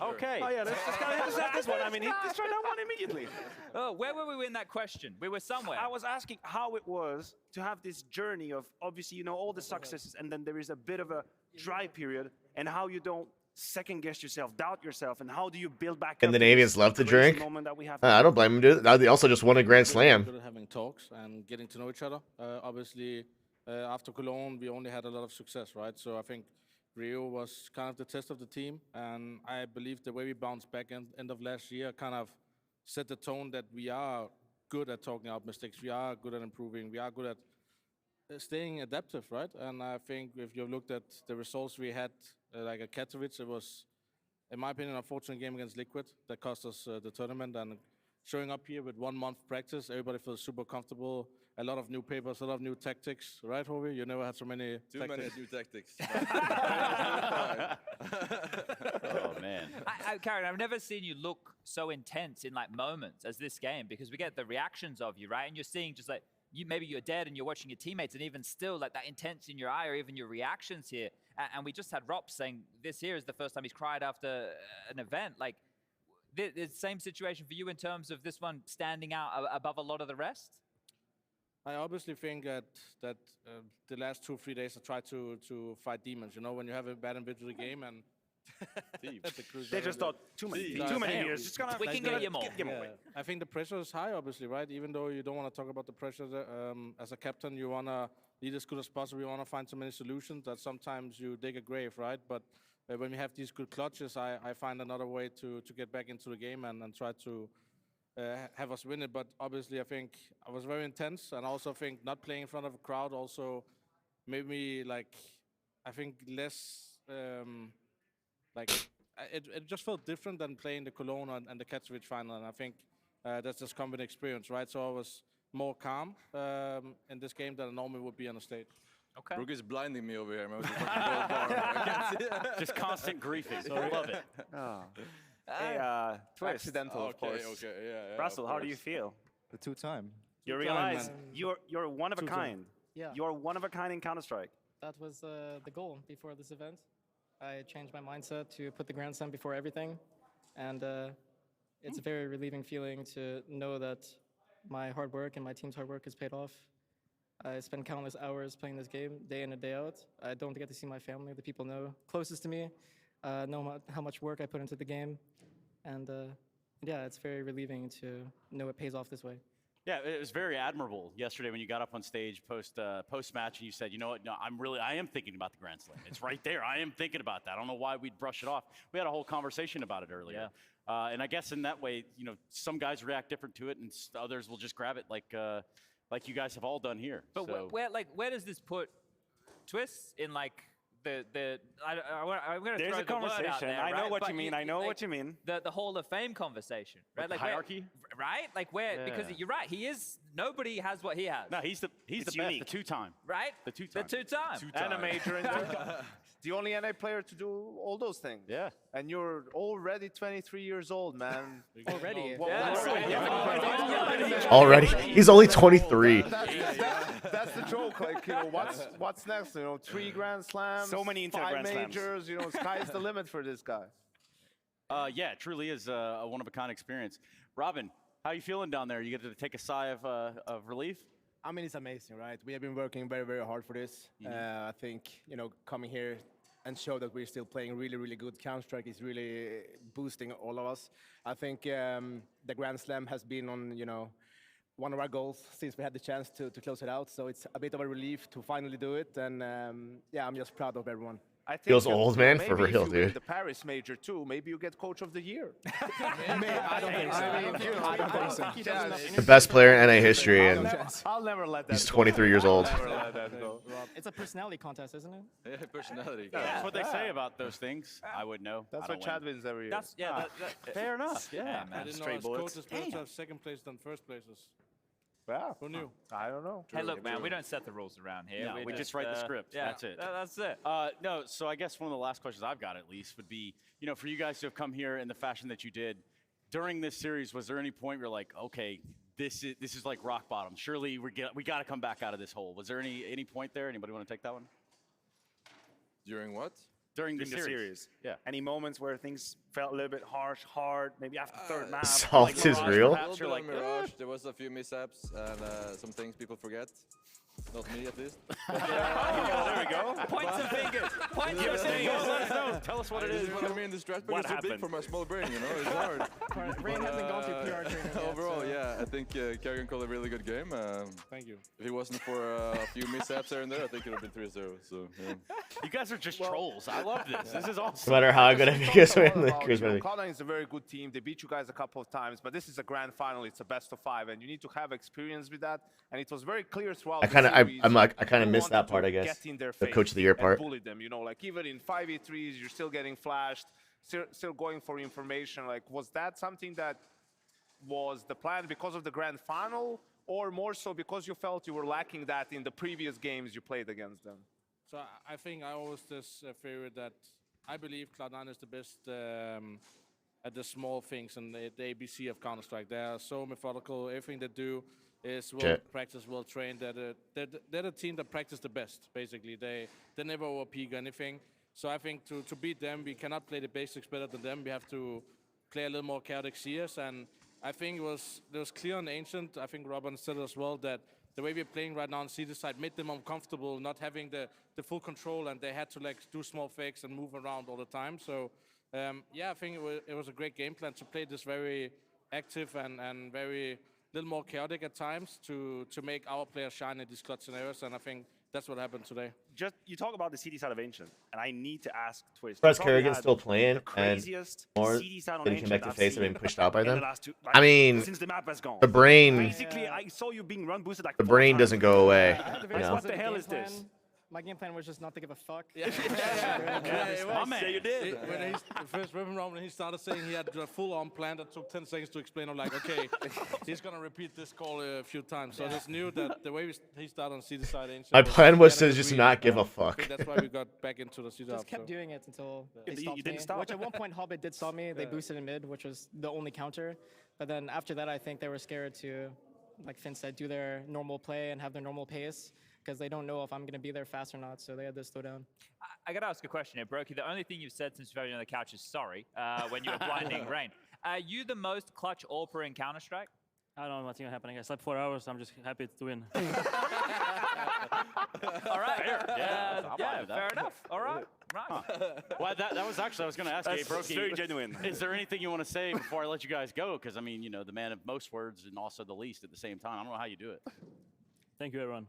Okay. Oh yeah, let's just have this one. I mean, let's try that one immediately. Oh, where were we in that question? We were somewhere. I was asking how it was to have this journey of obviously all the successes, and then there is a bit of a dry period, and how you don't second guess yourself, doubt yourself, and how do you build back And up? the Navians love to drink. Moment that we have I don't blame him, dude. They also just won a Grand Slam. Good at having talks and getting to know each other. Obviously, after Cologne, we only had a lot of success, right? So I think Rio was kind of the test of the team, and I believe the way we bounced back end of last year kind of set the tone that we are good at talking out mistakes, we are good at improving, we are good at staying adaptive, right? And I think if you've looked at the results we had, like at Katowice, it was, in my opinion, an unfortunate game against Liquid that cost us the tournament. And showing up here with 1 month practice, everybody feels super comfortable. A lot of new papers, a lot of new tactics, right, Hovi? You never had so many Too tactics. many new tactics. Oh man. Karen, I've never seen you look so intense in like moments as this game, because we get the reactions of you, right? And you're seeing just like maybe you're dead and you're watching your teammates, and even still like that intense in your eye, or even your reactions here. And we just had Rob saying this here is the first time he's cried after an event. Like the same situation for you in terms of this one standing out above a lot of the rest. I obviously think that the last 2 or 3 days I tried to fight demons. When you have a bad individual game and They just thought too many years. Just gonna we can get you more. I think the pressure is high, obviously, right? Even though you don't want to talk about the pressure, as a captain, you want to lead as good as possible. You want to find so many solutions that sometimes you dig a grave, right? But when we have these good clutches, I find another way to get back into the game and try to have us win it. But obviously, I think I was very intense, and I also think not playing in front of a crowd also made me I think less it just felt different than playing the Cologne and the Katowice final, and I think that's just come with experience, right? So I was more calm in this game than I normally would be on the stage. Okay. Brooke is blinding me over here, man. I can't see. Just constant griefing. I love it. Hey, Twist. Accidental, of course. Okay, yeah. Russell, how do you feel? The two-time. You realize you're one of a kind. Yeah. You're one of a kind in Counter-Strike. That was the goal before this event. I changed my mindset to put the Grand Slam before everything. And it's a very relieving feeling to know that my hard work and my team's hard work has paid off. I spend countless hours playing this game, day in and day out. I don't get to see my family, the people know closest to me, know how much work I put into the game. And yeah, it's very relieving to know it pays off this way. Yeah, it was very admirable yesterday when you got up on stage post match and you said, you know what, no, I am thinking about the Grand Slam. It's right there. I am thinking about that. I don't know why we'd brush it off. We had a whole conversation about it earlier. Yeah. And I guess in that way, some guys react different to it, and others will just grab it like you guys have all done here. But so. where does this put Twists in I'm going to There's throw a the word out conversation. there, I know right? what But you mean. I know what you mean. The Hall of Fame conversation, right? Like the hierarchy? right? Like where? Because Yeah. you're right. He is. Nobody has what he has. No, he's the best, unique. the two-time. Right? The two-time. The two-time. And a major in the only NA player to do all those things. Yeah. And you're already 23 years old, man. Already? Already, he's only 23. That's the joke. Like, what's next? 3 Grand Slams, So many Intel 5 Grand Slams. majors. Sky's the limit for this guy. Yeah, it truly is a one-of-a-kind experience. Robin, how you feeling down there? You get to take a sigh of relief? I mean, it's amazing, right? We have been working very, very hard for this. I think, coming here and show that we're still playing really, really good Counter-Strike is really boosting all of us. I think the Grand Slam has been on, one of our goals since we had the chance to close it out. So it's a bit of a relief to finally do it. And yeah, I'm just proud of everyone. I think Feels old, man, for maybe real, if you win dude. the Paris major too, maybe you get Coach of the Year. I don't think so. I don't think so. The best player in NA history, and I'll never let that he's go. 23 years old. I'll never let that go. It's a personality contest, isn't it? Yeah, personality. That's what they say about those things. I would know. That's I why don't Chad win. wins every year. That's fair enough. Yeah, I man. didn't know Straight as bullets. coaches better to have second place than first places. Yeah. Who knew? I don't know. Hey, look, man, we don't set the rules around here. No, we just write the script. Yeah, That's it. That's it. No, so I guess one of the last questions I've got, at least, would be, for you guys to have come here in the fashion that you did during this series. Was there any point where you're like, okay, this is like rock bottom? Surely we got to come back out of this hole. Was there any point there? Anybody want to take that one? During what? During the In the series. Yeah. Any moments where things felt a little bit harsh, hard, maybe after the third map? Salt like is Mirage, real? perhaps A you're little bit like, of Mirage. There was a few mishaps and some things people forget. Not me, at least. there we go. Point some fingers. Point some fingers. Let us know. Tell us what it is. What I mean, the stretch What is too big happened? for my small brain, It's hard. Rain hasn't gone through PR training yet, Overall, so- yeah, I think Kerrigan called a really good game. Thank you. If it wasn't for a few mishaps here and there, I think it would have been 3-0. So, yeah. You guys are just trolls. I love this. This is awesome. No matter how good it is, Cloud9 is a very good team. They beat you guys a couple of times, but this is a grand final. It's a best of 5, and you need to have experience with that. And it was very clear throughout. I kind of, the series I kind of who missed that wanted part, to I guess. Get in their The face coach of the year and part. bully them, like even in 5v3s, you're still getting flashed, still going for information. Like, was that something that was the plan because of the grand final, or more so because you felt you were lacking that in the previous games you played against them? So I think I always this theory that I believe Cloud9 is the best at the small things and the ABC of Counter-Strike. They are so methodical. Everything they do is well practiced, well trained. They're the team that practice the best, basically. They never overpeak anything. So I think to beat them, we cannot play the basics better than them. We have to play a little more chaotic CS. And I think it was clear on Ancient, I think Robin said as well, that the way we're playing right now on CD side made them uncomfortable, not having the full control, and they had to do small fakes and move around all the time. So yeah, I think it was a great game plan to play this very active and very little more chaotic at times to make our players shine in these clutch scenarios, and I think that's what happened today. Just you talk about the CD side of Ancient, and I need to ask Twist. Press Kerrigan's still playing, and more than he came back to face and being pushed out by them. I mean, since the map has gone. the brain, Basically, I saw you being run boosted like the 4 brain times. doesn't go away. What the hell is this? My game plan was just not to give a fuck. My man. Yeah, you did. When the first weapon round, when he started saying he had a full-on plan that took 10 seconds to explain, I'm like, okay, he's going to repeat this call a few times. So I just knew that the way he started on CD side Ancient. My plan was to just not give a fuck. I think that's why we got back into the CD Just kept doing it until they You stopped didn't me. stop. Which at one point Hobbit did stop me. They boosted in mid, which was the only counter. But then after that, I think they were scared to, like Finn said, do their normal play and have their normal pace, because they don't know if I'm going to be there fast or not, so they had to slow down. I got to ask a question here, Brokey. The only thing you've said since you've been on the couch is sorry when you were blinding Rain. Are you the most clutch AWPer in Counter-Strike? I don't know what's happening. I slept 4 hours. I'm just happy to win. All right. Fair. Yeah, fair enough. All right. Right. Well, that was actually, I was going to ask you, That's Brokey. very genuine. Is there anything you want to say before I let you guys go? Because, I mean, the man of most words and also the least at the same time. I don't know how you do it. Thank you, everyone.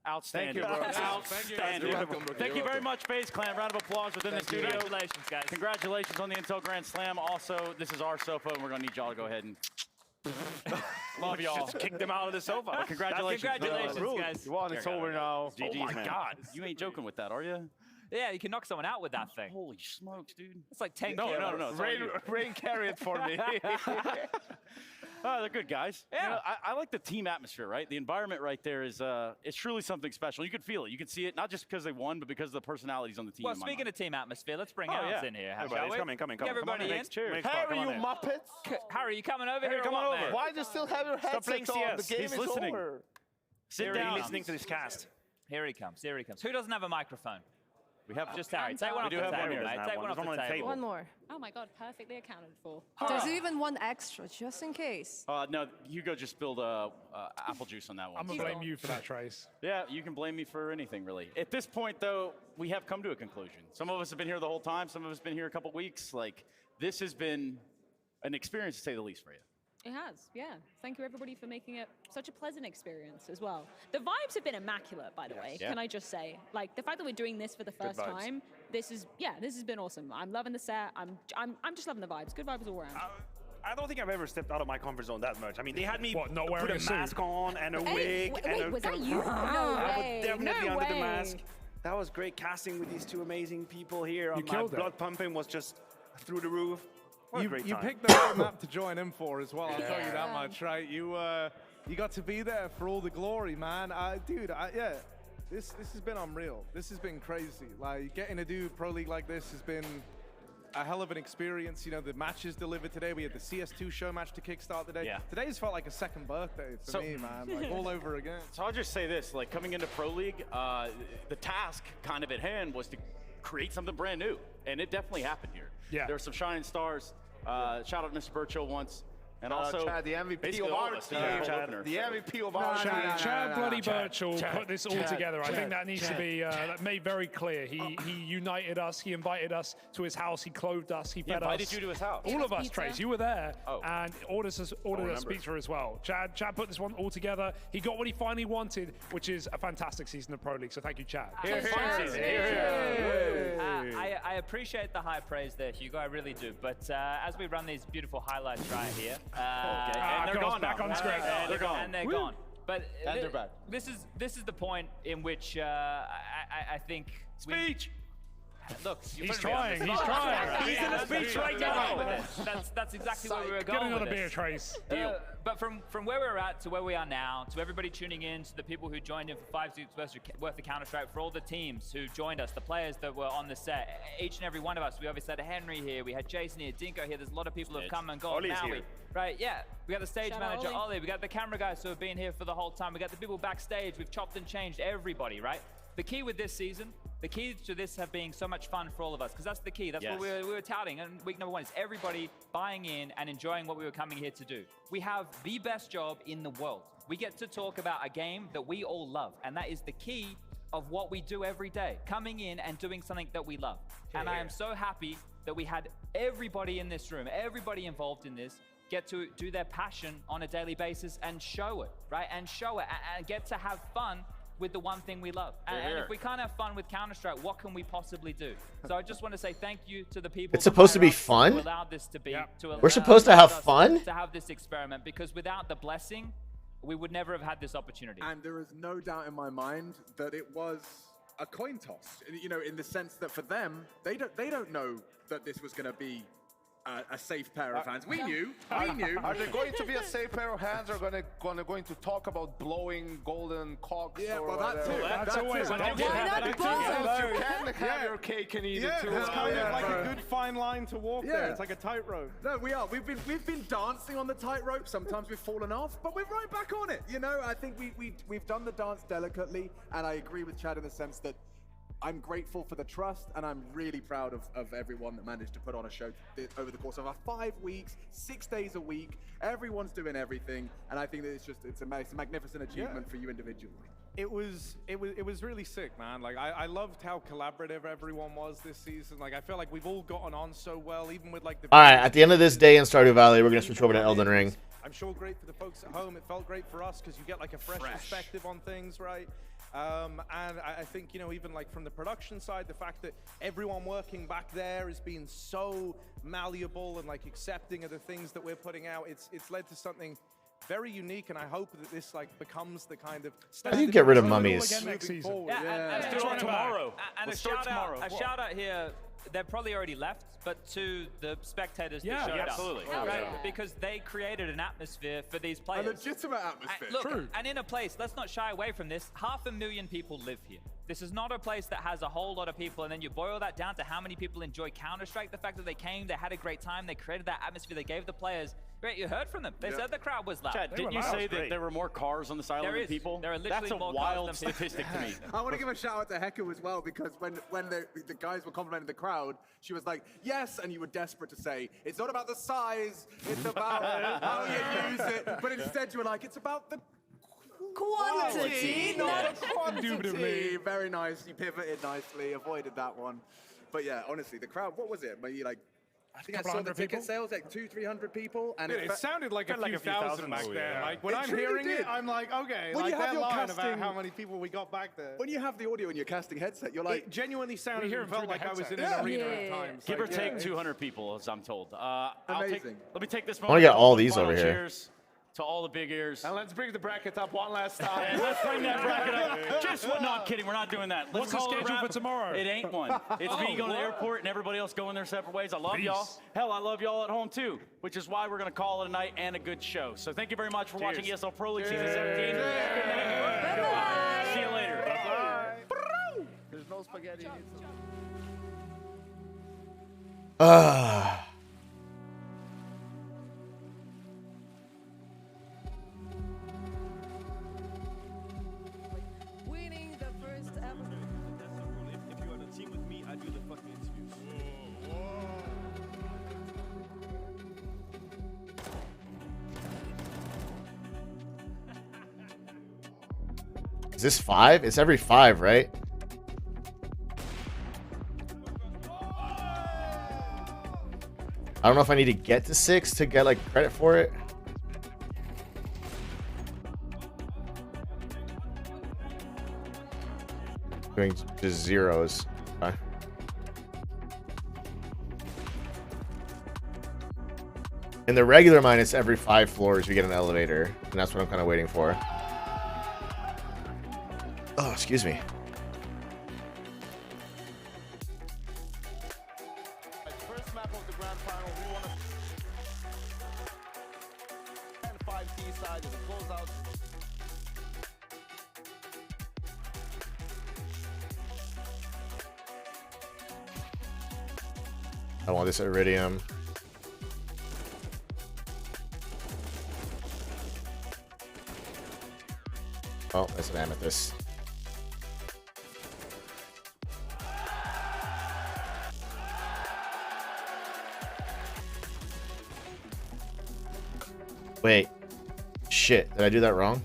Outstanding. Thank you, bro. Outstanding. You're welcome, bro. Thank you very much, FaZe Clan. Round of applause within the studio. Congratulations, guys. Congratulations on the Intel Grand Slam. Also, this is our sofa, and we're going to need y'all to go ahead and love y'all. Just kick them out of the sofa. Well, congratulations. Congratulations, guys. You won. It's over now. GG's, Oh my man. God. You ain't joking with that, are you? Yeah, you can knock someone out with that thing. Holy smokes, dude. It's like 10 No. Rain carry it for me. Oh, they're good guys. Yeah. You know, I like the team atmosphere, right? The environment right there is it's truly something special. You can feel it. You can see it, not just because they won, but because of the personalities on the team. Well, speaking of team atmosphere, let's bring Oh, Alex yeah. in here. Everybody, Shall we? coming. Get everybody in. Cheers. Harry, you Muppets! Harry, you coming over Harry, here? come or on what, over. man? Why do you still have your Stop playing headset on? The CS. game He's is listening. over. Sit Here he down. comes. Listening to this cast. Here he comes. Here he comes. Who doesn't have a microphone? We have Just Harry. Take one off do the have one table, here. mate. Doesn't Take have one one. off There's one the on the table. One more. Oh my god, perfectly accounted for. There's even one extra, just in case. No, Hugo just spilled apple juice on that one. I'm going to blame you for that, Trace. Yeah, you can blame me for anything, really. At this point, though, we have come to a conclusion. Some of us have been here the whole time. Some of us have been here a couple weeks. Like, this has been an experience, to say the least, for you. It has, yeah. Thank you everybody for making it such a pleasant experience as well. The vibes have been immaculate, by the way. Yeah. Can I just say, like the fact that we're doing this for the first vibes. time, this has been awesome. I'm loving the set. I'm just loving the vibes. Good vibes all around. I don't think I've ever stepped out of my comfort zone that much. I mean, they had me What, not put wearing a a suit? mask on and a Hey, wig. wait, and a was that kind of- you? No I way. was definitely No under the way. mask. That was great casting with these two amazing people here. You My killed it. blood pumping was just through the roof. What a great You time. picked the right map to join in for as well. I'll tell you that much, right? You got to be there for all the glory, man. Dude, this has been unreal. This has been crazy. Like getting to do Pro League like this has been a hell of an experience. You know, the matches delivered today. We had the CS2 show match to kickstart today. Yeah. Today's felt like a second birthday for me, man. Like all over again. So I'll just say this, like coming into Pro League, the task kind of at hand was to create something brand new. And it definitely happened here. Yeah. There were some shining stars. Shout out to Mr. Birchall once. And also, Chad, the MVP basically of all our of us, team. Chad. The MVP of our Chad bloody Birchall Chad, put this all Chad, together. I Chad, think that needs to be made very clear. He united us. He invited us to his house. He clothed us. He fed us. invited you to his house. All of us, Pizza. Trace. You were there, Oh. and ordered us remember. pizza as well. Chad put this one all together. He got what he finally wanted, which is a fantastic season of Pro League. So thank you, Chad. Here, I appreciate the high praise there, Hugo. I really do. But as we run these beautiful highlights right here, And they're goes gone back now. on screen. They're gone. And they're gone. But And they're back. This is the point in which I think Speech. Look, you're He's putting me on the trying. He's spot. trying. He's in a speech right now. That's exactly where we were Get going another with beer, this. Trace. But from where we're at to where we are now, to everybody tuning in, to the people who joined in for 5 weeks worth of Counter-Strike, for all the teams who joined us, the players that were on the set, each and every one of us. We obviously had Henry here, we had Jason here, Dinko here. There's a lot of people who have come and gone. Ollie's Now here. right, yeah. We got the stage Shout out manager, Ollie. Ollie. We got the camera guys who have been here for the whole time. We got the people backstage. We've chopped and changed everybody, right? The key with this season, the key to this have been so much fun for all of us, because that's the key. That's what we were touting. And week number one is everybody buying in and enjoying what we were coming here to do. We have the best job in the world. We get to talk about a game that we all love, and that is the key of what we do every day, coming in and doing something that we love. And I am so happy that we had everybody in this room, everybody involved in this, get to do their passion on a daily basis and show it, right? And show it and get to have fun with the one thing we love. And if we can't have fun with Counter-Strike, what can we possibly do? So I just want to say thank you to the people. It's supposed to be fun? Who allowed this to be. We're supposed to have us fun? To have this experiment, because without the blessing, we would never have had this opportunity. And there is no doubt in my mind that it was a coin toss. You know, in the sense that for them, they don't know that this was going to be a safe pair of hands. We knew. We knew. Are they going to be a safe pair of hands, or going to talk about blowing golden cocks? Yeah, or well, that too. whatever? That's always an an option. option. You can have your cake and eat it too. It's kind of like a good fine line to walk there. Yeah. It's like a tightrope. No, we are. We've been dancing on the tightrope. Sometimes we've fallen off, but we're right back on it. You know, I think we've done the dance delicately, and I agree with Chad in the sense that I'm grateful for the trust, and I'm really proud of everyone that managed to put on a show over the course of our 5 weeks, 6 days a week. Everyone's doing everything, and I think that it's a magnificent achievement for you individually. It was really sick, man. Like I loved how collaborative everyone was this season. Like I feel like we've all gotten on so well, even with like the. All right, at the end of this day in Stardew Valley, we're gonna switch over to Elden Ring. I'm sure great for the folks at home. It felt great for us because you get like a fresh perspective on things, right? And I think, you know, even like from the production side, the fact that everyone working back there has been so malleable and like accepting of the things that we're putting out, it's led to something very unique, and I hope that this like becomes the kind of. How do you get rid of standard mummies? again next season. Yeah, let's do it tomorrow. And Let's a start shout out, tomorrow. a shout out here. They're probably already left, but to the spectators that showed absolutely. up, Right? Because they created an atmosphere for these A players. legitimate atmosphere. Look, and in a place, let's not shy away from this. 500,000 people live here. This is not a place that has a whole lot of people, and then you boil that down to how many people enjoy Counter-Strike. The fact that they came, they had a great time, they created that atmosphere, they gave the players. Great, you heard from them. They said the crowd was loud. Chad, didn't you say that there were more cars on this island than people? There are literally That's a more wild cars than people. statistic to me. I want to give a shout out to Hecka as well, because when the guys were complimenting the crowd, she was like, yes, and you were desperate to say, it's not about the size, it's about how you use it. But instead you were like, it's about the quantity, not quantity. Very nice. You pivoted nicely, avoided that one. But yeah, honestly, the crowd, what was it? Maybe like, I think I saw the ticket sales, like 200-300 people. And It sounded like a few thousand back there. Like when I'm really hearing did. it, I'm like, okay, When like you have they're your lying casting- about how many people we got back there. When you have the audio in your casting headset, you're like, It genuinely sounded hear and him felt through the like I was in headset. an Yeah. arena Yeah. at times. Give or Like, take 200 people, as I'm told. Amazing. Let me take this I moment. want to get all one these final over here. Cheers to all the big ears. And let's bring the bracket up one last time. And let's bring that bracket up. Just what? Not kidding. We're not doing that. Let's What's the call it a schedule wrap. for tomorrow? It ain't one. It's me going to the airport and everybody else going their separate ways. I love y'all. Hell, I love y'all at home too, which is why we're going to call it a night and a good show. So thank you very much for watching ESL Pro League Season 17. Good night. Goodbye. See you later. Bye-bye. There's no spaghetti. Winning the first ever. If you're on a team with me, I do the fucking interviews. Is this 5? It's every 5, right? I don't know if I need to get to 6 to get like credit for it. Doing just zeros. Okay. In the regular mine, it's every 5 floors you get an elevator, and that's what I'm kind of waiting for. Oh, excuse me. First map of the grand final, we want to 5 T side as a closeout. I want this iridium. Oh, that's an amethyst. Wait. Shit, did I do that wrong?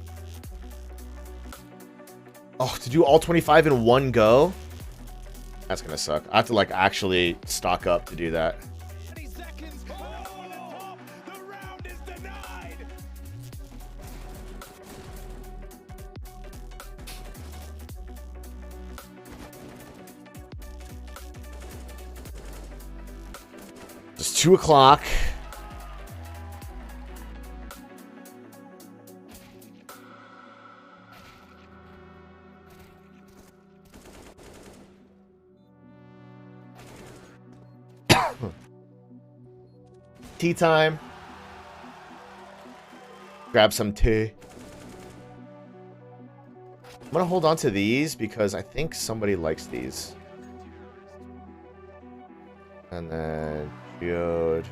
Oh, to do all 25 in one go? That's gonna suck. I have to like actually stock up to do that. It's 2 o'clock. Tea time. Grab some tea. I'm gonna hold on to these because I think somebody likes these. And then geode.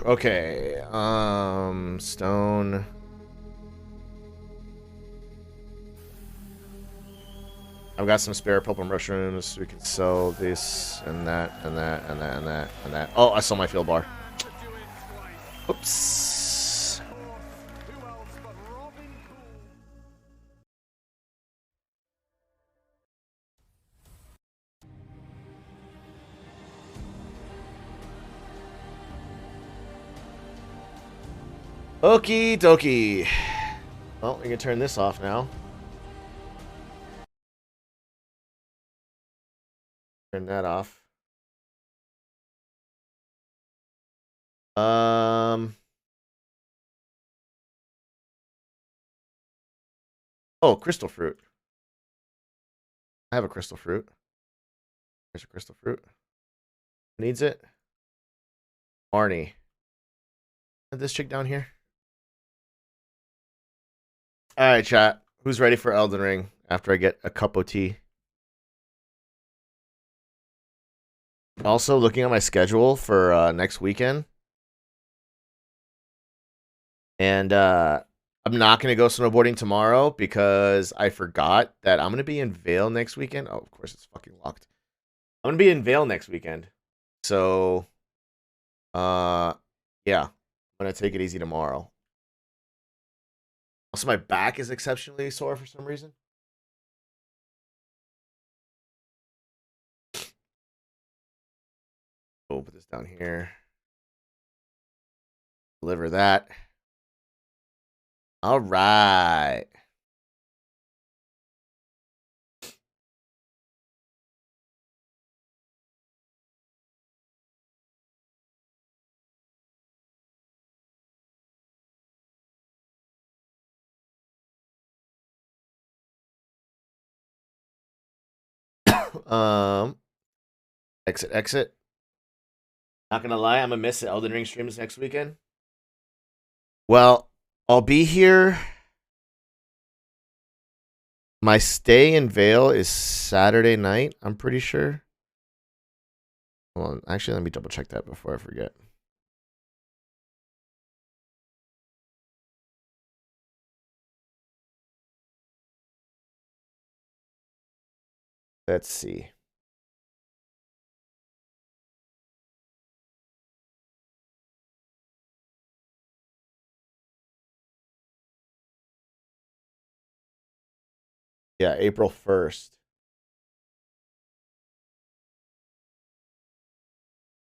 Okay. Stone. I've got some spare purple mushrooms. We can sell this and that and that and that and that and that. Oh, I sold my field bar. Oops. Okie dokie. Well, we can turn this off now. Turn that off. Oh, crystal fruit. I have a crystal fruit. There's a crystal fruit. Who needs it? Marnie. This chick down here. All right, chat. Who's ready for Elden Ring after I get a cup of tea? Also, looking at my schedule for next weekend. And I'm not going to go snowboarding tomorrow because I forgot that I'm going to be in Vail next weekend. Oh, of course, it's fucking locked. I'm going to be in Vail next weekend. So, yeah. I'm going to take it easy tomorrow. Also, my back is exceptionally sore for some reason. We'll put this down here. Deliver that. All right. Exit. Not gonna lie, I'm gonna miss the Elden Ring streams next weekend. Well, I'll be here. My stay in Vail is Saturday night, I'm pretty sure. Hold on, actually, let me double check that before I forget. Let's see. Yeah, April 1st.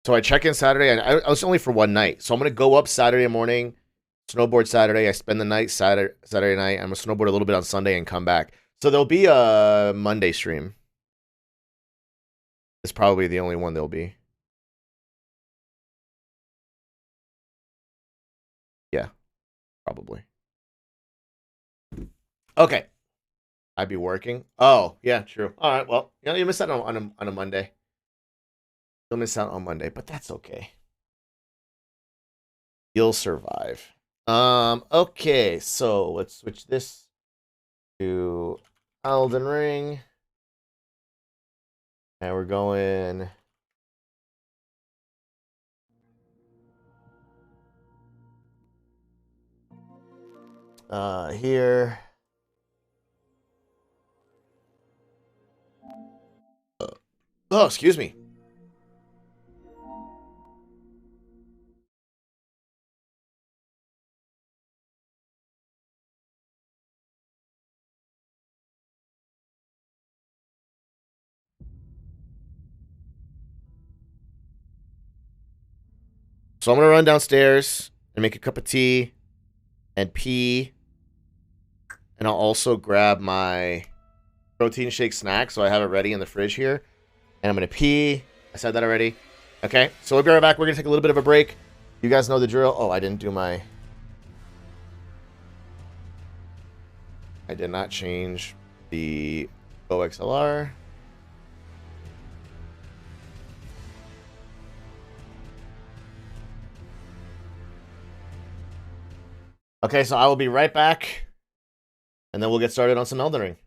So I check in Saturday, and I was only for one night. So I'm going to go up Saturday morning, snowboard Saturday. I spend the night Saturday night. I'm going to snowboard a little bit on Sunday and come back. So there'll be a Monday stream. It's probably the only one there'll be. Yeah, probably. Okay. I'd be working. Oh, yeah, true. All right, well, you miss out on a Monday. You'll miss out on Monday, but that's okay. You'll survive. Okay, so let's switch this to Elden Ring. And we're going here. Oh, excuse me. So I'm going to run downstairs and make a cup of tea and pee. And I'll also grab my protein shake snack so I have it ready in the fridge here. And I'm going to pee. I said that already. Okay, so we'll be right back. We're going to take a little bit of a break. You guys know the drill. Oh, I didn't do my... I did not change the OXLR. Okay, so I will be right back. And then we'll get started on some Elden Ring.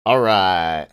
All right.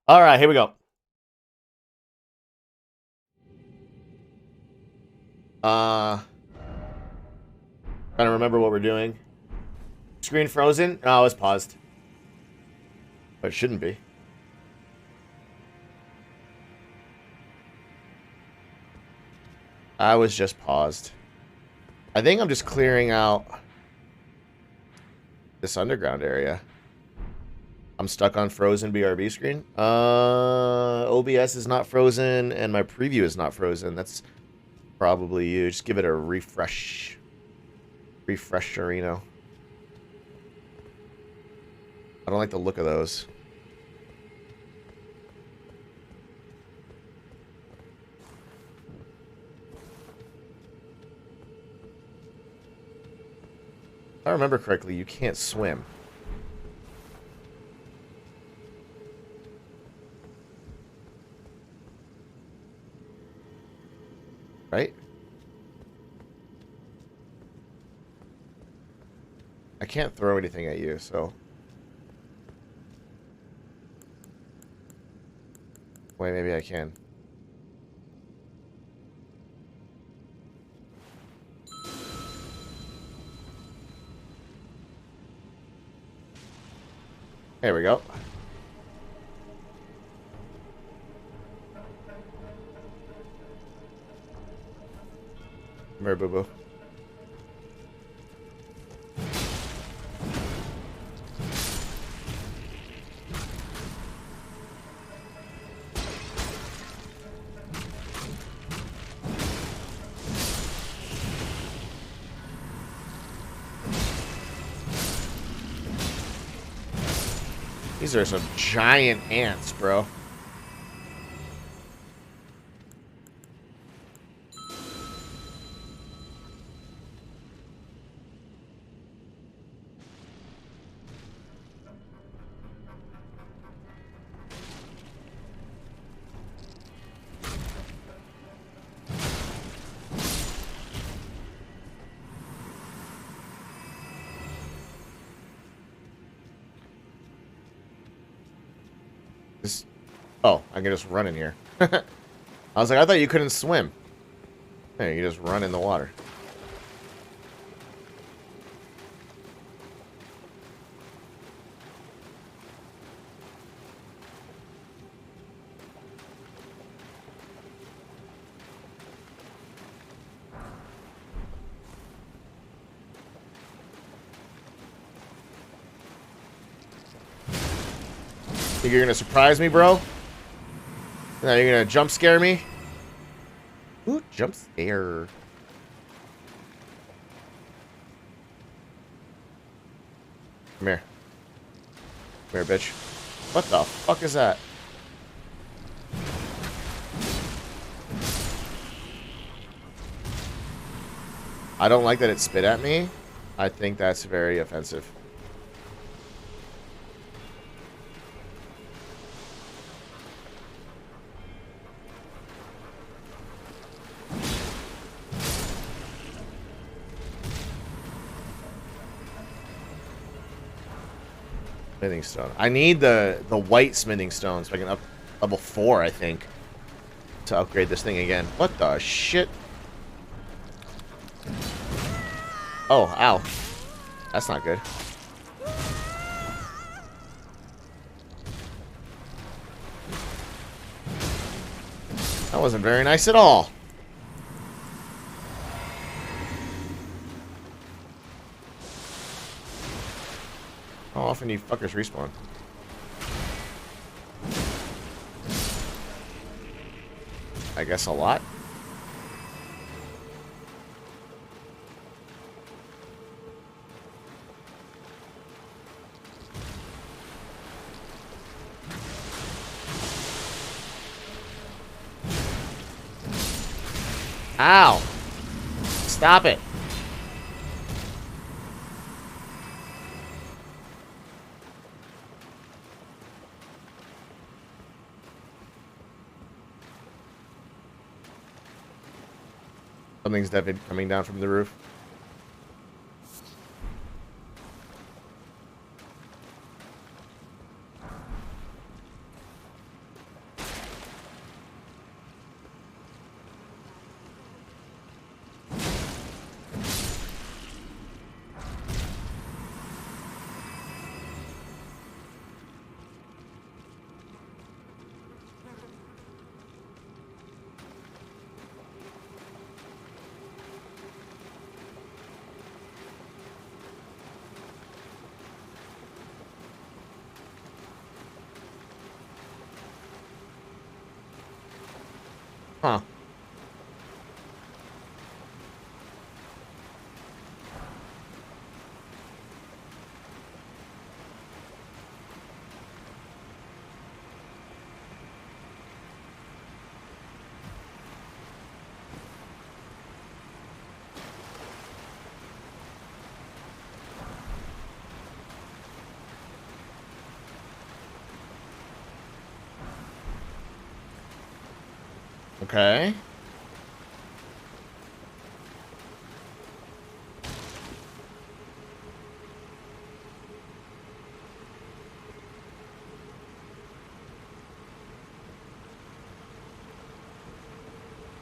All right, here we go. Trying to remember what we're doing. Screen frozen? Oh, it's paused. But it shouldn't be. I was just paused. I think I'm just clearing out this underground area. I'm stuck on frozen BRB screen. OBS is not frozen, and my preview is not frozen. That's probably you. Just give it a refresh. Refresh, Torino. I don't like the look of those. If I remember correctly, you can't swim. Right? I can't throw anything at you, so... Wait, maybe I can. There we go. Come here, boo-boo. These are some giant ants, bro. This... Oh, I can just run in here. I was like, I thought you couldn't swim. Hey, you just run in the water. Think you're gonna surprise me, bro? No, you're gonna jump scare me? Ooh, jump scare. Come here. Come here, bitch. What the fuck is that? I don't like that it spit at me. I think that's very offensive. Smithing stone. I need the white smithing stone so I can up level 4, I think, to upgrade this thing again. What the shit? Oh, ow. That's not good. That wasn't very nice at all. How often do you fuckers respawn? I guess a lot. Ow! Stop it. Something's definitely coming down from the roof. Huh. Okay.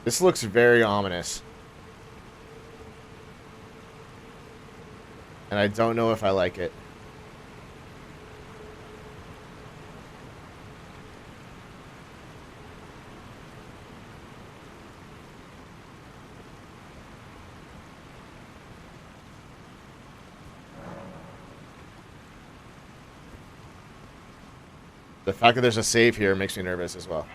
This looks very ominous. And I don't know if I like it. The fact that there's a save here makes me nervous as well.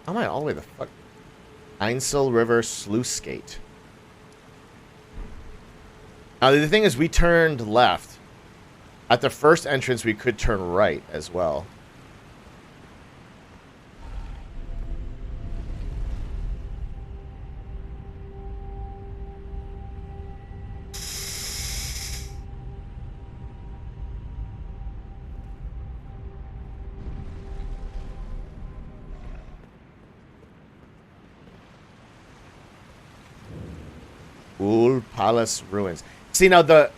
How am I all the way the fuck? Einsel River Sluice Gate. Now the thing is, we turned left. At the first entrance, we could turn right as well. Old Palace Ruins. See, now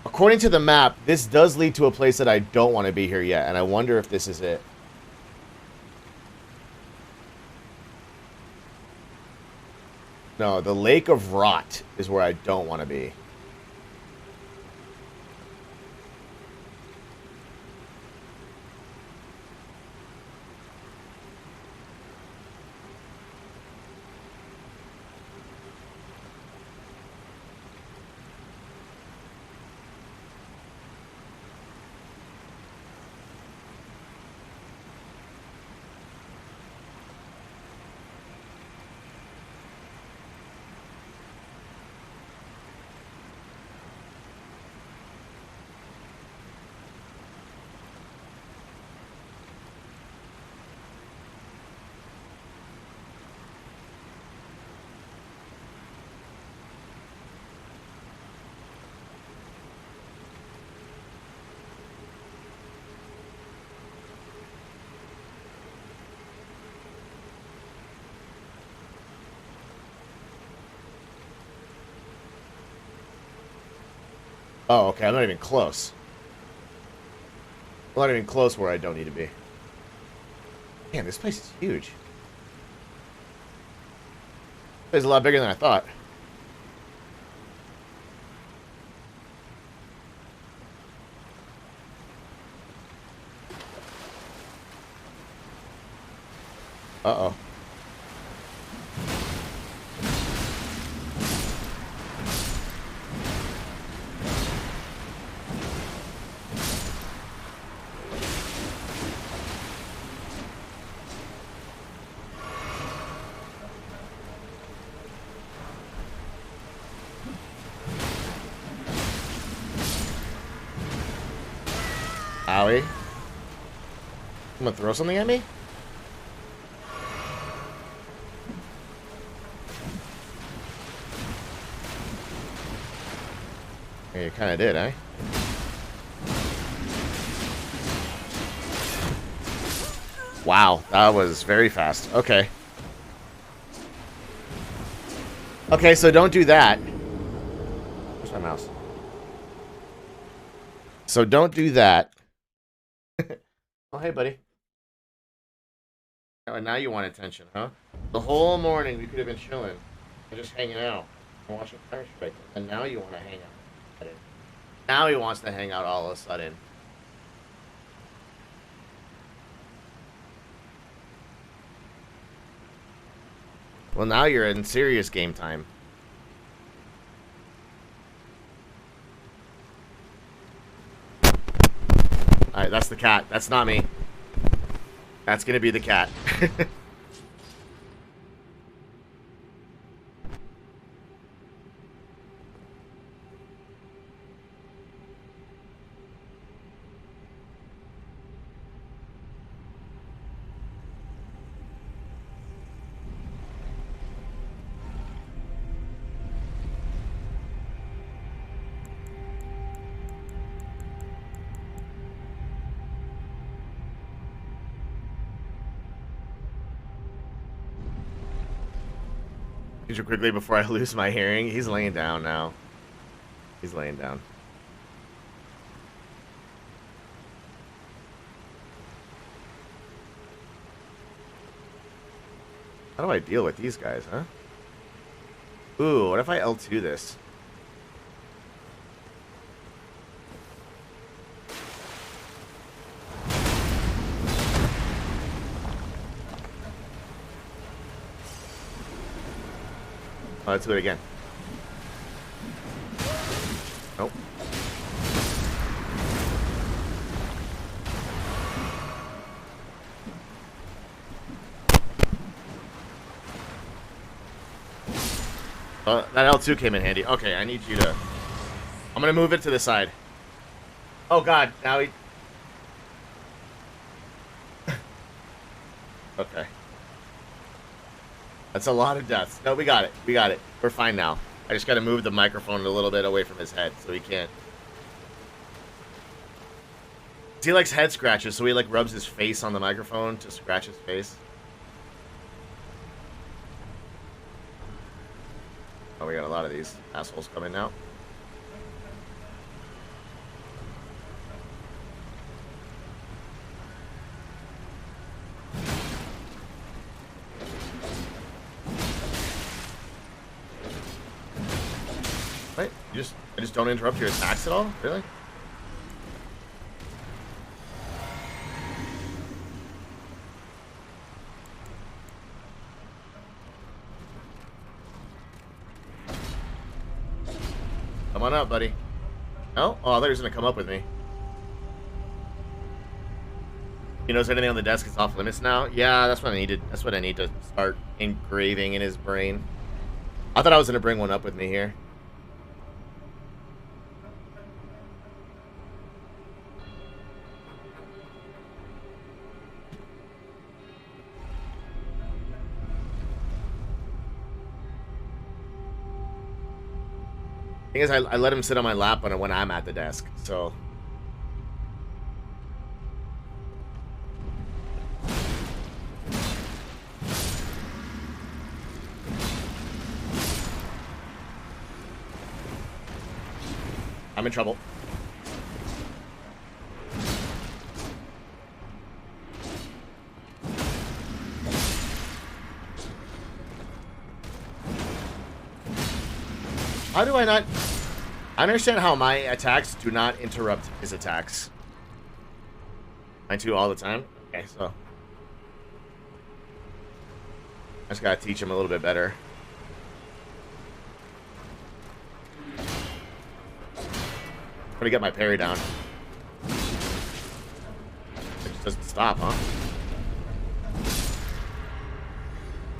according to the map, this does lead to a place that I don't want to be here yet, and I wonder if this is it. No, the Lake of Rot is where I don't want to be. Oh, okay, I'm not even close. I'm not even close where I don't need to be. Man, this place is huge. It's a lot bigger than I thought. Uh-oh. Owie. I'm gonna throw something at me? Yeah, you kinda did, eh? Wow, that was very fast. Okay. Okay, so don't do that. Where's my mouse? So don't do that. Oh, hey, buddy. Oh, and now you want attention, huh? The whole morning we could have been chilling and just hanging out and watching Counter-Strike, and now you want to hang out. Now he wants to hang out all of a sudden. Well, now you're in serious game time. Alright, that's the cat. That's not me. That's gonna be the cat. Quickly before I lose my hearing. He's laying down now. He's laying down. How do I deal with these guys, huh? Ooh, what if I L2 this? Oh, let's do it again. Nope. That L2 came in handy. Okay, I need you to... I'm gonna move it to the side. Oh god, now he... Okay. That's a lot of deaths. No, we got it. We got it. We're fine now. I just gotta move the microphone a little bit away from his head so he can't... He likes head scratches, so he like rubs his face on the microphone to scratch his face. Oh, we got a lot of these assholes coming now. Wait, I just don't interrupt your attacks at all? Really? Come on up, buddy. No? Oh, I thought he was gonna come up with me. He knows anything on the desk is off limits now? Yeah, that's what I needed. That's what I need to start engraving in his brain. I thought I was gonna bring one up with me here. Thing is, I let him sit on my lap when I'm at the desk, so... I'm in trouble. How do I not... I understand how my attacks do not interrupt his attacks. Mine too all the time? Okay, so... I just gotta teach him a little bit better. I'm gonna get my parry down. It just doesn't stop, huh?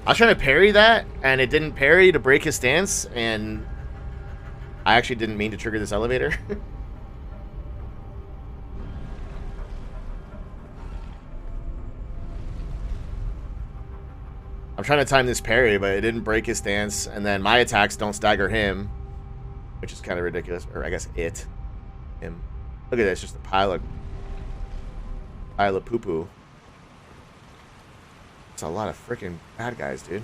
I was trying to parry that, and it didn't parry to break his stance, and I actually didn't mean to trigger this elevator. I'm trying to time this parry, but it didn't break his stance, and then my attacks don't stagger him, which is kind of ridiculous. Or I guess him. Look at this, just a pile of poo-poo. It's a lot of freaking bad guys, dude.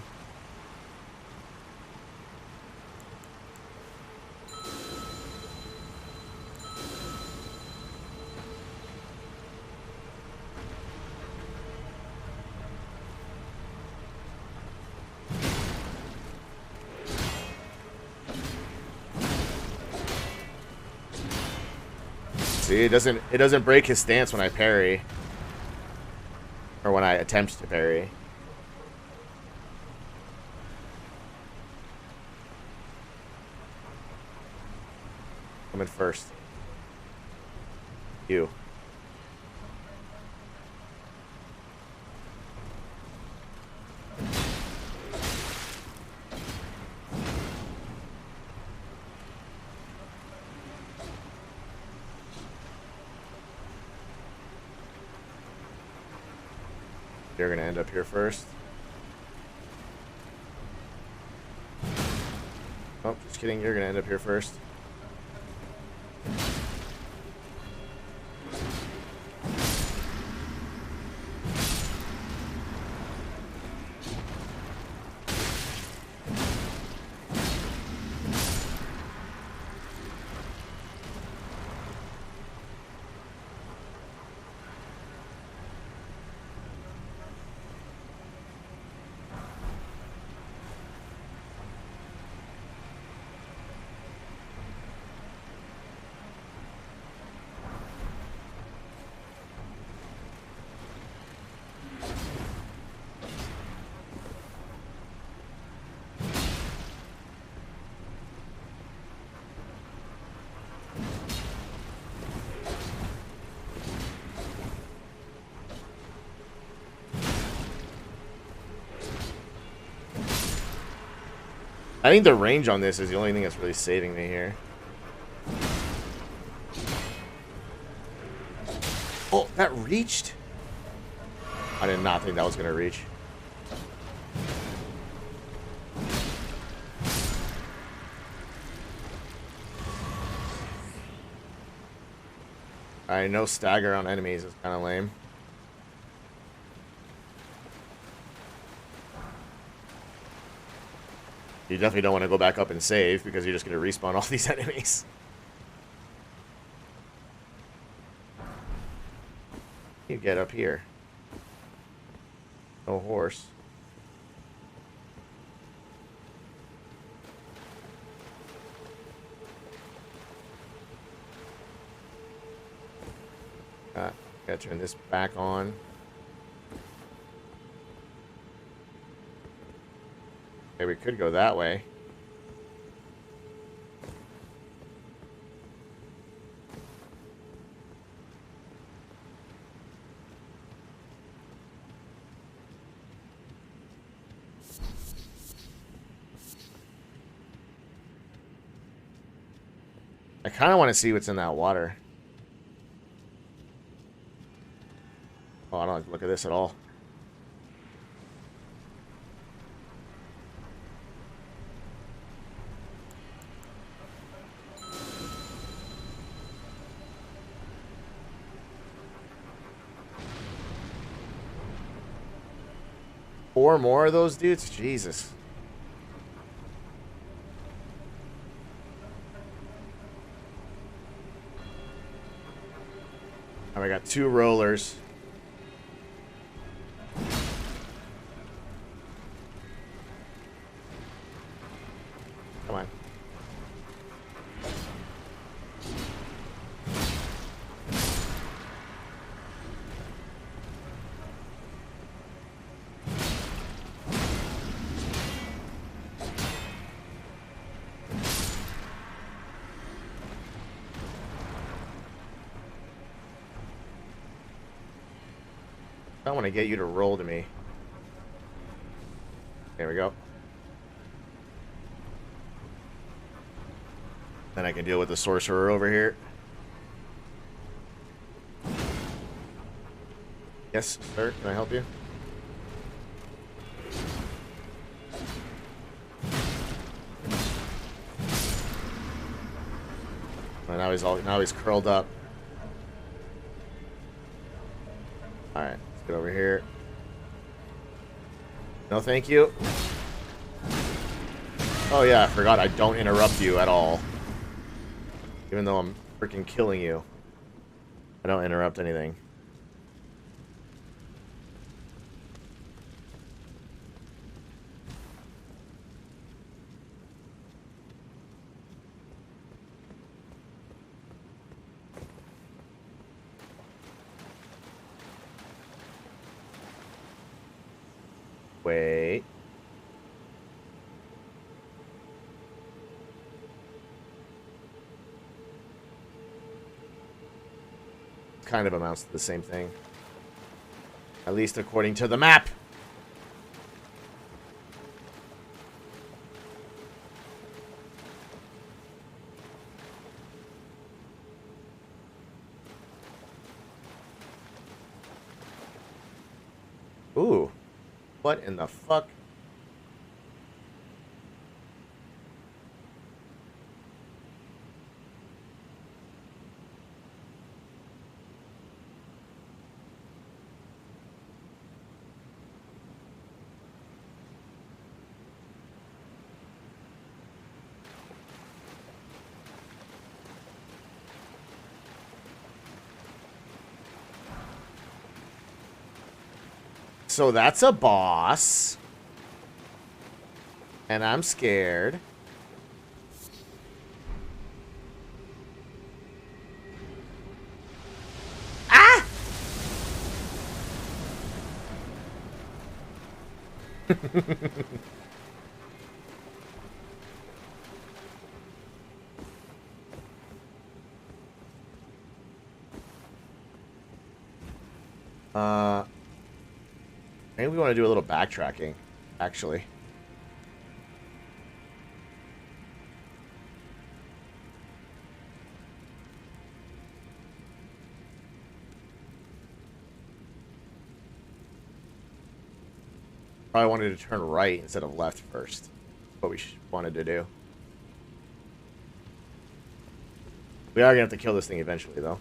See, it doesn't break his stance when I parry. Or when I attempt to parry. Coming first. You. You're gonna end up here first. Oh, just kidding. You're gonna end up here first. I think the range on this is the only thing that's really saving me here. Oh, that reached? I did not think that was going to reach. Alright, no stagger on enemies is kind of lame. You definitely don't want to go back up and save because you're just going to respawn all these enemies. You get up here. No horse. Gotta turn this back on. Okay, we could go that way. I kind of want to see what's in that water. Oh, I don't like to look at this at all. Four more of those dudes? Jesus. Oh, I got two rollers. Come on. I want to get you to roll to me. There we go. Then I can deal with the sorcerer over here. Yes, sir. Can I help you? Oh, now he's curled up. All right, let's get over here. No, thank you. Oh yeah, I forgot I don't interrupt you at all. Even though I'm freaking killing you, I don't interrupt anything. Wait. Kind of amounts to the same thing. At least according to the map. Ooh. What in the fuck? So that's a boss. And I'm scared. Ah! Maybe we want to do a little backtracking, actually. Probably wanted to turn right instead of left first. What we wanted to do. We are going to have to kill this thing eventually, though.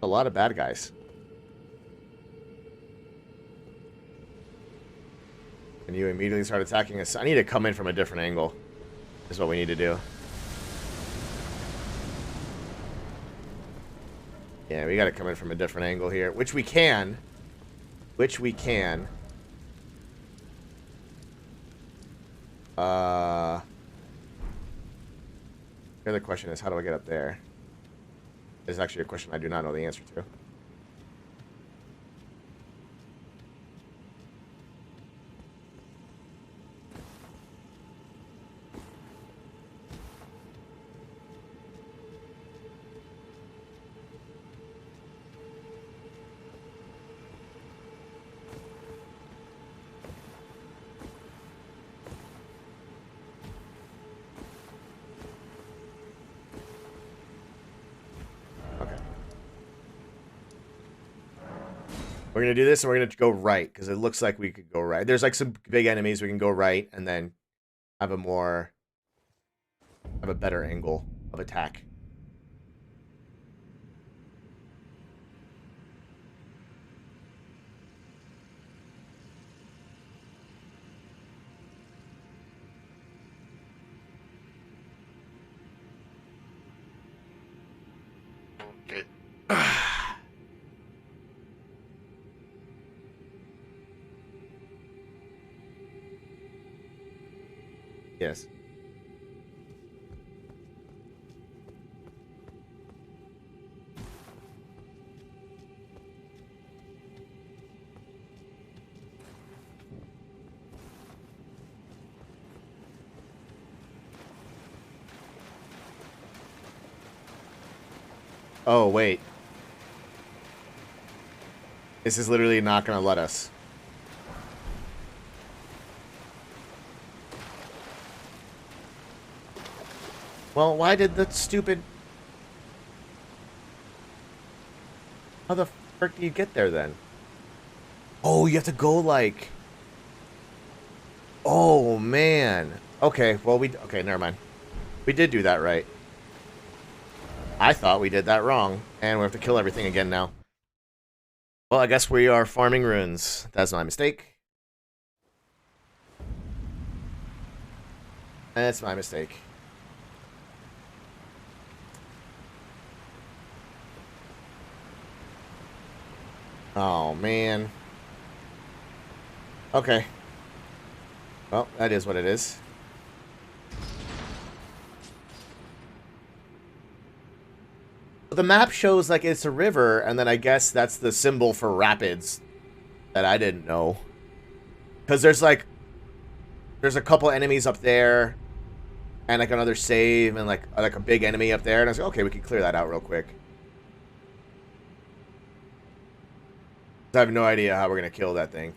A lot of bad guys. And you immediately start attacking us. I need to come in from a different angle. Is what we need to do. Yeah, we got to come in from a different angle here, which we can. Which we can. The other question is, how do I get up there? It's actually a question I do not know the answer to. We're going to do this, and we're going to go right, because it looks like we could go right. There's, like, some big enemies. We can go right, and then have a better angle of attack. Okay. Yes. Oh, wait. This is literally not going to let us. Well, why did the stupid... How the frick do you get there, then? Oh, you have to go, like... Oh, man. Okay, well, okay, never mind. We did do that right. I thought we did that wrong, and we have to kill everything again now. Well, I guess we are farming runes. That's my mistake. That's my mistake. Oh, man. Okay. Well, that is what it is. The map shows like it's a river, and then I guess that's the symbol for rapids that I didn't know. Because there's a couple enemies up there, and like another save, and like a big enemy up there, and I was like, okay, we can clear that out real quick. I have no idea how we're gonna kill that thing.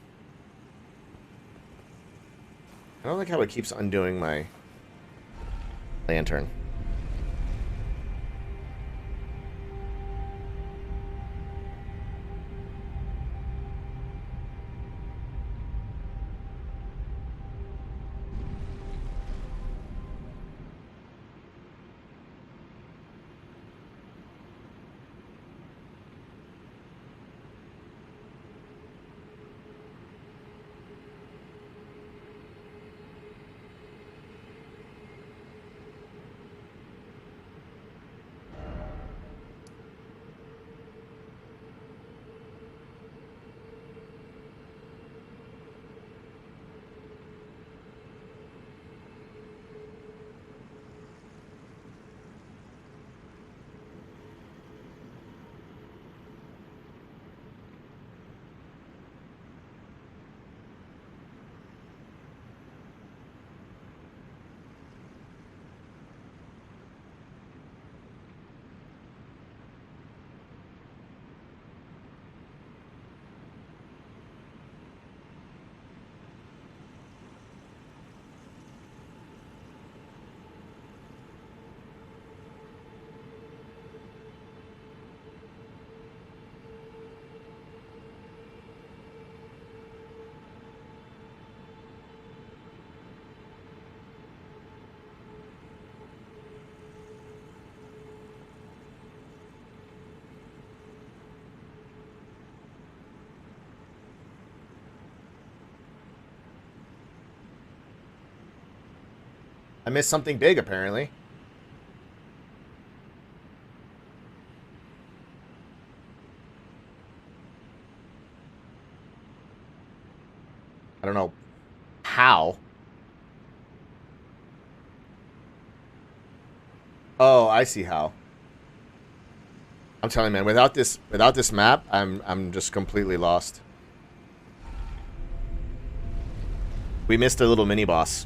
I don't like how it keeps undoing my lantern. I missed something big, apparently. I don't know how. Oh, I see how. I'm telling you, man, without this map, I'm just completely lost. We missed a little mini boss,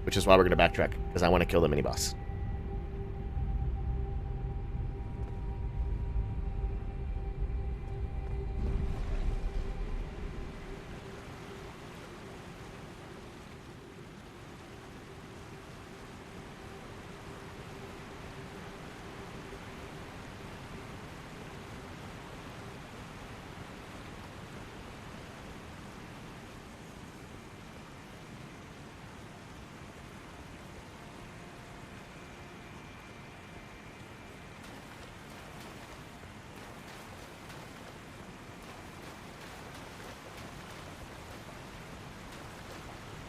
which is why we're gonna backtrack, because I want to kill the mini boss.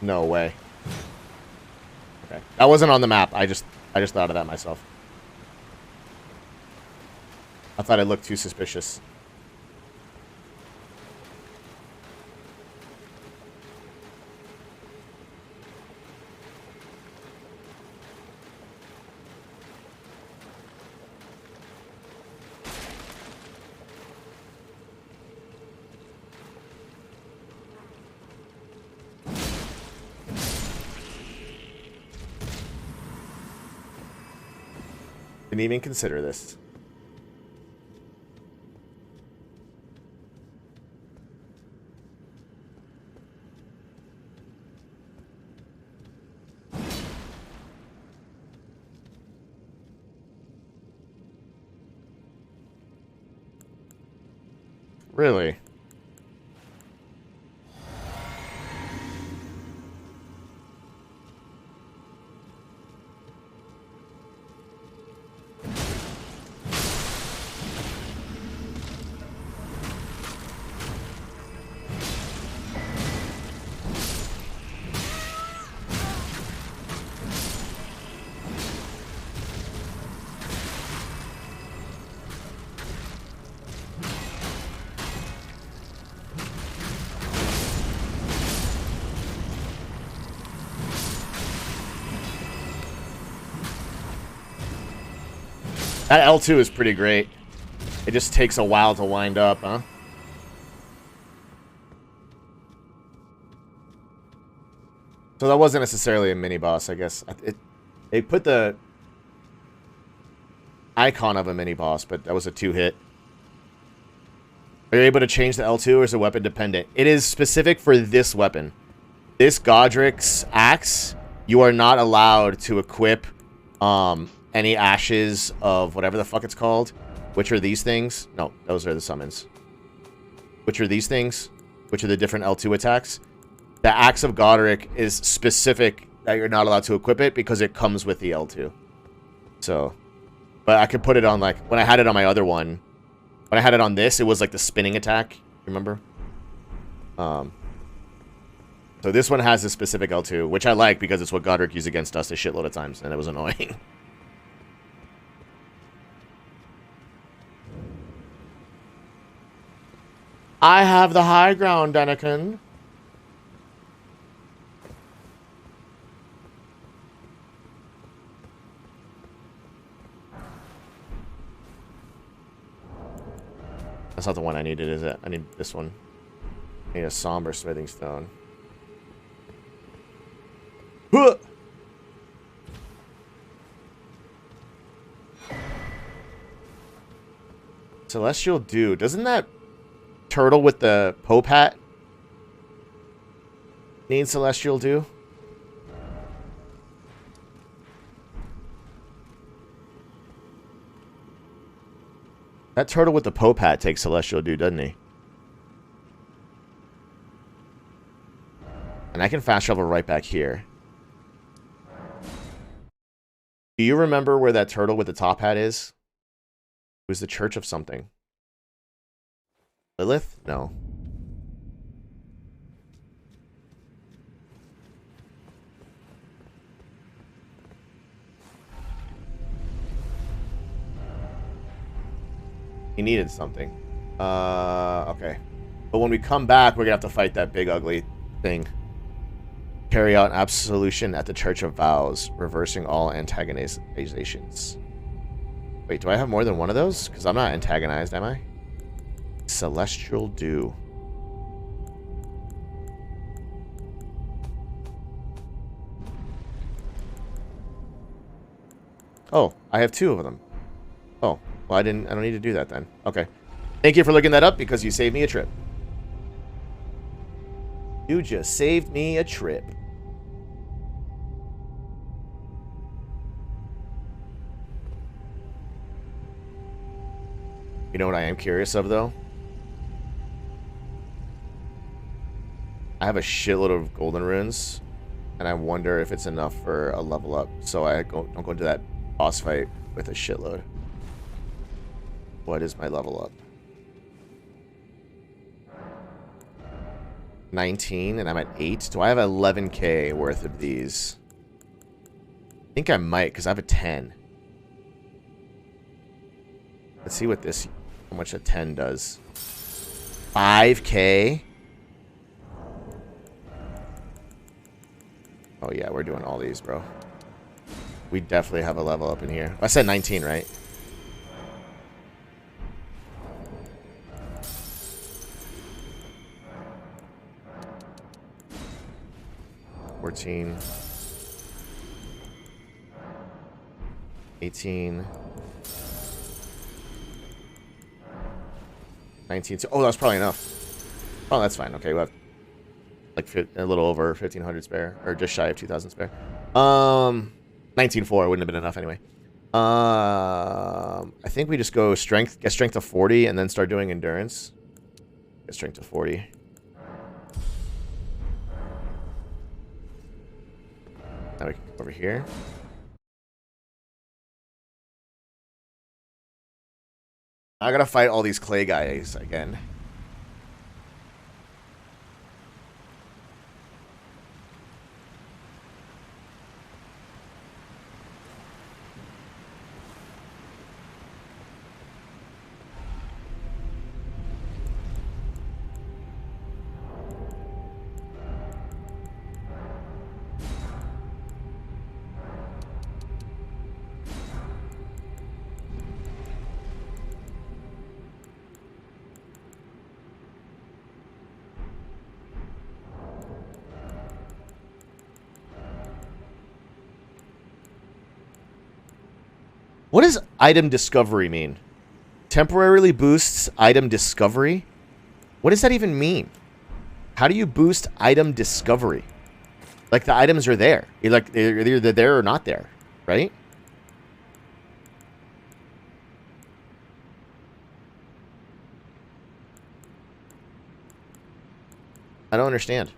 No way. Okay. That wasn't on the map. I just thought of that myself. I thought it looked too suspicious. Didn't even consider this. Really? That L2 is pretty great. It just takes a while to wind up, huh? So that wasn't necessarily a mini-boss, I guess. They put the icon of a mini-boss, but that was a 2-hit. Are you able to change the L2, or is it weapon dependent? It is specific for this weapon. This Godric's axe, you are not allowed to equip any ashes of whatever the fuck it's called. Which are these things? No, those are the summons. Which are these things? Which are the different L2 attacks? The Axe of Godric is specific that you're not allowed to equip it because it comes with the L2. So, but I could put it on, like, when I had it on my other one, when I had it on this, it was like the spinning attack. Remember? So this one has a specific L2, which I like because it's what Godric used against us a shitload of times, and it was annoying. I have the high ground, Daniken. That's not the one I needed, is it? I need this one. I need a somber smithing stone. Huh! Celestial Dew. Doesn't that turtle with the Pope hat need Celestial Dew? That turtle with the Pope hat takes Celestial Dew, doesn't he? And I can fast travel right back here. Do you remember where that turtle with the top hat is? It was the Church of something. Lilith? No. He needed something. Okay. But when we come back, we're gonna have to fight that big ugly thing. Carry out absolution at the Church of Vows, reversing all antagonizations. Wait, do I have more than one of those? Because I'm not antagonized, am I? Celestial Dew. Oh, I have 2 of them. Oh, well, I don't need to do that then. Okay. Thank you for looking that up because you saved me a trip. You just saved me a trip. You know what I am curious of, though? I have a shitload of golden runes, and I wonder if it's enough for a level up, so I don't go into that boss fight with a shitload. What is my level up? 19, and I'm at 8. Do I have 11k worth of these? I think I might, because I have a 10. Let's see what this, how much a 10 does. 5k? Oh yeah, we're doing all these, bro. We definitely have a level up in here. I said 19, right? $14. 18. 19. Oh, that's probably enough. Oh, that's fine. Okay, we have like a little over 1,500 spare, or just shy of 2,000 spare. 19.4 wouldn't have been enough anyway. I think we just go strength, get strength to 40, and then start doing endurance. Get strength to 40. Now we can come over here. I gotta fight all these clay guys again. What does item discovery mean? Temporarily boosts item discovery? What does that even mean? How do you boost item discovery? Like, the items are there. They're either there or not there, right? I don't understand.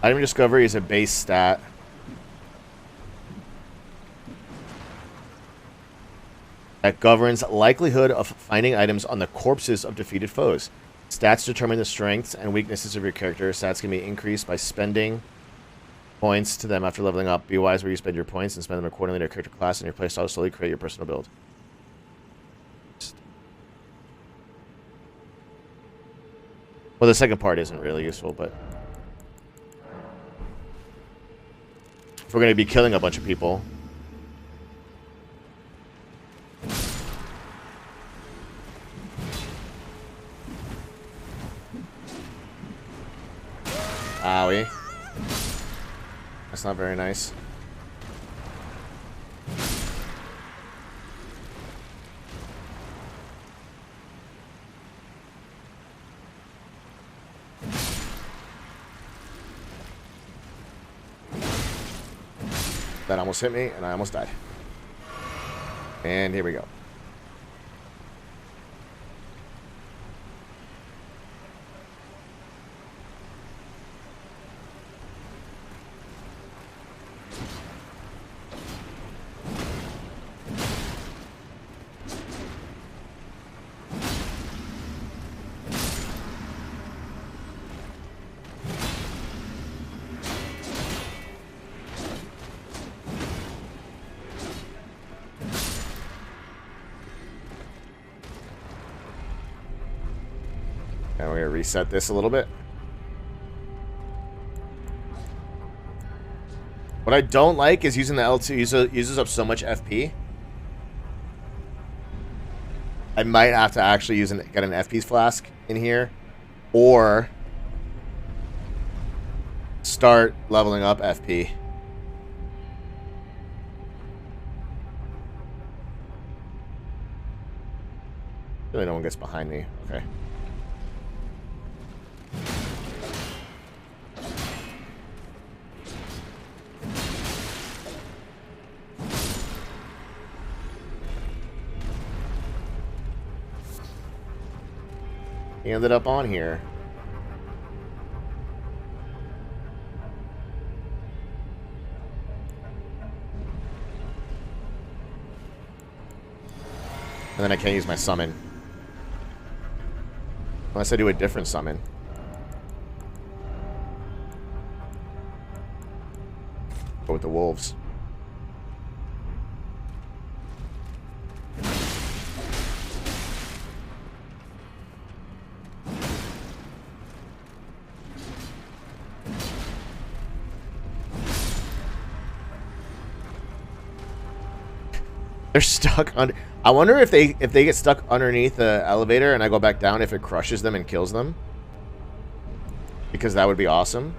Item discovery is a base stat. That governs likelihood of finding items on the corpses of defeated foes. Stats determine the strengths and weaknesses of your character. Stats can be increased by spending points to them after leveling up. Be wise where you spend your points and spend them accordingly to your character class and your playstyle to slowly create your personal build. Well, the second part isn't really useful, but if we're going to be killing a bunch of people. Owie. That's not very nice. That almost hit me, and I almost died. And here we go. And we're going to reset this a little bit. What I don't like is using the L2 uses up so much FP. I might have to actually get an FP flask in here, or start leveling up FP. Really, no one gets behind me. Okay. He ended up on here. And then I can't use my summon. Unless I do a different summon. Go with the wolves. They're stuck under. I wonder if they get stuck underneath the elevator and I go back down, if it crushes them and kills them. Because that would be awesome.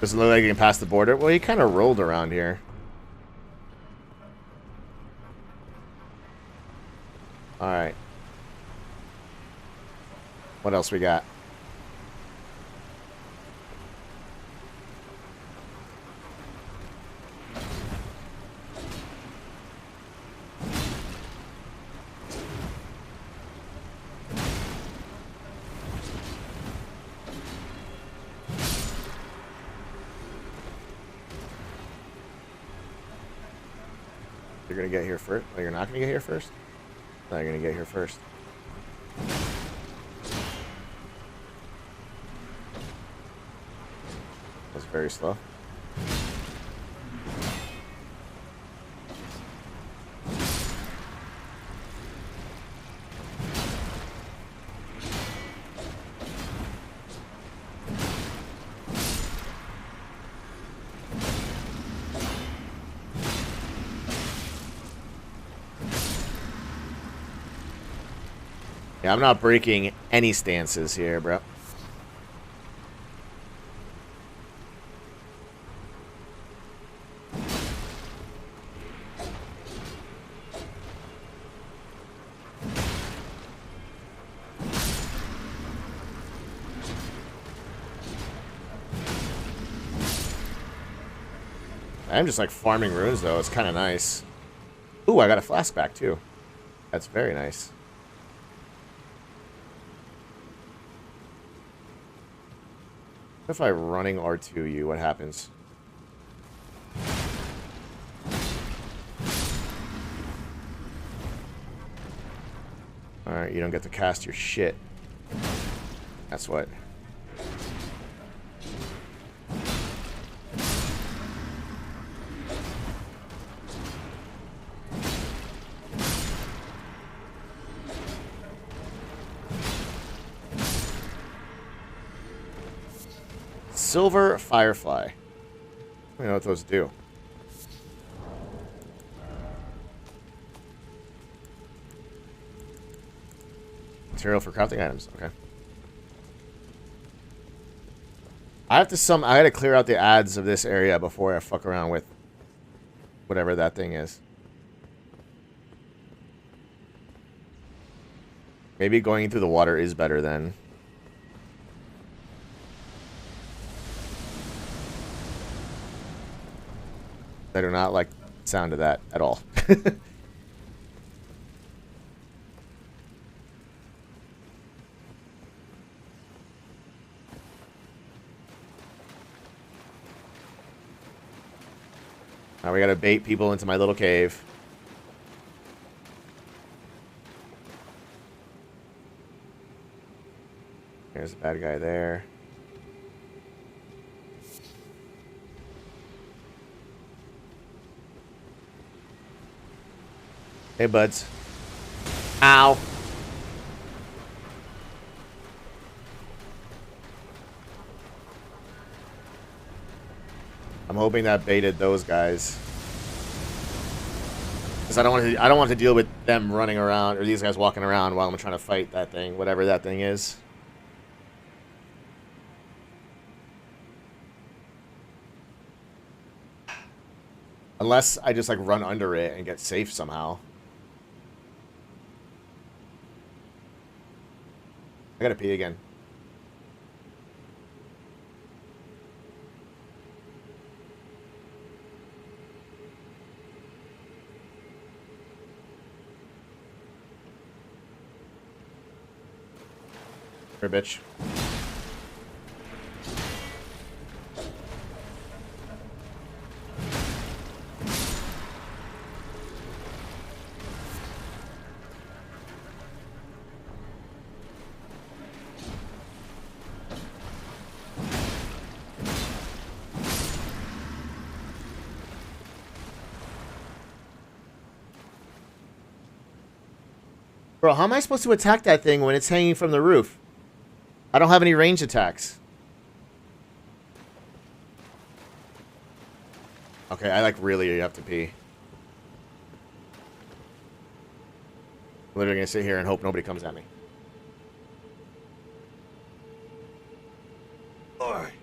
Doesn't look like you can pass the border. Well, he kind of rolled around here. Alright. What else we got? You're gonna get here first? Oh, you're not gonna get here first? No, you're gonna get here first. That's very slow. Yeah, I'm not breaking any stances here, bro. I'm just like farming runes though. It's kind of nice. Ooh, I got a flask back too. That's very nice. What if I running R2 you? What happens? Alright, you don't get to cast your shit. That's what. Silver Firefly. I don't know what those do. Material for crafting items. Okay. I gotta clear out the ads of this area before I fuck around with whatever that thing is. Maybe going through the water is better then. I do not like the sound of that at all. Now we gotta bait people into my little cave. There's a bad guy there. Hey, buds. Ow. I'm hoping that baited those guys. Because I don't want to deal with them running around, or these guys walking around while I'm trying to fight that thing, whatever that thing is. Unless I just like run under it and get safe somehow. I gotta pee again. Here, bitch. Bro, how am I supposed to attack that thing when it's hanging from the roof? I don't have any range attacks. Okay, I like really have to pee. I'm literally gonna sit here and hope nobody comes at me. Alright.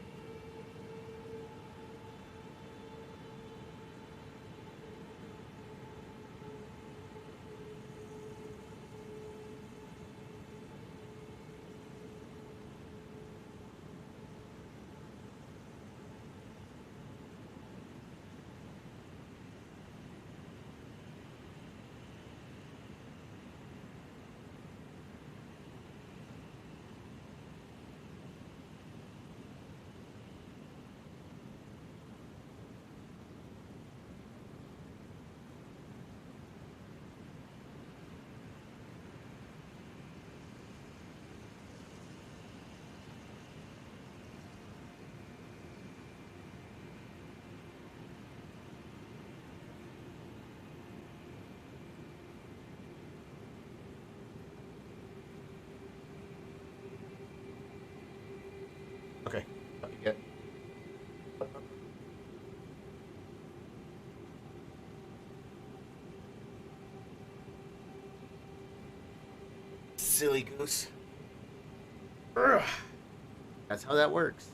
Okay. Yeah. Silly goose. Ugh. That's how that works.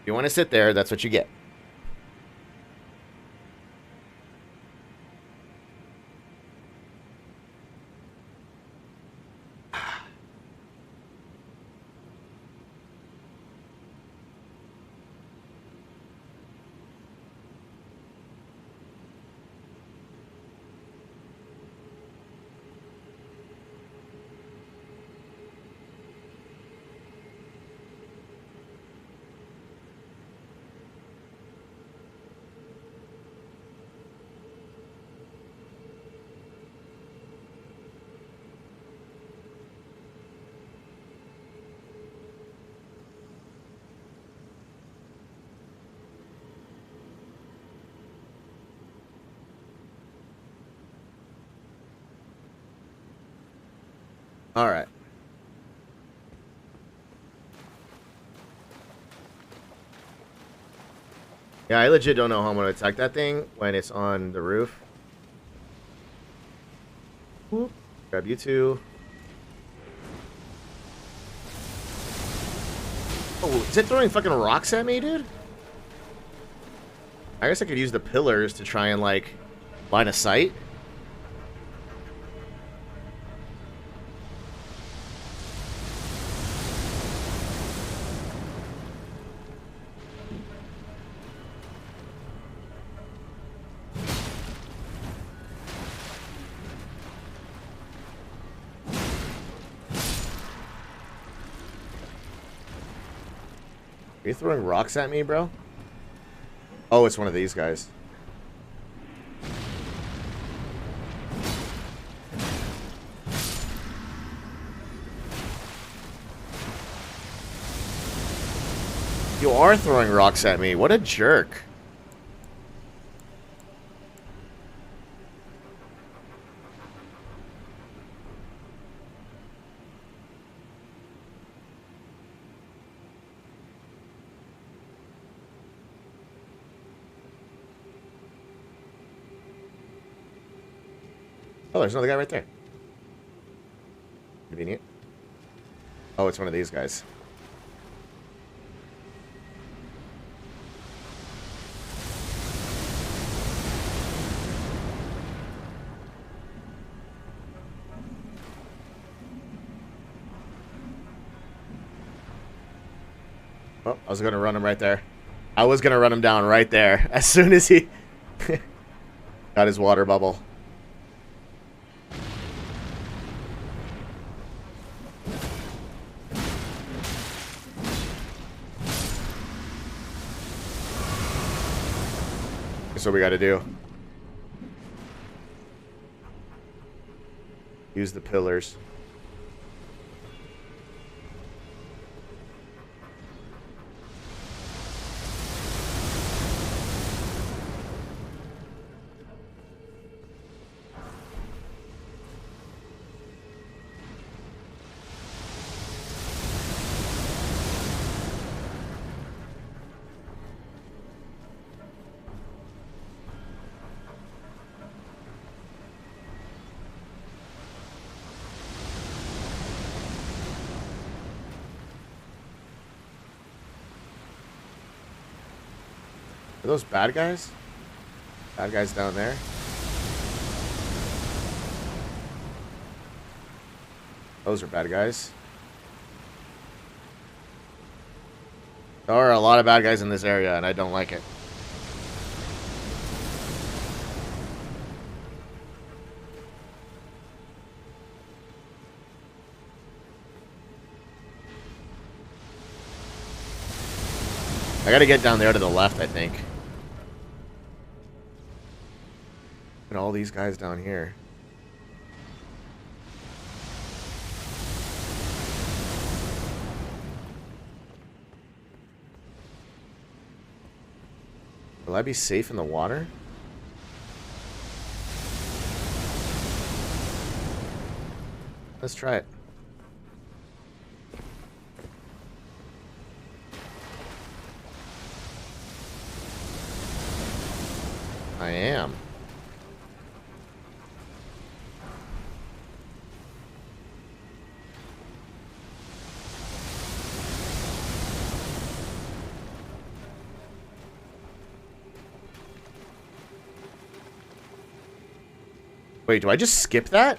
If you want to sit there, that's what you get. All right. Yeah, I legit don't know how I'm going to attack that thing when it's on the roof. Whoop. Grab you two. Oh, is it throwing fucking rocks at me, dude? I guess I could use the pillars to try and, like, line of sight. Are you throwing rocks at me, bro? Oh, it's one of these guys. You are throwing rocks at me. What a jerk. Oh, there's another guy right there. Convenient. Oh, it's one of these guys. Oh, I was going to run him right there. I was going to run him down right there as soon as he got his water bubble. That's what we got to do. Use the pillars. Are those bad guys? Bad guys down there? Those are bad guys. There are a lot of bad guys in this area, and I don't like it. I gotta get down there to the left, I think. And all these guys down here. Will I be safe in the water? Let's try it. I am. Wait, do I just skip that?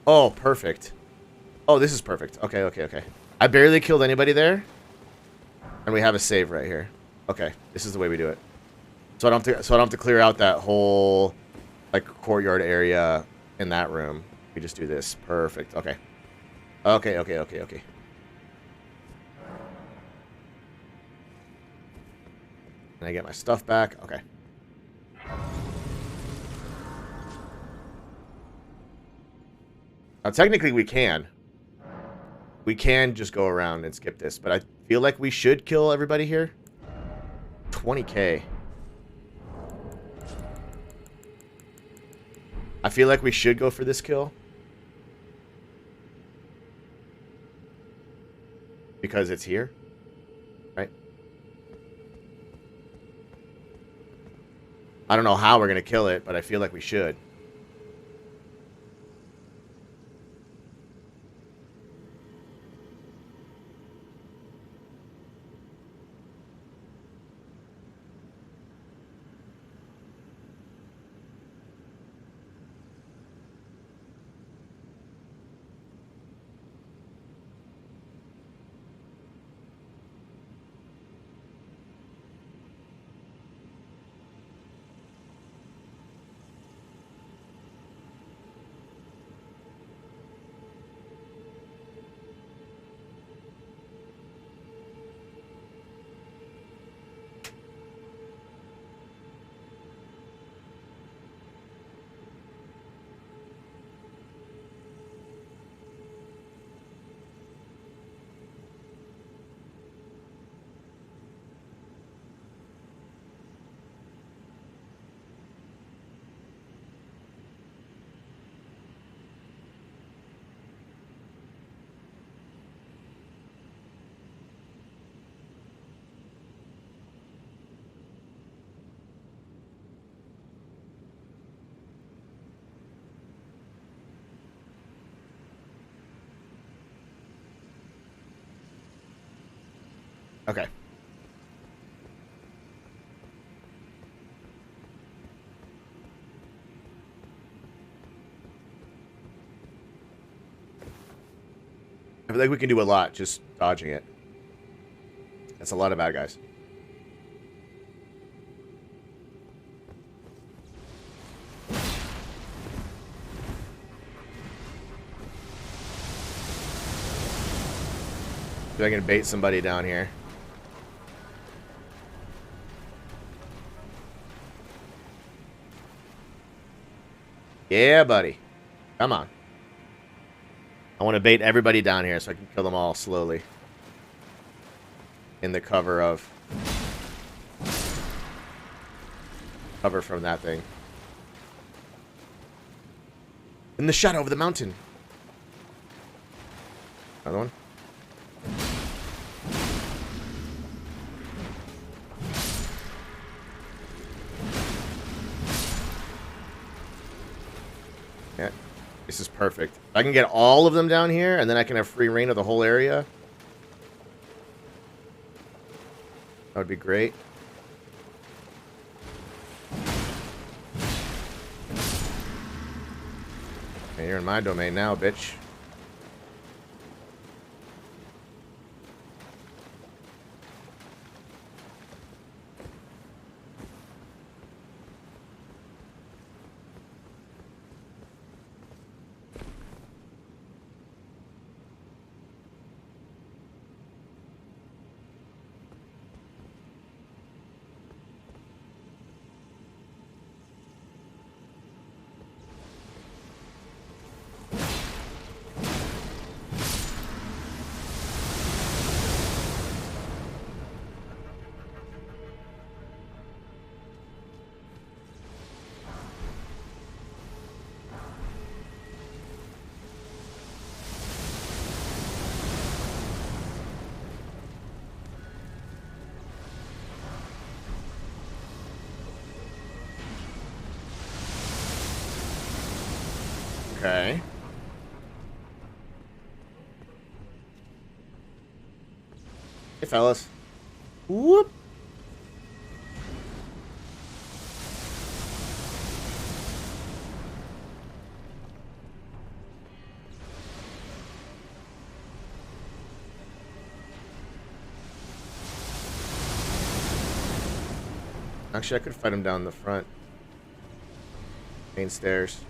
Oh, perfect. Oh, this is perfect. Okay, okay, okay. I barely killed anybody there. And we have a save right here. Okay, this is the way we do it. So I don't have to clear out that whole like courtyard area in that room. We just do this. Perfect. Okay. Okay, okay, okay, okay. Can I get my stuff back? Okay. Now, technically, we can. We can just go around and skip this, but I feel like we should kill everybody here. 20k. I feel like we should go for this kill. Because it's here. Right? I don't know how we're going to kill it, but I feel like we should. Okay. I feel like we can do a lot just dodging it. That's a lot of bad guys. See if I can bait somebody down here. Yeah, buddy. Come on. I want to bait everybody down here so I can kill them all slowly. In the cover of... Cover from that thing. In the shadow of the mountain. Another one. Yeah, this is perfect. I can get all of them down here, and then I can have free reign of the whole area. That would be great. Okay, you're in my domain now, bitch. Okay. Hey, fellas. Whoop. Actually, I could fight him down the front. Main stairs.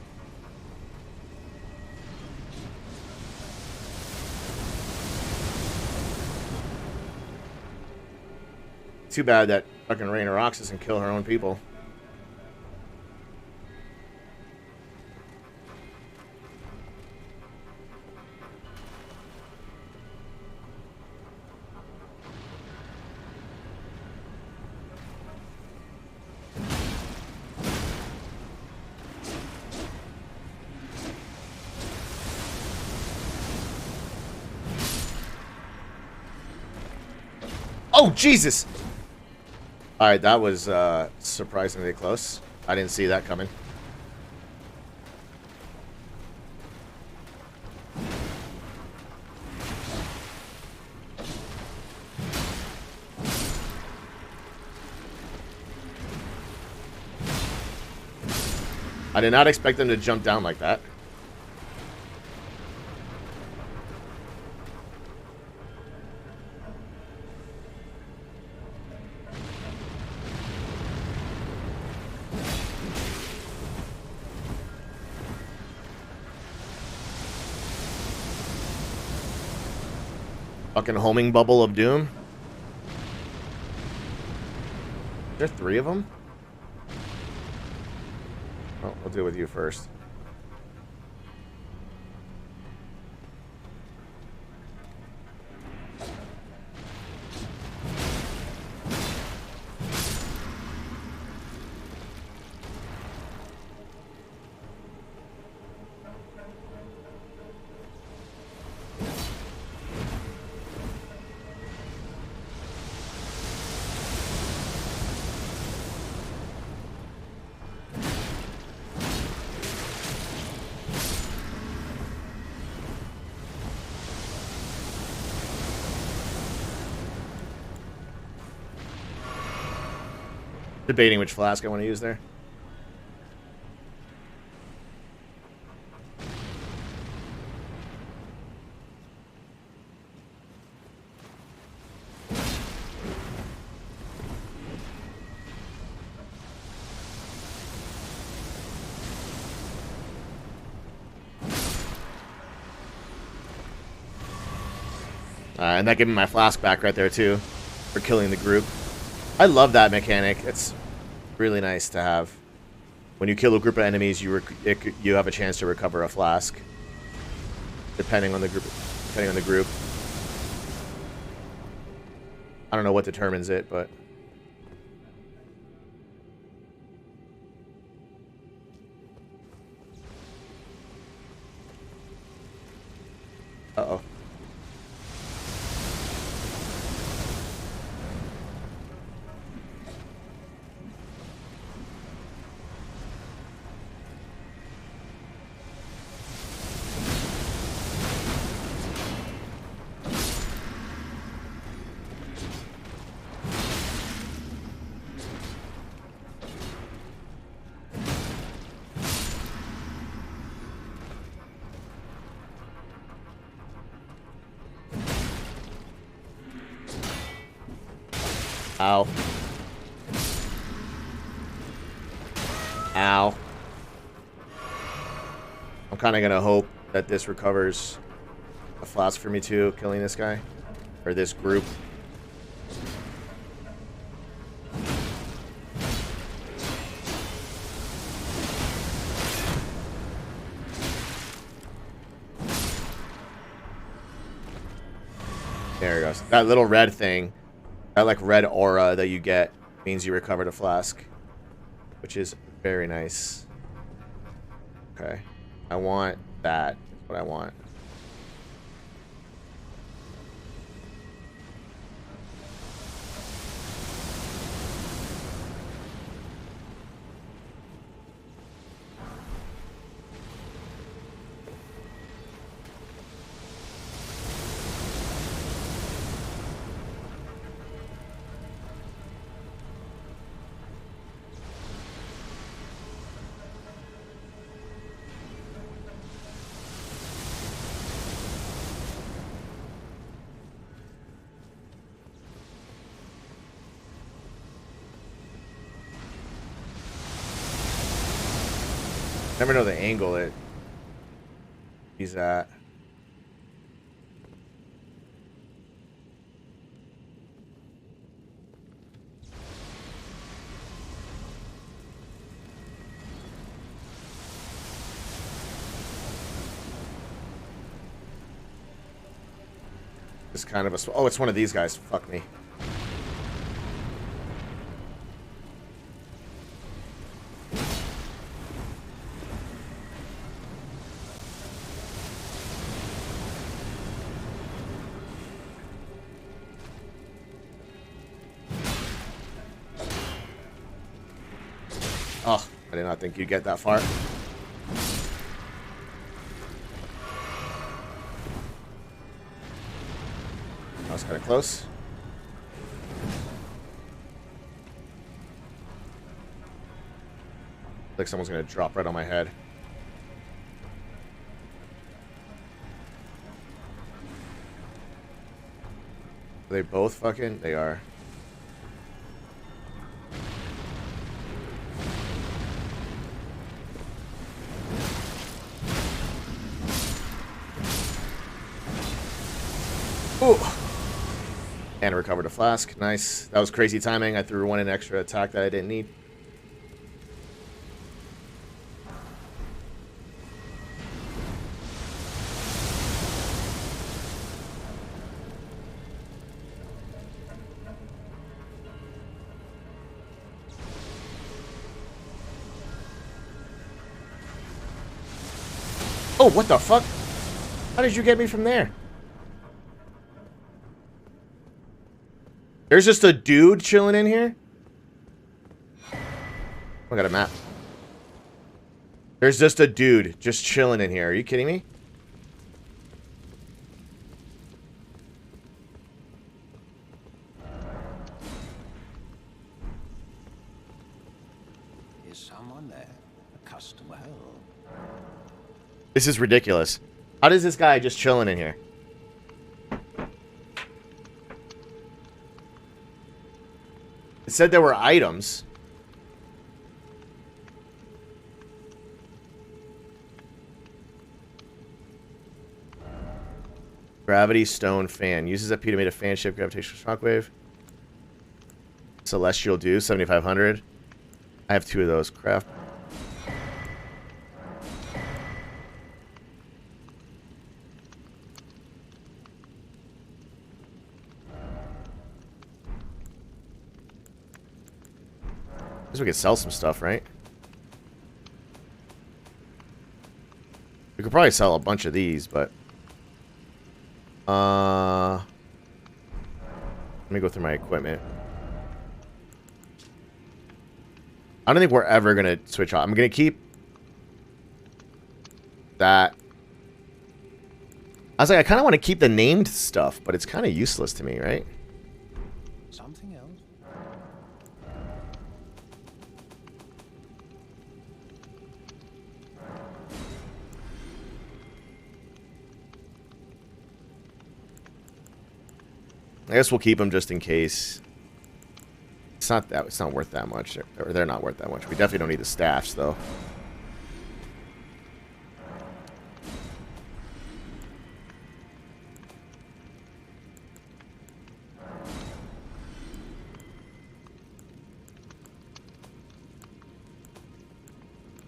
Too bad that fucking Rain of Rocks doesn't kill her own people. Oh, Jesus! Alright, that was surprisingly close. I didn't see that coming. I did not expect them to jump down like that. Fucking homing bubble of doom. There are 3 of them? Oh, we'll deal with you first. Debating which flask I want to use there. And that gave me my flask back right there too, for killing the group. I love that mechanic. It's really nice to have. When you kill a group of enemies, you have a chance to recover a flask, depending on the group. I don't know what determines it, but uh-oh. Ow. Ow. I'm kind of going to hope that this recovers a flask for me too, killing this guy. Or this group. There it goes. That little red thing, that like red aura that you get means you recovered a flask, which is very nice. Okay. I want that. That's what I want. Never know the angle that he's at. It's kind of a... Oh, it's one of these guys. Fuck me. Oh, I did not think you'd get that far. That was kind of close. Like someone's gonna drop right on my head. Are they both fucking? They are. Ooh. And recovered a flask. Nice. That was crazy timing. I threw one in extra attack that I didn't need. Oh, what the fuck? How did you get me from there? There's just a dude chilling in here? I got a map. There's just a dude just chilling in here. Are you kidding me? Is someone there? A customer? This is ridiculous. How does this guy just chilling in here? It said there were items. Gravity stone fan. Uses FP to make a fan shape gravitational shockwave. Celestial dew, 7,500. I have 2 of those. Craft. I guess we could sell some stuff, right? We could probably sell a bunch of these, but... let me go through my equipment. I don't think we're ever going to switch off. I'm going to keep... that. I was like, I kind of want to keep the named stuff, but it's kind of useless to me, right? Something else? I guess we'll keep them just in case. It's not that. It's not worth that much. Or they're not worth that much. We definitely don't need the staffs, though.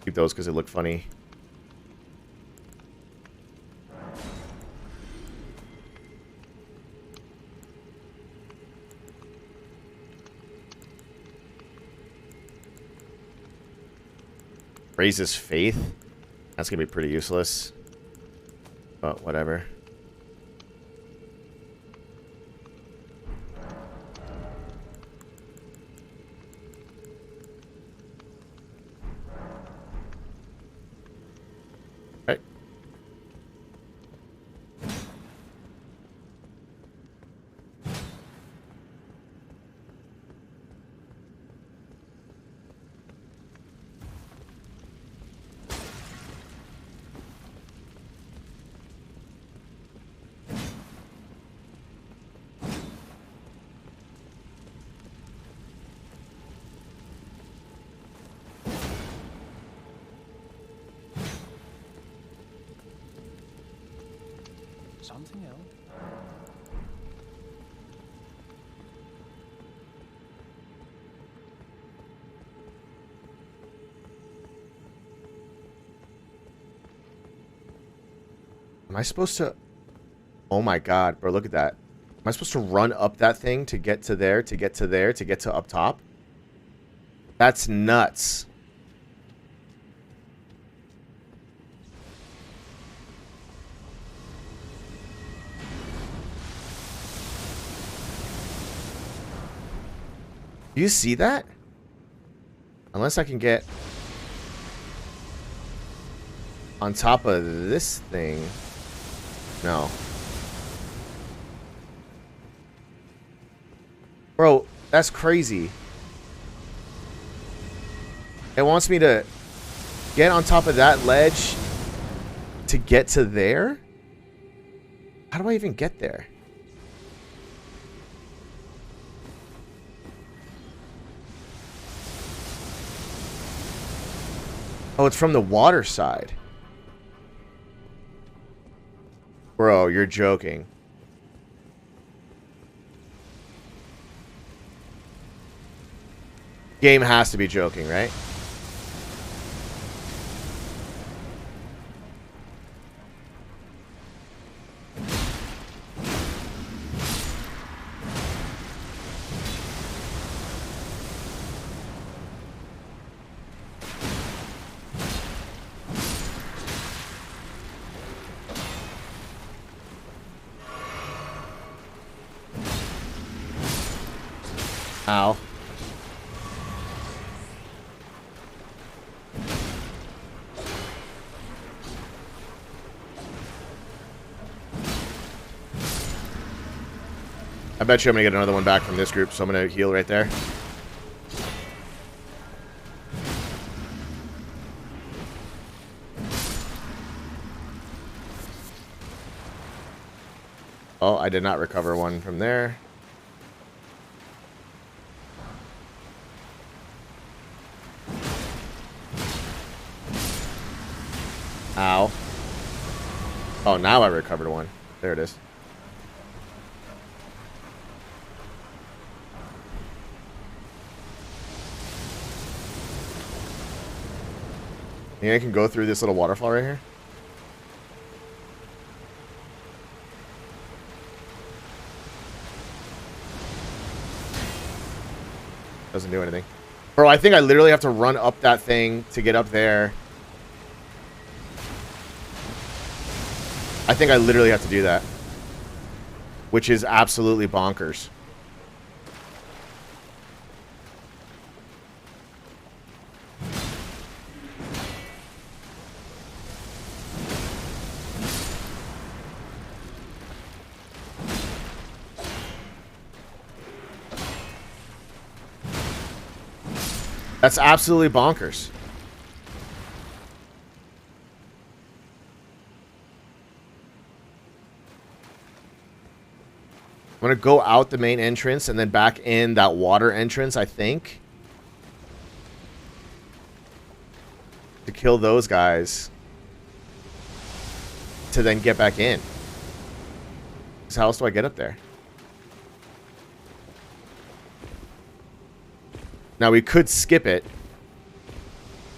Keep those because they look funny. Raises faith. That's gonna be pretty useless. But whatever. Right. Something else. Am I supposed to... Oh my god, bro, look at that. Am I supposed to run up that thing to get to there, to get to there, to get to up top? That's nuts. Do you see that? Unless I can get on top of this thing. No. Bro, that's crazy. It wants me to get on top of that ledge to get to there? How do I even get there? Oh, it's from the water side. Bro, you're joking. Game has to be joking, right? Ow. I bet you I'm gonna get another one back from this group, so I'm gonna heal right there. Oh, I did not recover one from there. Ow. Oh, now I recovered one. There it is. Think I can go through this little waterfall right here? Doesn't do anything. Bro, I think I literally have to run up that thing to get up there. I think I literally have to do that. Which is absolutely bonkers. That's absolutely bonkers. I'm gonna go out the main entrance and then back in that water entrance, I think. To kill those guys. To then get back in. So how else do I get up there? Now we could skip it.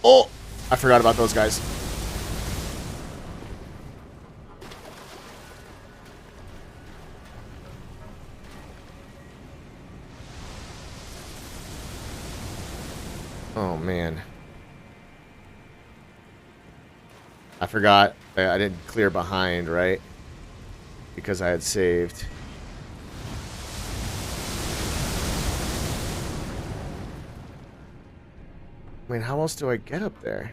Oh! I forgot about those guys. Oh, man. I forgot. I didn't clear behind, right? Because I had saved. I mean, how else do I get up there?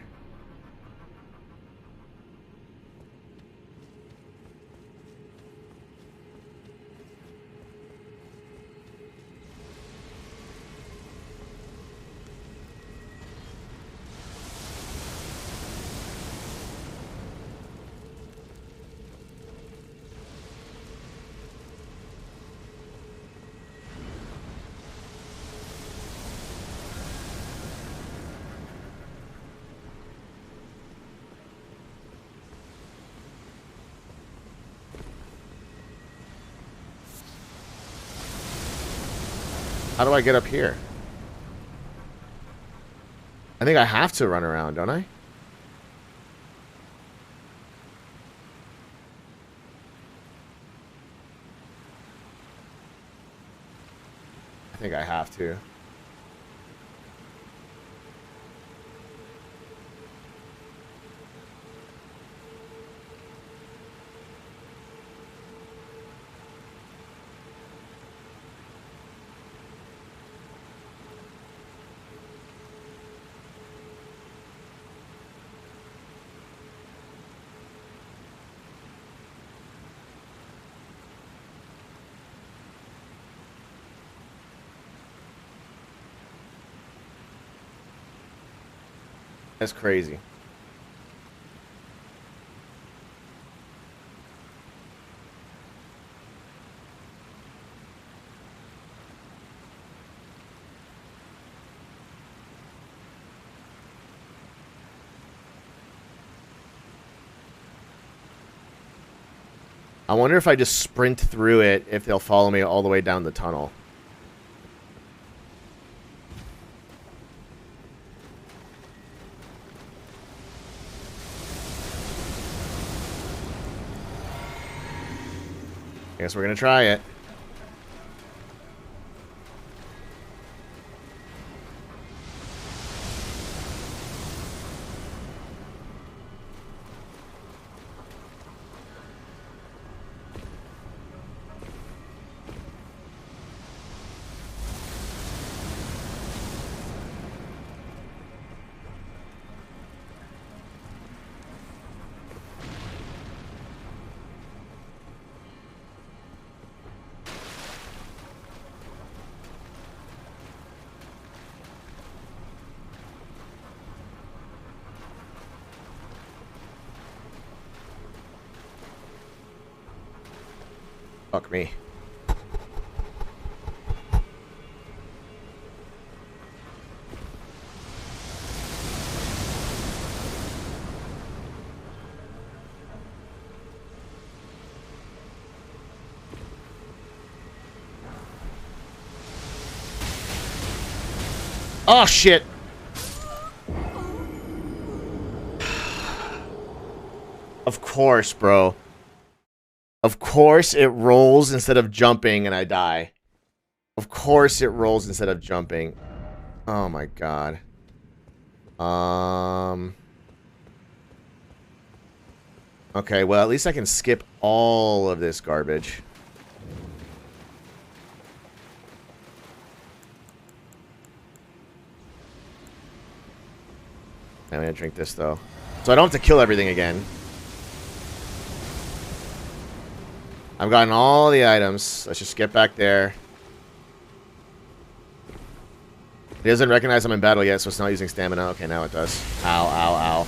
How do I get up here? I think I have to run around, don't I? I think I have to. That's crazy. I wonder if I just sprint through it, if they'll follow me all the way down the tunnel. I guess we're gonna try it. Fuck me. Oh, shit. Of course, bro. Of course it rolls instead of jumping and I die. Of course it rolls instead of jumping. Oh my god. Okay, well at least I can skip all of this garbage. I'm gonna drink this though. So I don't have to kill everything again. I've gotten all the items. Let's just get back there. It doesn't recognize I'm in battle yet, so it's not using stamina. Okay, now it does. Ow, ow, ow.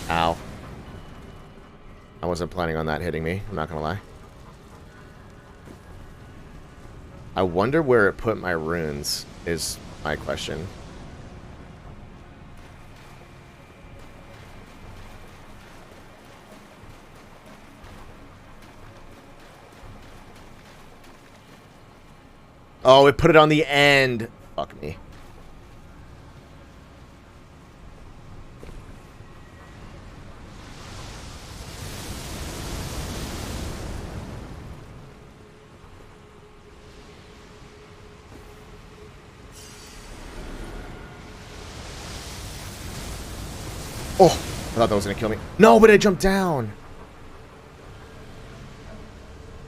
Ow. I wasn't planning on that hitting me. I'm not gonna lie. I wonder where it put my runes, is my question. Oh, it put it on the end. Fuck me. Oh, I thought that was gonna kill me. No, but I jumped down.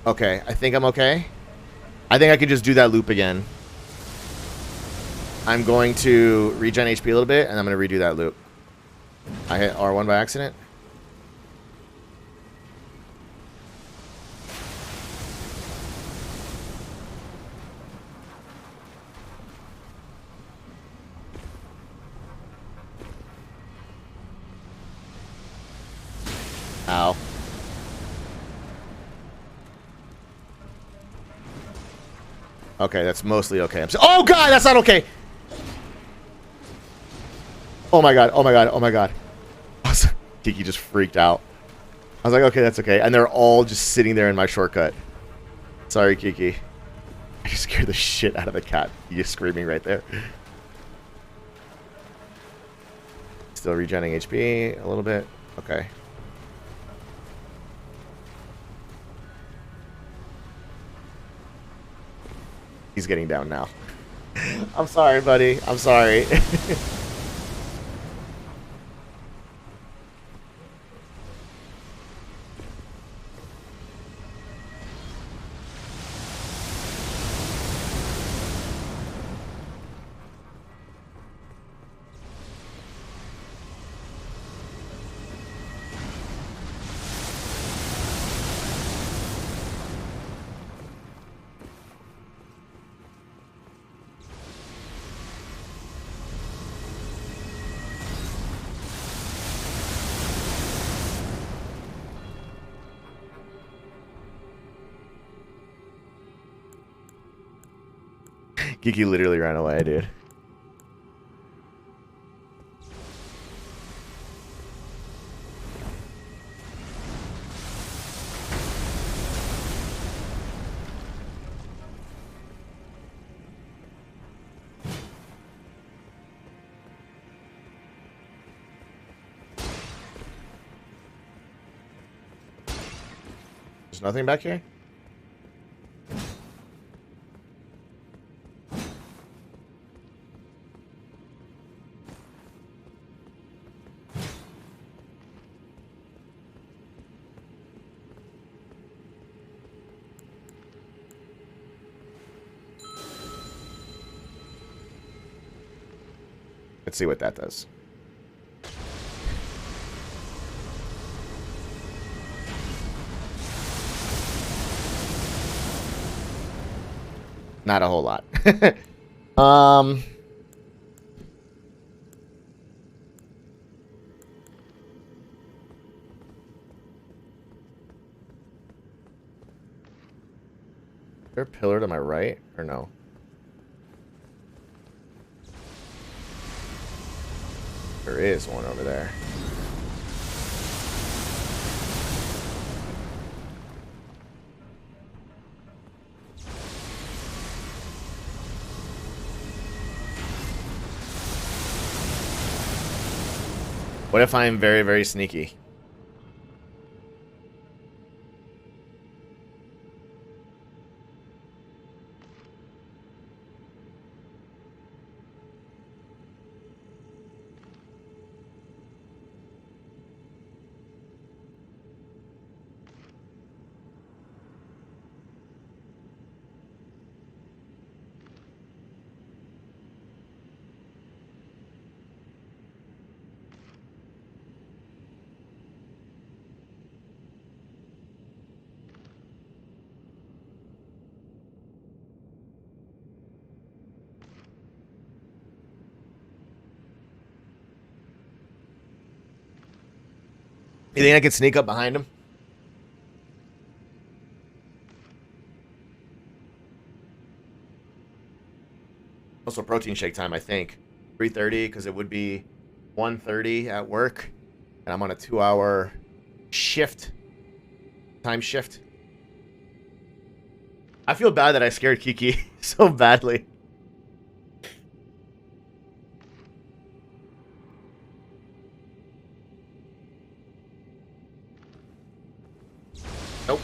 Okay, I think I'm okay. I think I could just do that loop again. I'm going to regen HP a little bit, and I'm going to redo that loop. I hit R1 by accident. Ow. Okay, that's mostly okay. Oh god, that's not okay. Oh my god, oh my god, oh my god. Kiki just freaked out. I was like, okay, that's okay. And they're all just sitting there in my shortcut. Sorry, Kiki. I just scared the shit out of the cat. He's screaming right there. Still regenerating HP a little bit. Okay. He's getting down now. I'm sorry, buddy. I'm sorry. Kiki literally ran away, dude. There's nothing back here? Let's see what that does. Not a whole lot. Is there a pillar to my right or no? There is one over there. What if I'm very, very sneaky? You think I could sneak up behind him? also protein shake time, I think. 3:30, because it would be 1:30 at work. And I'm on a 2-hour shift. Time shift. I feel bad that I scared Kiki so badly. Nope.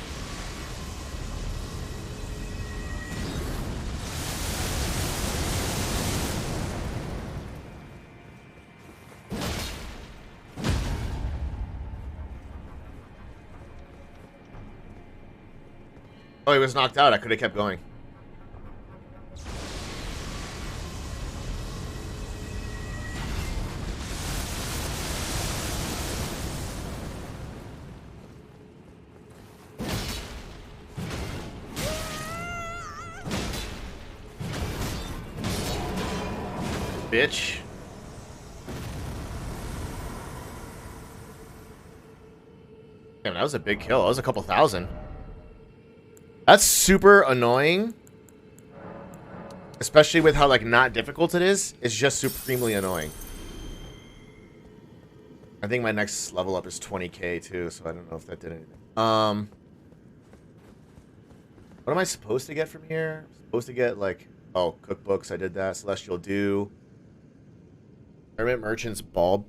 Oh, he was knocked out. I could have kept going. Bitch. Damn, that was a big kill. That was a couple thousand. That's super annoying. Especially with how, like, not difficult it is. It's just supremely annoying. I think my next level up is 20k too, so I don't know if that did anything. What am I supposed to get from here? I'm supposed to get, like, oh, cookbooks. I did that. Celestial Dew. Hermit Merchant's bell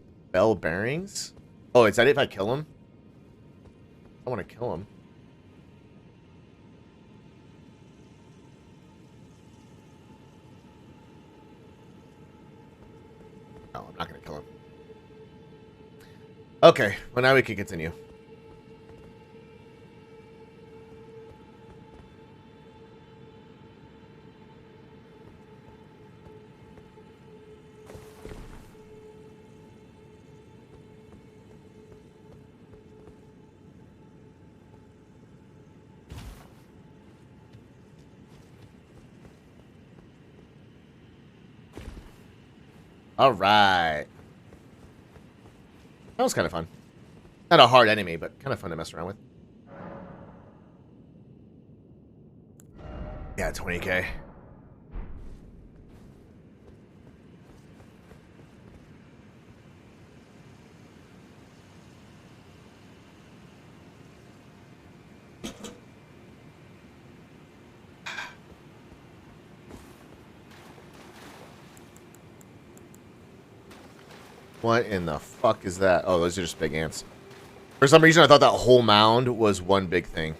bearings? Oh, is that if I kill him? I want to kill him. No, I'm not going to kill him. Okay, well now we can continue. All right. That was kind of fun. Not a hard enemy, but kind of fun to mess around with. Yeah, 20k. What in the fuck is that? Oh, those are just big ants. For some reason, I thought that whole mound was one big thing.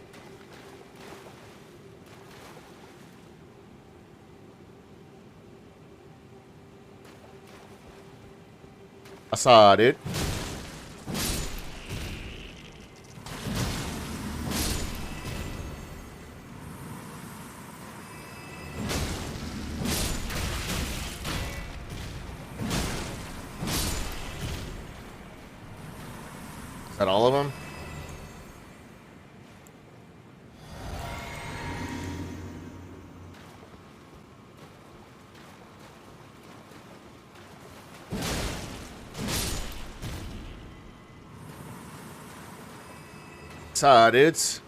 I saw it, dude. Is that all of them? Saw dudes.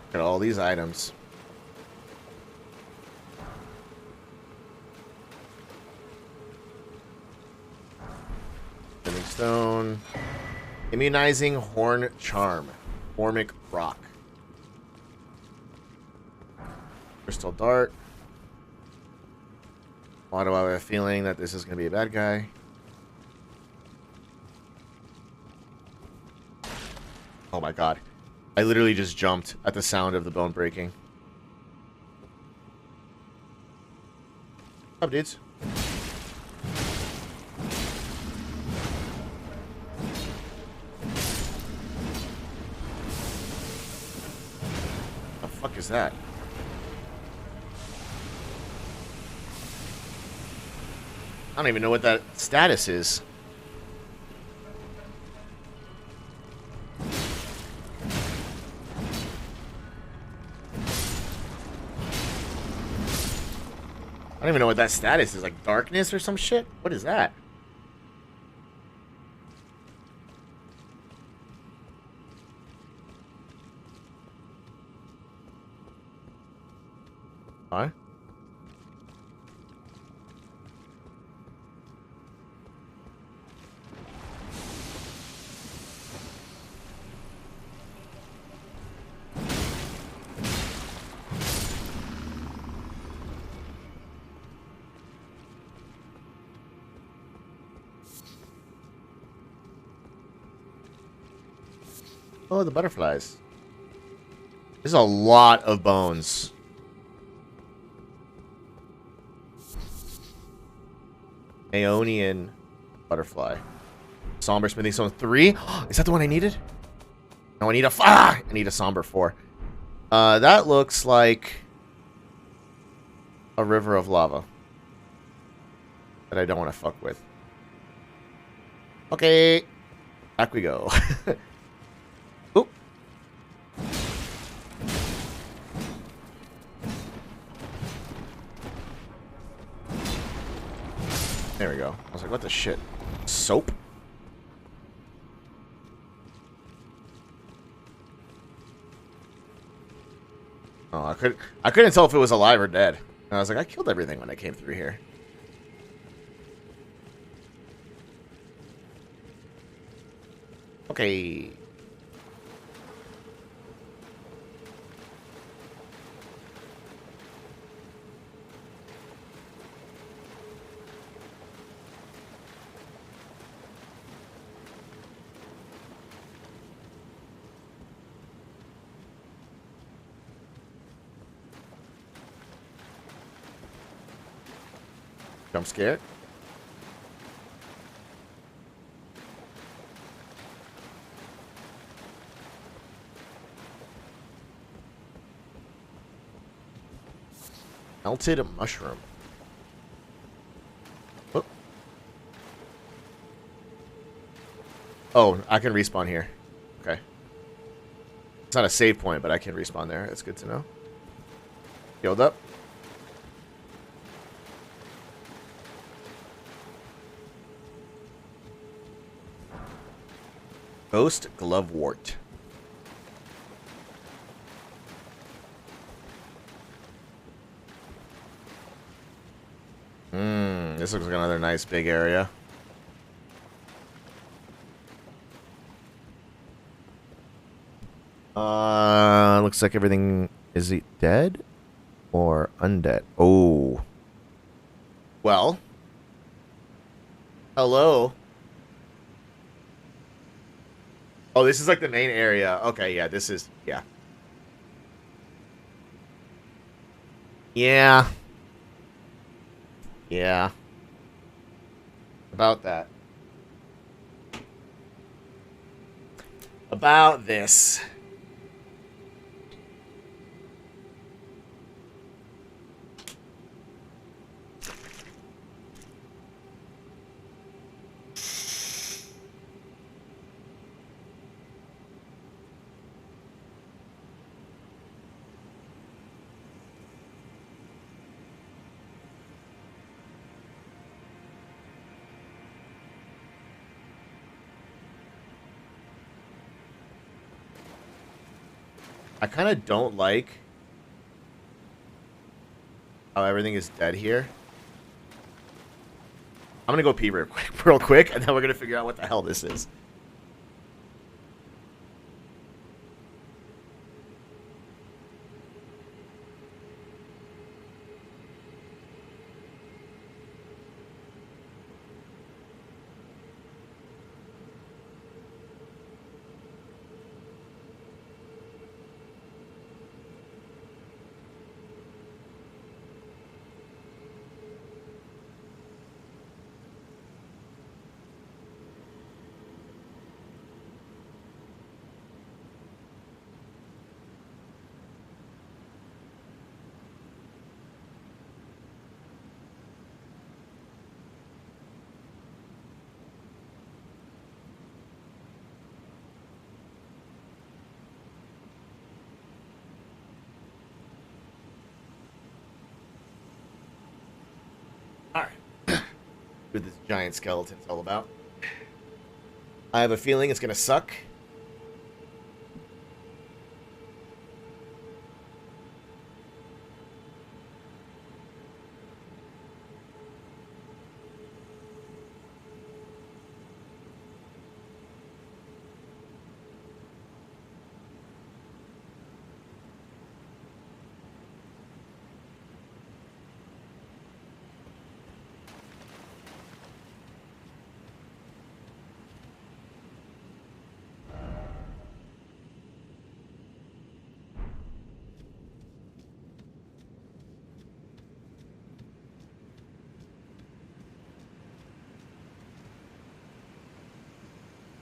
Look at all these items. Spinning stone. Immunizing horn charm. Formic rock. Crystal dart. Why do I have a feeling that this is going to be a bad guy? Oh my god. I literally just jumped at the sound of the bone breaking. What's up, dudes? What the fuck is that? I don't even know what that status is. I don't even know what that status is. Like darkness or some shit? What is that? Hi. Oh, the butterflies. There's a lot of bones. Aeonian butterfly. Somber smithing stone 3. Is that the one I needed? No, I need I need a somber 4. That looks like a river of lava that I don't want to fuck with. Okay, back we go. Oop. There we go. I was like, what the shit? Soap? Oh, I couldn't tell if it was alive or dead. And I was like, I killed everything when I came through here. Okay. Jump scare. Melted mushroom. Whoop. Oh, I can respawn here. Okay. It's not a save point, but I can respawn there. That's good to know. Healed up. Ghost Glovewort. This looks like another nice big area. Looks like everything is it dead or undead? Oh. Well. Hello. Oh, this is like the main area. Okay, yeah, this is yeah. Yeah. Yeah. About that. About this. I kind of don't like how everything is dead here. I'm gonna go pee real quick, and then we're gonna figure out what the hell this is. What this giant skeleton's all about. I have a feeling it's gonna suck.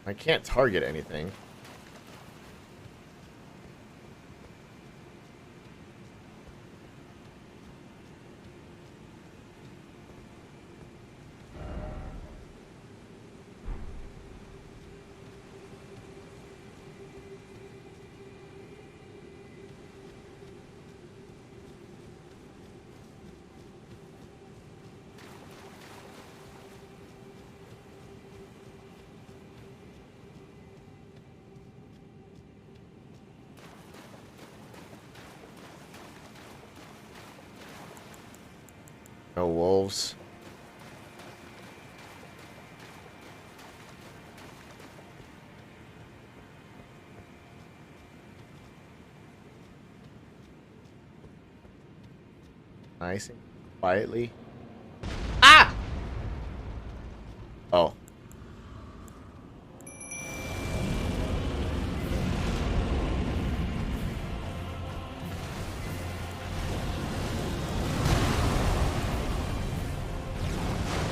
I can't target anything. No wolves. Nice and quietly. Ah! Oh.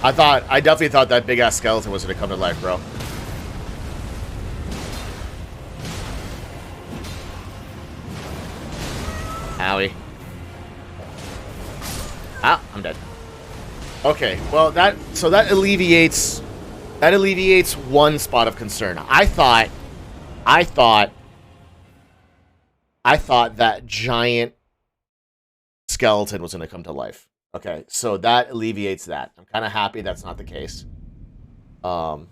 I definitely thought that big ass skeleton was gonna come to life, bro. Owie. Ah, I'm dead. Okay, well that alleviates one spot of concern. I thought that giant skeleton was gonna come to life. Okay, so that alleviates that. I'm kind of happy that's not the case. I'm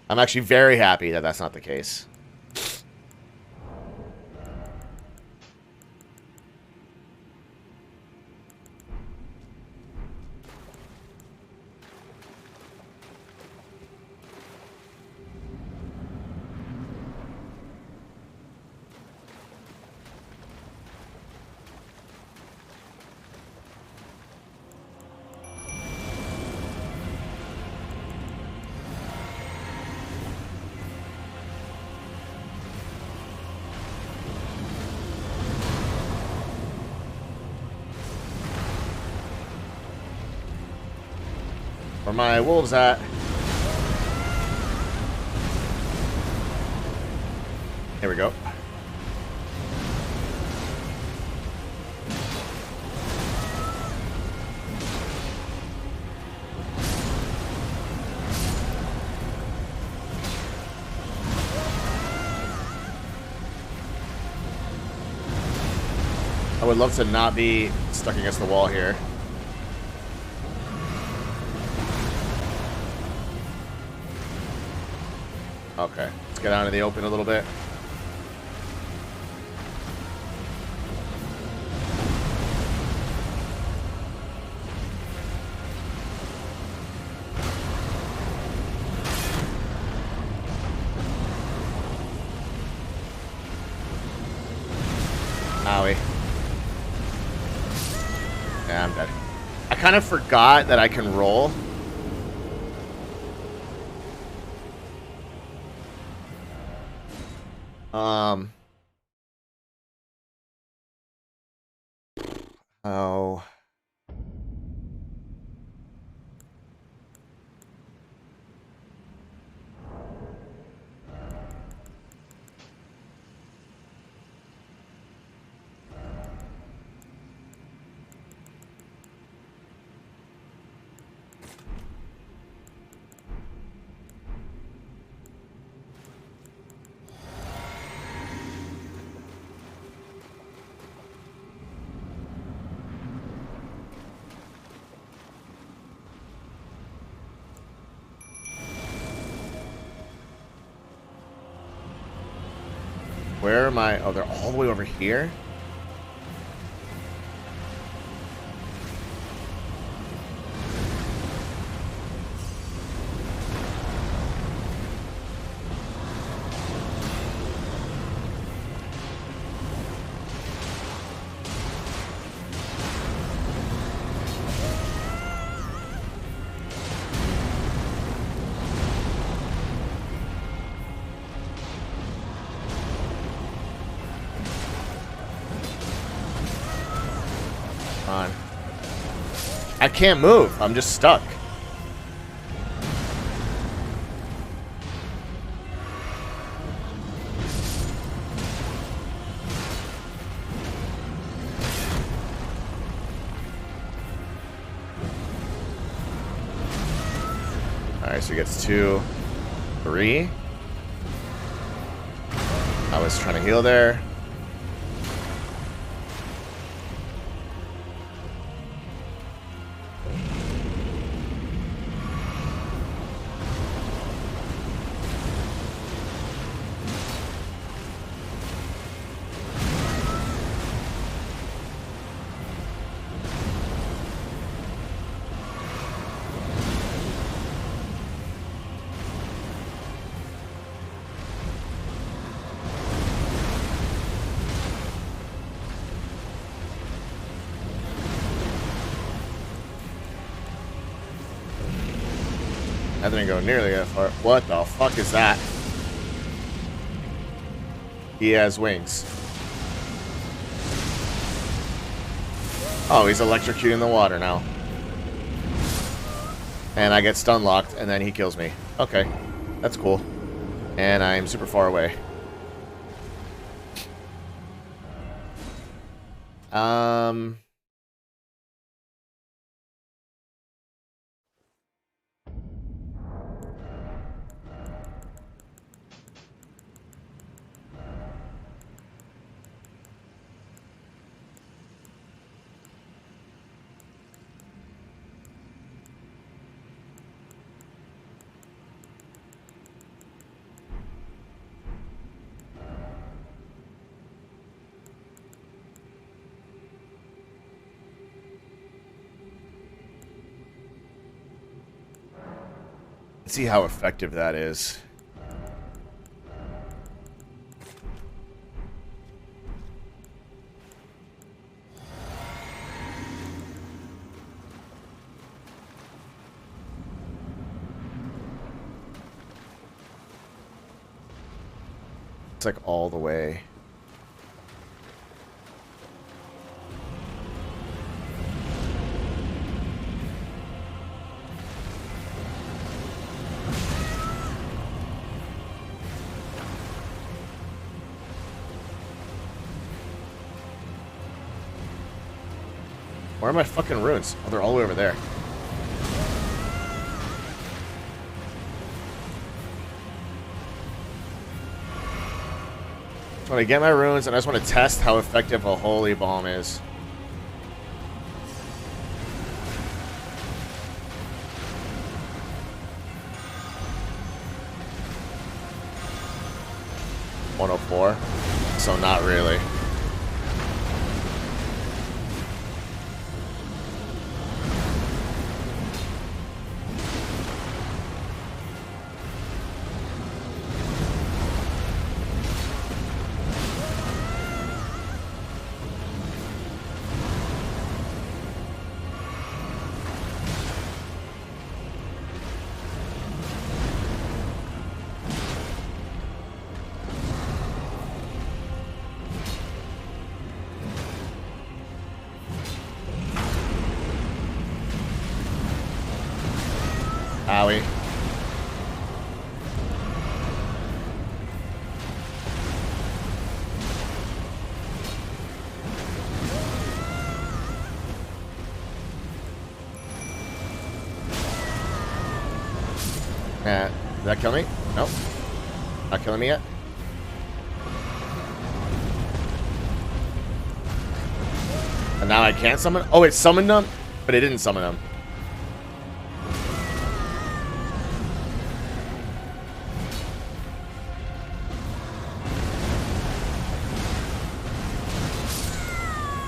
actually very happy that that's not the case. Where my wolves at? Here we go. I would love to not be stuck against the wall here. Okay, let's get out into the open a little bit. Owie. Yeah, I'm dead. I kind of forgot that I can roll. Oh. Where am I? Oh, they're all the way over here? Come on. I can't move. I'm just stuck. Alright, so he gets 2, 3. I was trying to heal there. That didn't go nearly that far. What the fuck is that? He has wings. Oh, he's electrocuting the water now. And I get stun locked, and then he kills me. Okay, that's cool. And I'm super far away. Let's see how effective that is. It's like all the way. Where are my fucking runes? Oh, they're all the way over there. I want to get my runes, and I just want to test how effective a holy bomb is. $104. So not really. Owie. Did that kill me? Nope. Not killing me yet. And now I can't summon? Oh, it summoned them? But it didn't summon them.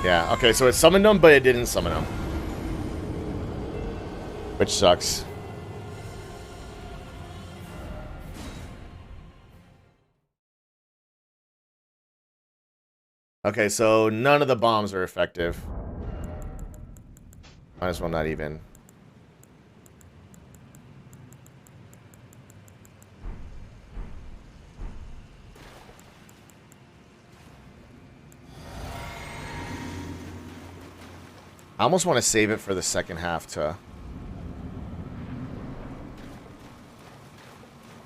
Yeah, okay, so it summoned them, but it didn't summon them. Which sucks. Okay, so none of the bombs are effective. Might as well not even. I almost want to save it for the second half to...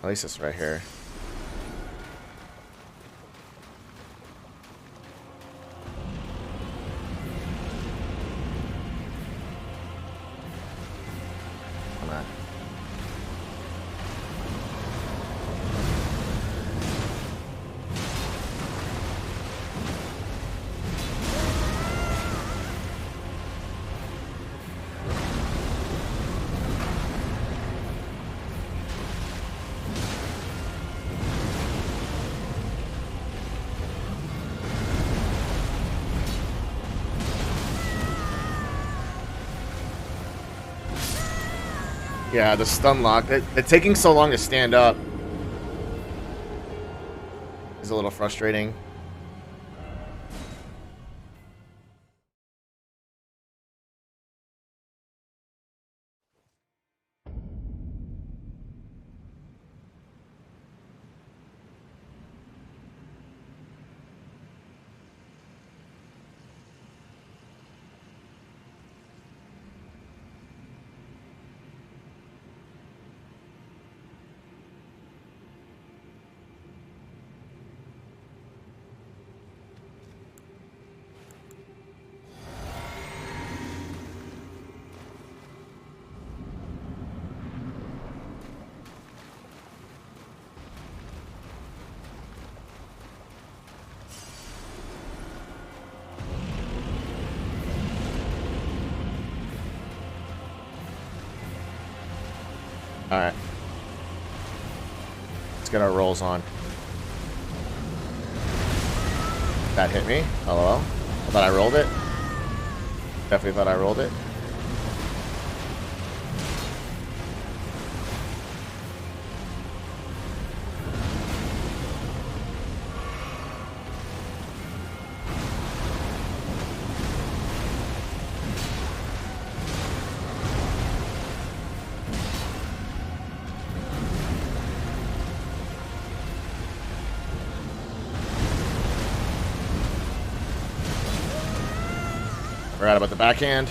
At least it's right here. Come on. Yeah, the stun lock. They're taking so long to stand up. Is a little frustrating. Alright. Let's get our rolls on. That hit me. LOL. I thought I rolled it. Definitely thought I rolled it. Forgot about the backhand.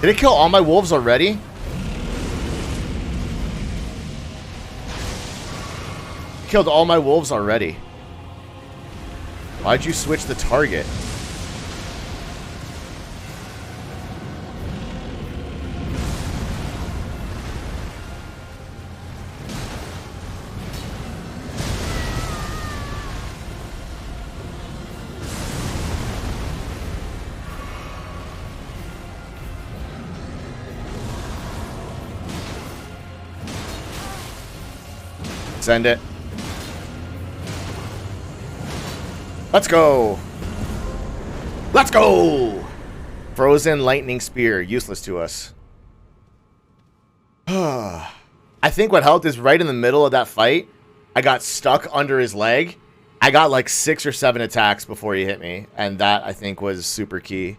Did it kill all my wolves already? Killed all my wolves already. Why'd you switch the target? Send it. Let's go. Let's go. Frozen lightning spear. Useless to us. I think what helped is right in the middle of that fight, I got stuck under his leg. I got like 6 or 7 attacks before he hit me. And that, I think, was super key.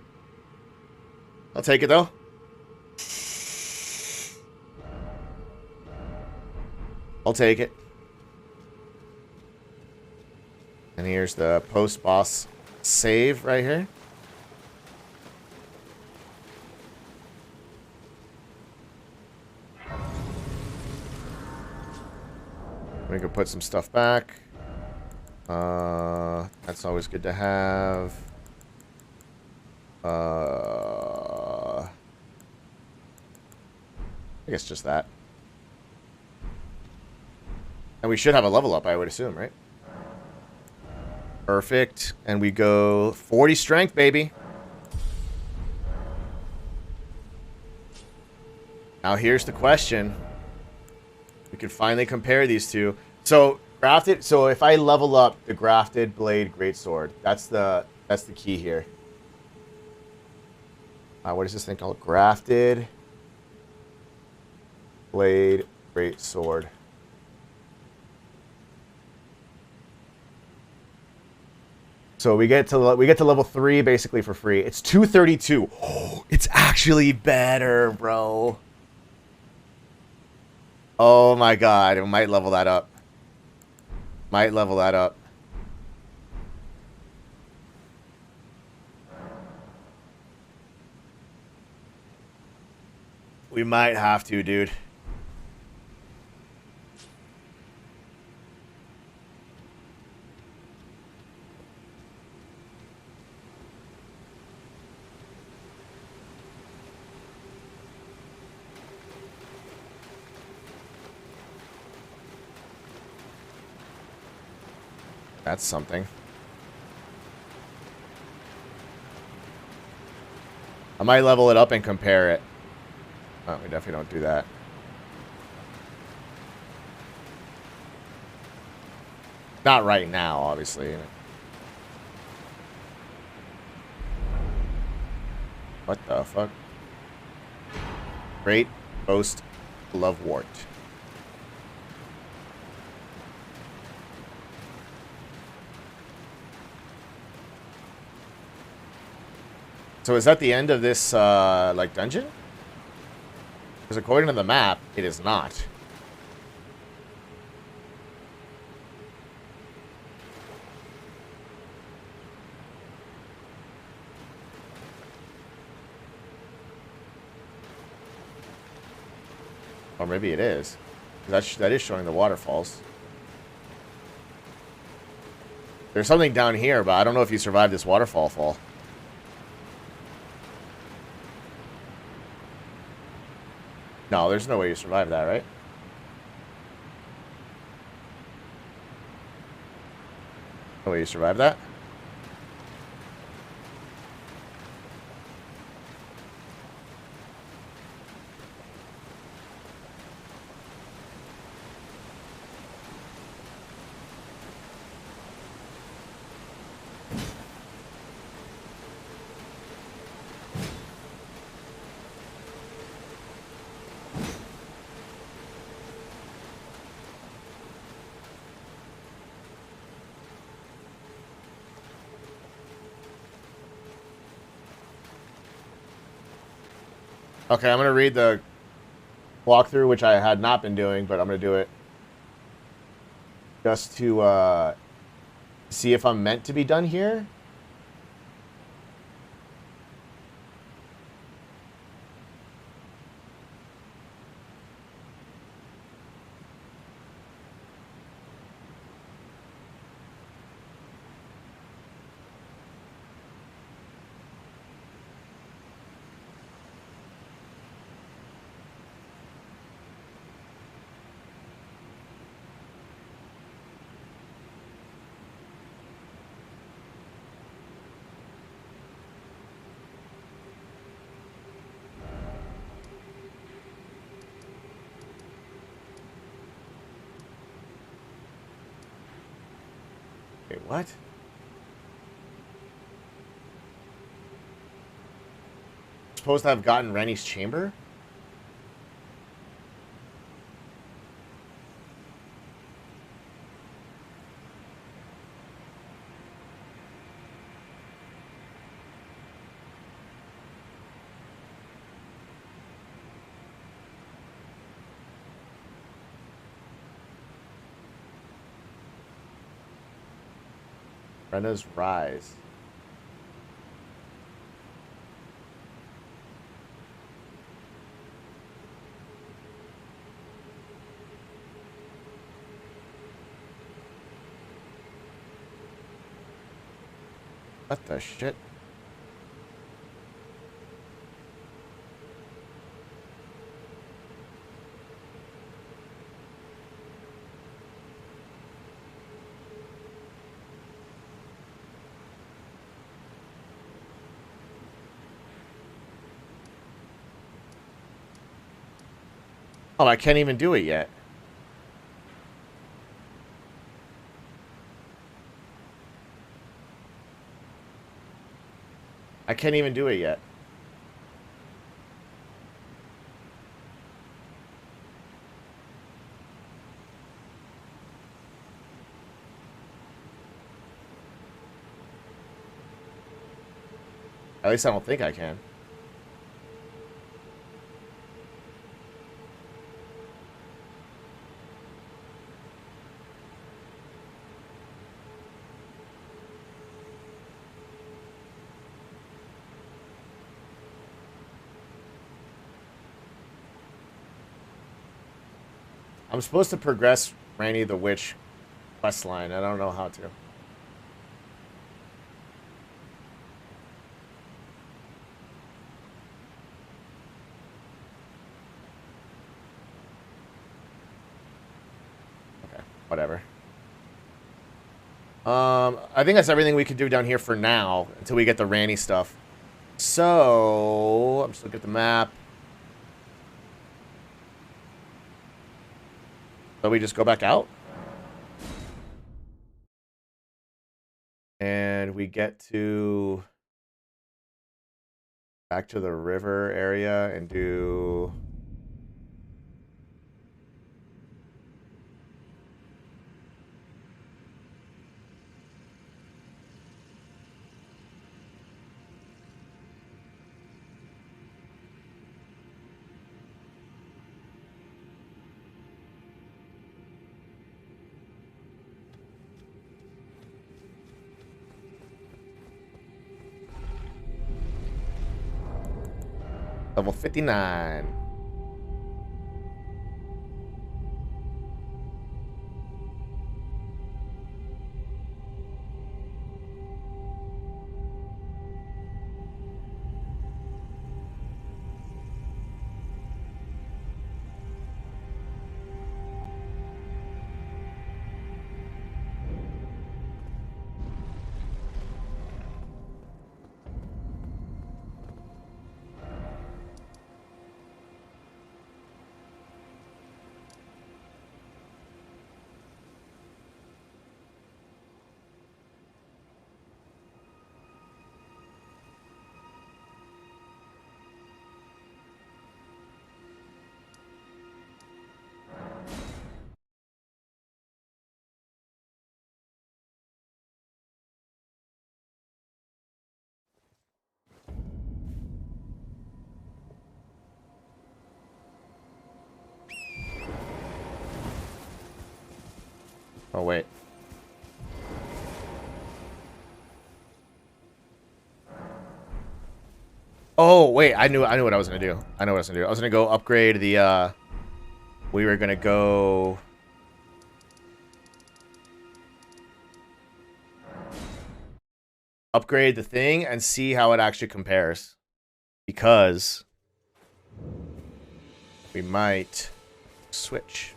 I'll take it, though. I'll take it. And here's the post-boss save right here. We can put some stuff back. That's always good to have. I guess just that. And we should have a level up, I would assume, right? Perfect. And we go 40 strength, baby. Now here's the question. We can finally compare these two. So grafted. So if I level up the grafted blade greatsword, that's the key here. What is this thing called? Grafted blade greatsword. So we get to level 3 basically for free. It's 232. Oh, it's actually better, bro. Oh my god, it might level that up. Might level that up. We might have to, dude. That's something. I might level it up and compare it. Oh, we definitely don't do that. Not right now, obviously. What the fuck? Great Ghost Lovewort. So is that the end of this, like, dungeon? Because according to the map, it is not. Or maybe it is. That is showing the waterfalls. There's something down here, but I don't know if you survived this waterfall fall. No, there's no way you survive that, right? No way you survive that? Okay, I'm going to read the walkthrough, which I had not been doing, but I'm going to do it just to see if I'm meant to be done here. Wait, what? Supposed to have gotten Rennie's chamber? Renna's Rise. What the shit? Oh, I can't even do it yet. I can't even do it yet. At least I don't think I can. I'm supposed to progress Rainy the Witch quest line. I don't know how to. Okay, whatever. I think that's everything we can do down here for now until we get the Ranny stuff. So, I'm just looking at the map. So we just go back out. And we get to back to the river area and do level 59. Oh wait. Oh wait, I knew what I was gonna do. I know what I was gonna do. I was gonna go upgrade the we were gonna go upgrade the thing and see how it actually compares. Because we might switch.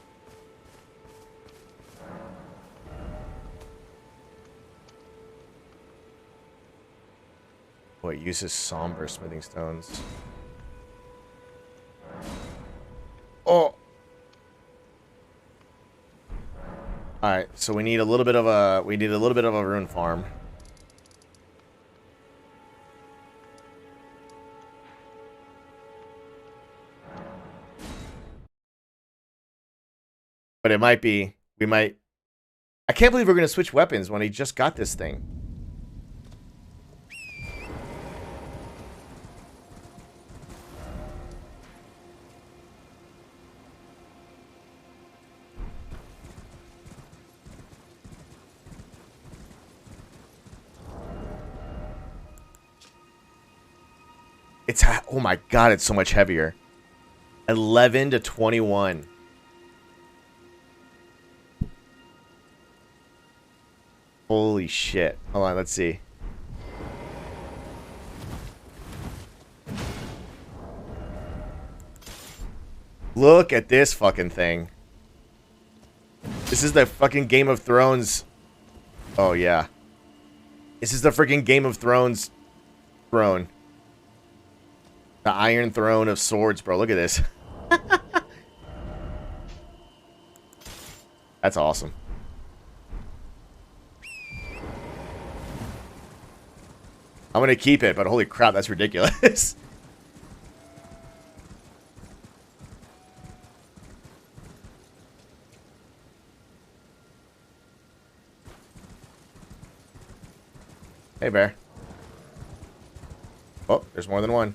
Oh, it uses somber smithing stones. Oh. Alright, so we need a little bit of a rune farm. But it might be I can't believe we're gonna switch weapons when he just got this thing. It's, oh my god, it's so much heavier. 11 to 21. Holy shit. Hold on, let's see. Look at this fucking thing. This is the fucking Game of Thrones. Oh, yeah. This is the freaking Game of Thrones throne. The Iron Throne of Swords, bro. Look at this. That's awesome. I'm gonna keep it, but holy crap, that's ridiculous. Hey, bear. Oh, there's more than one.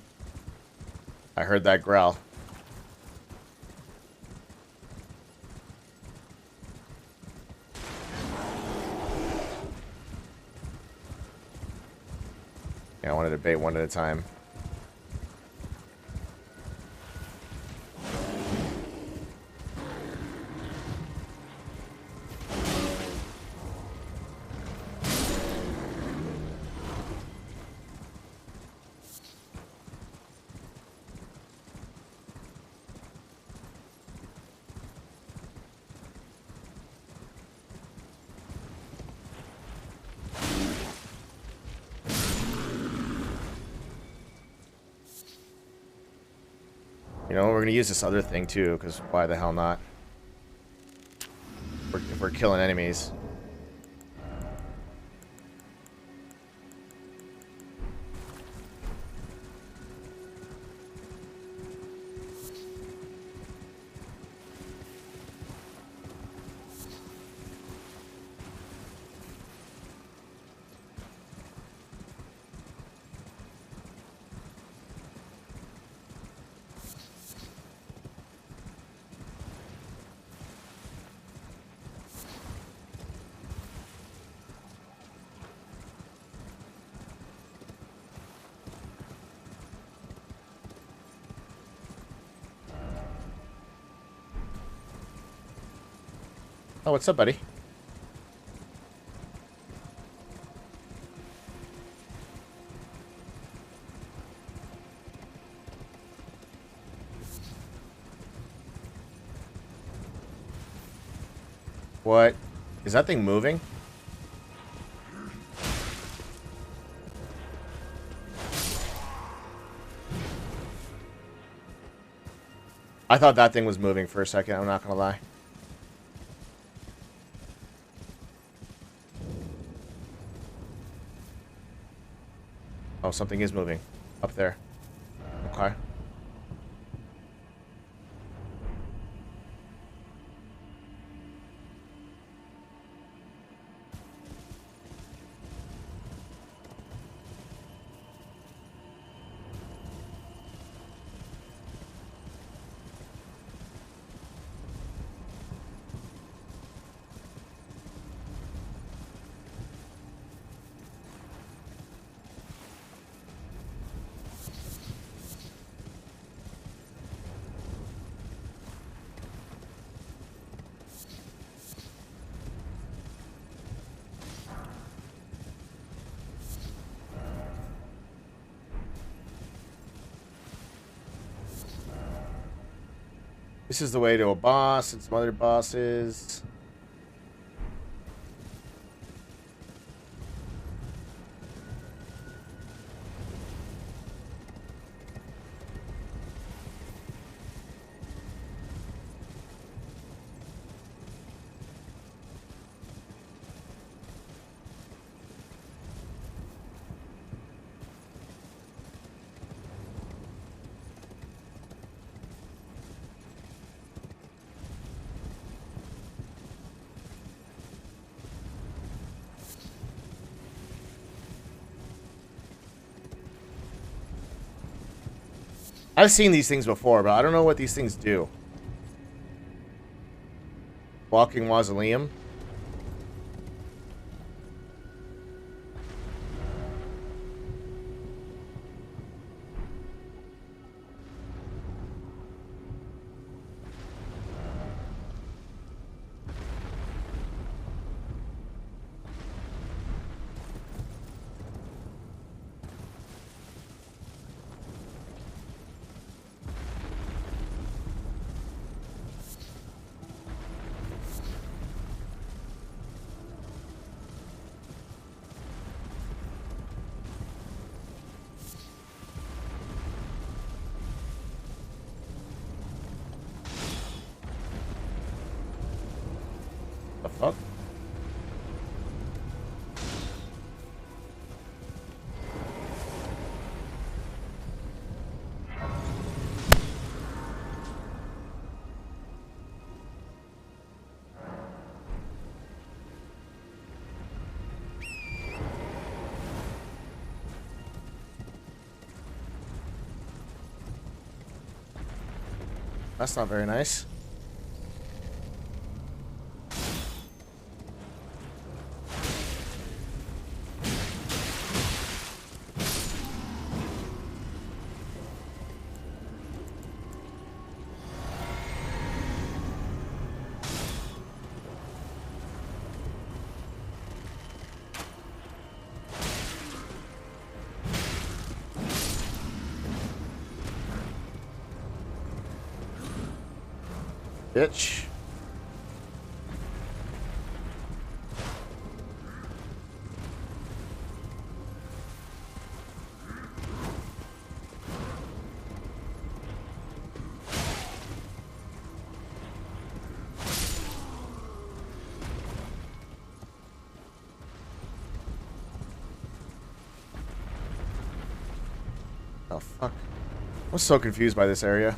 I heard that growl. Yeah, I wanted to bait one at a time. You know, we're gonna use this other thing too, because why the hell not? If we're killing enemies. Oh, what's up, buddy? What? Is that thing moving? I thought that thing was moving for a second, I'm not gonna lie. Oh, something is moving. Up there. Okay. This is the way to a boss and some other bosses. I've seen these things before, but I don't know what these things do. Walking mausoleum. The fuck? That's not very nice. Bitch. Oh, fuck. I'm so confused by this area.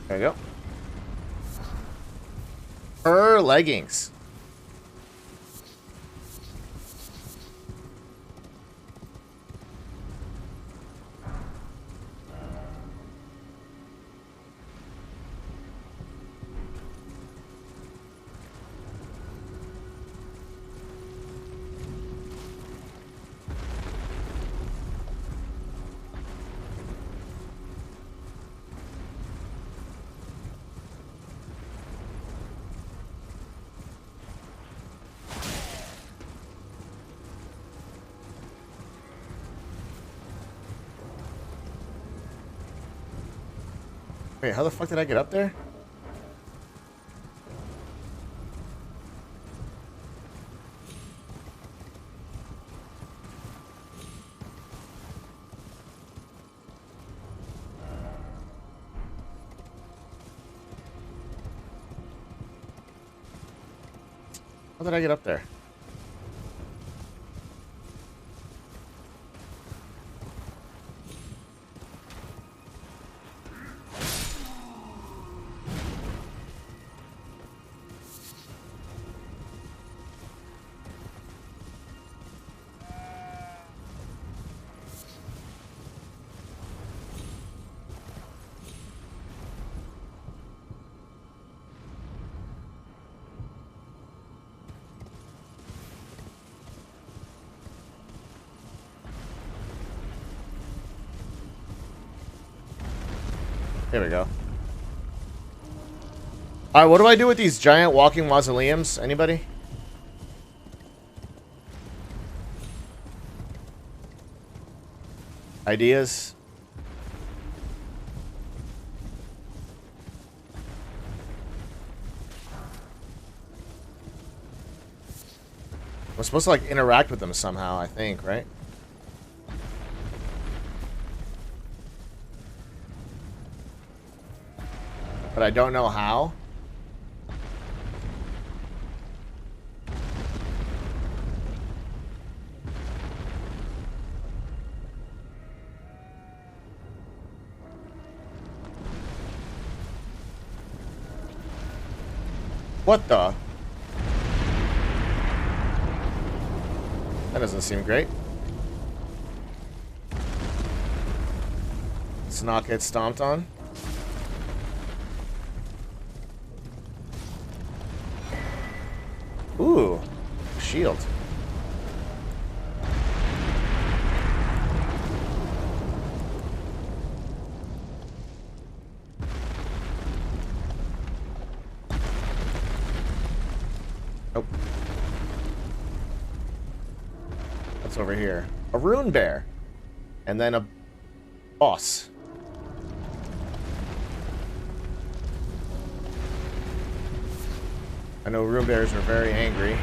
There you go. Fur leggings. Wait, how the fuck did I get up there? How did I get up there? There we go. Alright, what do I do with these giant walking mausoleums? Anybody? Ideas? We're supposed to like interact with them somehow, I think, right? But I don't know how. What the? That doesn't seem great. Let's not get stomped on. Ooh, shield. Nope. What's over here? A rune bear. And then a boss. I know rune bears are very angry.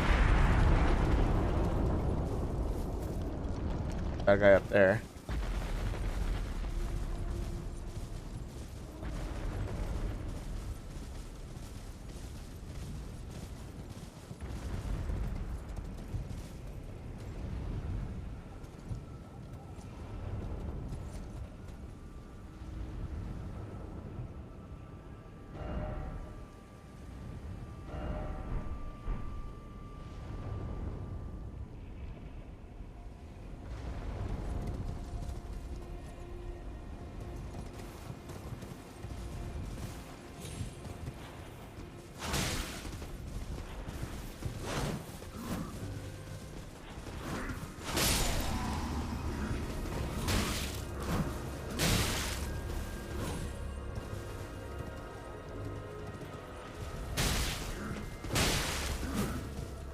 That guy up there.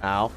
Ow.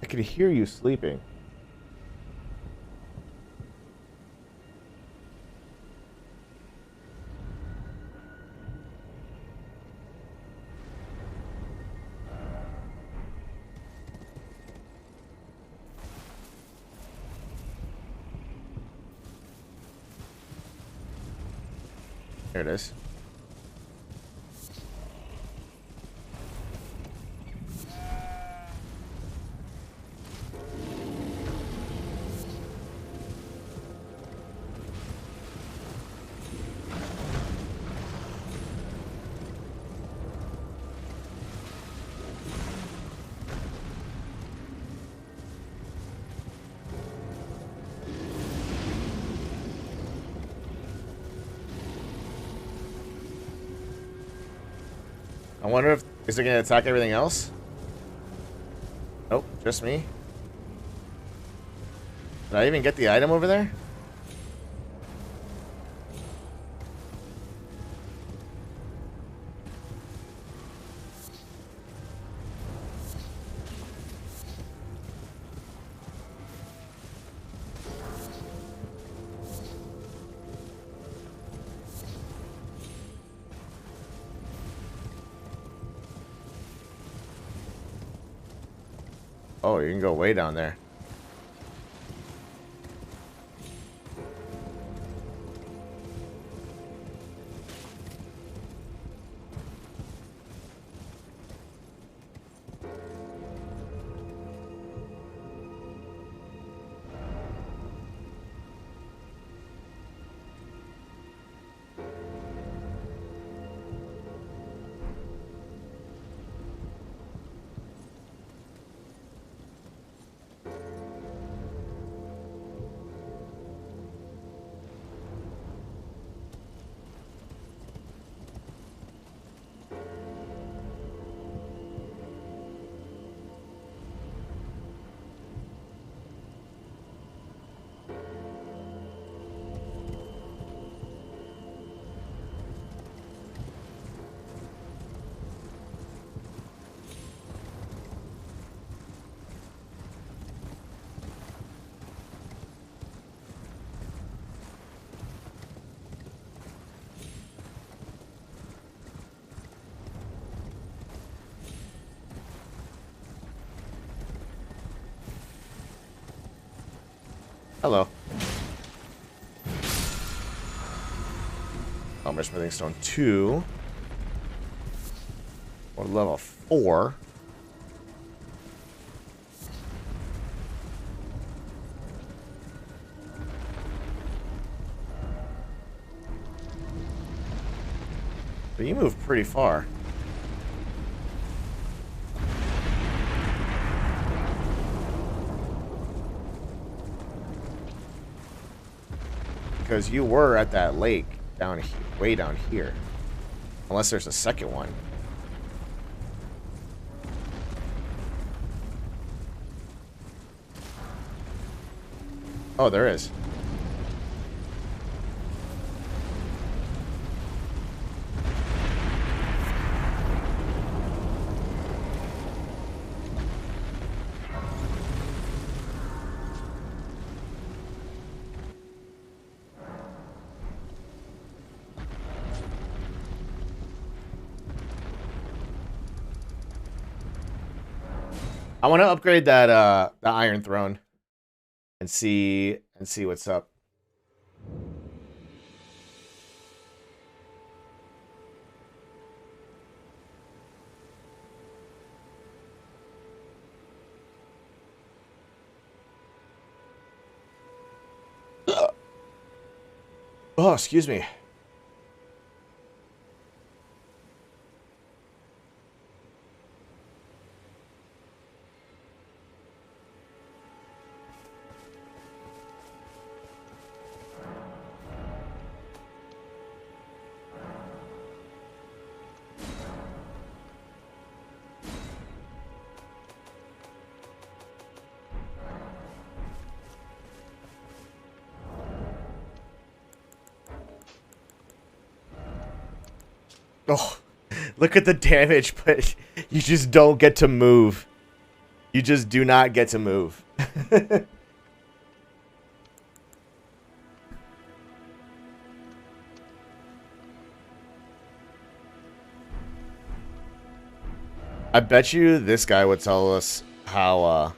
I could hear you sleeping. There it is. I wonder if is it gonna attack everything else? Nope, just me. Did I even get the item over there? Oh, you can go way down there. Hello. Armor Smithing Stone 2. Or level 4. But you move pretty far. Because you were at that lake down here, way down here. Unless there's a second one. Oh, there is. I want to upgrade that the Iron Throne and see what's up. Oh, excuse me. Oh, look at the damage, but you just don't get to move. You just do not get to move. I bet you this guy would tell us how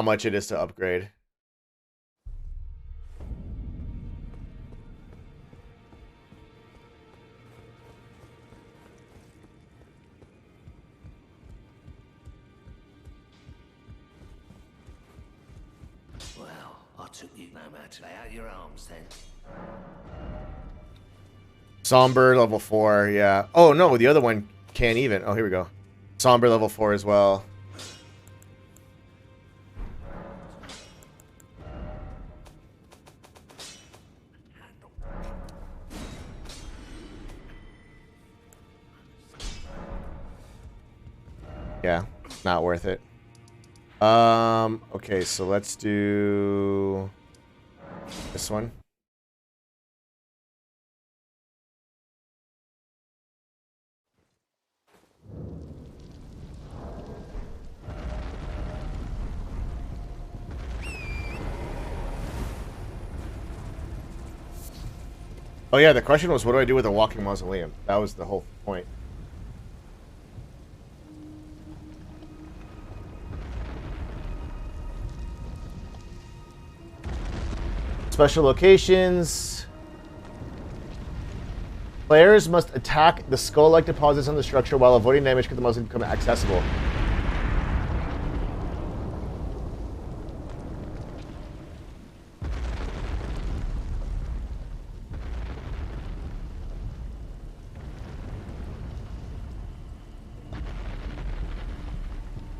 much it is to upgrade. Well, I took you no matter. Lay out your arms then. Somber level 4, yeah. Oh no, the other one can't even. Oh, here we go. Somber level 4 as well. Yeah, not worth it. Okay, so let's do this one. Oh yeah, the question was, what do I do with a walking mausoleum? That was the whole point. Special locations. Players must attack the skull-like deposits on the structure while avoiding damage could the mausoleum become accessible.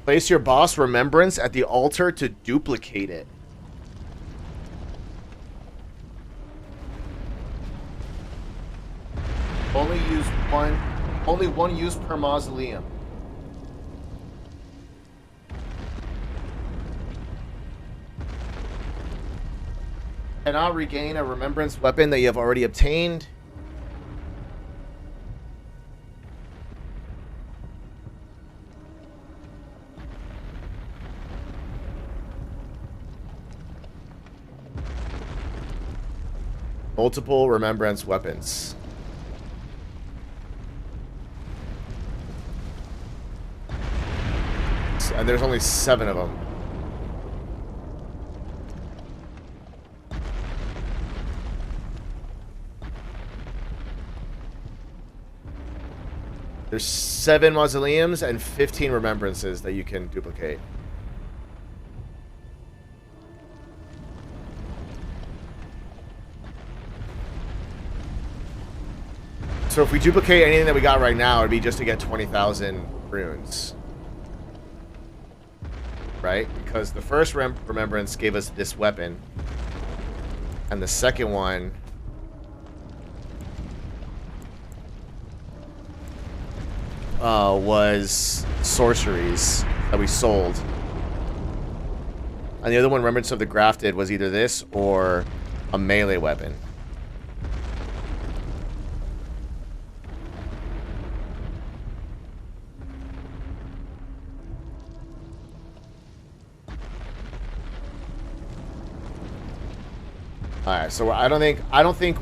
Place your boss remembrance at the altar to duplicate it. Only one use per mausoleum. Cannot regain a remembrance weapon that you have already obtained. Multiple remembrance weapons. And there's only 7 of them. There's 7 mausoleums and 15 remembrances that you can duplicate. So if we duplicate anything that we got right now, it'd be just to get 20,000 runes. Right? Because the first remembrance gave us this weapon. And the second one... was sorceries that we sold. And the other one, Remembrance of the Grafted, was either this or a melee weapon. Alright, so I don't think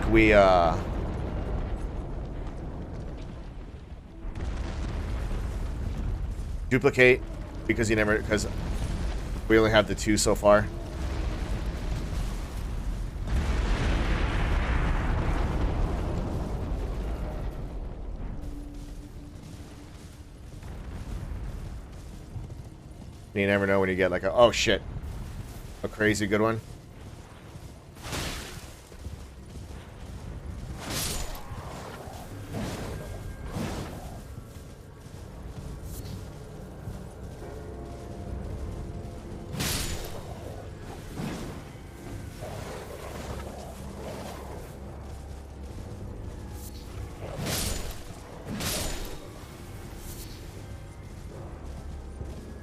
we duplicate because we only have the 2 so far. You never know when you get like a, oh shit, a crazy good one.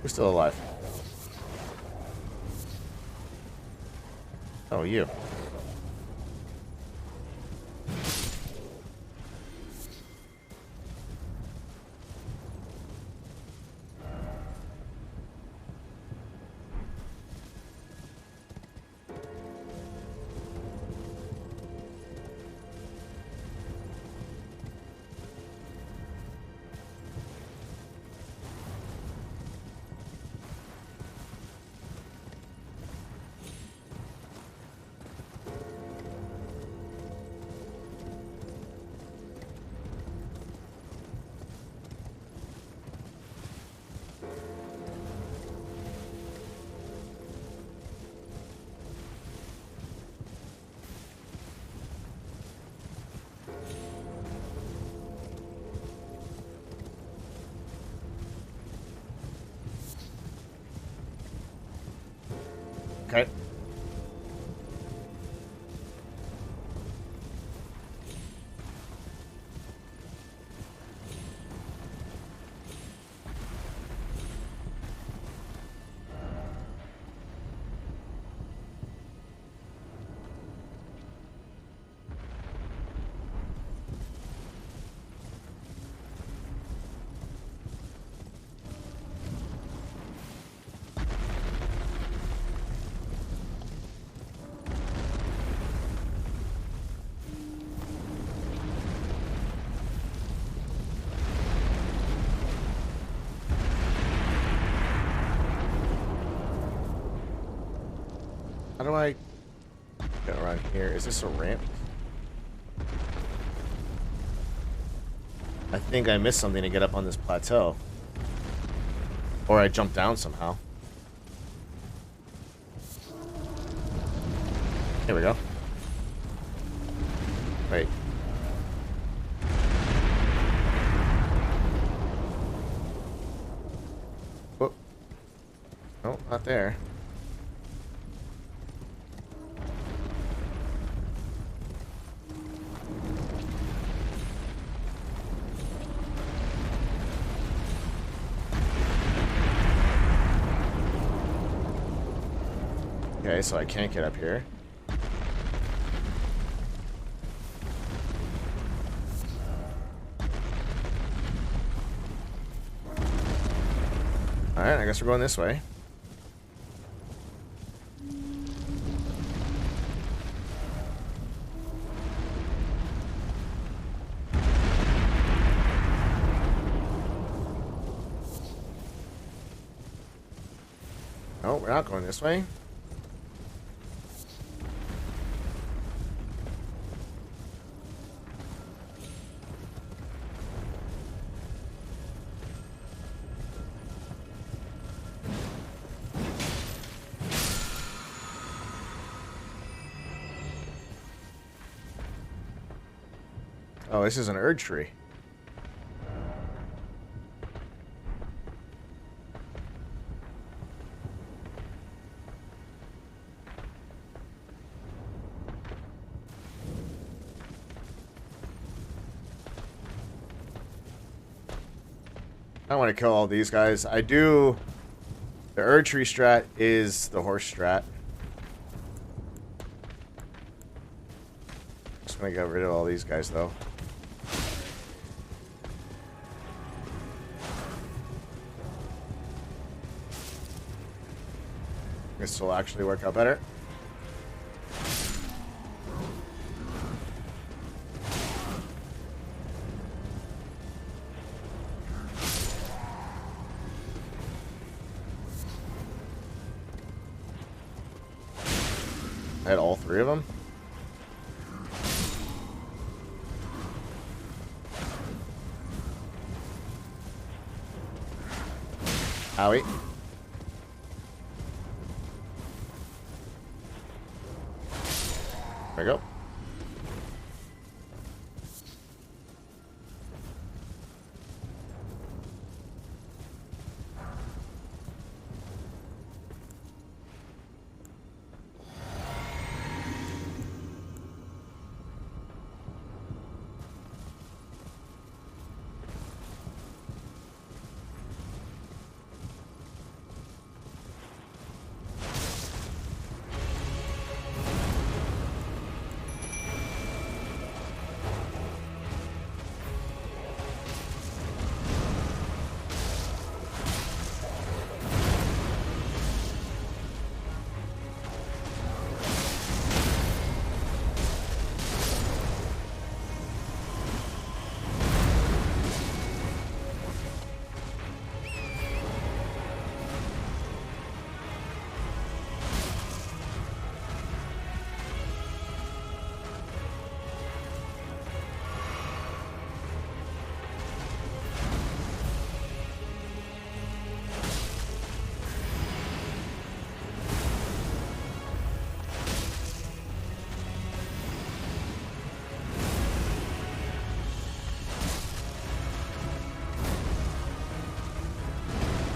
We're still alive. Oh, you. Okay. How do I get around here? Is this a ramp? I think I missed something to get up on this plateau. Or I jumped down somehow. Here we go. Wait. Whoop. No, not there. Okay, so I can't get up here. Alright, I guess we're going this way. No, we're not going this way. Oh, this is an Urge tree. I want to kill all these guys. I do. The Urge tree strat is the horse strat. Just gonna get rid of all these guys though. This will actually work out better. I had all three of them. Owie. There we go.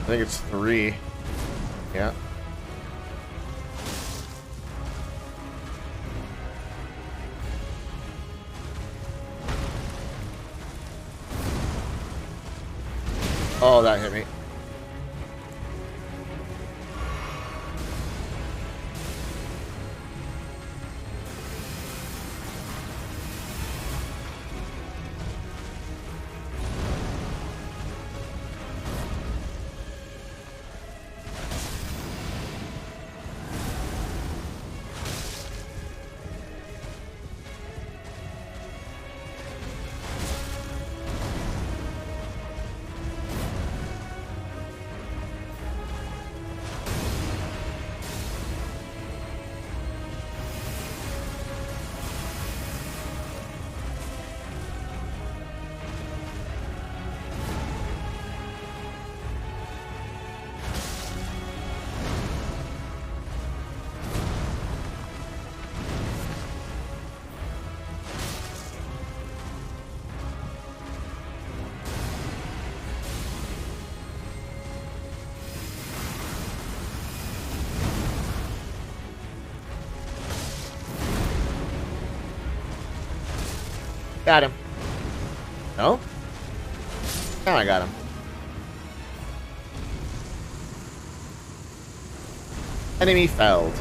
I think it's 3. Yeah. Oh, that hit me. Got him. No? Now I got him. Enemy felled.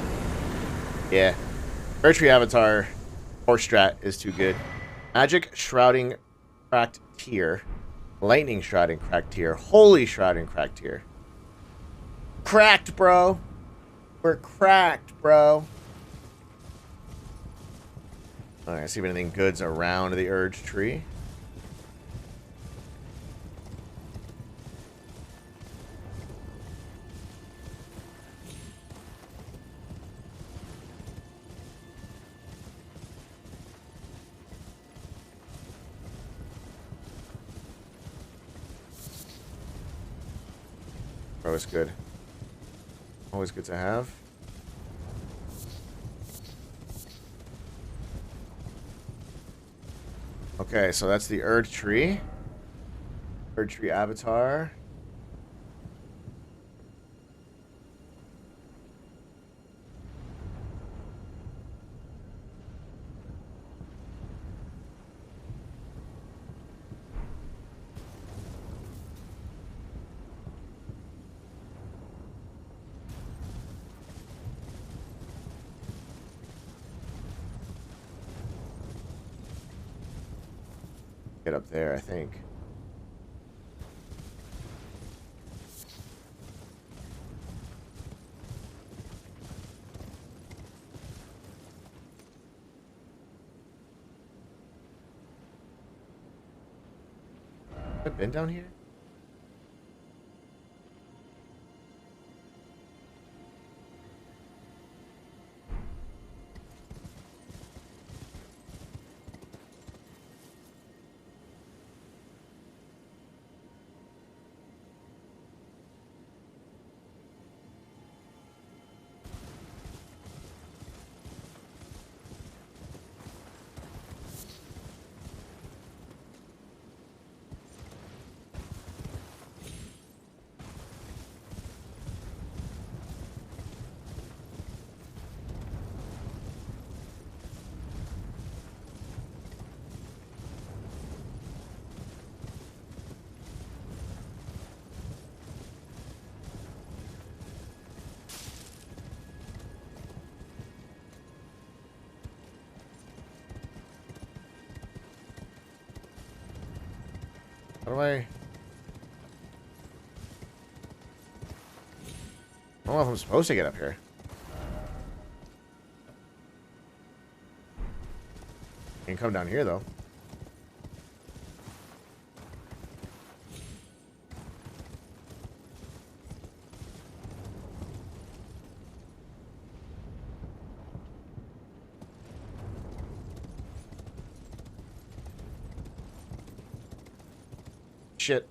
Yeah. Archery Avatar horse strat is too good. Magic Shrouding Cracked Tier. Lightning Shrouding Cracked Tier. Holy Shrouding Cracked Tier. Cracked, bro. We're cracked, bro. Alright, see if anything good's around the Urge tree. Always good. Always good to have. Okay, so that's the Erd Tree. Erd Tree avatar. Get up there, I think. Have I been down here? How do I... I don't know if I'm supposed to get up here. I can come down here, though. Shit.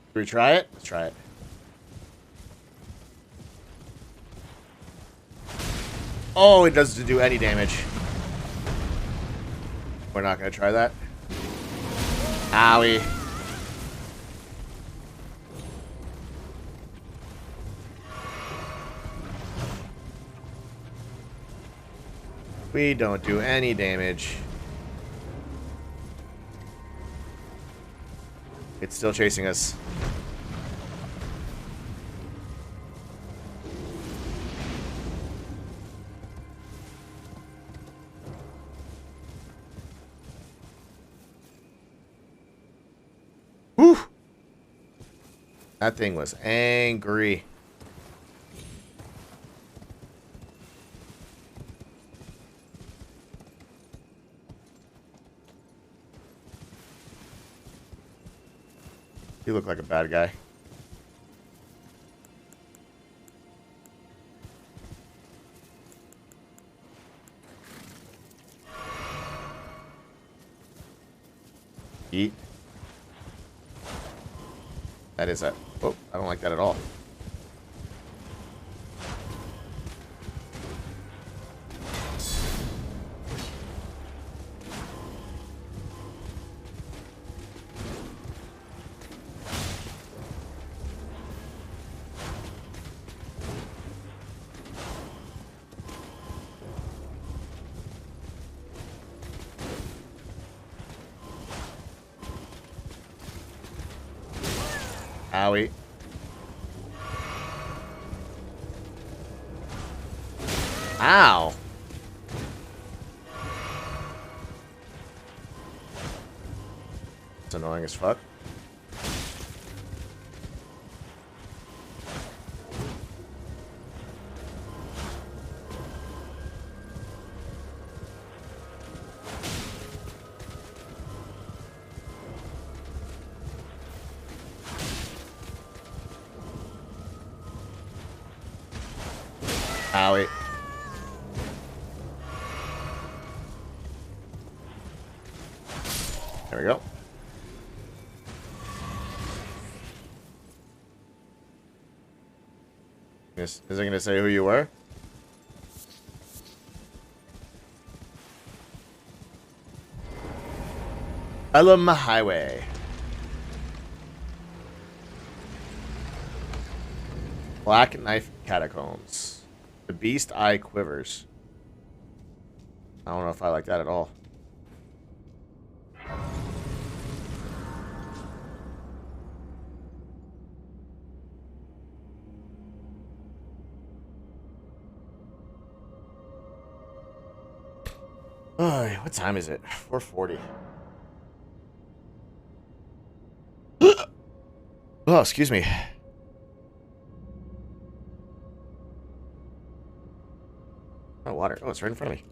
Should we try it? Let's try it. Oh, it doesn't do any damage. We're not gonna try that. Owie. We don't do any damage. It's still chasing us. Whew. That thing was angry. You look like a bad guy. Eat. That is a... Oh, I don't like that at all. Owie. Ow. It's annoying as fuck. Owie. There we go. Is it going to say who you were? Elm Highway. Black Knife Catacombs. The Beast Eye Quivers. I don't know if I like that at all. Oh, what time is it? 4:40. Oh, excuse me. Oh, water. Oh, it's right in front of me.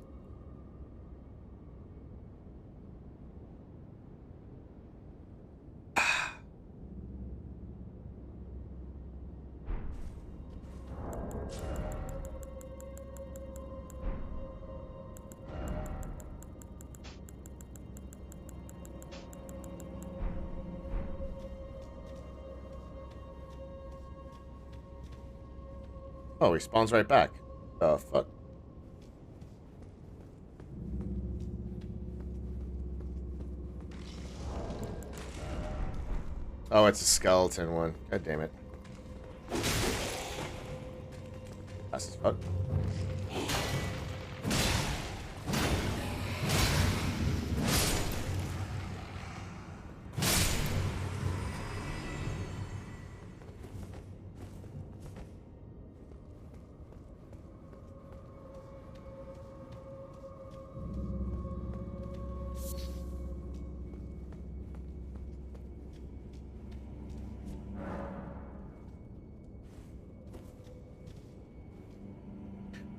Oh, he spawns right back. The fuck? Oh, it's a skeleton one. God damn it. That's as fuck.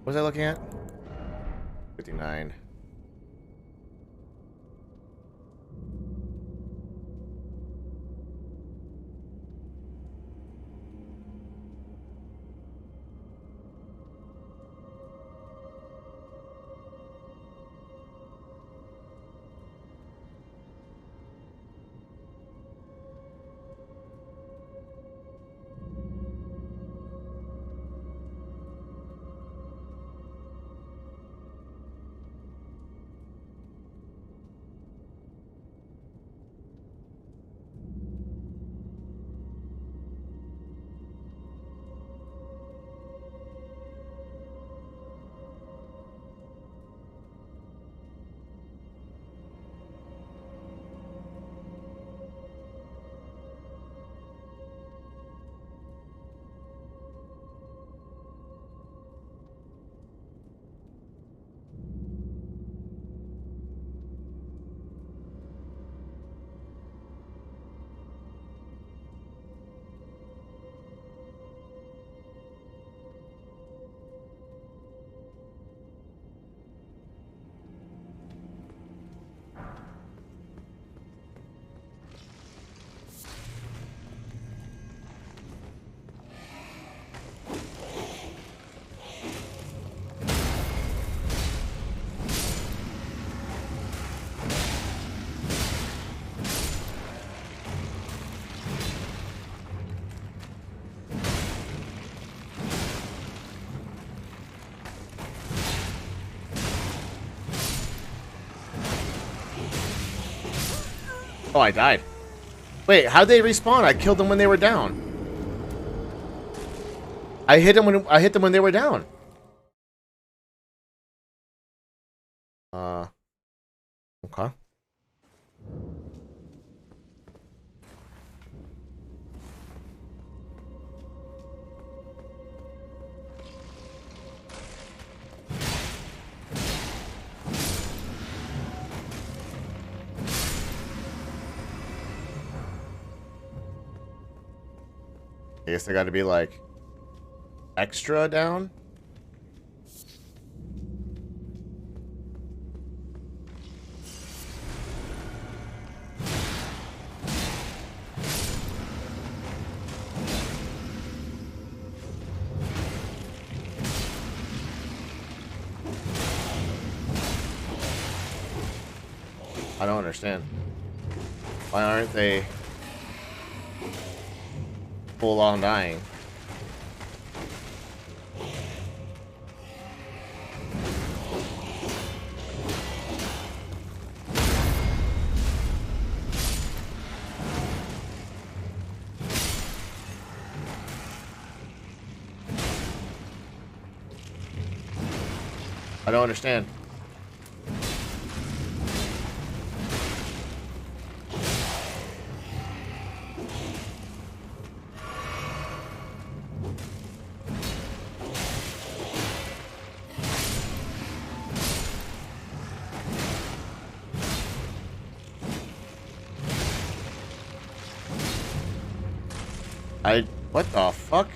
What was I looking at? 59. Oh, I died. Wait, how'd they respawn? I killed them when they were down. I hit them when they were down. Okay. I guess they got to be like extra down. I don't understand. Why aren't they full on dying? I don't understand. What the fuck?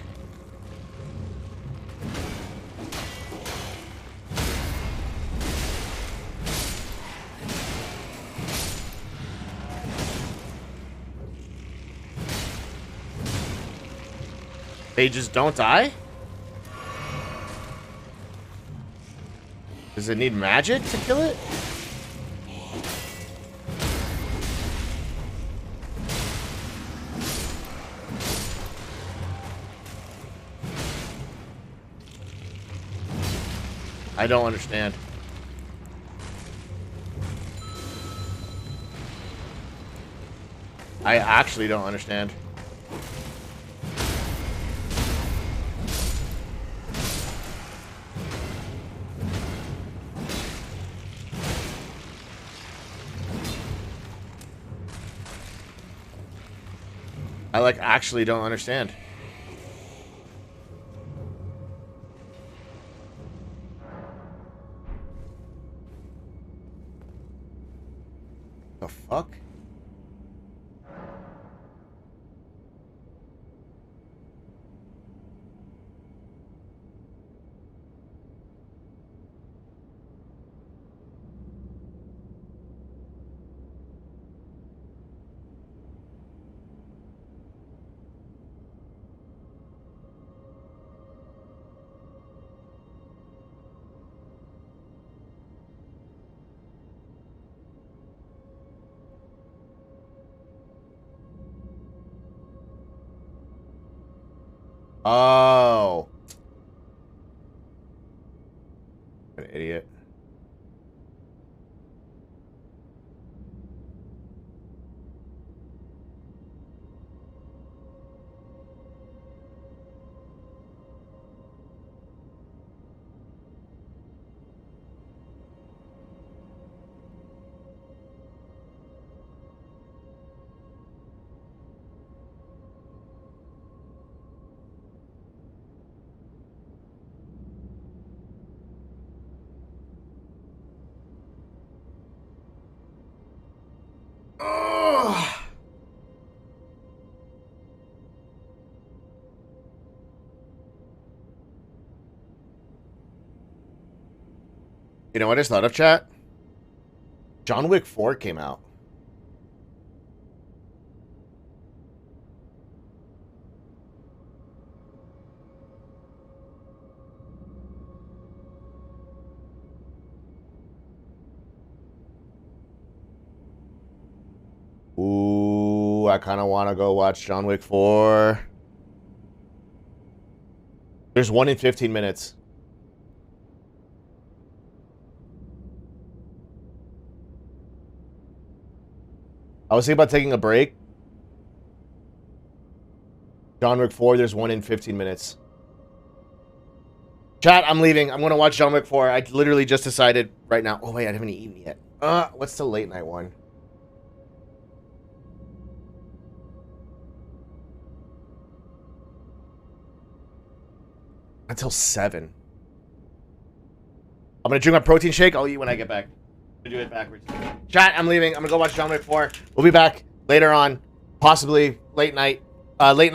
They just don't die? Does it need magic to kill it? I don't understand. I actually don't understand. I like actually don't understand. The fuck? Oh. An idiot. Ugh. You know what I just thought of, chat? John Wick 4 came out. Ooh, I kind of want to go watch John Wick 4. There's one in 15 minutes. I was thinking about taking a break. John Wick 4, there's one in 15 minutes. Chat, I'm leaving. I'm going to watch John Wick 4. I literally just decided right now. Oh, wait, I haven't eaten yet. What's the late night one? Until 7. I'm going to drink my protein shake. I'll eat when I get back. I'm going to do it backwards. Chat, I'm leaving. I'm going to go watch John Wick 4. We'll be back later on. Possibly late night. Elden.